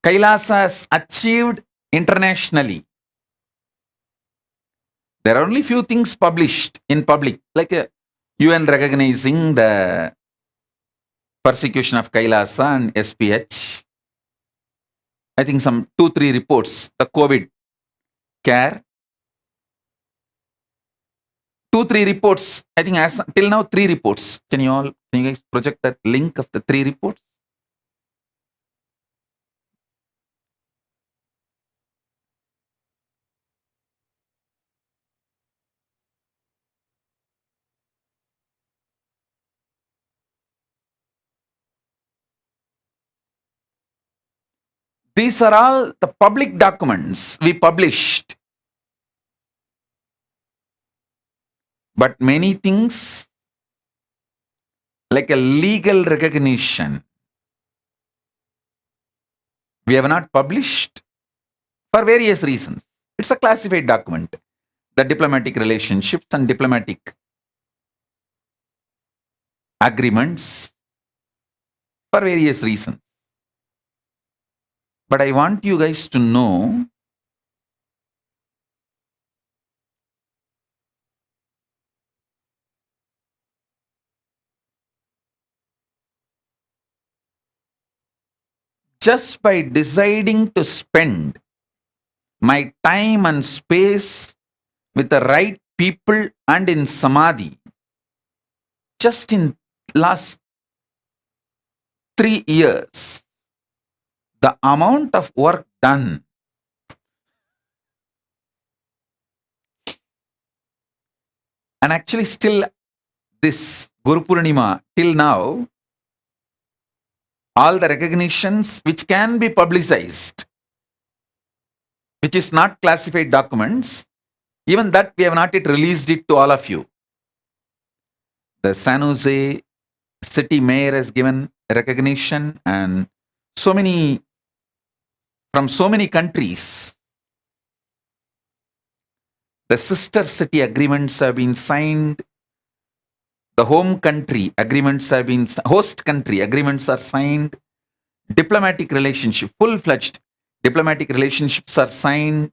Kailasa has achieved internationally. There are only few things published in public, like UN recognizing the persecution of Kailasa and SPH. I think some 2-3 reports, the COVID care. 2-3 reports, I think as till now 3 reports. Can you guys project that link of the 3 reports? These are all the public documents we published. But many things like a legal recognition, we have not published for various reasons. It's a classified document. The diplomatic relationships and diplomatic agreements for various reasons. But I want you guys to know just by deciding to spend my time and space with the right people and in Samadhi, just in last 3 years, the amount of work done And actually still this Guru Purnima till now, all the recognitions which can be publicized, which is not classified documents, even that we have not yet released it to all of you. The San Jose city mayor has given recognition, and so many from so many countries. The sister city agreements have been signed. The home country agreements have been, host country agreements are signed. Diplomatic relationship, full-fledged diplomatic relationships are signed.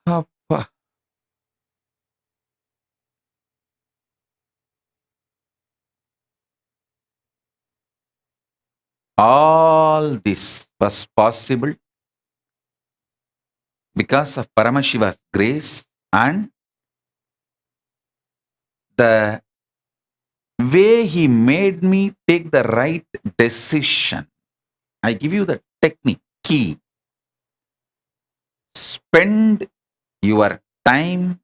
Appa. All this was possible because of Paramashiva's grace and the way he made me take the right decision. I give you the technique, key. Spend your time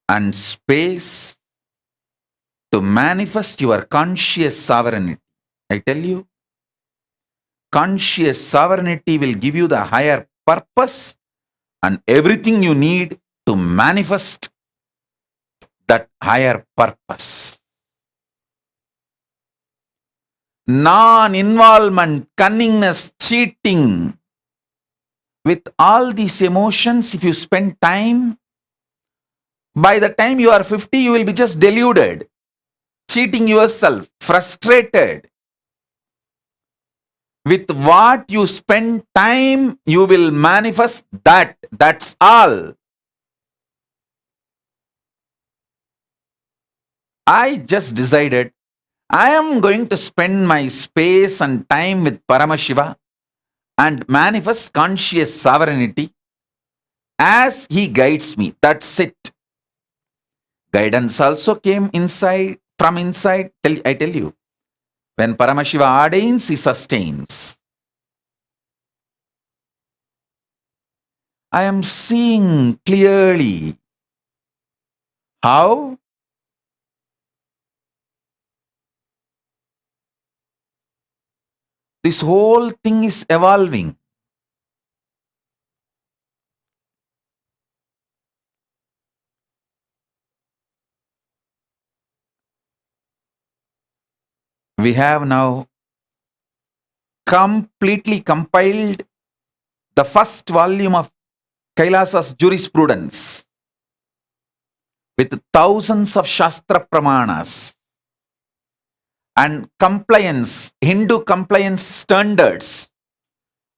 and space to manifest your conscious sovereignty. I tell you, conscious sovereignty will give you the higher purpose and everything you need to manifest that higher purpose. Non-involvement, cunningness, cheating, with all these emotions, if you spend time, by the time you are 50, you will be just deluded, cheating yourself, frustrated. With what you spend time, you will manifest that. That's all. I just decided I am going to spend my space and time with Paramashiva and manifest conscious sovereignty as he guides me. That's it. Guidance also came inside, from inside. I tell you, when Paramashiva ordains, he sustains. I am seeing clearly how this whole thing is evolving. We have now completely compiled the first volume of Kailasa's jurisprudence with thousands of Shastra Pramanas and compliance, Hindu compliance standards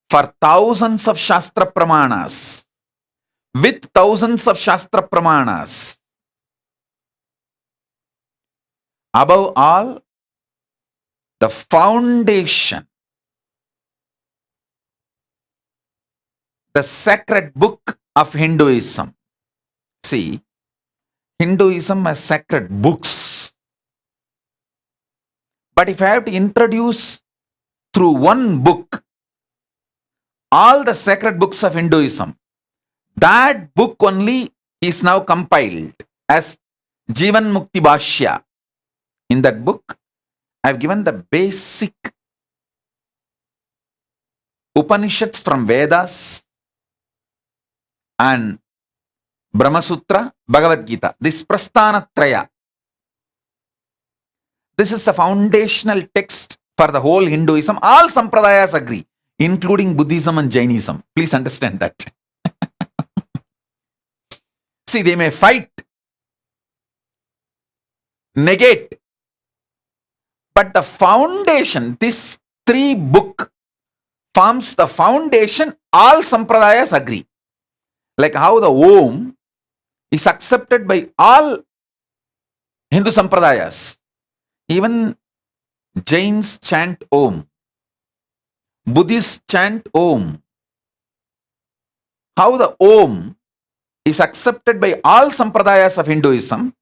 for thousands of Shastra Pramanas, with thousands of Shastra Pramanas. Above all, the foundation, the sacred book of Hinduism. See, Hinduism has sacred books. But if I have to introduce through one book all the sacred books of Hinduism, that book only is now compiled as Jivan Mukti Bhashya. In that book, I have given the basic Upanishads from Vedas and Brahma Sutra, Bhagavad Gita. This Prasthana Traya. This is the foundational text for the whole Hinduism. All Sampradayas agree, including Buddhism and Jainism. Please understand that. See, they may fight, negate, but the foundation, this three book forms the foundation. All Sampradayas agree. Like how the Om is accepted by all Hindu Sampradayas. Even Jains chant Om. Buddhists chant Om. How the Om is accepted by all Sampradayas of Hinduism.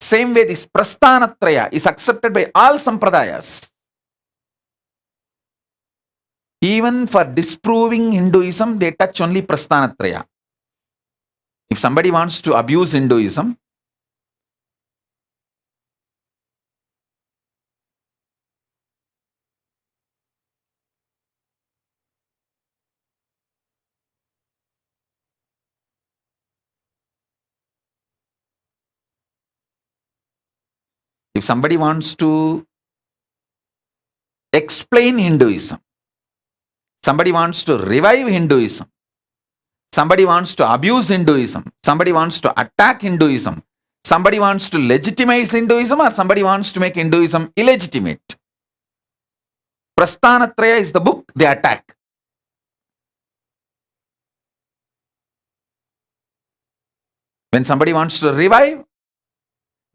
Same way this Prasthanatraya is accepted by all Sampradayas. Even for disproving Hinduism, they touch only Prasthanatraya. If somebody wants to abuse Hinduism, if somebody wants to explain Hinduism, somebody wants to revive Hinduism, somebody wants to abuse Hinduism, somebody wants to attack Hinduism, somebody wants to legitimize Hinduism, or somebody wants to make Hinduism illegitimate, Prasthanatraya is the book they attack. When somebody wants to revive,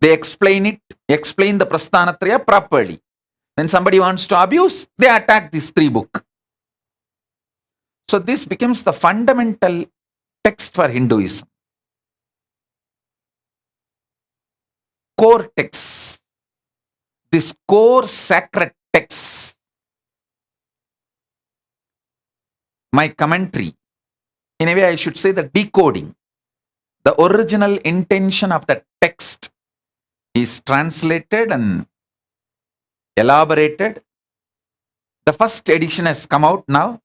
they explain the Prasthanatraya properly. When somebody wants to abuse, they attack these three books. So this becomes the fundamental text for Hinduism. Core text. This core sacred text. My commentary, in a way I should say the decoding. The original intention of the text is translated and elaborated. The first edition has come out now.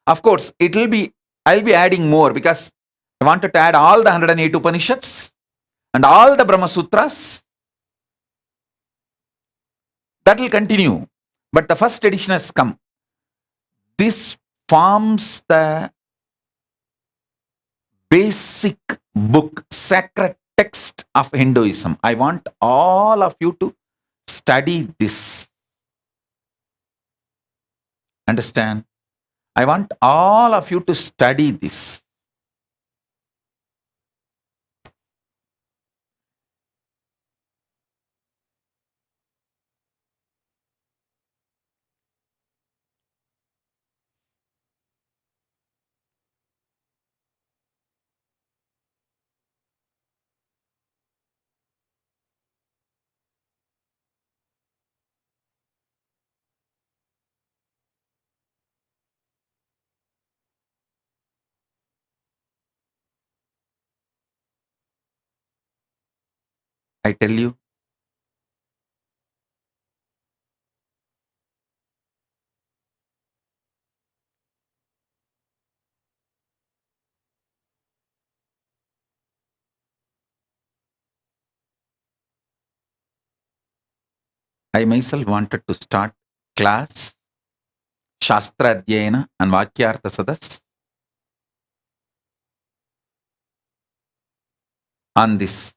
Of course, I'll be adding more because I wanted to add all the 108 Upanishads and all the Brahma Sutras. That will continue. But the first edition has come. This forms the basic book, sacred text of Hinduism. I want all of you to study this. Understand? I want all of you to study this. I tell you, I myself wanted to start class, Shastra Adhyayana and Vakyartha Sadas on this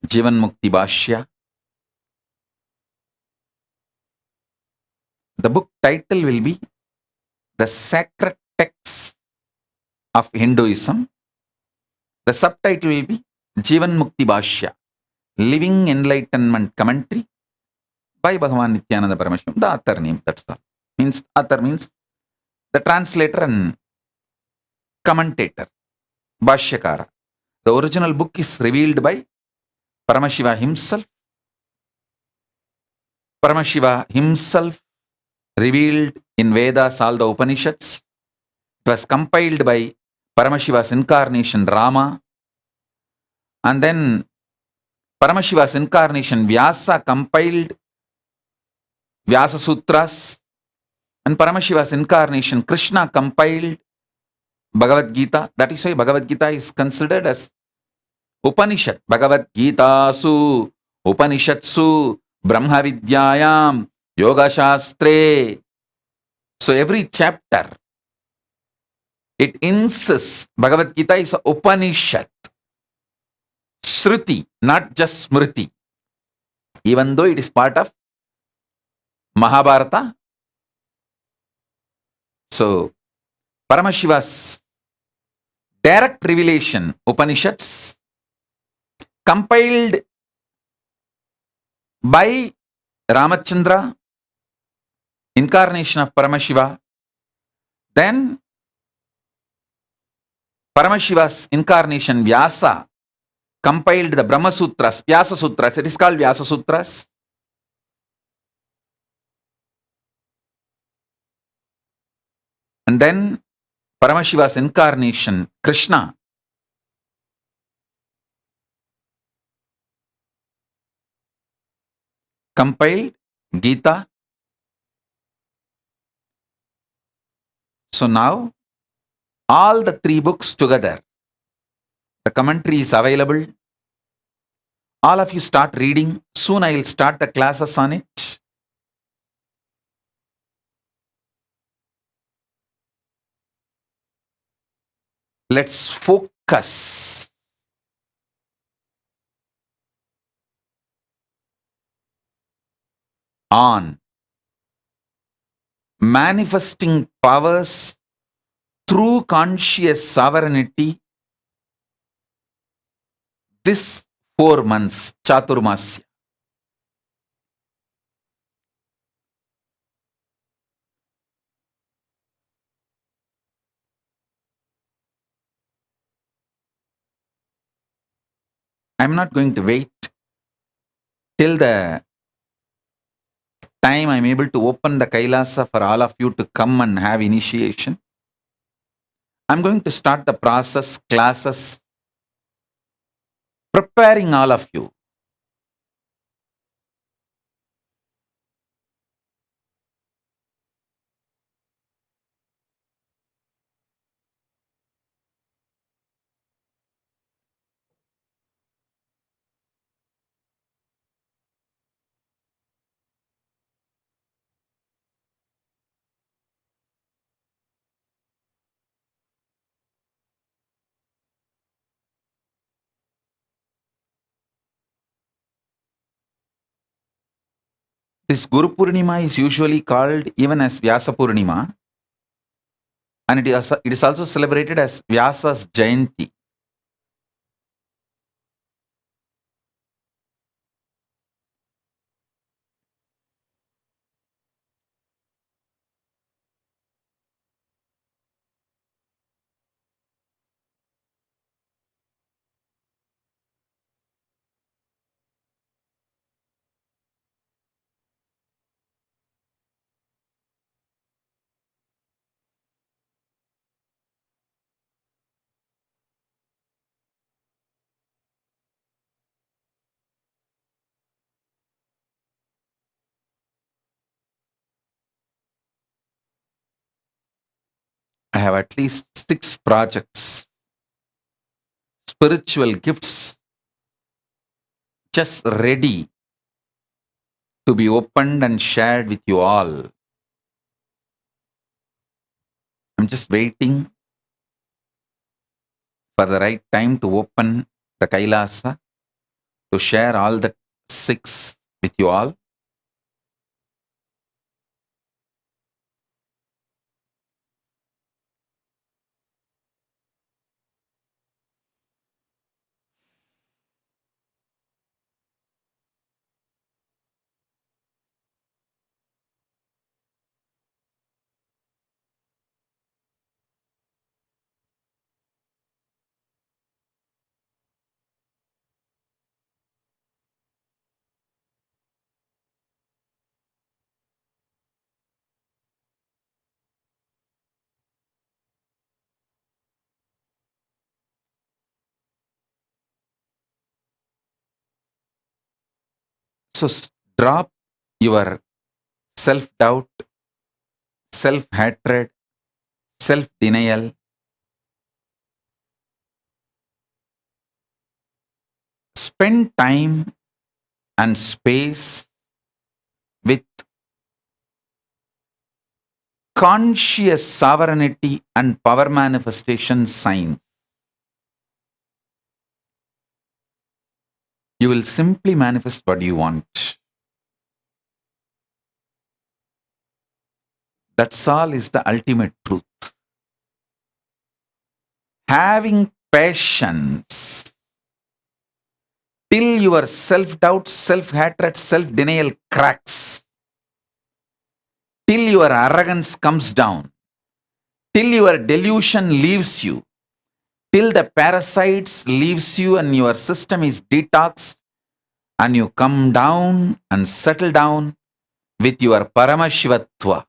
Jivan Mukti Bhashya. The book title will be The Sacred Texts of Hinduism. The subtitle will be Jivan Mukti Bhashya, Living Enlightenment Commentary by Bhagavan Nithyananda Paramashivam. The author name, that's all. Author means the translator and commentator, Bhashyakara. The original book is revealed by Paramashiva himself. Paramashiva himself revealed in Vedas all the Upanishads. It was compiled by Paramashiva's incarnation Rama. And then Paramashiva's incarnation Vyasa compiled Vyasa Sutras. And Paramashiva's incarnation Krishna compiled Bhagavad Gita. That is why Bhagavad Gita is considered as Upanishad. Bhagavad Gita Su Upanishatsu Brahma Vidyayam Yoga Shastre. So every chapter, it insists Bhagavad Gita is a Upanishad. Shruti, not just Smriti. Even though it is part of Mahabharata. So, Paramashiva's direct revelation, Upanishads, compiled by Ramachandra, incarnation of Paramashiva. Then, Paramashiva's incarnation Vyasa compiled the Brahma Sutras, Vyasa Sutras. It is called Vyasa Sutras. And then Paramashiva's incarnation, Krishna, compiled Gita. So now all the three books together, the commentary is available. All of you start reading. Soon I will start the classes on it. Let's focus on manifesting powers through conscious sovereignty this 4 months, Chaturmasya. I'm not going to wait till the time I'm able to open the Kailasa for all of you to come and have initiation. I'm going to start the process, classes, preparing all of you. This Guru Purnima is usually called even as Vyasa Purnima, and it is also celebrated as Vyasa's Jayanti. I have at least 6 projects, spiritual gifts, just ready to be opened and shared with you all. I'm just waiting for the right time to open the Kailasa to share all the 6 with you all. So drop your self-doubt, self-hatred, self-denial. Spend time and space with conscious sovereignty and power manifestation signs. You will simply manifest what you want. That's all is the ultimate truth. Having patience till your self-doubt, self-hatred, self-denial cracks, till your arrogance comes down, till your delusion leaves you, till the parasites leaves you and your system is detoxed and you come down and settle down with your Paramashivatva.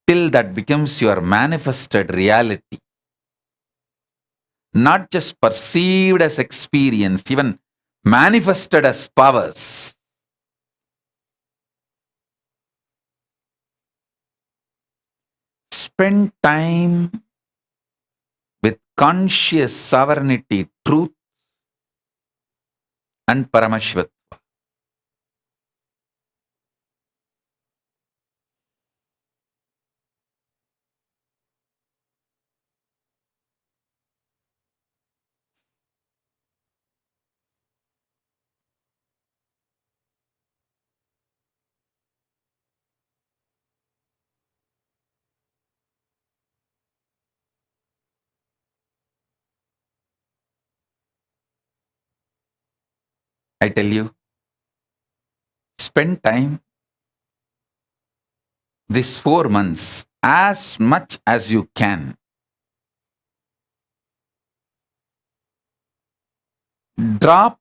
till that becomes your manifested reality. Not just perceived as experience, even manifested as powers. Spend time with conscious sovereignty, truth, and Paramashivoham. I tell you, spend time this 4 months as much as you can. Drop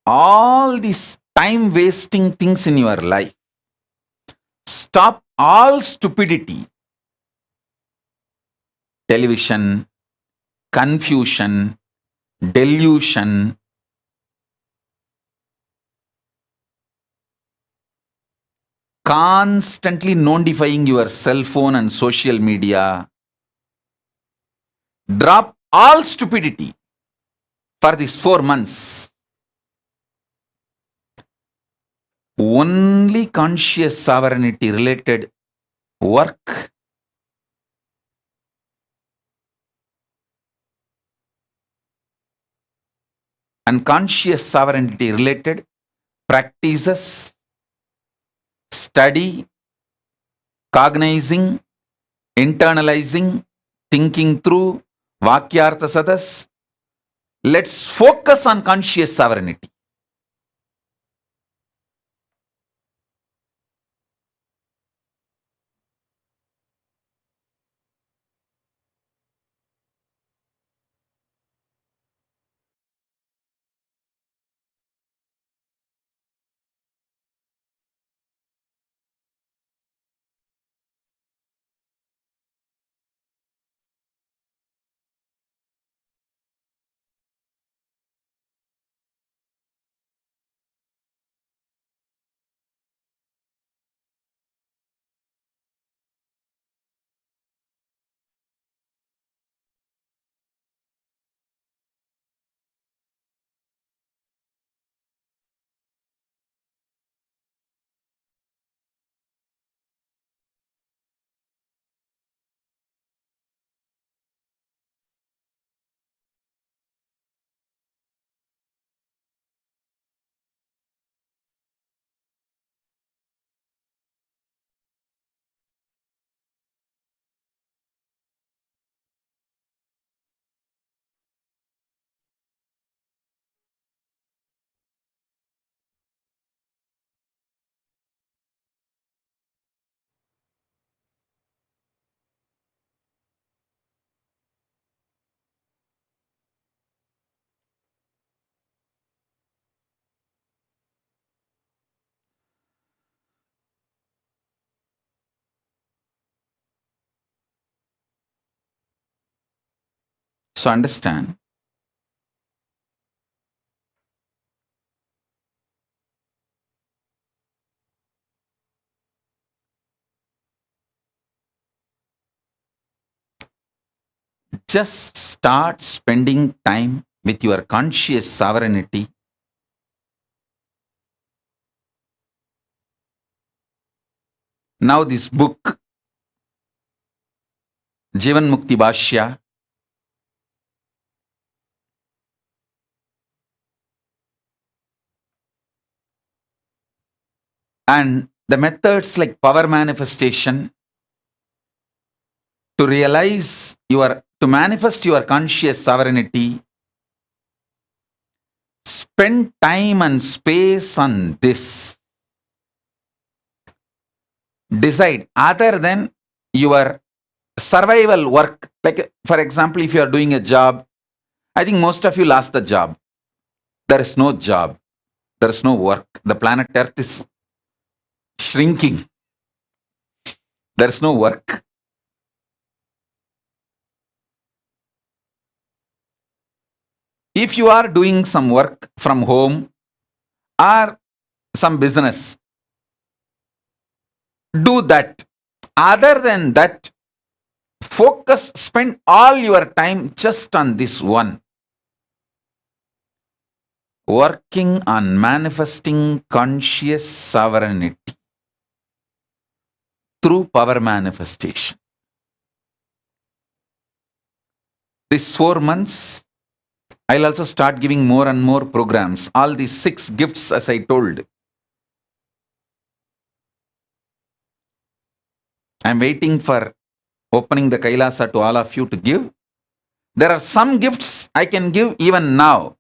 all these time wasting things in your life. Stop all stupidity. Television, confusion, delusion, constantly notifying your cell phone and social media. Drop all stupidity for these 4 months. Only conscious sovereignty related work and conscious sovereignty related practices, study, cognizing, internalizing, thinking through, Vakyartha Sadas. Let's focus on conscious sovereignty. So understand, just start spending time with your conscious sovereignty. Now this book, Jivan Mukti Bhashya, and the methods like power manifestation to realize to manifest your conscious sovereignty, spend time and space on this. Decide other than your survival work. Like, for example, if you are doing a job, I think most of you lost the job. There is no job. There is no work. The planet Earth is shrinking. There is no work. If you are doing some work from home or some business, do that. Other than that, focus, spend all your time just on this one. Working on manifesting conscious sovereignty through power manifestation. These 4 months, I'll also start giving more and more programs. All these 6 gifts, as I told. I'm waiting for opening the Kailasa to all of you to give. There are some gifts I can give even now.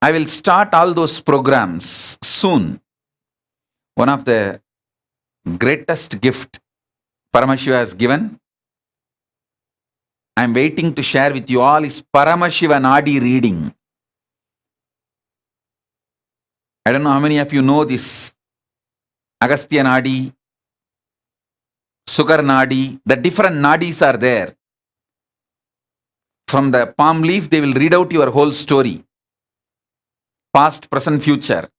I will start all those programs soon. One of the greatest gift Paramashiva has given, I'm waiting to share with you all, is Paramashiva Nadi reading. I don't know how many of you know this. Agastya Nadi, Sugar Nadi, the different Nadis are there. From the palm leaf, they will read out your whole story. Past, present, future.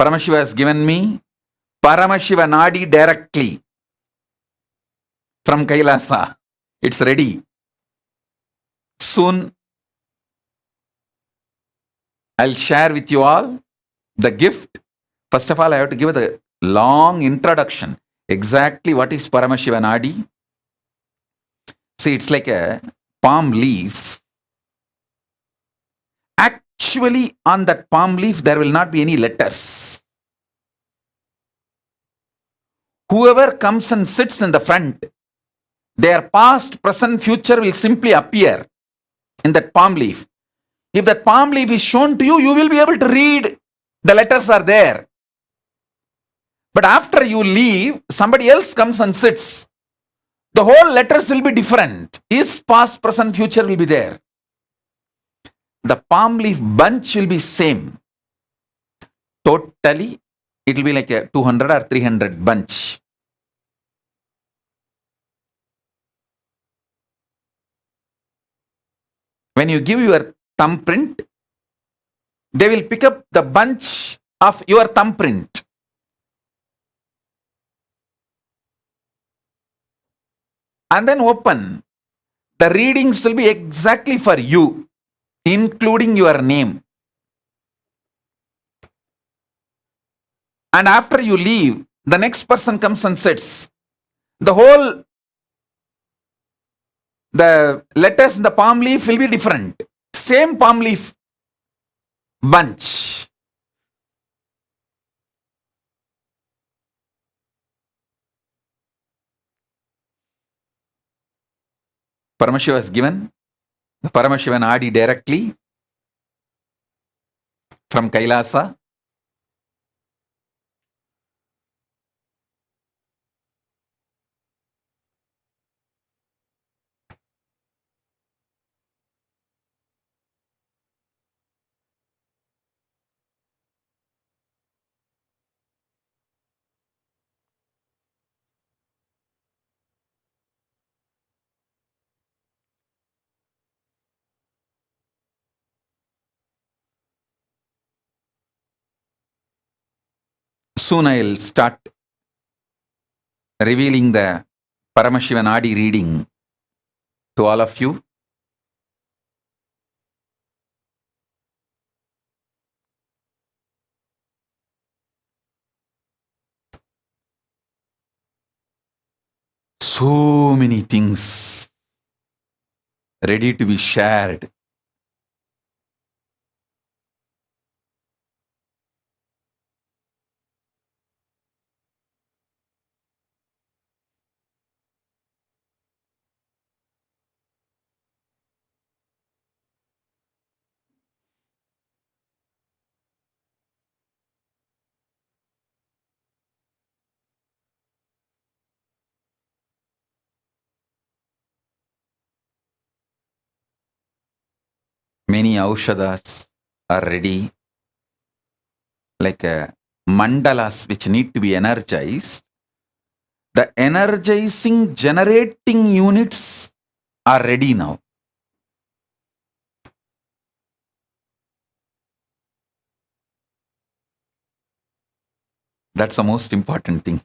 Paramashiva has given me Paramashiva Nadi directly from Kailasa. It's ready. Soon, I'll share with you all the gift. First of all, I have to give the long introduction. Exactly what is Paramashiva Nadi? See, it's like a palm leaf. Actually, on that palm leaf, there will not be any letters. Whoever comes and sits in the front, their past, present, future will simply appear in that palm leaf. If that palm leaf is shown to you, you will be able to read. The letters are there. But after you leave, somebody else comes and sits. The whole letters will be different. His past, present, future will be there. The palm leaf bunch will be same. Totally, it will be like a 200 or 300 bunch. When you give your thumbprint, they will pick up the bunch of your thumbprint. And then open. The readings will be exactly for you, including your name. And after you leave, the next person comes and sits. The letters in the palm leaf will be different. Same palm leaf bunch. Paramashiva has given the Paramashiva Nadi directly from Kailasa. Soon I'll start revealing the Paramashiva Nadi reading to all of you. So many things ready to be shared. Many aushadas are ready, like mandalas which need to be energized. The energizing generating units are ready now. That's the most important thing.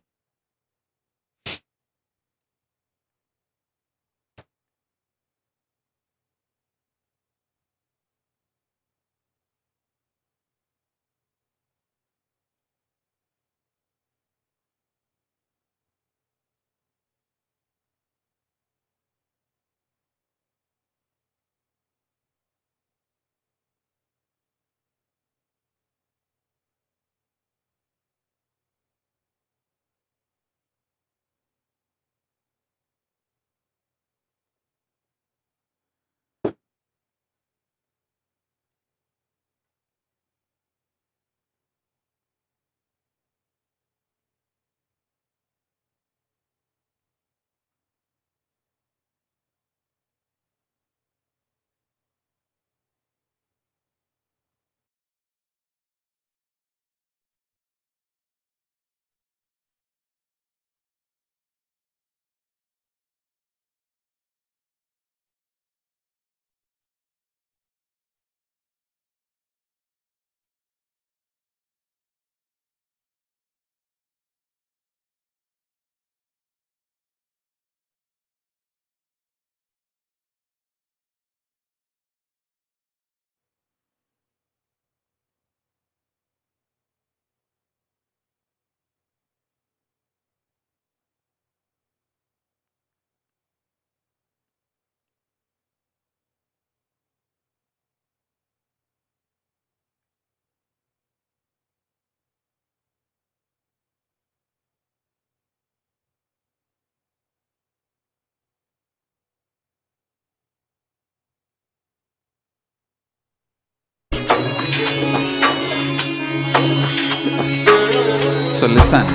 So listen.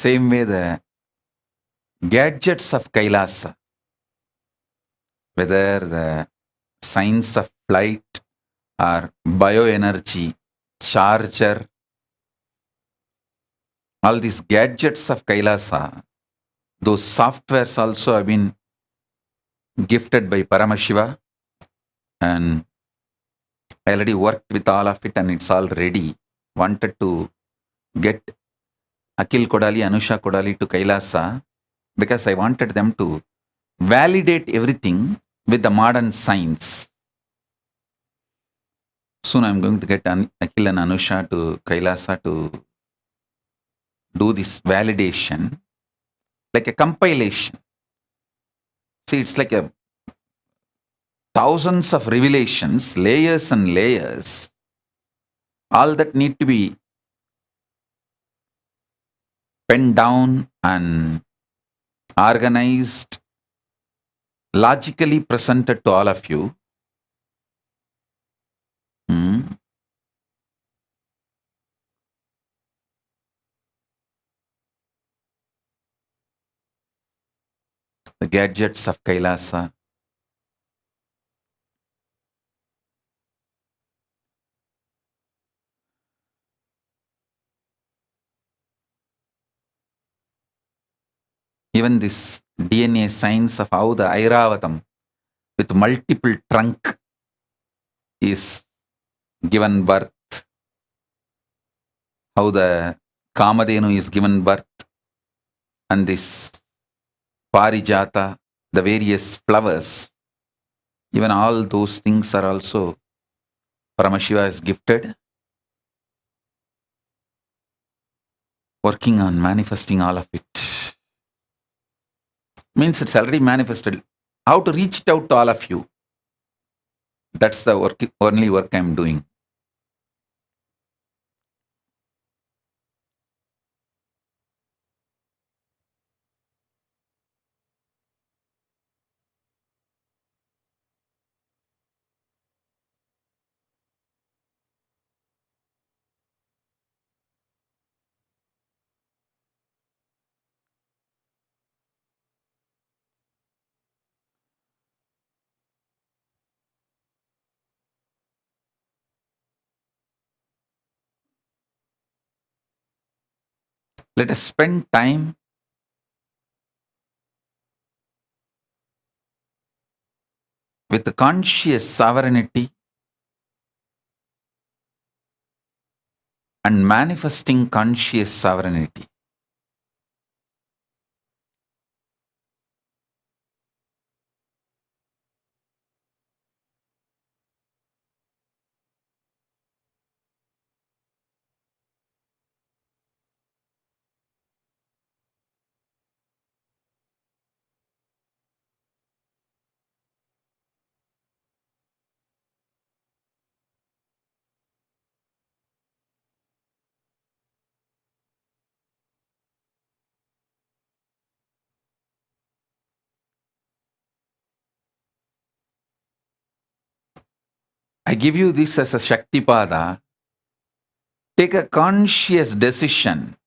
Same way the gadgets of Kailasa, whether the science of flight or bioenergy, charger, all these gadgets of Kailasa, those softwares also have been gifted by Paramashiva, and I already worked with all of it and it's all ready. Wanted to get Akil Kodali, Anusha Kodali to Kailasa because I wanted them to validate everything with the modern science. Soon I'm going to get Akil and Anusha to Kailasa to do this validation, like a compilation. See, it's like a thousands of revelations, layers and layers, all that need to be penned down and organized, logically presented to all of you. Hmm. The gadgets of Kailasa. Even this DNA science of how the Airavatam with multiple trunk is given birth, how the Kamadhenu is given birth, and this Parijata, the various flowers, even all those things are also Paramashiva is gifted, working on manifesting all of it. Means it's already manifested. How to reach out to all of you. That's the only work I'm doing. Let us spend time with the conscious sovereignty and manifesting conscious sovereignty. I give you this as a Shaktipada. Take a conscious decision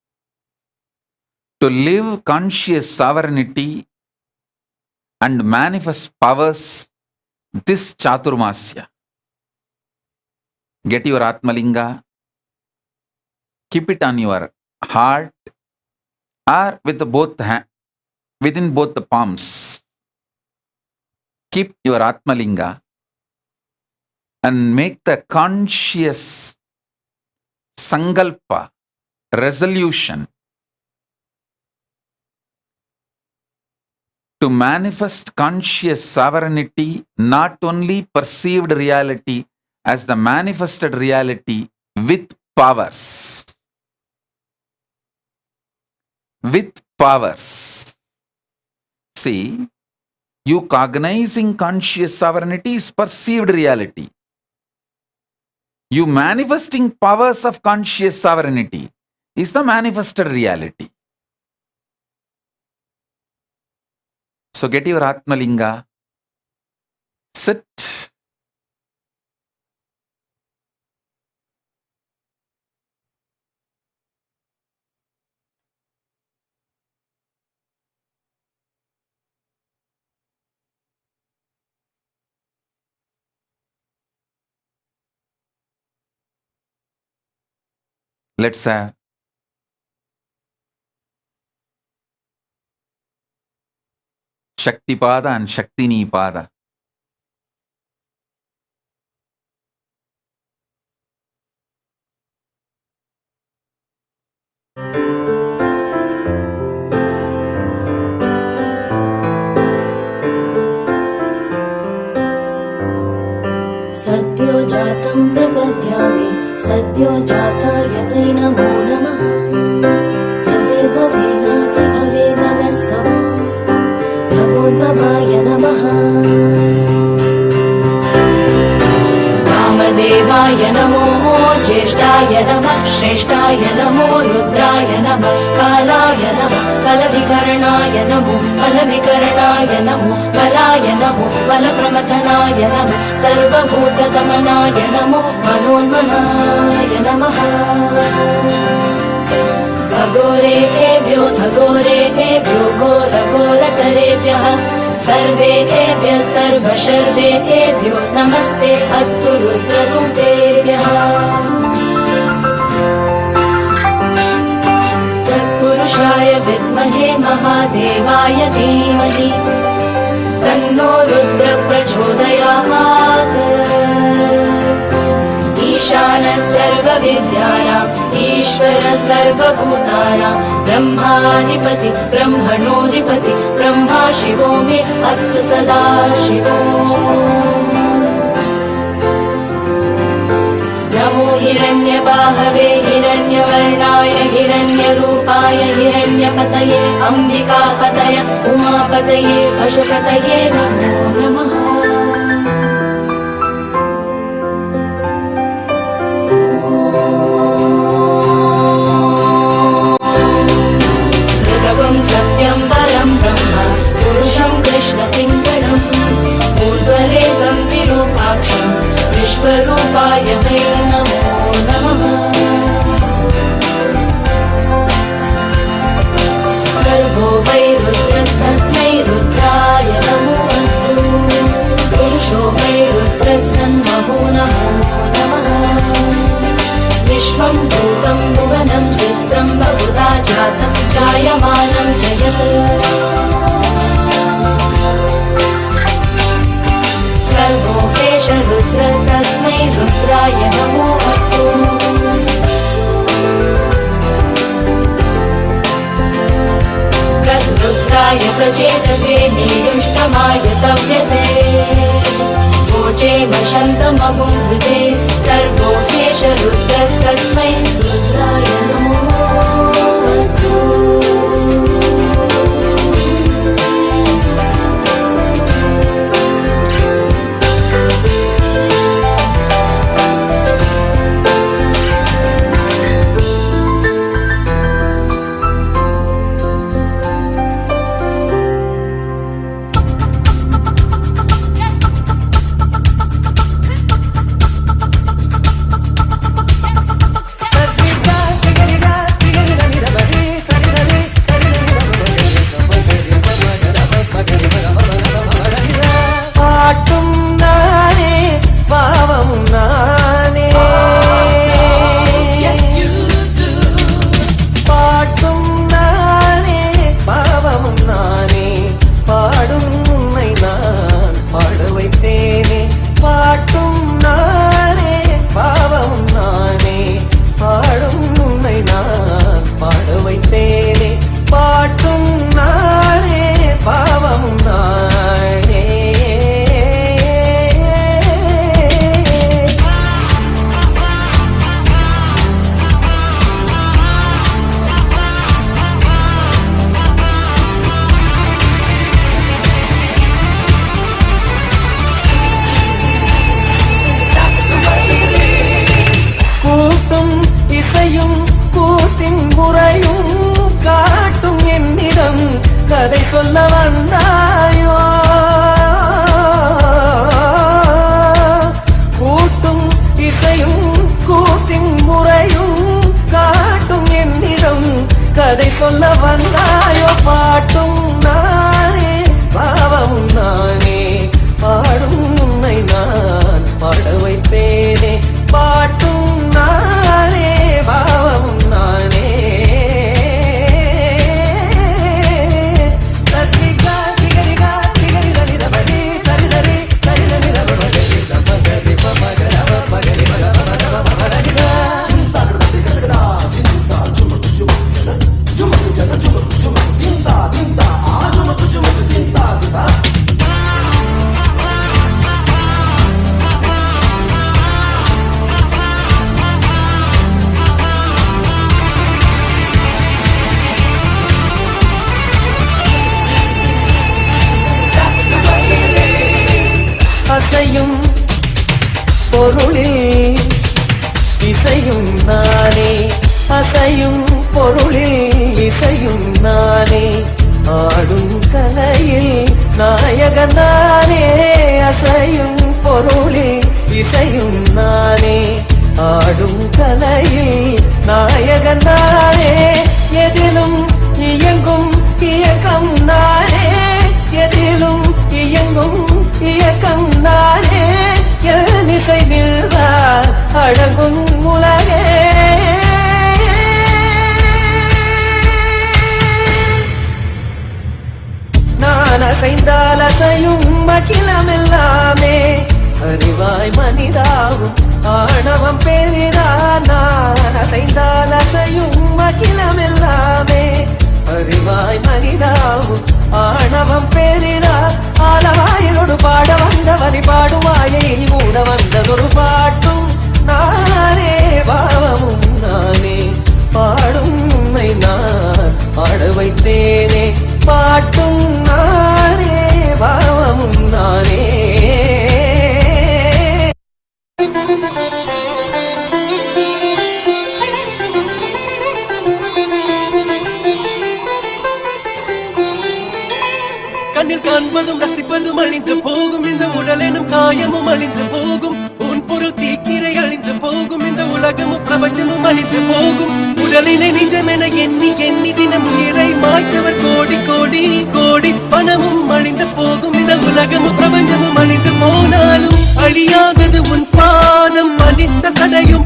to live conscious sovereignty and manifest powers this Chaturmasya. Get your Atmalinga, keep it on your heart or with both within both the palms. Keep your Atmalinga and make the conscious sankalpa, resolution to manifest conscious sovereignty, not only perceived reality as the manifested reality with powers. With powers. See, you cognizing conscious sovereignty is perceived reality. You manifesting powers of conscious sovereignty is the manifested reality. So get your Atmalinga, sit, let's have Shaktipada and Shaktinipada. सद्यो जातं प्रपद्यामि सद्यो जाताय वै नमो नमः भवे भवेनाति भवे भवस्वमा भवोद्भवाय नमः वामदेवाय नमो ज्येष्ठाय नमः श्रेष्ठाय नमो रुद्राय नमः कालाय नमः कलविकरणाय नमो फलविकरणाय नमो बलाय नमो बलप्रमथनाय नमः सर्वभूतदमनाय नमो मनोन्मनाय नमः अघोरेभ्यो घोरेभ्यो घोरघोरतरेभ्यः सर्वेभ्यः सर्वशर्वेभ्यो नमस्ते अस्तु रुद्ररूपेभ्यः तत्पुरुषाय विद्महे महादेवाय धीमहि तन्नो रुद्र प्रचोदयात् ईशान सर्वविद्यानाम् ईश्वर सर्वभूतानां ब्रह्माधिपति ब्रह्मणोऽधिपति ब्रह्मा शिवो मे अस्तु सदा शिवो नमो हिरण्यबाहवे हिरण्यवर्णाय हिरण्यरूपाय हिरण्यपतये अम्बिकापतये उमापतये पशुपतये नमो नमः सत्यं परं ब्रह्म पुरुषं कृष्णपिङ्गळम् ऊर्ध्वरेतं विरूपाक्षं विश्वरूपाय वै नमो नमः सर्वो वै रुद्रस्तस्मै रुद्राय नमोऽस्तु पुरुषो वै रुद्रस्तन्महो नमो नमः विश्वं भूतं भुवनं चित्रं बहुधा जातं जायमानं जगत् सर्वोपेश रुद्रस्तस्मै रुद्राय नमो अस्तु रुद्राय प्रचेतसे नीरुष्टमाय तव्यसे वोचे वशन्तमगुं हृदे सर्वोपेश रुद्रस्तस्मै रुद्राय नमो अस्तु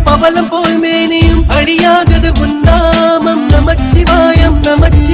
பவளம் போல் மேனியும் அழியாதது உன் நாமம் நமச்சிவாயம் நமச்சிவாயம்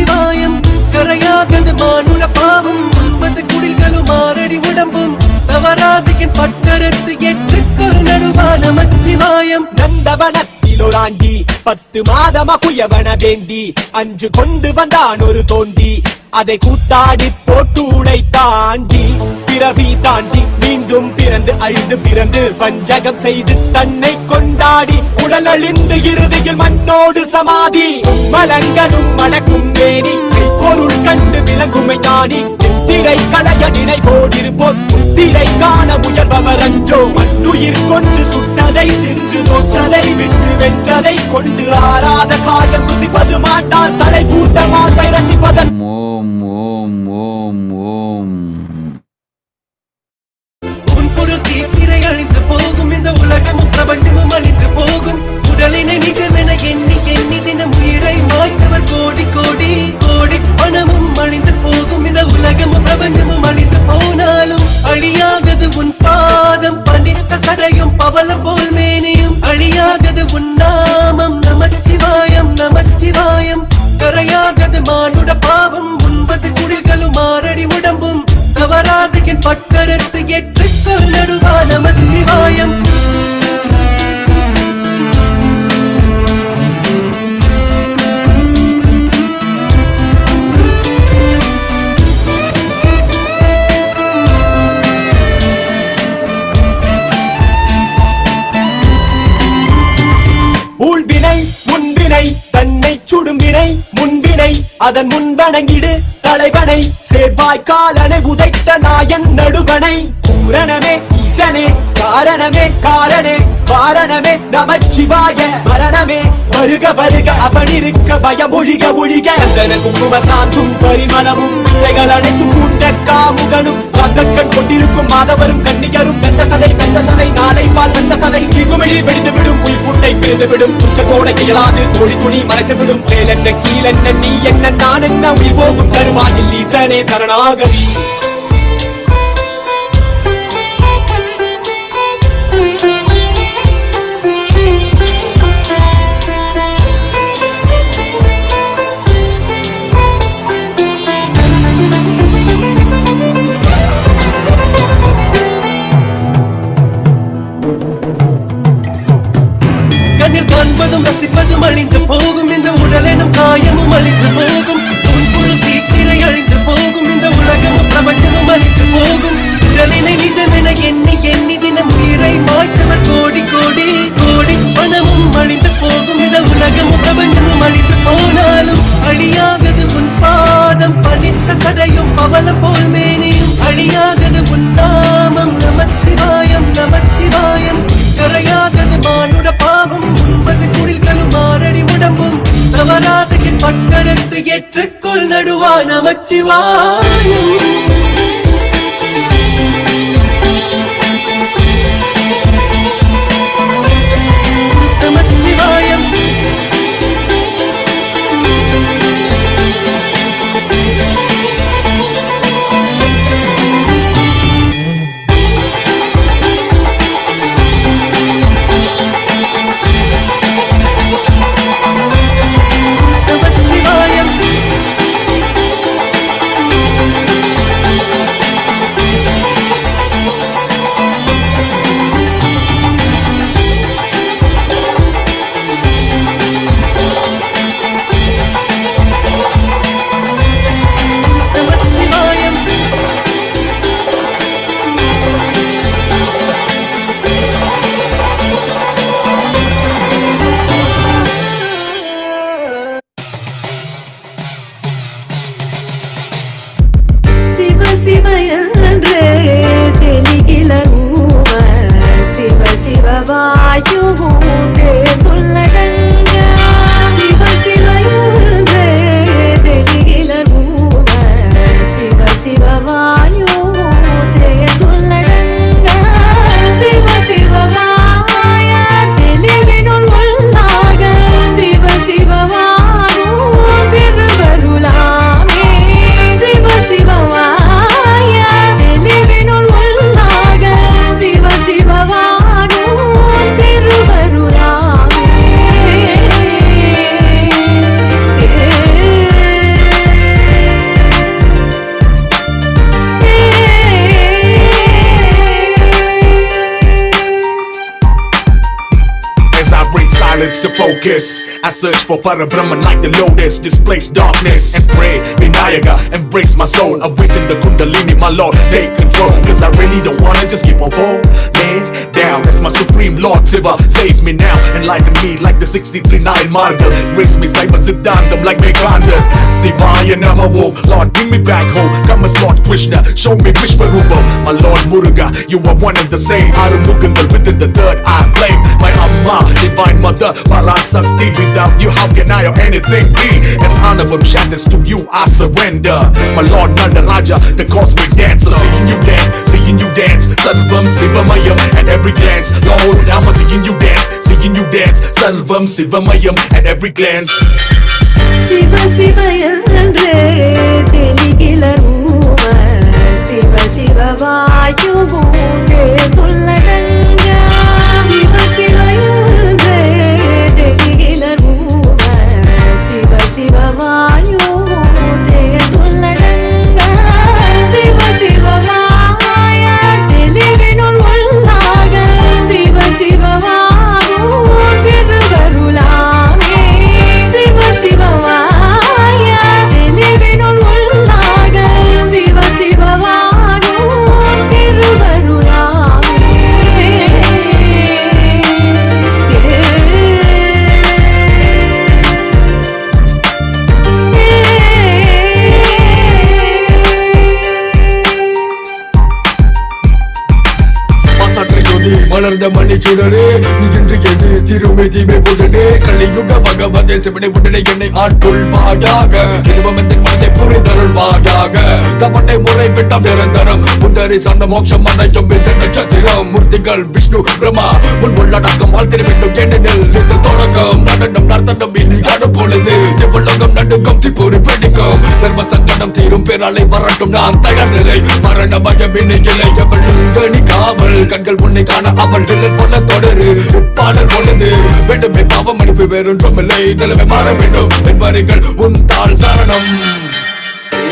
ஏற்றுக்கொள் நடுவா நமச்சிவாயம். நந்தவனத்திலொராண்டி 10 மாதமா குயவன வேண்டி அன்று கொண்டு வந்தான் ஒரு தோண்டி. அதை கூத்தாடி போட்டு உடைத்தாண்டி பிறவி தாண்டி மீண்டும் பிறந்து அழிந்து பிறந்து பஞ்சகம் செய்து தன்னை கொண்டாடி உடல் அழிந்து இறுதியில் மண்ணோடு சமாதி. மலங்களும் மணக்கும் வேணி பொருள் கண்டு விளங்குமை ஞானி. திரை களைய நினைவோடிருப்போம் திரை காண முயல்பவர் அன்றோ. மண்ணுயிர் கொன்று சுட்டதை தின்று தோற்றதை விட்டு வென்றதை கொண்டு ஆறாத காயம் ருசிப்பது மாட்டார் தலை பூட்ட மாட்டை ரசிப்பதன். ஓம் ஓம் ஓம் ஓம். உன் பொருள் தீக்கிரை அழிந்து போகும். இந்த உலகமும் பிரபஞ்சமும் அழிந்து போகும். உடலினை நிஜமென எண்ணி எண்ணி தினம் உயிரை மாய்த்தவர் கோடி கோடி கோடி. பணமும் அழிந்து போகும். இந்த உலகமும் பிரபஞ்சமும் அழிந்து போனாலும் அழியாதது உன் பாதம். பணித்த சடையும் பவளம் போல் மேனியும் அழியாதது உன் நாமம். நமச்சிவாயம் நமச்சிவாயம். கரையாதது மானுட பாவம். 9 குடில்களும் 6 அடி உடம்பும் தவறாது என் பக்கரத்து ஏற்றுக்கொள் நடுவா நமச்சிவாயம். ஊழ்வினை முன்வினை தன்னை சுடும்பினை முன்வினை அதன் முன்வணங்கிடு தலைவனை. சேர்வாய் காலனை உதைத்த நாயன் நடுவனை. பூரணமே ஈசனே காரணமே காரணே காரணமே நமச்சிவாய. மரணமே வருக வருக அவனிருக்க பயம் ஒழிக ஒழிக. சந்தன குங்கும சாந்தும் பரிமளமும் பிள்ளைகள் அனைத்தும் கூட்ட காமுகனும் கந்தக்கண் கொண்டிருக்கும் மாதவரும் கன்னியரும் வெந்த சதை நாளை பால் வெந்த சதை. திகுமிழி வெடித்து விடும் உயிர் கூட்டை பிரிந்து விடும். உச்ச கோடை இயலாது தோழி துணி மறைத்து விடும். மேலென்ன கீழென்ன நீ என்ன நான் என்ன உயிர் போகும் கருவாயில் ஈசனே சரணாகதி. கண்ணில் காண்பதும் ரசிப்பதும் அழிந்து போகும். இந்த உடலெனும் காயமும் அழிந்து போகும். உன் பொருள் தீக்கிரை அழிந்து போகும். இந்த உலகமும் பிரபஞ்சமும் அழிந்து போகும். உடலினை நிஜமென எண்ணி எண்ணி தினம் உயிரை மாய்த்தவர் கோடி கோடி கோடி. பணமும் அழிந்து போகும். இந்த உலகமும் பிரபஞ்சமும் அழிந்து போனாலும் அழியாதது உன் பாதம். பணித்த சடையும் பவளம் போல் மேனியும் அழியாதது உன் நாமம். நமச்சிவாயம் நமச்சிவாயம். கரையாதது மானுட பாவம். 9 குடில்களும் 6 அடி உடம்பும் தவறாது என் பக்கரத்து ஏற்றுக்கொள் நடுவா நமச்சிவாயம். நமச்சிவாயம். சிவசிவயன்றே தெளிகில ஊவர். சிவ சிவவாயுவூண்டே துள்ளடங்க. சிவசிவயன்றே தெளிகில ஊவர். சிவ சிவவாயுவூண்டே துள்ளடங்க. சிவ சிவவாய தெளிவினுள் உள்ளாக. சிவ சிவவாகும் திருவருளாமே. சிவ சிவவாய தெளிவினுள் உள்ளாக. சிவ சிவவாகும் திருவருளாமே. eyelids to focus. I search for Parabrahman like the lotus, displace darkness and pray. Vinayaka, embrace my soul, awaken the Kundalini, my Lord, take control. Cause I really don't wanna just keep on falling down. That's my supreme Lord Shiva, save me now, enlighten me like the 63-9 marble. Grace me Saiva Siddhantam like Meganda. Sivaya Namaho, Lord bring me back home. Come as Lord Krishna, show me Vishwarupam. My Lord Muruga, you are one and the same. Arumukangal within the third eye flame. My Amma, divine mother, Parasakti. Without you, how can I or anything be? As Anavam shatters to you, I surrender. My Lord Nanda Raja, the cosmic dancer. Seeing you dance, Sarvam Sivamayam at every glance. Lord, I'm seeing you dance, Sarvam Sivamayam at every glance. Siva Siva yandre teligila rooma Siva Siva vayu boonde tulladanga Siva Siva yandre teligila rooma Siva Siva vayu boonde tulladanga Siva Siva vaya teliginul ullaga Siva Siva vayu tiruvarulame Siva Siva vaya teliginul ullaga Siva Siva vayu tiruvarulame மலர்ந்த மணி சுடரே நீ இன்று எது திருமை தீமை உடனே கலியுக பகவதே சிவனை உடனே என்னை ஆட்கொள்வாயாக திருமத்தின் மனதை புரிதருள்வாயாக தவணை முறை விட்டம் நிரந்தரம் முந்தரி சார்ந்த மோட்சம் அனைத்தும் இந்த நட்சத்திரம் மூர்த்திகள் விஷ்ணு பிரம்மா முன் உள்ளடக்கம் வாழ்த்திட வேண்டும் ஏனெனில் இந்த தொடக்கம் நடனம் நர்த்தனம் இனி ஆடும் பொழுது செவ்வளகம் நடுக்கம் திப்பொரு வெடிக்கும் தர்ம சங்கடம் தீரும் பேராலை வரட்டும் நான் தயார் நிலை மரண பயம் இனி இல்லை எவள் கணி காவல் கண்கள் உன்னை காண அவள் நிழல் போல தொடரு பாடல் பொழுது வேண்டுமே பாவம் அனுப்பி வேறொன்றும் இல்லை நிலைமை மாற வேண்டும் என்பார்கள் உன் தாள் சரணம்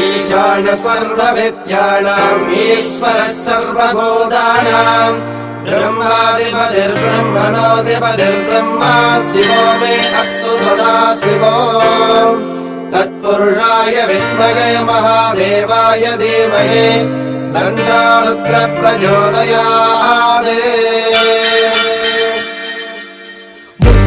ஈசான சர்வ வித்யானாம் ஈஸ்வர சர்வபூதானாம் பிரம்மாதிபதிர் பிரம்மணோதிபதிர் பிரம்மா சிவோ மே அஸ்து சதா சிவோ தத்புருஷாய வித்மகே மகாதேவாய தீமஹி தன்னோ ருத்ர பிரச்சோதயாத்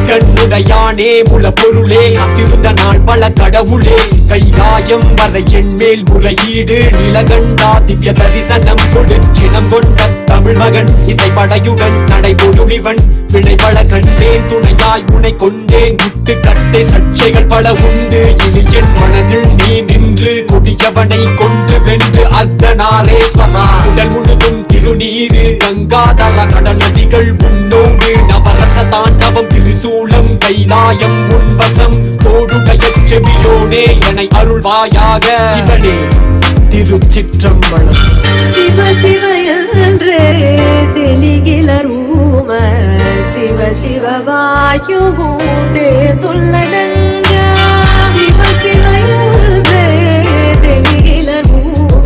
கண்ணுடையானே முள பொருளே காத்திருந்த நாள் பல கடவுளே கைலாயம் வரை என் மேல் முறையீடு நிலகண்டா திவ்ய தரிசனம் கொடுக்கினம் கொண்ட தமிழ் மகன் இசைப்படையுடன் நடைபோடும் இவன் வினைபல கண்டேன் துணையாய் உனை கொண்டேன் விட்டு கட்டை சர்ச்சைகள் பல உண்டு இனி என் மனதில் நீ நின்று கொடியவனை கொண்டு வென்று அர்த்தநாரேஸ்வரா உடல் முழுதும் திருநீரு கங்காதர கடல் நதிகள் உன்னோடு நவரச தாண்டவம் திரிசூலம் கைலாயம் உன்வசம் தோடுடைய செவியோனே எனை அருள்வாயாக சிவனே திருச்சிற்றம்பலம் சிவ சிவ என்றே தெளிகில ரூம சிவ சிவ வாயு பூண்டே துள்ளடங்க சிவ சிவ என்றே தெளிகில ரூம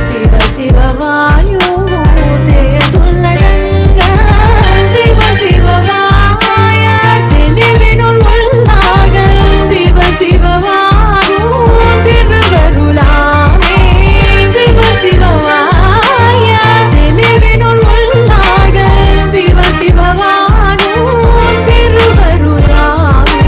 சிவ சிவ வாயு பூண்டே துள்ளடங்க சிவ சிவ வாய தெளிவினுள் உள்ளாக சிவ சிவ வாயு திருவருளாமே சிவ சிவ வாய தெளிவினுள் உள்ளாக சிவ சிவ வாயு திருவருளாமே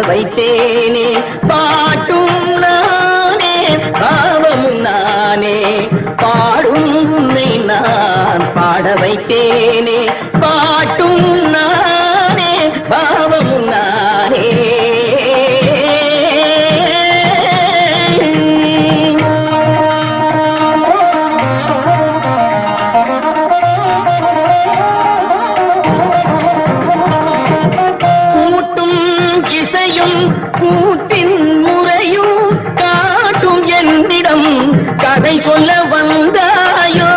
வைத்தேனே பாட்டும் நானே பாவமும் நானே பாடும் உன்னை நான் பாட வைத்தேனே பாட்டும் நானே பாவமும் நானே கூட்டின் முறையும் காட்டும் என்னிடம் கதை சொல்ல வந்தாயோ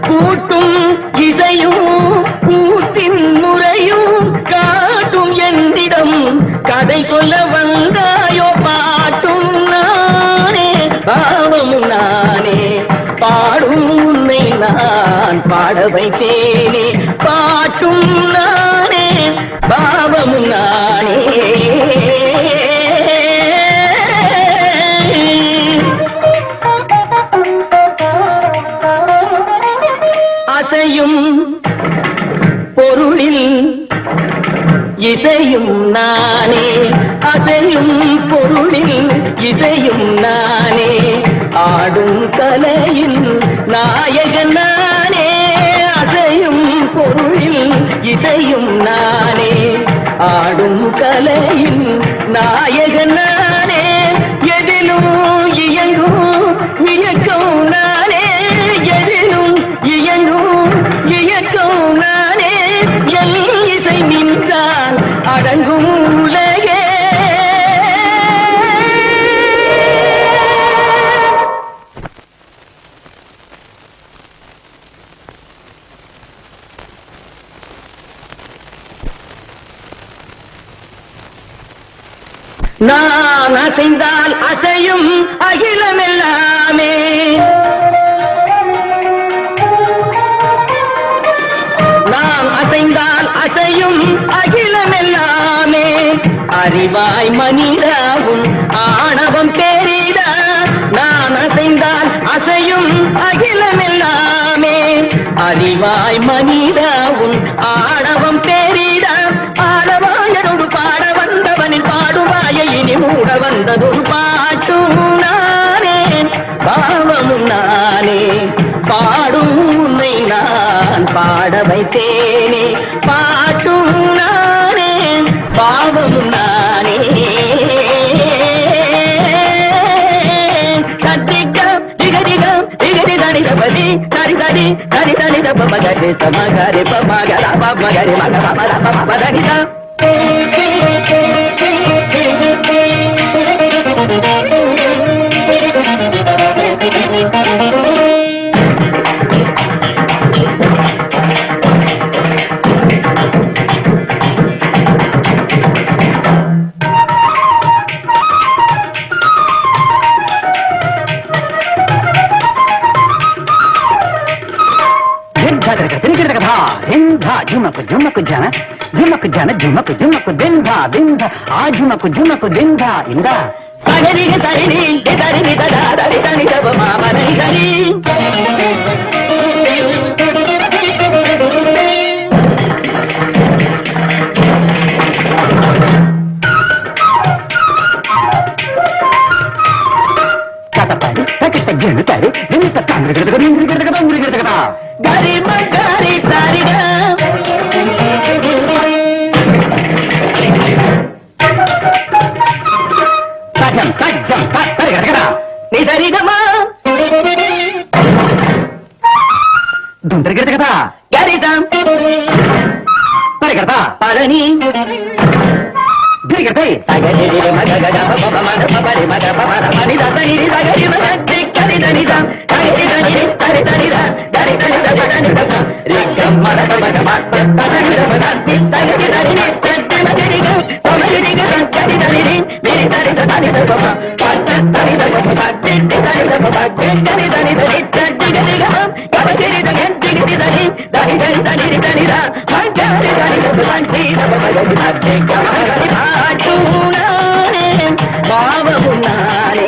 கூட்டும் இசையும் கூட்டின் முறையும் காட்டும் என்னிடம் கதை சொல்ல வந்தாயோ பாட்டும் நானே பாவமும் நானே பாடும் உன்னை நான் பாட வைத்தேனே பாட்டும் நானே பாவமும் நானே அசையும் பொருளில் இசையும் நானே அசையும் பொருளில் இசையும் நானே ஆடும் கலையின் நாயகன் நானே அசையும் பொருளில் இசையும் நானே ஆடும் கலையின் நாயகன் நானே எதிலும் இயங்கும் இயக்கம் நானே எதிலும் இயங்கும் இயக்கம் நானே எல் இசை நின்றால் அடங்கும் உலகே நான் அசைந்தால் அசையும் அகிலமெல்லாமே நான் அசைந்தால் அசையும் அகிலமெல்லாமே அறிவாய் மனிதாவும் ஆணவம் பெரித நான் அசைந்தால் அசையும் அகிலமெல்லாமே அறிவாய் மனிதாவும் ஆணவம் பெரித ஆடவாயனோடு பாட வந்தவனின் பாடுவாயை இனி மூட வந்ததொரு பாட்டும் நானே பாவமும் நானே பாடும் உன்னை நான் பாட வைத்தேனே பாட்டும் நானே பாவமும் நானே கத்திக்கம் திகதிகம் திகதி தனிதபதி தரிதடி தனிதனித பமகரி சமகரி பமகர பமகரி மக பமர பமதனிதம் झुमक झुमक जन झुमक जन झुमक झुमक दिंधा दिंधा आ झुमक झुमक दिंधा इंदा सगरी सगरी दरी ददा दरी दरी दब मामा नहीं दरी कतपारी तकिट जन तारी दिनित तांद्र गिरदग इंद्र गिरदग उंद्र गिरदग गरी मगरी तारी tajam tajam నిసరిగమా దుందరగడ కదా గారిజం పరిగడతా పదని గిరిగడై సగరి మగగద పపమన పపరి మగ పపర మని దసరి సగరి మగ కరి దనిద సగరి దని కరి దనిద దరి దనిద పదని దప రిగం మర మగ మత తదని దప తగరి దని చెట్టి మగరి సమరి రిగ కరి దని మేరి దరి దని దప పత దని దప చెట్టి దని దప కరి దని దని చెట్టి గరి గ కబరి దని దిగి దని దని దని దని దని ద మంగరి దని దప మంచి దప మగ మత కమరి ఆటునానే బావగునానే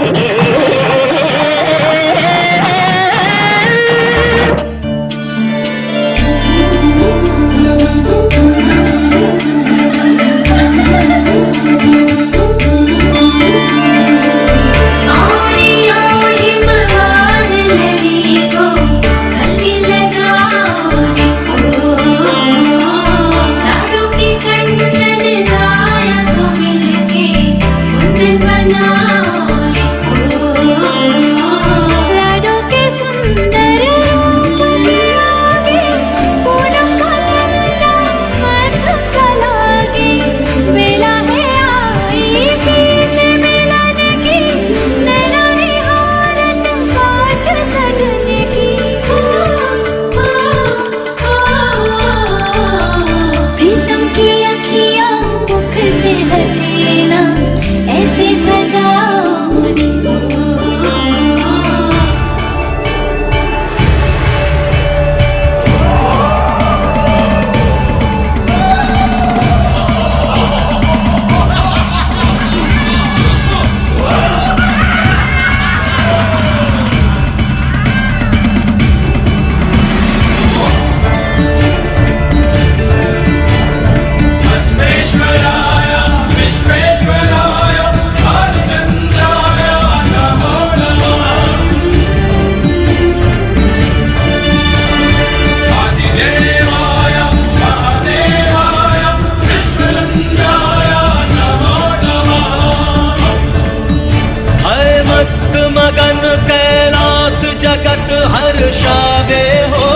हर्षावे हो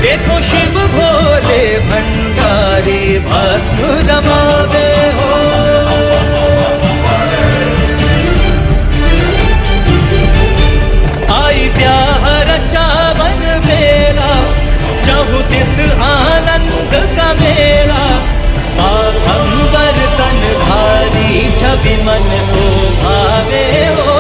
देखो शिव भोले भंडारी भस्म रमावे हो आई ब्याह रचावन बेला चहु दिस आनंद का मेला बाघंबर तन धारी छवि मन को भावे हो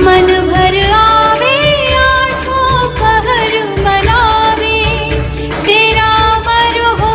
मन भर आवे आठों पहर मनावे तेरा मर हो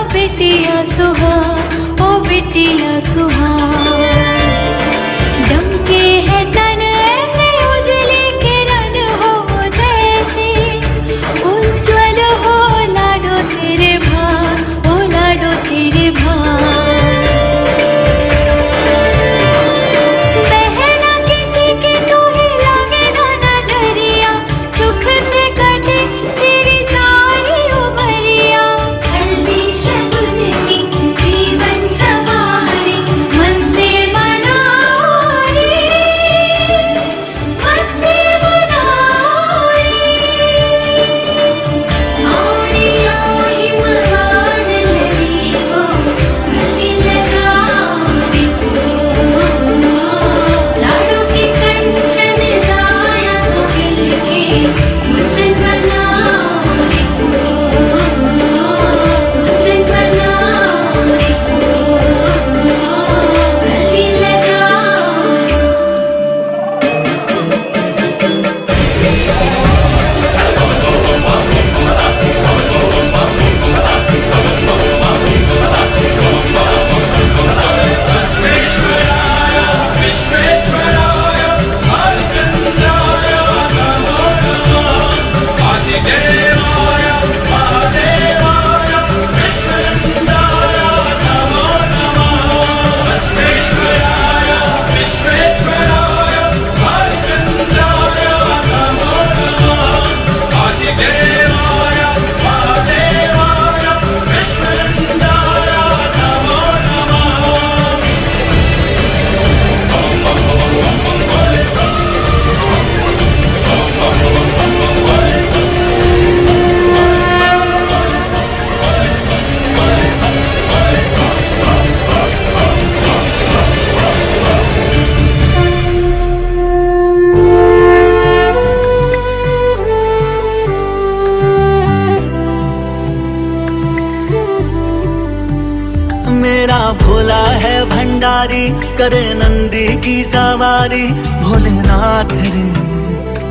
मेरा भोला है भंडारी, करे नंदी की सवारी। भोलेनाथ रे,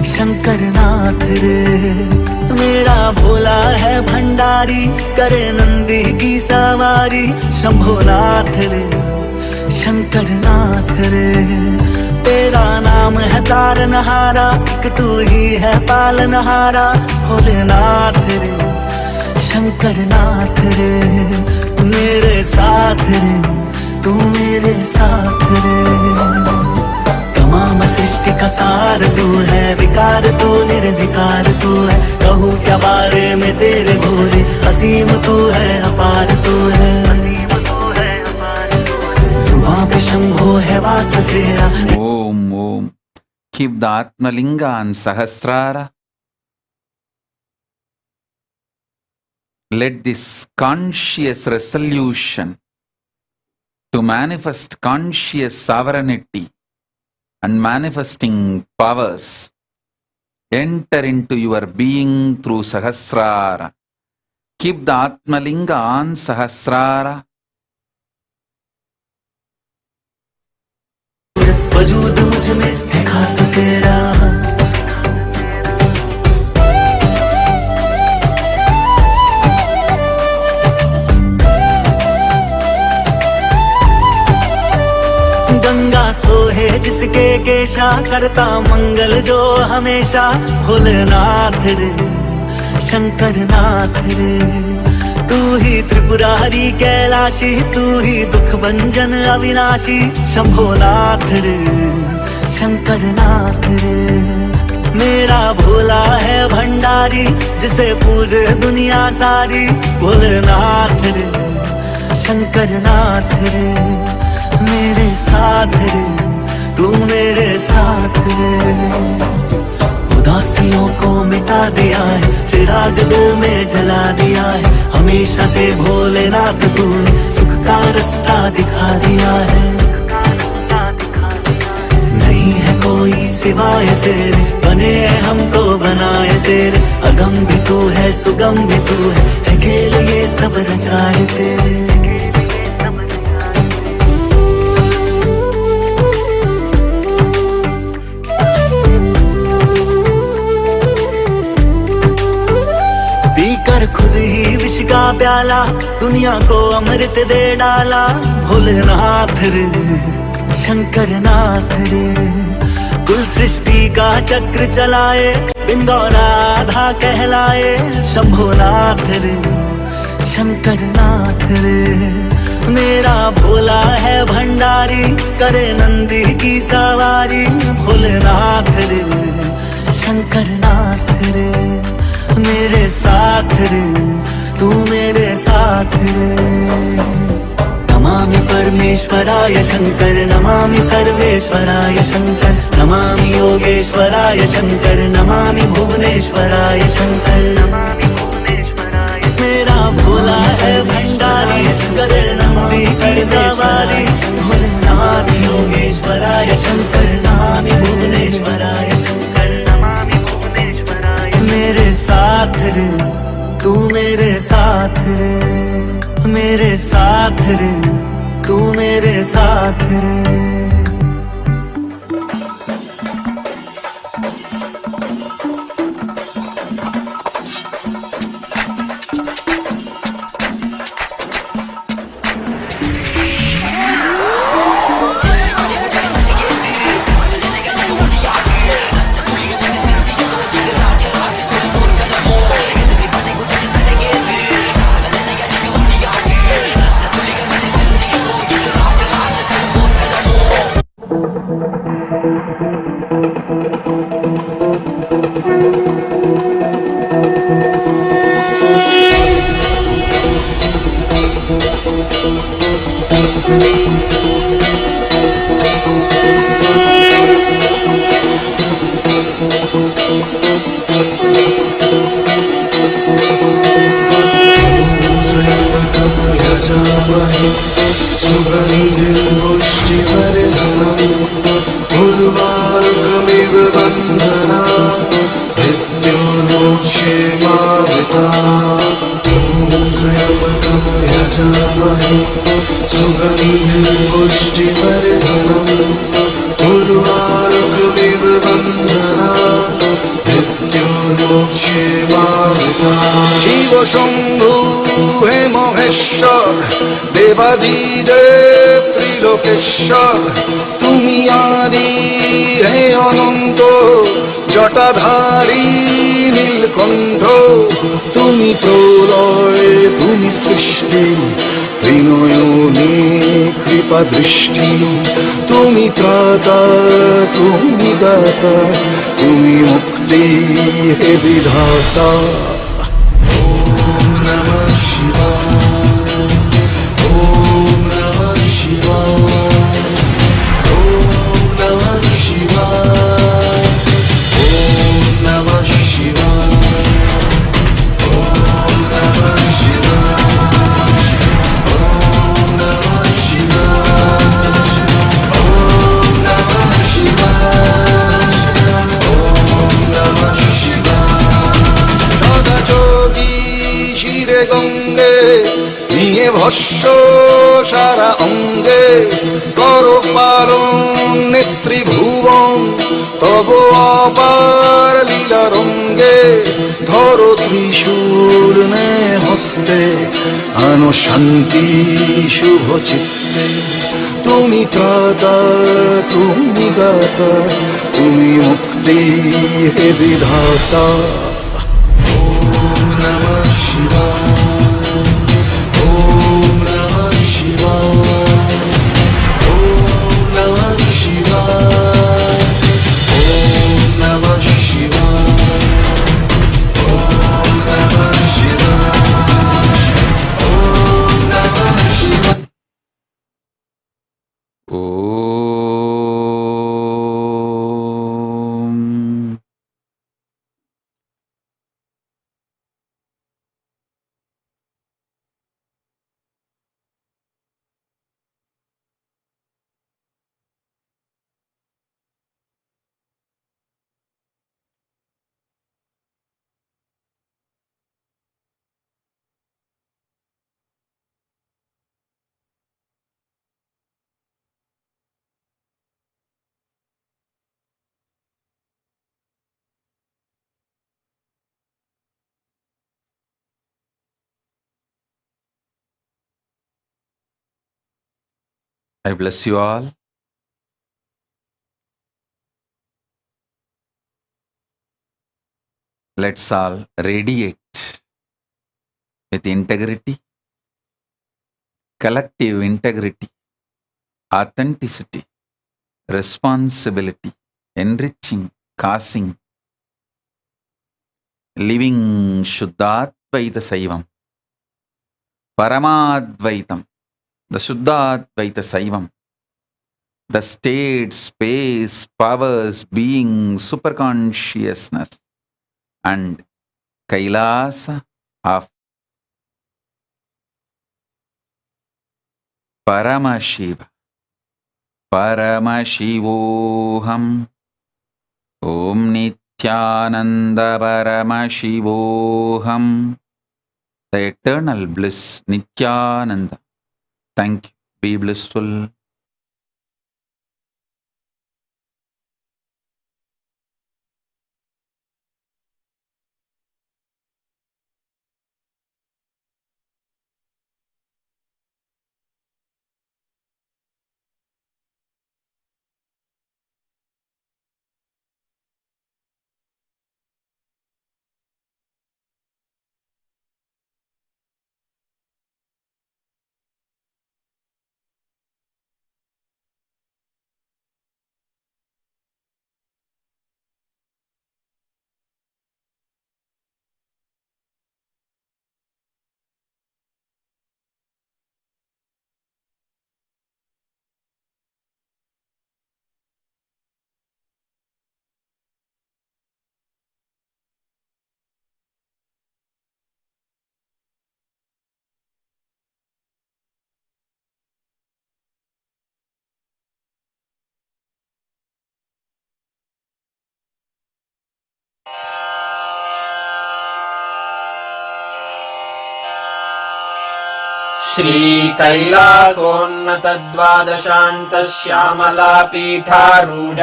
शंकर नाथ रे। मेरा भोला है भंडारी, करे नंदी की सवारी। शंभोनाथ रे, शंकर नाथ रे। तेरा नाम है तारनहारा, कि तू ही है पालनहारा। भोलेनाथ रे, शंकर नाथ रे। तू मेरे साथ रे, तू मेरे साथ रे। तमाम सृष्टि का सार तू है, विकार तू निर्विकार तू है। कहूँ क्या बारे में तेरे भोले, असीम तू है अपार तू है। सुबह पे शंभो है वास तेरा। Om Om. Keep the Atmalinga and Sahasrara. Let this conscious resolution to manifest conscious sovereignty and manifesting powers enter into your being through Sahasrara. Keep the Atmalinga on Sahasrara. वजूद मुझ में है खास तेरा। गंगा सोहे जिसके केशा, करता मंगल जो हमेशा। भोलेनाथ रे, शंकर नाथ रे। तू ही त्रिपुरारी कैलाशी, तू ही दुख भंजन अविनाशी। शंभोनाथ रे, शंकर नाथ रे। मेरा भोला है भंडारी, जिसे पूजे दुनिया सारी। भोलेनाथ रे, शंकर नाथ रे। मेरे साथ रे, तू मेरे साथ रे। उदासियों को मिटा दिया है, चिराग दिल में जला दिया है। हमेशा से भोलेनाथ तूने सुख का रास्ता दिखा दिया है। नहीं है कोई सिवाय तेरे, बने हैं हमको बनाए तेरे। अगम भी तू है, सुगम भी तू है खेल ये सब रचाए तेरे। पीकर खुद ही विष का प्याला, दुनिया को अमृत दे डाला। भोलेनाथ रे, शंकर नाथ रे। कुल सृष्टि का चक्र चलाए, बिंदु राधा कहलाए। शंभोनाथ रे, शंकर नाथ रे। मेरा भोला है भंडारी, करे नंदी की सवारी। भोलेनाथ रे, शंकर नाथ रे। मेरे साथ रे, तू मेरे साथ रे। नमामि परमेश्वराय शंकर, नमामि सर्वेश्वराय शंकर। नमामि योगेश्वराय शंकर, नमामि भुवनेश्वराय शंकर। मेरा भोला है भंडारी, करे नंदी की सवारी। भोलेनाथ योगेश्वराय शंकर, नमामि भुवनेश्वराय शंकर। मेरे साथ रे, तू मेरे साथ रे। मेरे साथ रे, तू मेरे साथ रे। सुगन्धिं पुष्टिवर्धनम् उर्वारुकमिव बन्धनात् मृत्योर्मोक्षे मावृता। ॐ त्र्यम्बकं प्रजामहे सुगन्धिं पुष्टिवर्धनम् उर्वारुकमिव बन्धना मृत्युर्मोक्षे मामृता शिव शम्भु हे महेश्वर देवादिदेव ত্রিলোকেশ্বর তুমি আদি হে অনন্ত জটাধারী নীলকণ্ঠ তুমি প্রলয় তুমি সৃষ্টি ত্রিনয়নে কৃপা দৃষ্টি তুমি ত্রাতা তুমি দাতা তুমি মুক্তি হে বিধাতা ওম নমঃ শিবায় ওম নমঃ শিবায় ওম নমঃ শিবায় ওম নমঃ শিবায় ওম নমঃ শিবায় ওম নমঃ শিবায় ওম নমঃ শিবায় ওম নমঃ শিবায় সদা যোগী শিরে গঙ্গে নিয়ে ভস্য সারা অঙ্গে কর পালন নেত্রীভুবন তব অপার লীলা রঙ্গে ধর ত্রিশূল নে হস্তে আনো শান্তি শুভ চিত্তে তুমি ত্রাতা তুমি দাতা তুমি মুক্তি হে বিধাতা ওম নমঃ শিবায় ওম নমঃ শিবায় ওম নমঃ শিবায় ওম নমঃ শিবায় ওম নমঃ শিবায় ওম নমঃ শিবায় Om. I bless you all. Let's all radiate with integrity, collective integrity, authenticity, responsibility, enriching, causing, living Shuddhadvaita Saivam, Paramadvaitam, the Shuddhadvaita Saivam, the state, space, powers, being, superconsciousness, and Kailasa of Paramashiva, Paramashivoham, Om Nithyananda Paramashivoham, the eternal bliss, Nithyananda. Thank you. Be blissful. श्रीकैलासोन्नतद्वादशान्तश्यामलापीठारूढ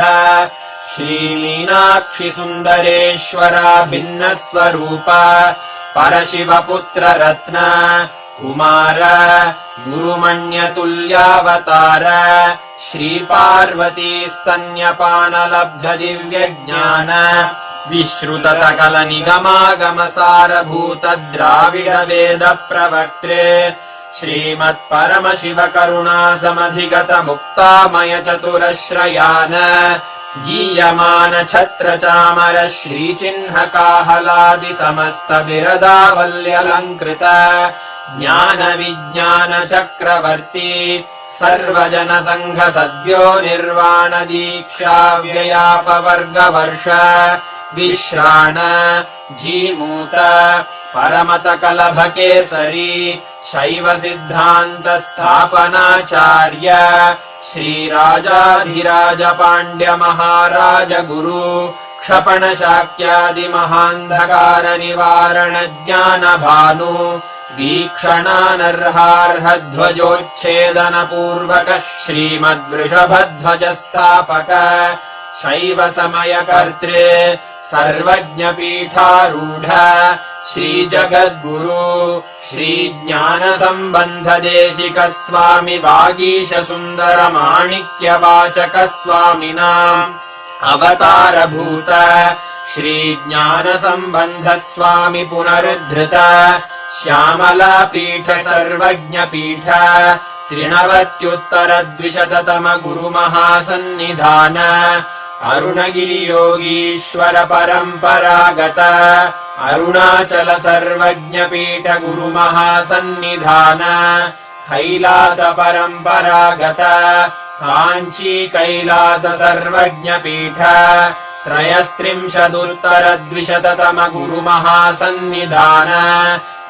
श्रीमीनाक्षिसुन्दरेश्वरा भिन्नस्वरूप परशिवपुत्ररत्न Kumar गुरुमण्यतुल्यावतार श्रीपार्वतीस्तन्यपानलब्धदिव्यज्ञान विश्रुतसकलनिगमागमसारभूत द्राविडवेदप्रवक्त्रे श्रीमत्परमशिवकरुणासमधिगत मुक्तामय चतुरश्रयान गीयमान छत्रचामर श्रीचिह्नकाहलादि समस्त बिरदावल्यलङ्कृत ज्ञान विज्ञान चक्रवर्ती सर्वजन संघ सद्यो निर्वाण दीक्षा व्ययापवर्गवर्ष विश्राण जीमूत परमत कलभ केसरी शैव सिद्धान्त स्थापनाचार्य श्रीराजाधिराज पाण्ड्य महाराज गुरु क्षपण शाक्यादि महान्धकार निवारण ज्ञान भानु वीक्षणानर्हार्हध्वजोच्छेदन पूर्वक श्रीमद्वृषभध्वज स्थापक शैव समय कर्त्रे सर्वज्ञ पीठारूढ श्रीजगद्गुरु श्रीज्ञान संबंध देशिक स्वामी वागीश सुंदर माणिक्यवाचक स्वामिनाम् अवतारभूत श्रीज्ञान संबंध स्वामी पुनरुद्धृत श्यामलापीठ सर्वज्ञपीठ त्रिनवत्युत्तरद्विशततम गुरुमहासन्निधान अरुणगिरियोगीश्वर परम्परागत अरुणाचल सर्वज्ञपीठ गुरुमहासन्निधान कैलास परम्परागत काञ्ची कैलास सर्वज्ञपीठ त्रयस्त्रिंशदुत्तरद्विशततम गुरुमहासन्निधान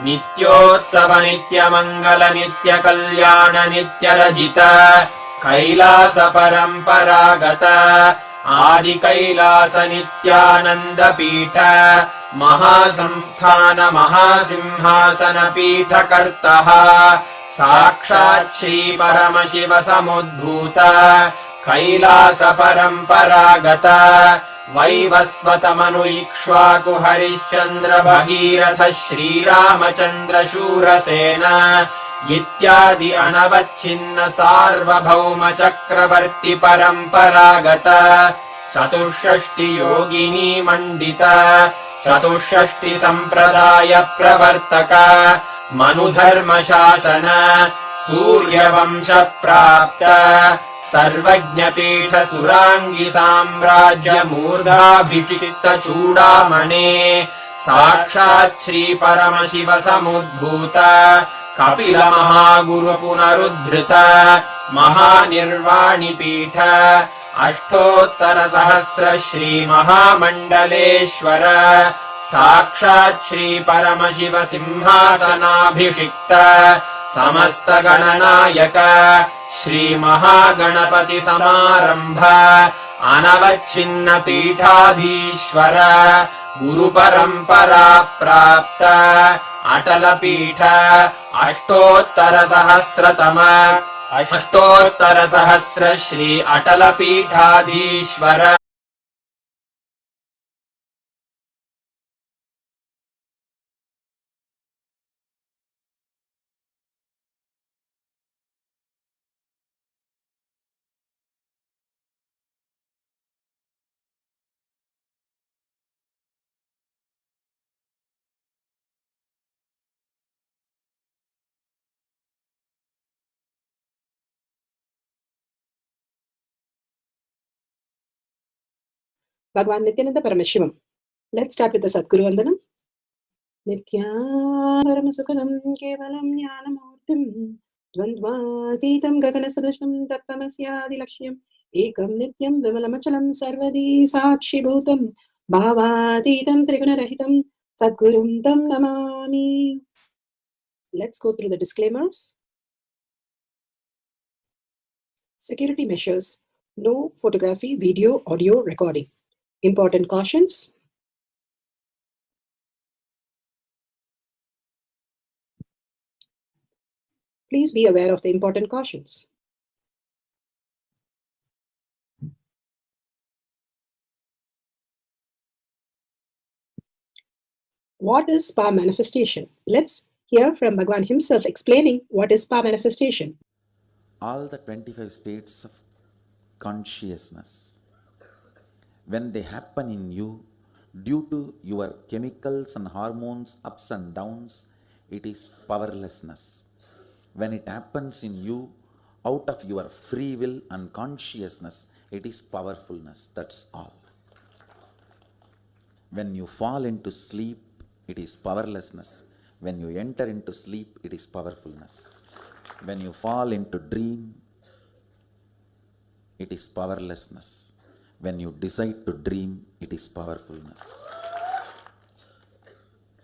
नित्योत्सव नित्यमङ्गल नित्यकल्याण नित्यरजित कैलास परम्परागत आदिकैलास नित्यानन्द पीठ महासंस्थान महासिंहासन पीठकर्तः साक्षात् श्री परमशिव समुद्भूत कैलास परम्परागत वैवस्वतमनु इक्ष्वाकु हरिश्चन्द्र भगीरथ श्रीरामचन्द्र शूरसेन इत्यादि अनवच्छिन्न सार्वभौम चक्रवर्ति परम्परागत चतुष्षष्टि योगिनी मण्डित चतुष्षष्टि सम्प्रदाय प्रवर्तक मनुधर्म शासन सूर्यवंश प्राप्त सर्वज्ञपीठ सुराङ्गी साम्राज्य मूर्धाभिषिक्त चूडामणे साक्षात् श्री परमशिव समुद्भूत कपिल महागुरु पुनरुद्धृत महानिर्वाणि पीठ अष्टोत्तर सहस्र श्री महामण्डलेश्वर साक्षात् श्री परमशिव सिंहासनाभिषिक्त समस्त गणनायक श्री महागणपति समारंभ अनवच्छिन्न पीठाधीश्वर गुरु परंपरा प्राप्त अटल पीठ अष्टोत्तर सहस्र श्री अटल पीठाधीश्वर Bhagavan Nithyananda Paramashivam. Let's start with the Sadguru Vandanam. Nithyanaramasukhanam kevalam jnanamurtim dvandvatitam gaganasadusham tattamasyadi lakshyam ekam nityam vimalamachalam sarvadi sakshi bhutam bhavatitam trigunarahitam Sadgurum tam namami. Let's go through the disclaimers. Security measures. No photography, video, audio recording. Important cautions. Please be aware of the important cautions. What is power manifestation? Let's hear from Bhagwan himself explaining what is power manifestation. All the 25 states of consciousness, when they happen in you, due to your chemicals and hormones ups and downs, it is powerlessness. When it happens in you, out of your free will and consciousness, it is powerfulness. That's all. When you fall into sleep, it is powerlessness. When you enter into sleep, it is powerfulness. When you fall into dream, it is powerlessness. When you decide to dream, it is powerfulness.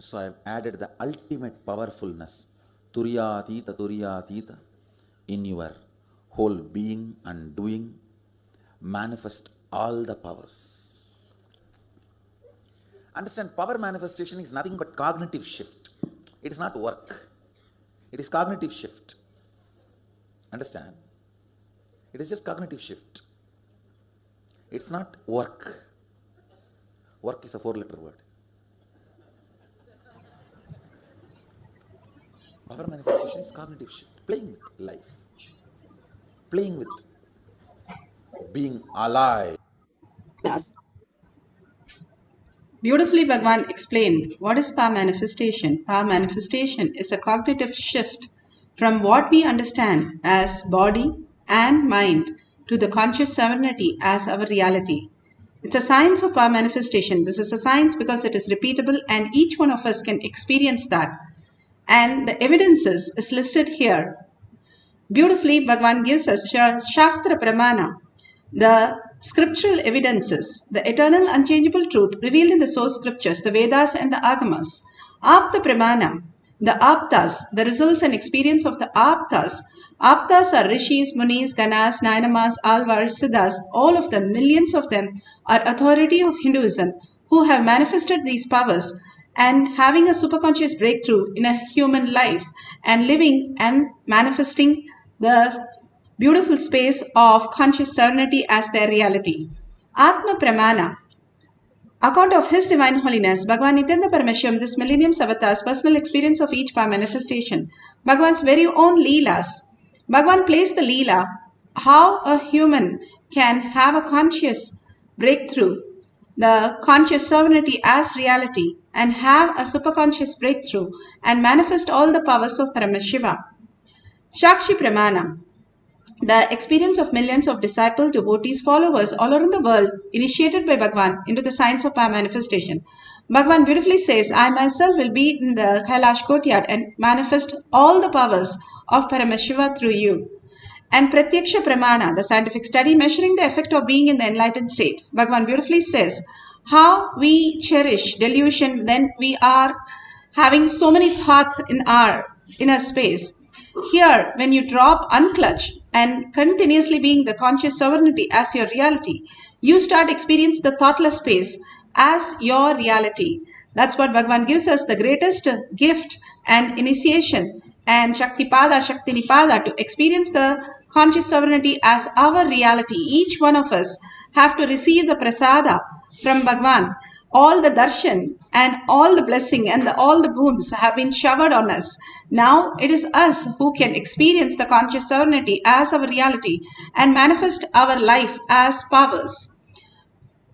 So I have added the ultimate powerfulness, Turiyatita, in your whole being and doing. Manifest all the powers. Understand, power manifestation is nothing but cognitive shift. It is not work. It is cognitive shift. Understand? It is just cognitive shift. It's not work. Work is a 4-letter word. Power manifestation is cognitive shift. Playing with life. Playing with being alive. Yes. Beautifully, Bhagwan explained what is power manifestation. Power manifestation is a cognitive shift from what we understand as body and mind to the conscious serenity as our reality. It's a science of power manifestation. This is a science because it is repeatable and each one of us can experience that. And the evidences is listed here. Beautifully, Bhagwan gives us Shastra Pramana, the scriptural evidences, the eternal unchangeable truth revealed in the source scriptures, the Vedas and the Agamas. Apta Pramana, the Aptas, the results and experience of the Aptas. Aptas are Rishis, Munis, Ganas, Nainamas, Alvars, Siddhas, all of them, millions of them, are authority of Hinduism who have manifested these powers and having a superconscious breakthrough in a human life and living and manifesting the beautiful space of conscious serenity as their reality. Atma Pramana, account of His Divine Holiness, Bhagwan Nithyananda Paramashivam, this millennium's avatar's personal experience of each power manifestation, Bhagwan's very own Leelas. Bhagwan plays the Leela, how a human can have a conscious breakthrough, the conscious serenity as reality, and have a superconscious breakthrough and manifest all the powers of Paramashiva. Shakshi Pramana, the experience of millions of disciples, devotees, followers all around the world, initiated by Bhagwan into the science of power manifestation. Bhagwan beautifully says, I myself will be in the Kailasa courtyard and manifest all the powers of Paramashiva through you. And Pratyaksha Pramana, the scientific study measuring the effect of being in the enlightened state. Bhagwan beautifully says, how we cherish delusion when we are having so many thoughts in our inner space. Here, when you drop, unclutch, and continuously being the conscious sovereignty as your reality, you start experiencing the thoughtless space as your reality. That's what Bhagwan gives us, the greatest gift and initiation and Shaktipada, Shaktinipada, to experience the conscious sovereignty as our reality. Each one of us have to receive the prasada from Bhagwan. All the darshan and all the blessing and all the boons have been showered on us. Now it is us who can experience the conscious sovereignty as our reality and manifest our life as powers.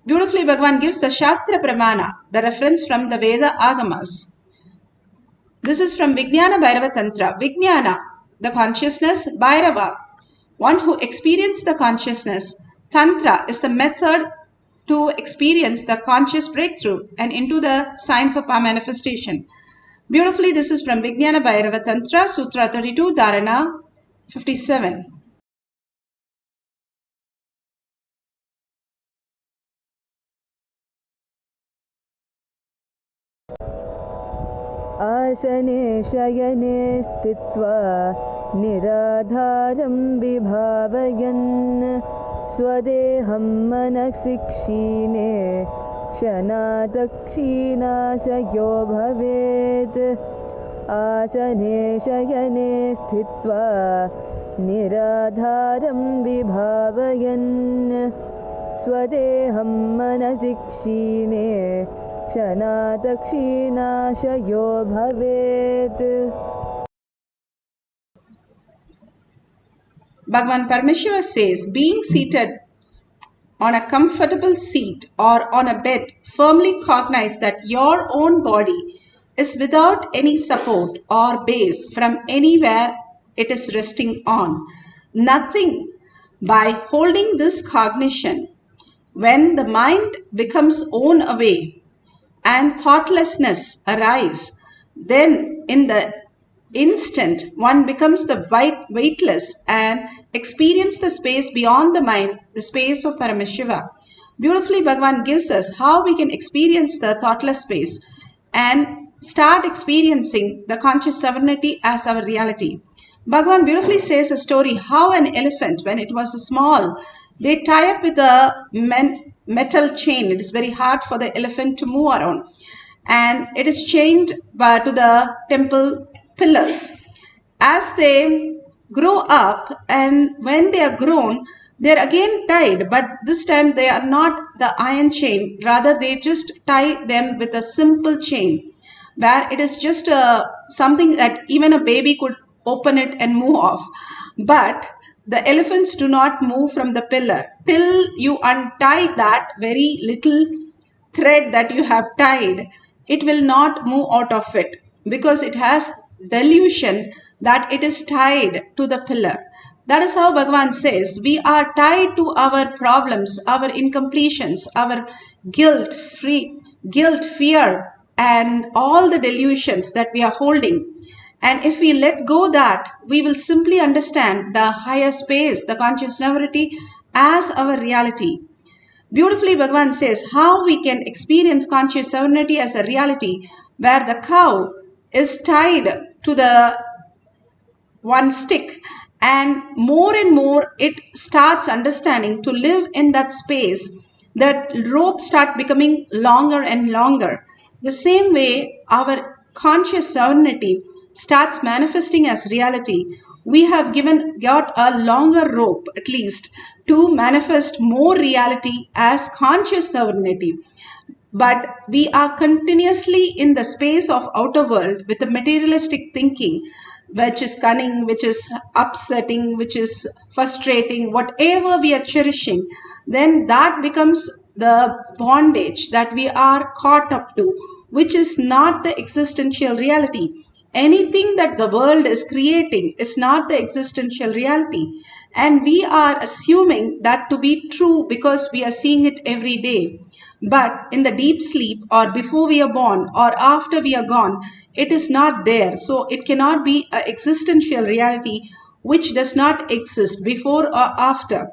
Beautifully, Bhagwan gives the Shastra Pramana, the reference from the Veda Agamas. This is from Vijnana Bhairava Tantra. Vijnana, the consciousness, Bhairava, one who experienced the consciousness. Tantra is the method to experience the conscious breakthrough and into the science of power manifestation. Beautifully, this is from Vijnana Bhairava Tantra, Sutra 32, Dharana 57. आसने शयने स्थित्वा निराधारं विभावयन् स्वदेहं मनसि क्षीणे क्षणात् क्षीणाशयो भवेत् आसने शयने स्थित्वा निराधारं विभावयन् स्वदेहं मनसि क्षीणे क्षणात् क्षीणाशयो भवेत्. Bhagavan Paramashiva says, being seated on a comfortable seat or on a bed, firmly cognize that your own body is without any support or base from anywhere it is resting on. Nothing. By holding this cognition, when the mind becomes worn away and thoughtlessness arise, then in the instant one becomes the weightless and experience the space beyond the mind, the space of Paramashiva. Beautifully, Bhagavan gives us how we can experience the thoughtless space and start experiencing the conscious sovereignty as our reality. Bhagavan beautifully says a story how an elephant, when it was small, they tie up with a metal chain. It is very hard for the elephant to move around. And it is chained to the temple pillars. As they grow up and when they are grown, they are again tied, but this time they are not the iron chain. Rather, they just tie them with a simple chain, where it is just something that even a baby could open it and move off. But the elephants do not move from the pillar till you untie that very little thread that you have tied. It will not move out of it because it has delusion that it is tied to the pillar. That is how Bhagavan says we are tied to our problems, our incompletions, our guilt, fear, and all the delusions that we are holding. And if we let go that, we will simply understand the higher space, the conscious sovereignty as our reality. Beautifully, Bhagavan says how we can experience conscious sovereignty as a reality where the cow is tied to the one stick and more it starts understanding to live in that space. That rope start becoming longer and longer. The same way our conscious sovereignty starts manifesting as reality. We have got a longer rope at least to manifest more reality as conscious sovereignty. But we are continuously in the space of outer world with the materialistic thinking, which is cunning, which is upsetting, which is frustrating, whatever we are cherishing, then that becomes the bondage that we are caught up to, which is not the existential reality. Anything that the world is creating is not the existential reality. And we are assuming that to be true because we are seeing it every day. But in the deep sleep or before we are born or after we are gone, it is not there. So it cannot be an existential reality which does not exist before or after.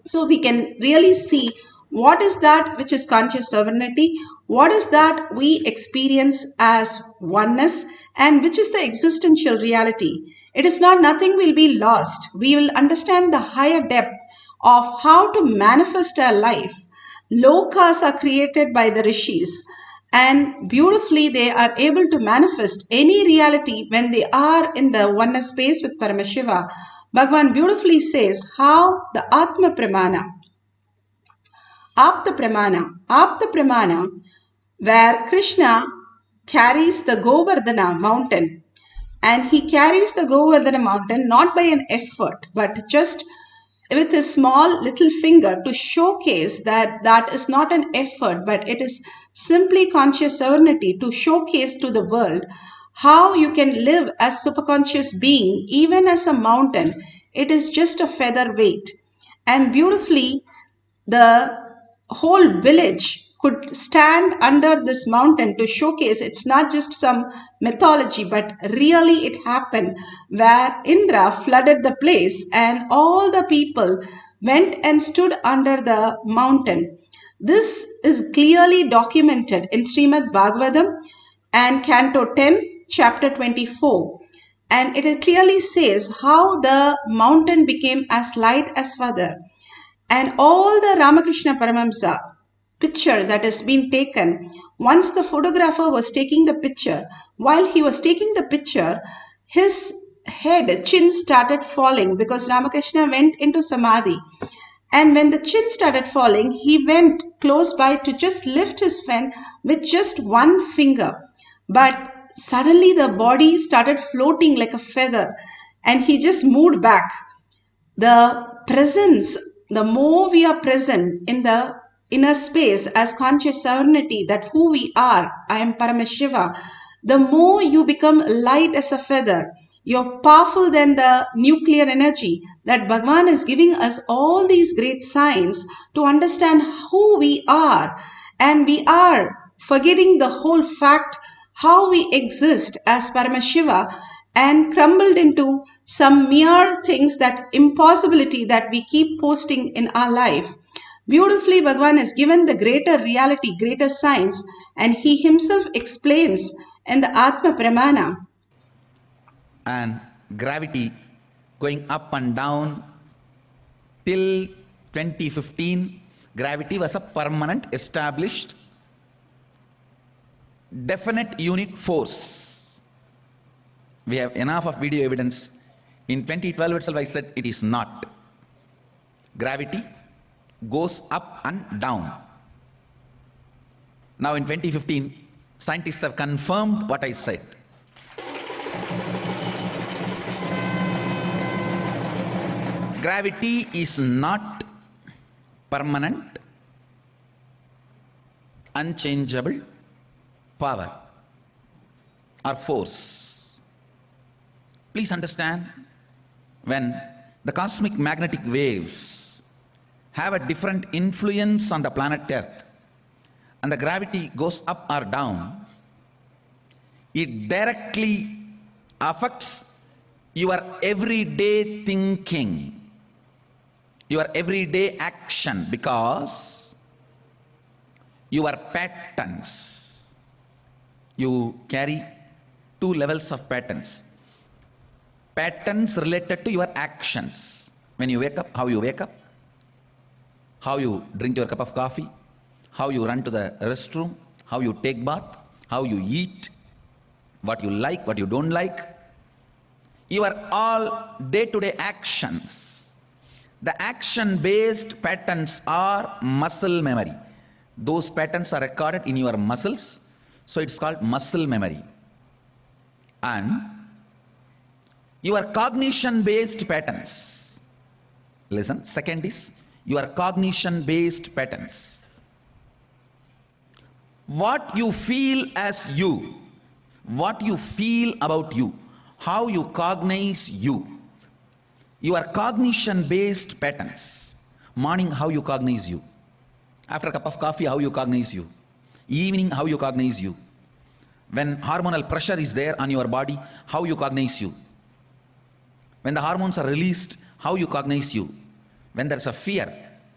So we can really see what is that which is conscious sovereignty, what is that we experience as oneness, and which is the existential reality. It is not nothing will be lost. We will understand the higher depth of how to manifest our life. Lokas are created by the rishis, and beautifully they are able to manifest any reality when they are in the oneness space with Paramashiva. Bhagavan beautifully says how the Atma Pramana, Apta Pramana, where Krishna carries the Govardhana mountain, and he carries the Govardhana mountain not by an effort but just with his small little finger to showcase that that is not an effort but it is simply conscious sovereignty, to showcase to the world how you can live as superconscious being even as a mountain. It is just a feather weight. And beautifully the whole village could stand under this mountain to showcase it's not just some mythology, but really it happened, where Indra flooded the place and all the people went and stood under the mountain. This is clearly documented in Srimad Bhagavatam and Canto 10, Chapter 24. And it clearly says how the mountain became as light as feather. And all the Ramakrishna Paramahamsa picture that is being taken. Once the photographer was taking the picture, while he was taking the picture, his chin started falling because Ramakrishna went into samadhi. And when the chin started falling, he went close by to just lift his pen with just one finger. But suddenly the body started floating like a feather and he just moved back. The presence, the more we are present in the inner space as conscious serenity, that who we are, I am Paramashiva, the more you become light as a feather. You're powerful than the nuclear energy, that Bhagavan is giving us all these great signs to understand who we are. And we are forgetting the whole fact how we exist as Paramashiva and crumbled into some mere things, that impossibility that we keep posting in our life. Beautifully, Bhagavan has given the greater reality, greater science, and he himself explains in the Atma Pramana. And gravity going up and down till 2015, gravity was a permanent, established, definite unit force. We have enough of video evidence. In 2012 itself I said it is not. Gravity goes up and down. Now in 2015, scientists have confirmed what I said. Gravity is not permanent, unchangeable power or force. Please understand, when the cosmic magnetic waves have a different influence on the planet Earth and the gravity goes up or down, it directly affects your everyday thinking, your everyday action, because your patterns, you carry two levels of patterns. Patterns related to your actions. When you wake up, how you wake up, how you drink your cup of coffee, how you run to the restroom, how you take bath, how you eat, what you like, what you don't like. Your all day-to-day actions. The action-based patterns are muscle memory. Those patterns are recorded in your muscles, so it's called muscle memory. And your cognition-based patterns. Listen, second is your cognition-based patterns. What you feel as you, what you feel about you, how you cognize you. Your cognition-based patterns. Morning, how you cognize you. After a cup of coffee, how you cognize you. Evening, how you cognize you. When hormonal pressure is there on your body, how you cognize you. When the hormones are released, how you cognize you. When there's a fear,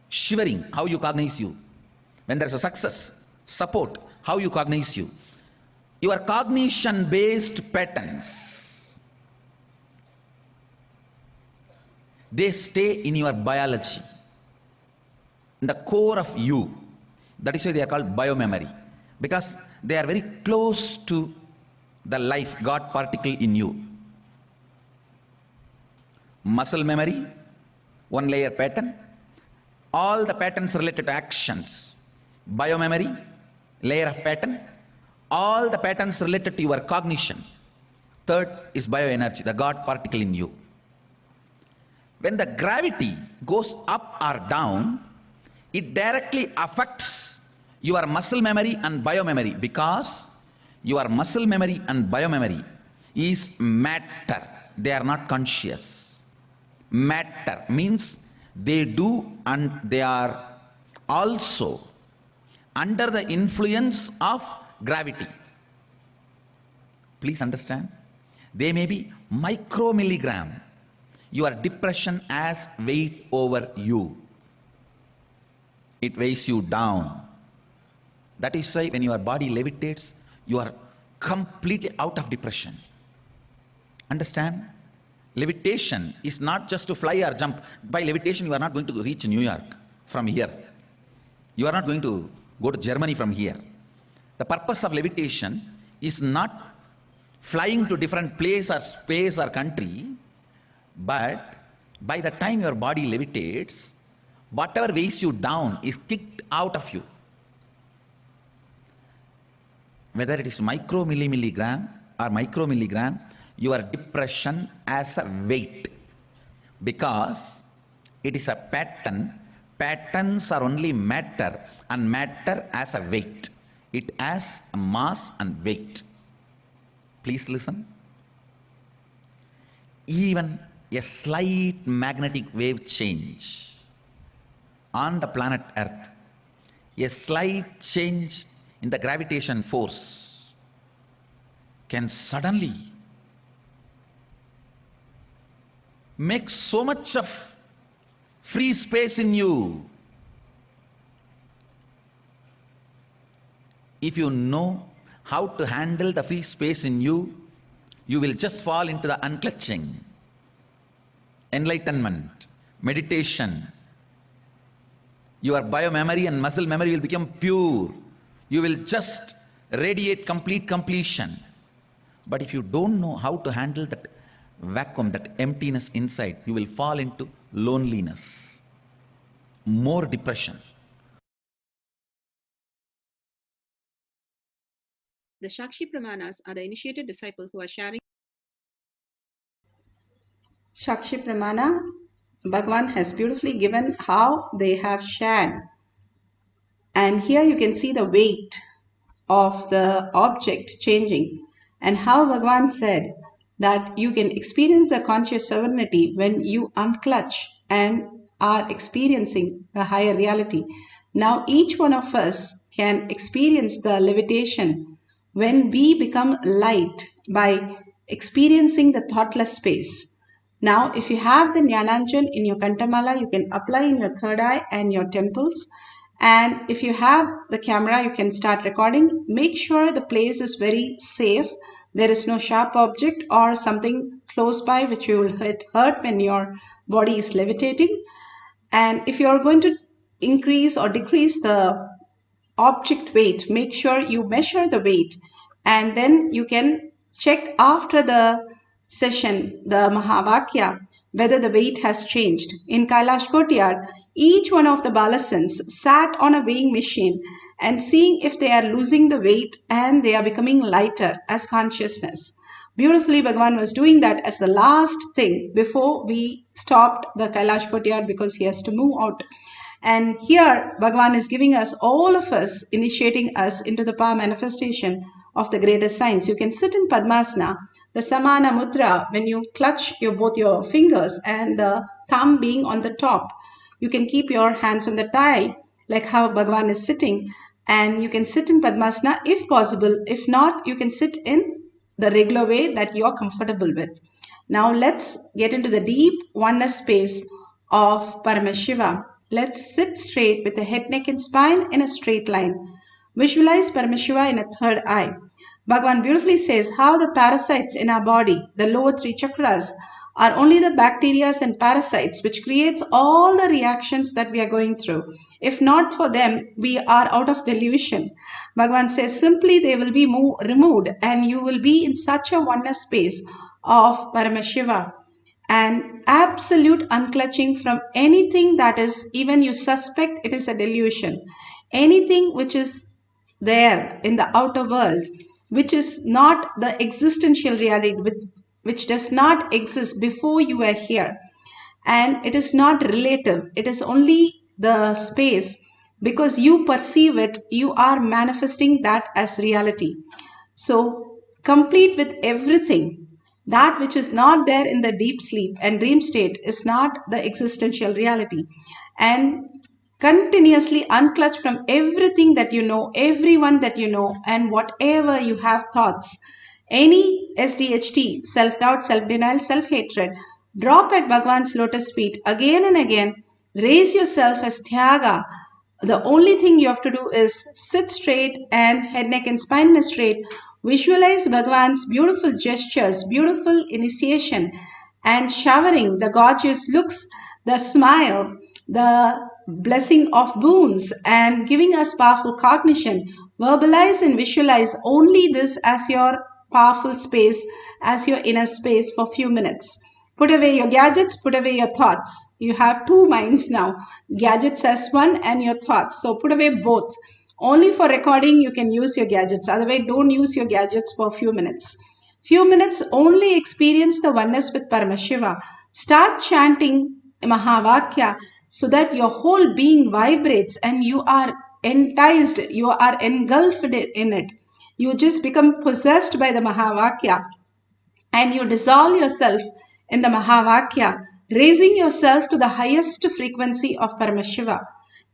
shivering, how you cognize you. When there's a success, support, how you cognize you. Your cognition-based patterns, they stay in your biology, in the core of you. That is why they are called biomemory, because they are very close to the life, God particle in you. Muscle memory, one layer pattern, all the patterns related to actions. Biomemory, layer of pattern, all the patterns related to your cognition. Third is bioenergy, the God particle in you. When the gravity goes up or down, it directly affects your muscle memory and biomemory, because your muscle memory and biomemory is matter. They are not conscious. Matter means they do, and they are also under the influence of gravity. Please understand, they may be micromilligram. Your depression has weight over you. It weighs you down. That is why when your body levitates, you are completely out of depression. Understand? Levitation is not just to fly or jump. By levitation, you are not going to reach New York from here. You are not going to go to Germany from here. The purpose of levitation is not flying to different place or space or country, but by the time your body levitates, whatever weighs you down is kicked out of you. Whether it is micromilligram or micromilligram, your depression as a weight, because it is a pattern. Patterns are only matter, and matter as a weight. It has a mass and weight. Please listen. Even a slight magnetic wave change on the planet Earth, a slight change in the gravitation force can suddenly make so much of free space in you. If you know how to handle the free space in you, you will just fall into the unclutching. Enlightenment, meditation, your biomemory and muscle memory will become pure. You will just radiate complete completion. But if you don't know how to handle that vacuum, that emptiness inside, you will fall into loneliness, more depression. The Shakshi Pramanas are the initiated disciple who are sharing. Shakshi Pramana, Bhagavan has beautifully given how they have shared. And here you can see the weight of the object changing, and how Bhagavan said that you can experience the conscious serenity when you unclutch and are experiencing the higher reality. Now each one of us can experience the levitation when we become light by experiencing the thoughtless space. Now, if you have the Jnananjan in your Kantamala, you can apply in your third eye and your temples. And if you have the camera, you can start recording. Make sure the place is very safe. There is no sharp object or something close by which you will hurt when your body is levitating. And if you are going to increase or decrease the object weight, make sure you measure the weight, and then you can check after the session, the Mahavakya, whether the weight has changed. In Kailash Courtyard, each one of the balasans sat on a weighing machine and seeing if they are losing the weight and they are becoming lighter as consciousness. Beautifully, Bhagavan was doing that as the last thing before we stopped the Kailash Courtyard because he has to move out. And here Bhagavan is giving us, all of us, initiating us into the power manifestation of the greatest science. You can sit in Padmasana, the Samana Mudra, when you clutch both your fingers and the thumb being on the top. You can keep your hands on the thigh like how Bhagavan is sitting, and you can sit in Padmasana if possible. If not, you can sit in the regular way that you're comfortable with. Now let's get into the deep oneness space of Paramashiva. Let's sit straight with the head, neck and spine in a straight line. Visualize Paramashiva in a third eye. Bhagavan beautifully says how the parasites in our body, the lower three chakras, are only the bacteria and parasites which creates all the reactions that we are going through. If not for them, we are out of delusion. Bhagavan says simply they will be removed and you will be in such a oneness space of Paramashiva. And absolute unclutching from anything that is, even you suspect it is a delusion. Anything which is there in the outer world, which is not the existential reality, which does not exist before you were here. And it is not relative. It is only the space. Because you perceive it, you are manifesting that as reality. So, complete with everything. That which is not there in the deep sleep and dream state is not the existential reality. And continuously unclutch from everything that you know, everyone that you know, and whatever you have thoughts. Any SDHT, self-doubt, self-denial, self-hatred, drop at Bhagavan's lotus feet again and again. Raise yourself as Thyaga. The only thing you have to do is sit straight and head, neck and spine straight. Visualize Bhagavan's beautiful gestures, beautiful initiation and showering the gorgeous looks, the smile, the blessing of boons and giving us powerful cognition. Verbalize and visualize only this as your powerful space, as your inner space for few minutes. Put away your gadgets, put away your thoughts. You have two minds now, gadgets as one and your thoughts. So put away both. Only for recording you can use your gadgets. Otherwise, don't use your gadgets for a few minutes. Few minutes only experience the oneness with Paramashiva. Start chanting Mahavakya so that your whole being vibrates and you are enticed, you are engulfed in it. You just become possessed by the Mahavakya and you dissolve yourself in the Mahavakya, raising yourself to the highest frequency of Paramashiva.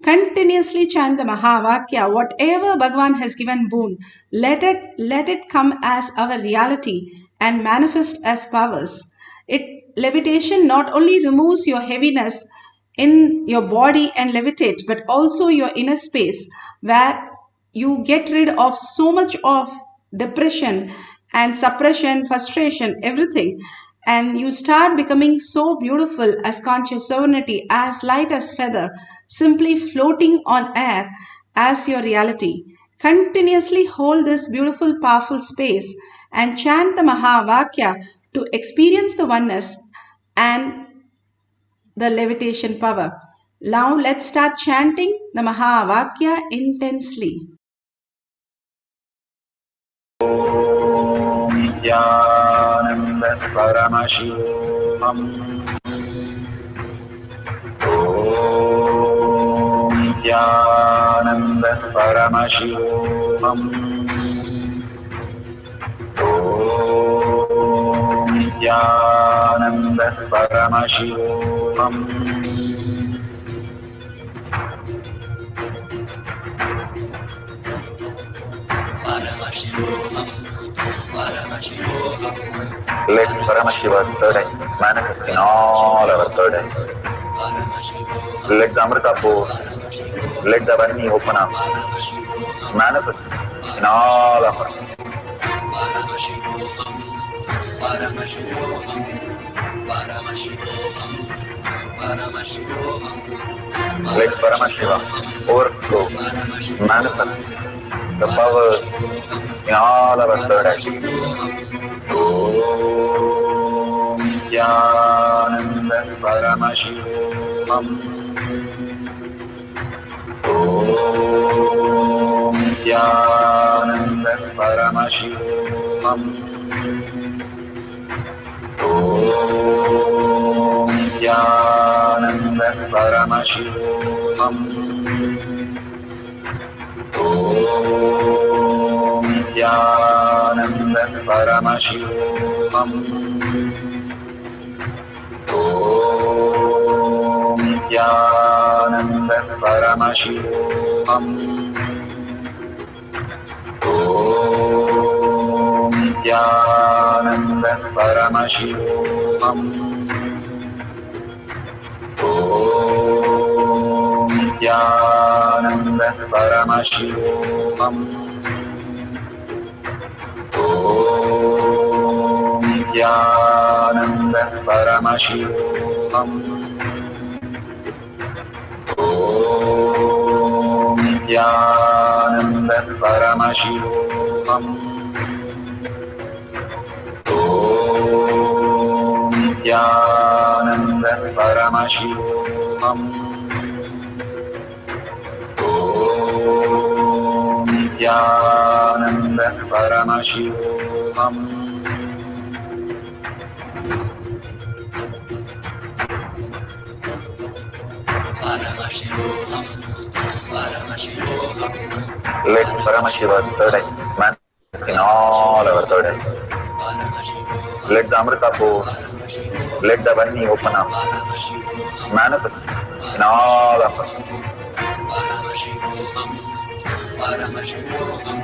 Continuously chant the Mahavakya. Whatever Bhagavan has given boon, let it come as our reality and manifest as powers. Levitation not only removes your heaviness in your body and levitate, but also your inner space where you get rid of so much of depression and suppression, frustration, everything. And you start becoming so beautiful as conscious serenity, as light as feather, simply floating on air as your reality. Continuously hold this beautiful, powerful space and chant the Mahavakya to experience the oneness and the levitation power. Now let's start chanting the Mahavakya intensely. Nithyananda Paramashivam. Om Nithyananda Paramashivam. Om Nithyananda Paramashivam. Paramashivoham, Paramashivoham. Let Paramashiva's third eye manifest in all our third eyes. Let the Amrita pour, let the Varni open up, manifest in all of us. Paramashivoham, Paramashivoham, Paramashivoham, Paramashivoham. Let Paramashiva overflow, manifest the powers in all our third eyes. Om Nithyananda Paramashivam. Om Nithyananda Paramashivam. Om Nithyananda Paramashivam. Om Nithyananda Paramashivam. Om Nithyananda Paramashivam. Om Nithyananda Paramashivam. Om Nithyananda Paramashivam. Om Nithyananda Paramashivam. Om Nithyananda Paramashivam. Om Nithyananda Paramashivam. Om Nithyananda Paramashivoham. Paramashivoham, Paramashivoham. Let Paramashiva's third eye manifest in all our third eyes. Let the Amrita pour, let the Varni open up, manifest in all of us. Paramashivoham, Paramashivoham,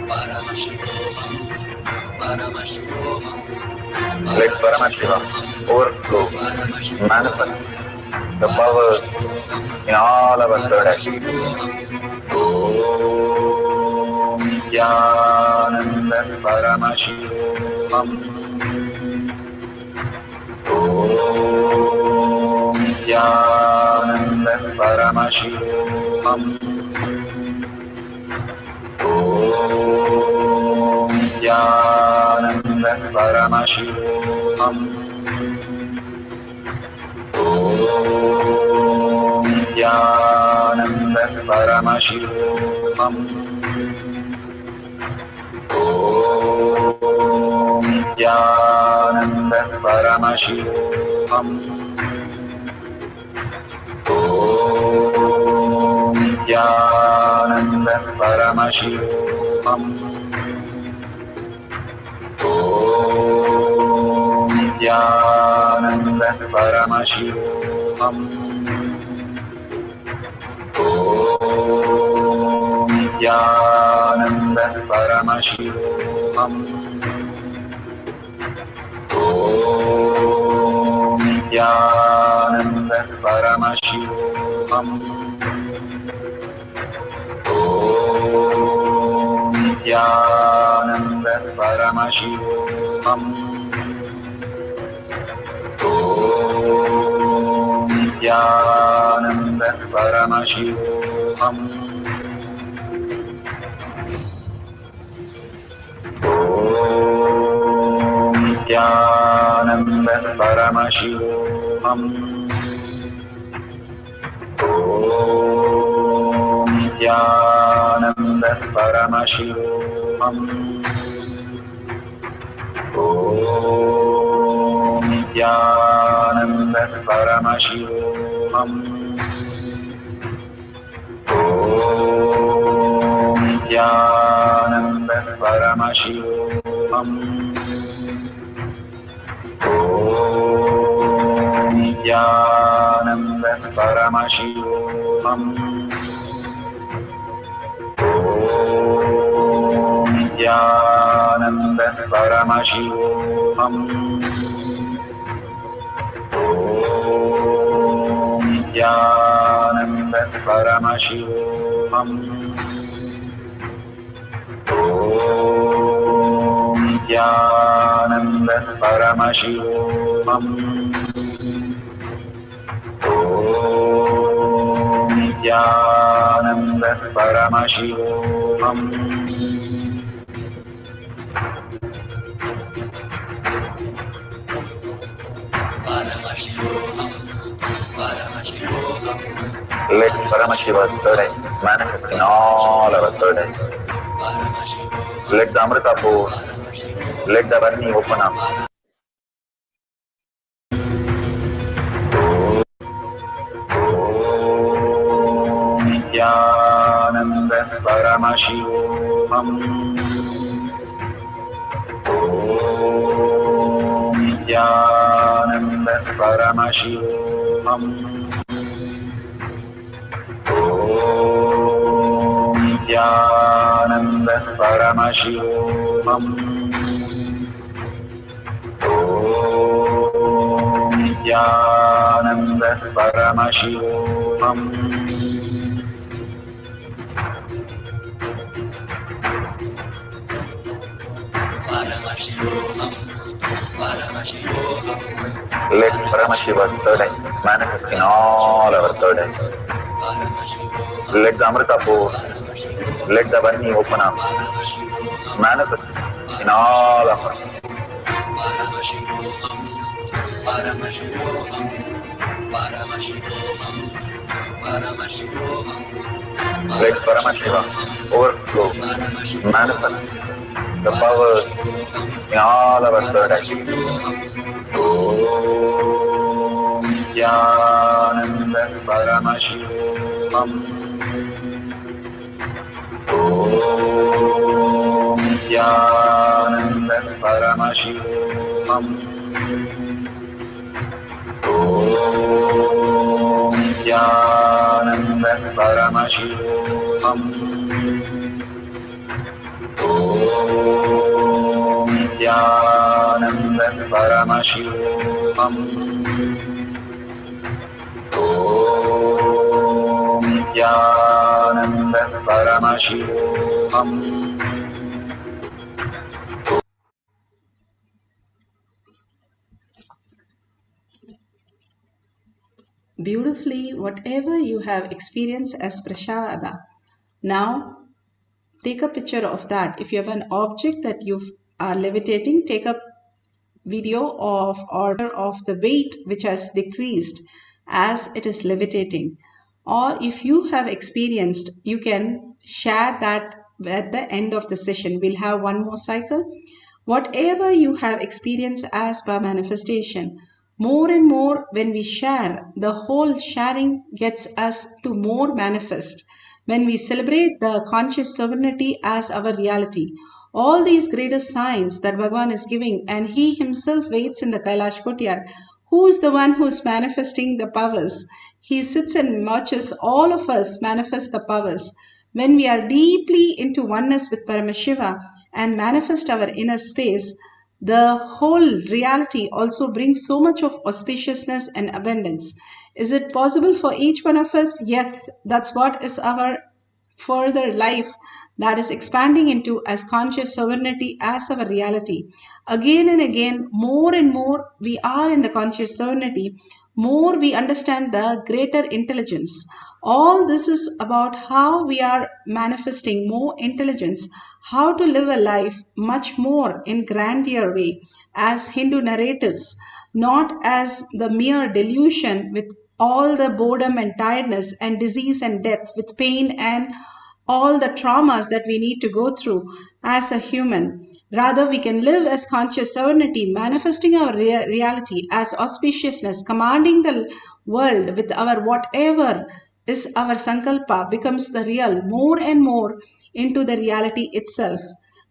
Paramashivoham, Paramashivoham. Let Paramashiva overflow, manifest the powers in all our third eyes. Om Nithyananda Paramashivam. Om Nithyananda Paramashivam. Paramashivoham. Om Nithyananda Paramashivam. Om Nithyananda Paramashivam. Om Nithyananda Paramashivam. Om Nithyananda Paramashivam. Om Nithyananda Paramashivam. Om Nithyananda Paramashivam. Om Nithyananda Paramashivam. Om Nithyananda Paramashivam. Om Nithyananda Paramashivoham. Om Nithyananda Paramashivoham. Om Nithyananda Paramashivoham. Om Nithyananda Paramashivoham. Om Nithyananda Paramashivoham. Om Nithyananda Paramashivoham. Om Nithyananda Paramashivoham. Om Nithyananda Paramashivoham. Om Nithyananda Paramashivoham. Om Nithyananda Paramashivoham. Let Paramashiva's third eye manifest in all our third eyes. Let the Amrita pour, let the Varni open up. Om Nithyananda Paramashivoham. Om Nithyananda Paramashivoham. Om Nithyananda Paramashivoham. Om Nithyananda Paramashivoham. Let Paramashiva's third eye manifest in all our third eyes. Let the Amrita pour, let the Varni open up, manifest in all of us. Let Paramashiva overflow, manifest the powers in all our third eyes. Om Nithyananda Paramashivoham. Om Nithyananda Paramashivoham. Om Nithyananda Paramashivoham. Om Nithyananda Paramashivoham. Om Nithyananda Paramashivoham. beautifully whatever you have experienced as prasada. Now, take a picture of that. If you have an object that you are levitating, take a video of the weight which has decreased as it is levitating. Or if you have experienced, you can share that at the end of the session. We'll have one more cycle. Whatever you have experienced as per manifestation, more and more when we share, the whole sharing gets us to more manifest. When we celebrate the conscious sovereignty as our reality, all these greater signs that Bhagavan is giving, and he himself waits in the Kailash courtyard. Who is the one who is manifesting the powers? He sits and watches all of us manifest the powers. When we are deeply into oneness with Paramashiva and manifest our inner space, the whole reality also brings so much of auspiciousness and abundance. Is it possible for each one of us? Yes, that's what is our further life that is expanding into as conscious sovereignty as our reality. Again and again, more and more we are in the conscious sovereignty, more we understand the greater intelligence. All this is about how we are manifesting more intelligence, how to live a life much more in grandeur way as Hindu narratives, not as the mere delusion with all the boredom and tiredness and disease and death, with pain and all the traumas that we need to go through as a human. Rather, we can live as conscious sovereignty, manifesting our reality as auspiciousness, commanding the world with our whatever is our sankalpa becomes the real more and more into the reality itself.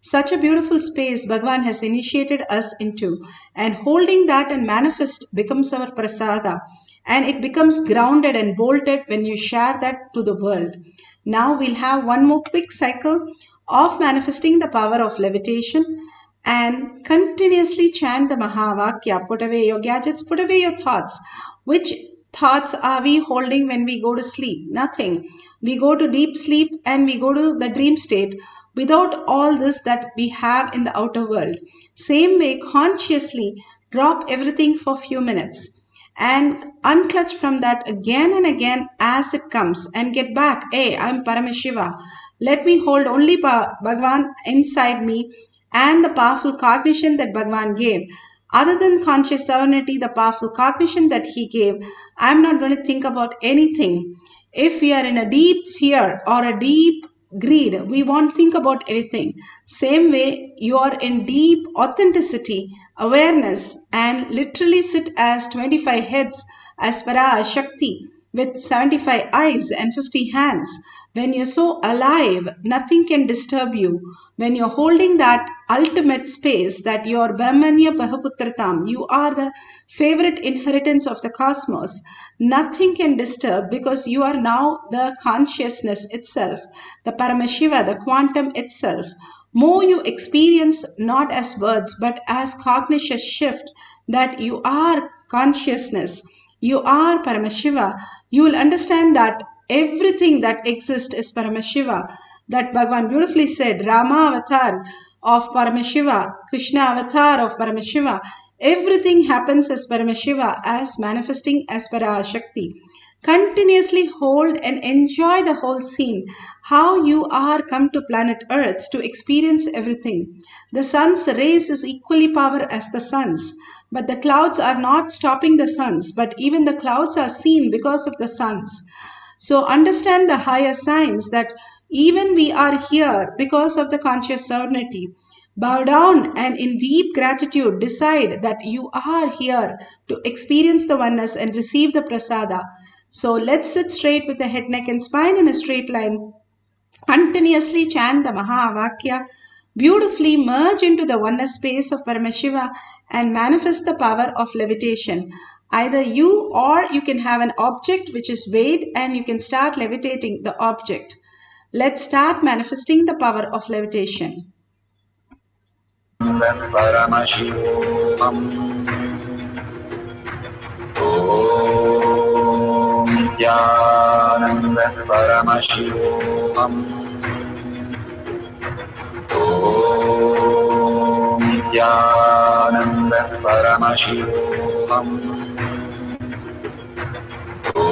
Such a beautiful space Bhagavan has initiated us into, and holding that and manifest becomes our prasada, and it becomes grounded and bolted when you share that to the world. Now we'll have one more quick cycle of manifesting the power of levitation and continuously chant the Mahavakya. Put away your gadgets, put away your thoughts. Which thoughts are we holding when we go to sleep? Nothing. We go to deep sleep and we go to the dream state without all this that we have in the outer world. Same way, consciously drop everything for a few minutes and unclutch from that again and again as it comes and get back. Hey, I'm Paramashiva. Let me hold only Bhagavan inside me and the powerful cognition that Bhagavan gave. Other than conscious sovereignty, the powerful cognition that he gave, I'm not going to think about anything. If we are in a deep fear or a deep greed, we won't think about anything. Same way, you are in deep authenticity, awareness, and literally sit as 25 heads as Para Shakti with 75 eyes and 50 hands. When you're so alive, nothing can disturb you. When you're holding that ultimate space that you're Brahmanya Bahuputratam, you are the favorite inheritance of the cosmos. Nothing can disturb because you are now the consciousness itself, the Paramashiva, the quantum itself. More you experience not as words but as cognition shift that you are consciousness, you are Paramashiva, you will understand that everything that exists is Paramashiva. That Bhagavan beautifully said, Rama avatar of Paramashiva, Krishna avatar of Paramashiva. Everything happens as Paramashiva, as manifesting as Parashakti. Continuously hold and enjoy the whole scene, how you are come to planet Earth to experience everything. The sun's rays is equally power as the sun's, but the clouds are not stopping the sun's, but even the clouds are seen because of the sun's. So understand the higher signs that even we are here because of the conscious sovereignty. Bow down and in deep gratitude decide that you are here to experience the oneness and receive the prasada. So let's sit straight with the head, neck and spine in a straight line. Continuously chant the Mahavakya. Beautifully merge into the oneness space of Paramashiva and manifest the power of levitation. Either you or you can have an object which is weighed and you can start levitating the object. Let's start manifesting the power of levitation. Paramashivoham. Om Nithyananda Paramashivoham. Om Nithyananda Paramashivoham.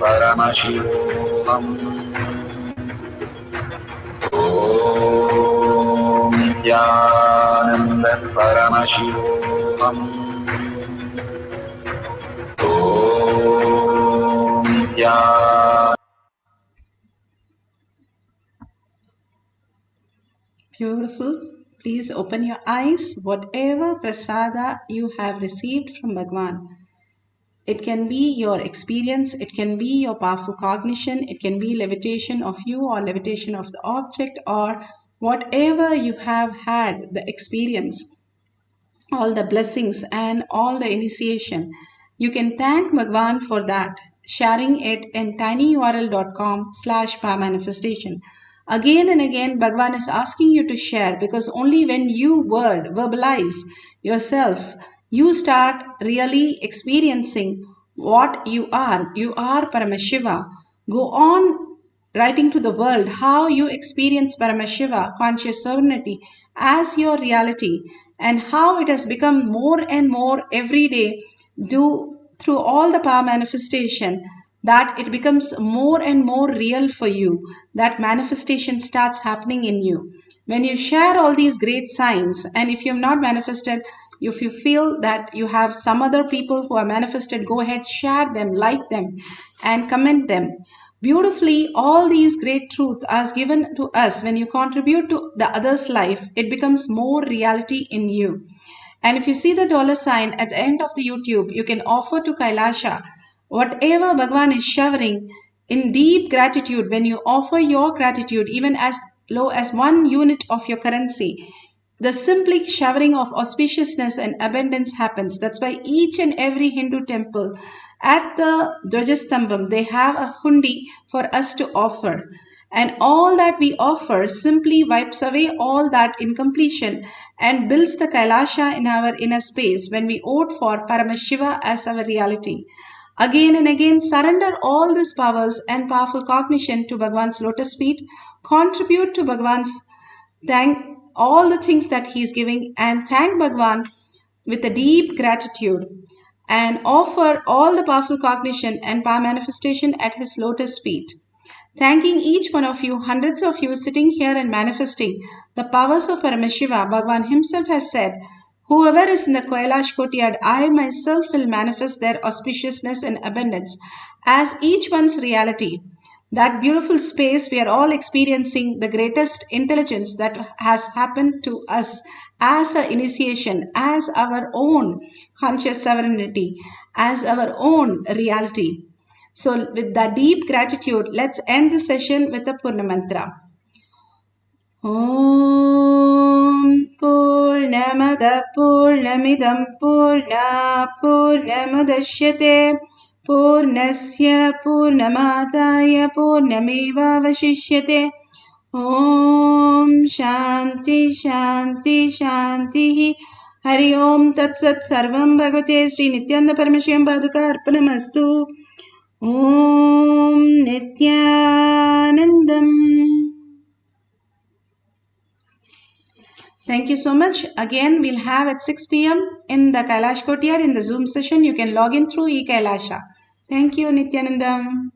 Paramashivoham. Om Nithyananda Paramashivam. Om Nithyananda. Beautiful. Please open your eyes. Whatever prasada you have received from Bhagwan, it can be your experience, it can be your powerful cognition, it can be levitation of you or levitation of the object, or whatever you have had the experience, all the blessings and all the initiation. You can thank Bhagwan for that, sharing it in tinyurl.com/powermanifestation. Again and again, Bhagwan is asking you to share, because only when you verbalize yourself, you start really experiencing what you are. You are Paramashiva. Go on writing to the world how you experience Paramashiva, conscious sovereignty, as your reality, and how it has become more and more every day through all the power manifestation, that it becomes more and more real for you, that manifestation starts happening in you. When you share all these great signs, and if you have not manifested, if you feel that you have some other people who are manifested, go ahead, share them, like them, and comment them. Beautifully, all these great truths are given to us. When you contribute to the other's life, it becomes more reality in you. And if you see the $sign at the end of the YouTube, you can offer to Kailasa whatever Bhagwan is showering in deep gratitude. When you offer your gratitude, even as low as 1 unit of your currency, the simply showering of auspiciousness and abundance happens. That's why each and every Hindu temple at the Dwajastambham, they have a hundi for us to offer. And all that we offer simply wipes away all that incompletion and builds the Kailasa in our inner space when we vote for Paramashiva as our reality. Again and again, surrender all these powers and powerful cognition to Bhagwan's lotus feet. Contribute to Bhagwan's, thank all the things that he is giving, and thank Bhagwan with a deep gratitude, and offer all the powerful cognition and power manifestation at his lotus feet. Thanking each one of you, hundreds of you sitting here and manifesting the powers of Paramashiva. Bhagwan himself has said, whoever is in the Kailash courtyard, I myself will manifest their auspiciousness and abundance as each one's reality. That beautiful space, we are all experiencing the greatest intelligence that has happened to us as an initiation, as our own conscious sovereignty, as our own reality. So with that deep gratitude, let's end the session with a Purna Mantra. Om Purnamada Purnamidam Purna Purnamudashyate Purnasya Purnamadaya Purnameva Vashishyate. Om Shanti Shanti Shanti. Hari Om Tat Sat Sarvam Bhagavate Sri Nithyananda Paramashivam Paduka Arpanamastu. Om Nithyanandam. Thank you so much. Again, we'll have at 6 p.m. in the Kailash Courtyard in the Zoom session. You can log in through eKailasha. Thank you, Nithyanandam.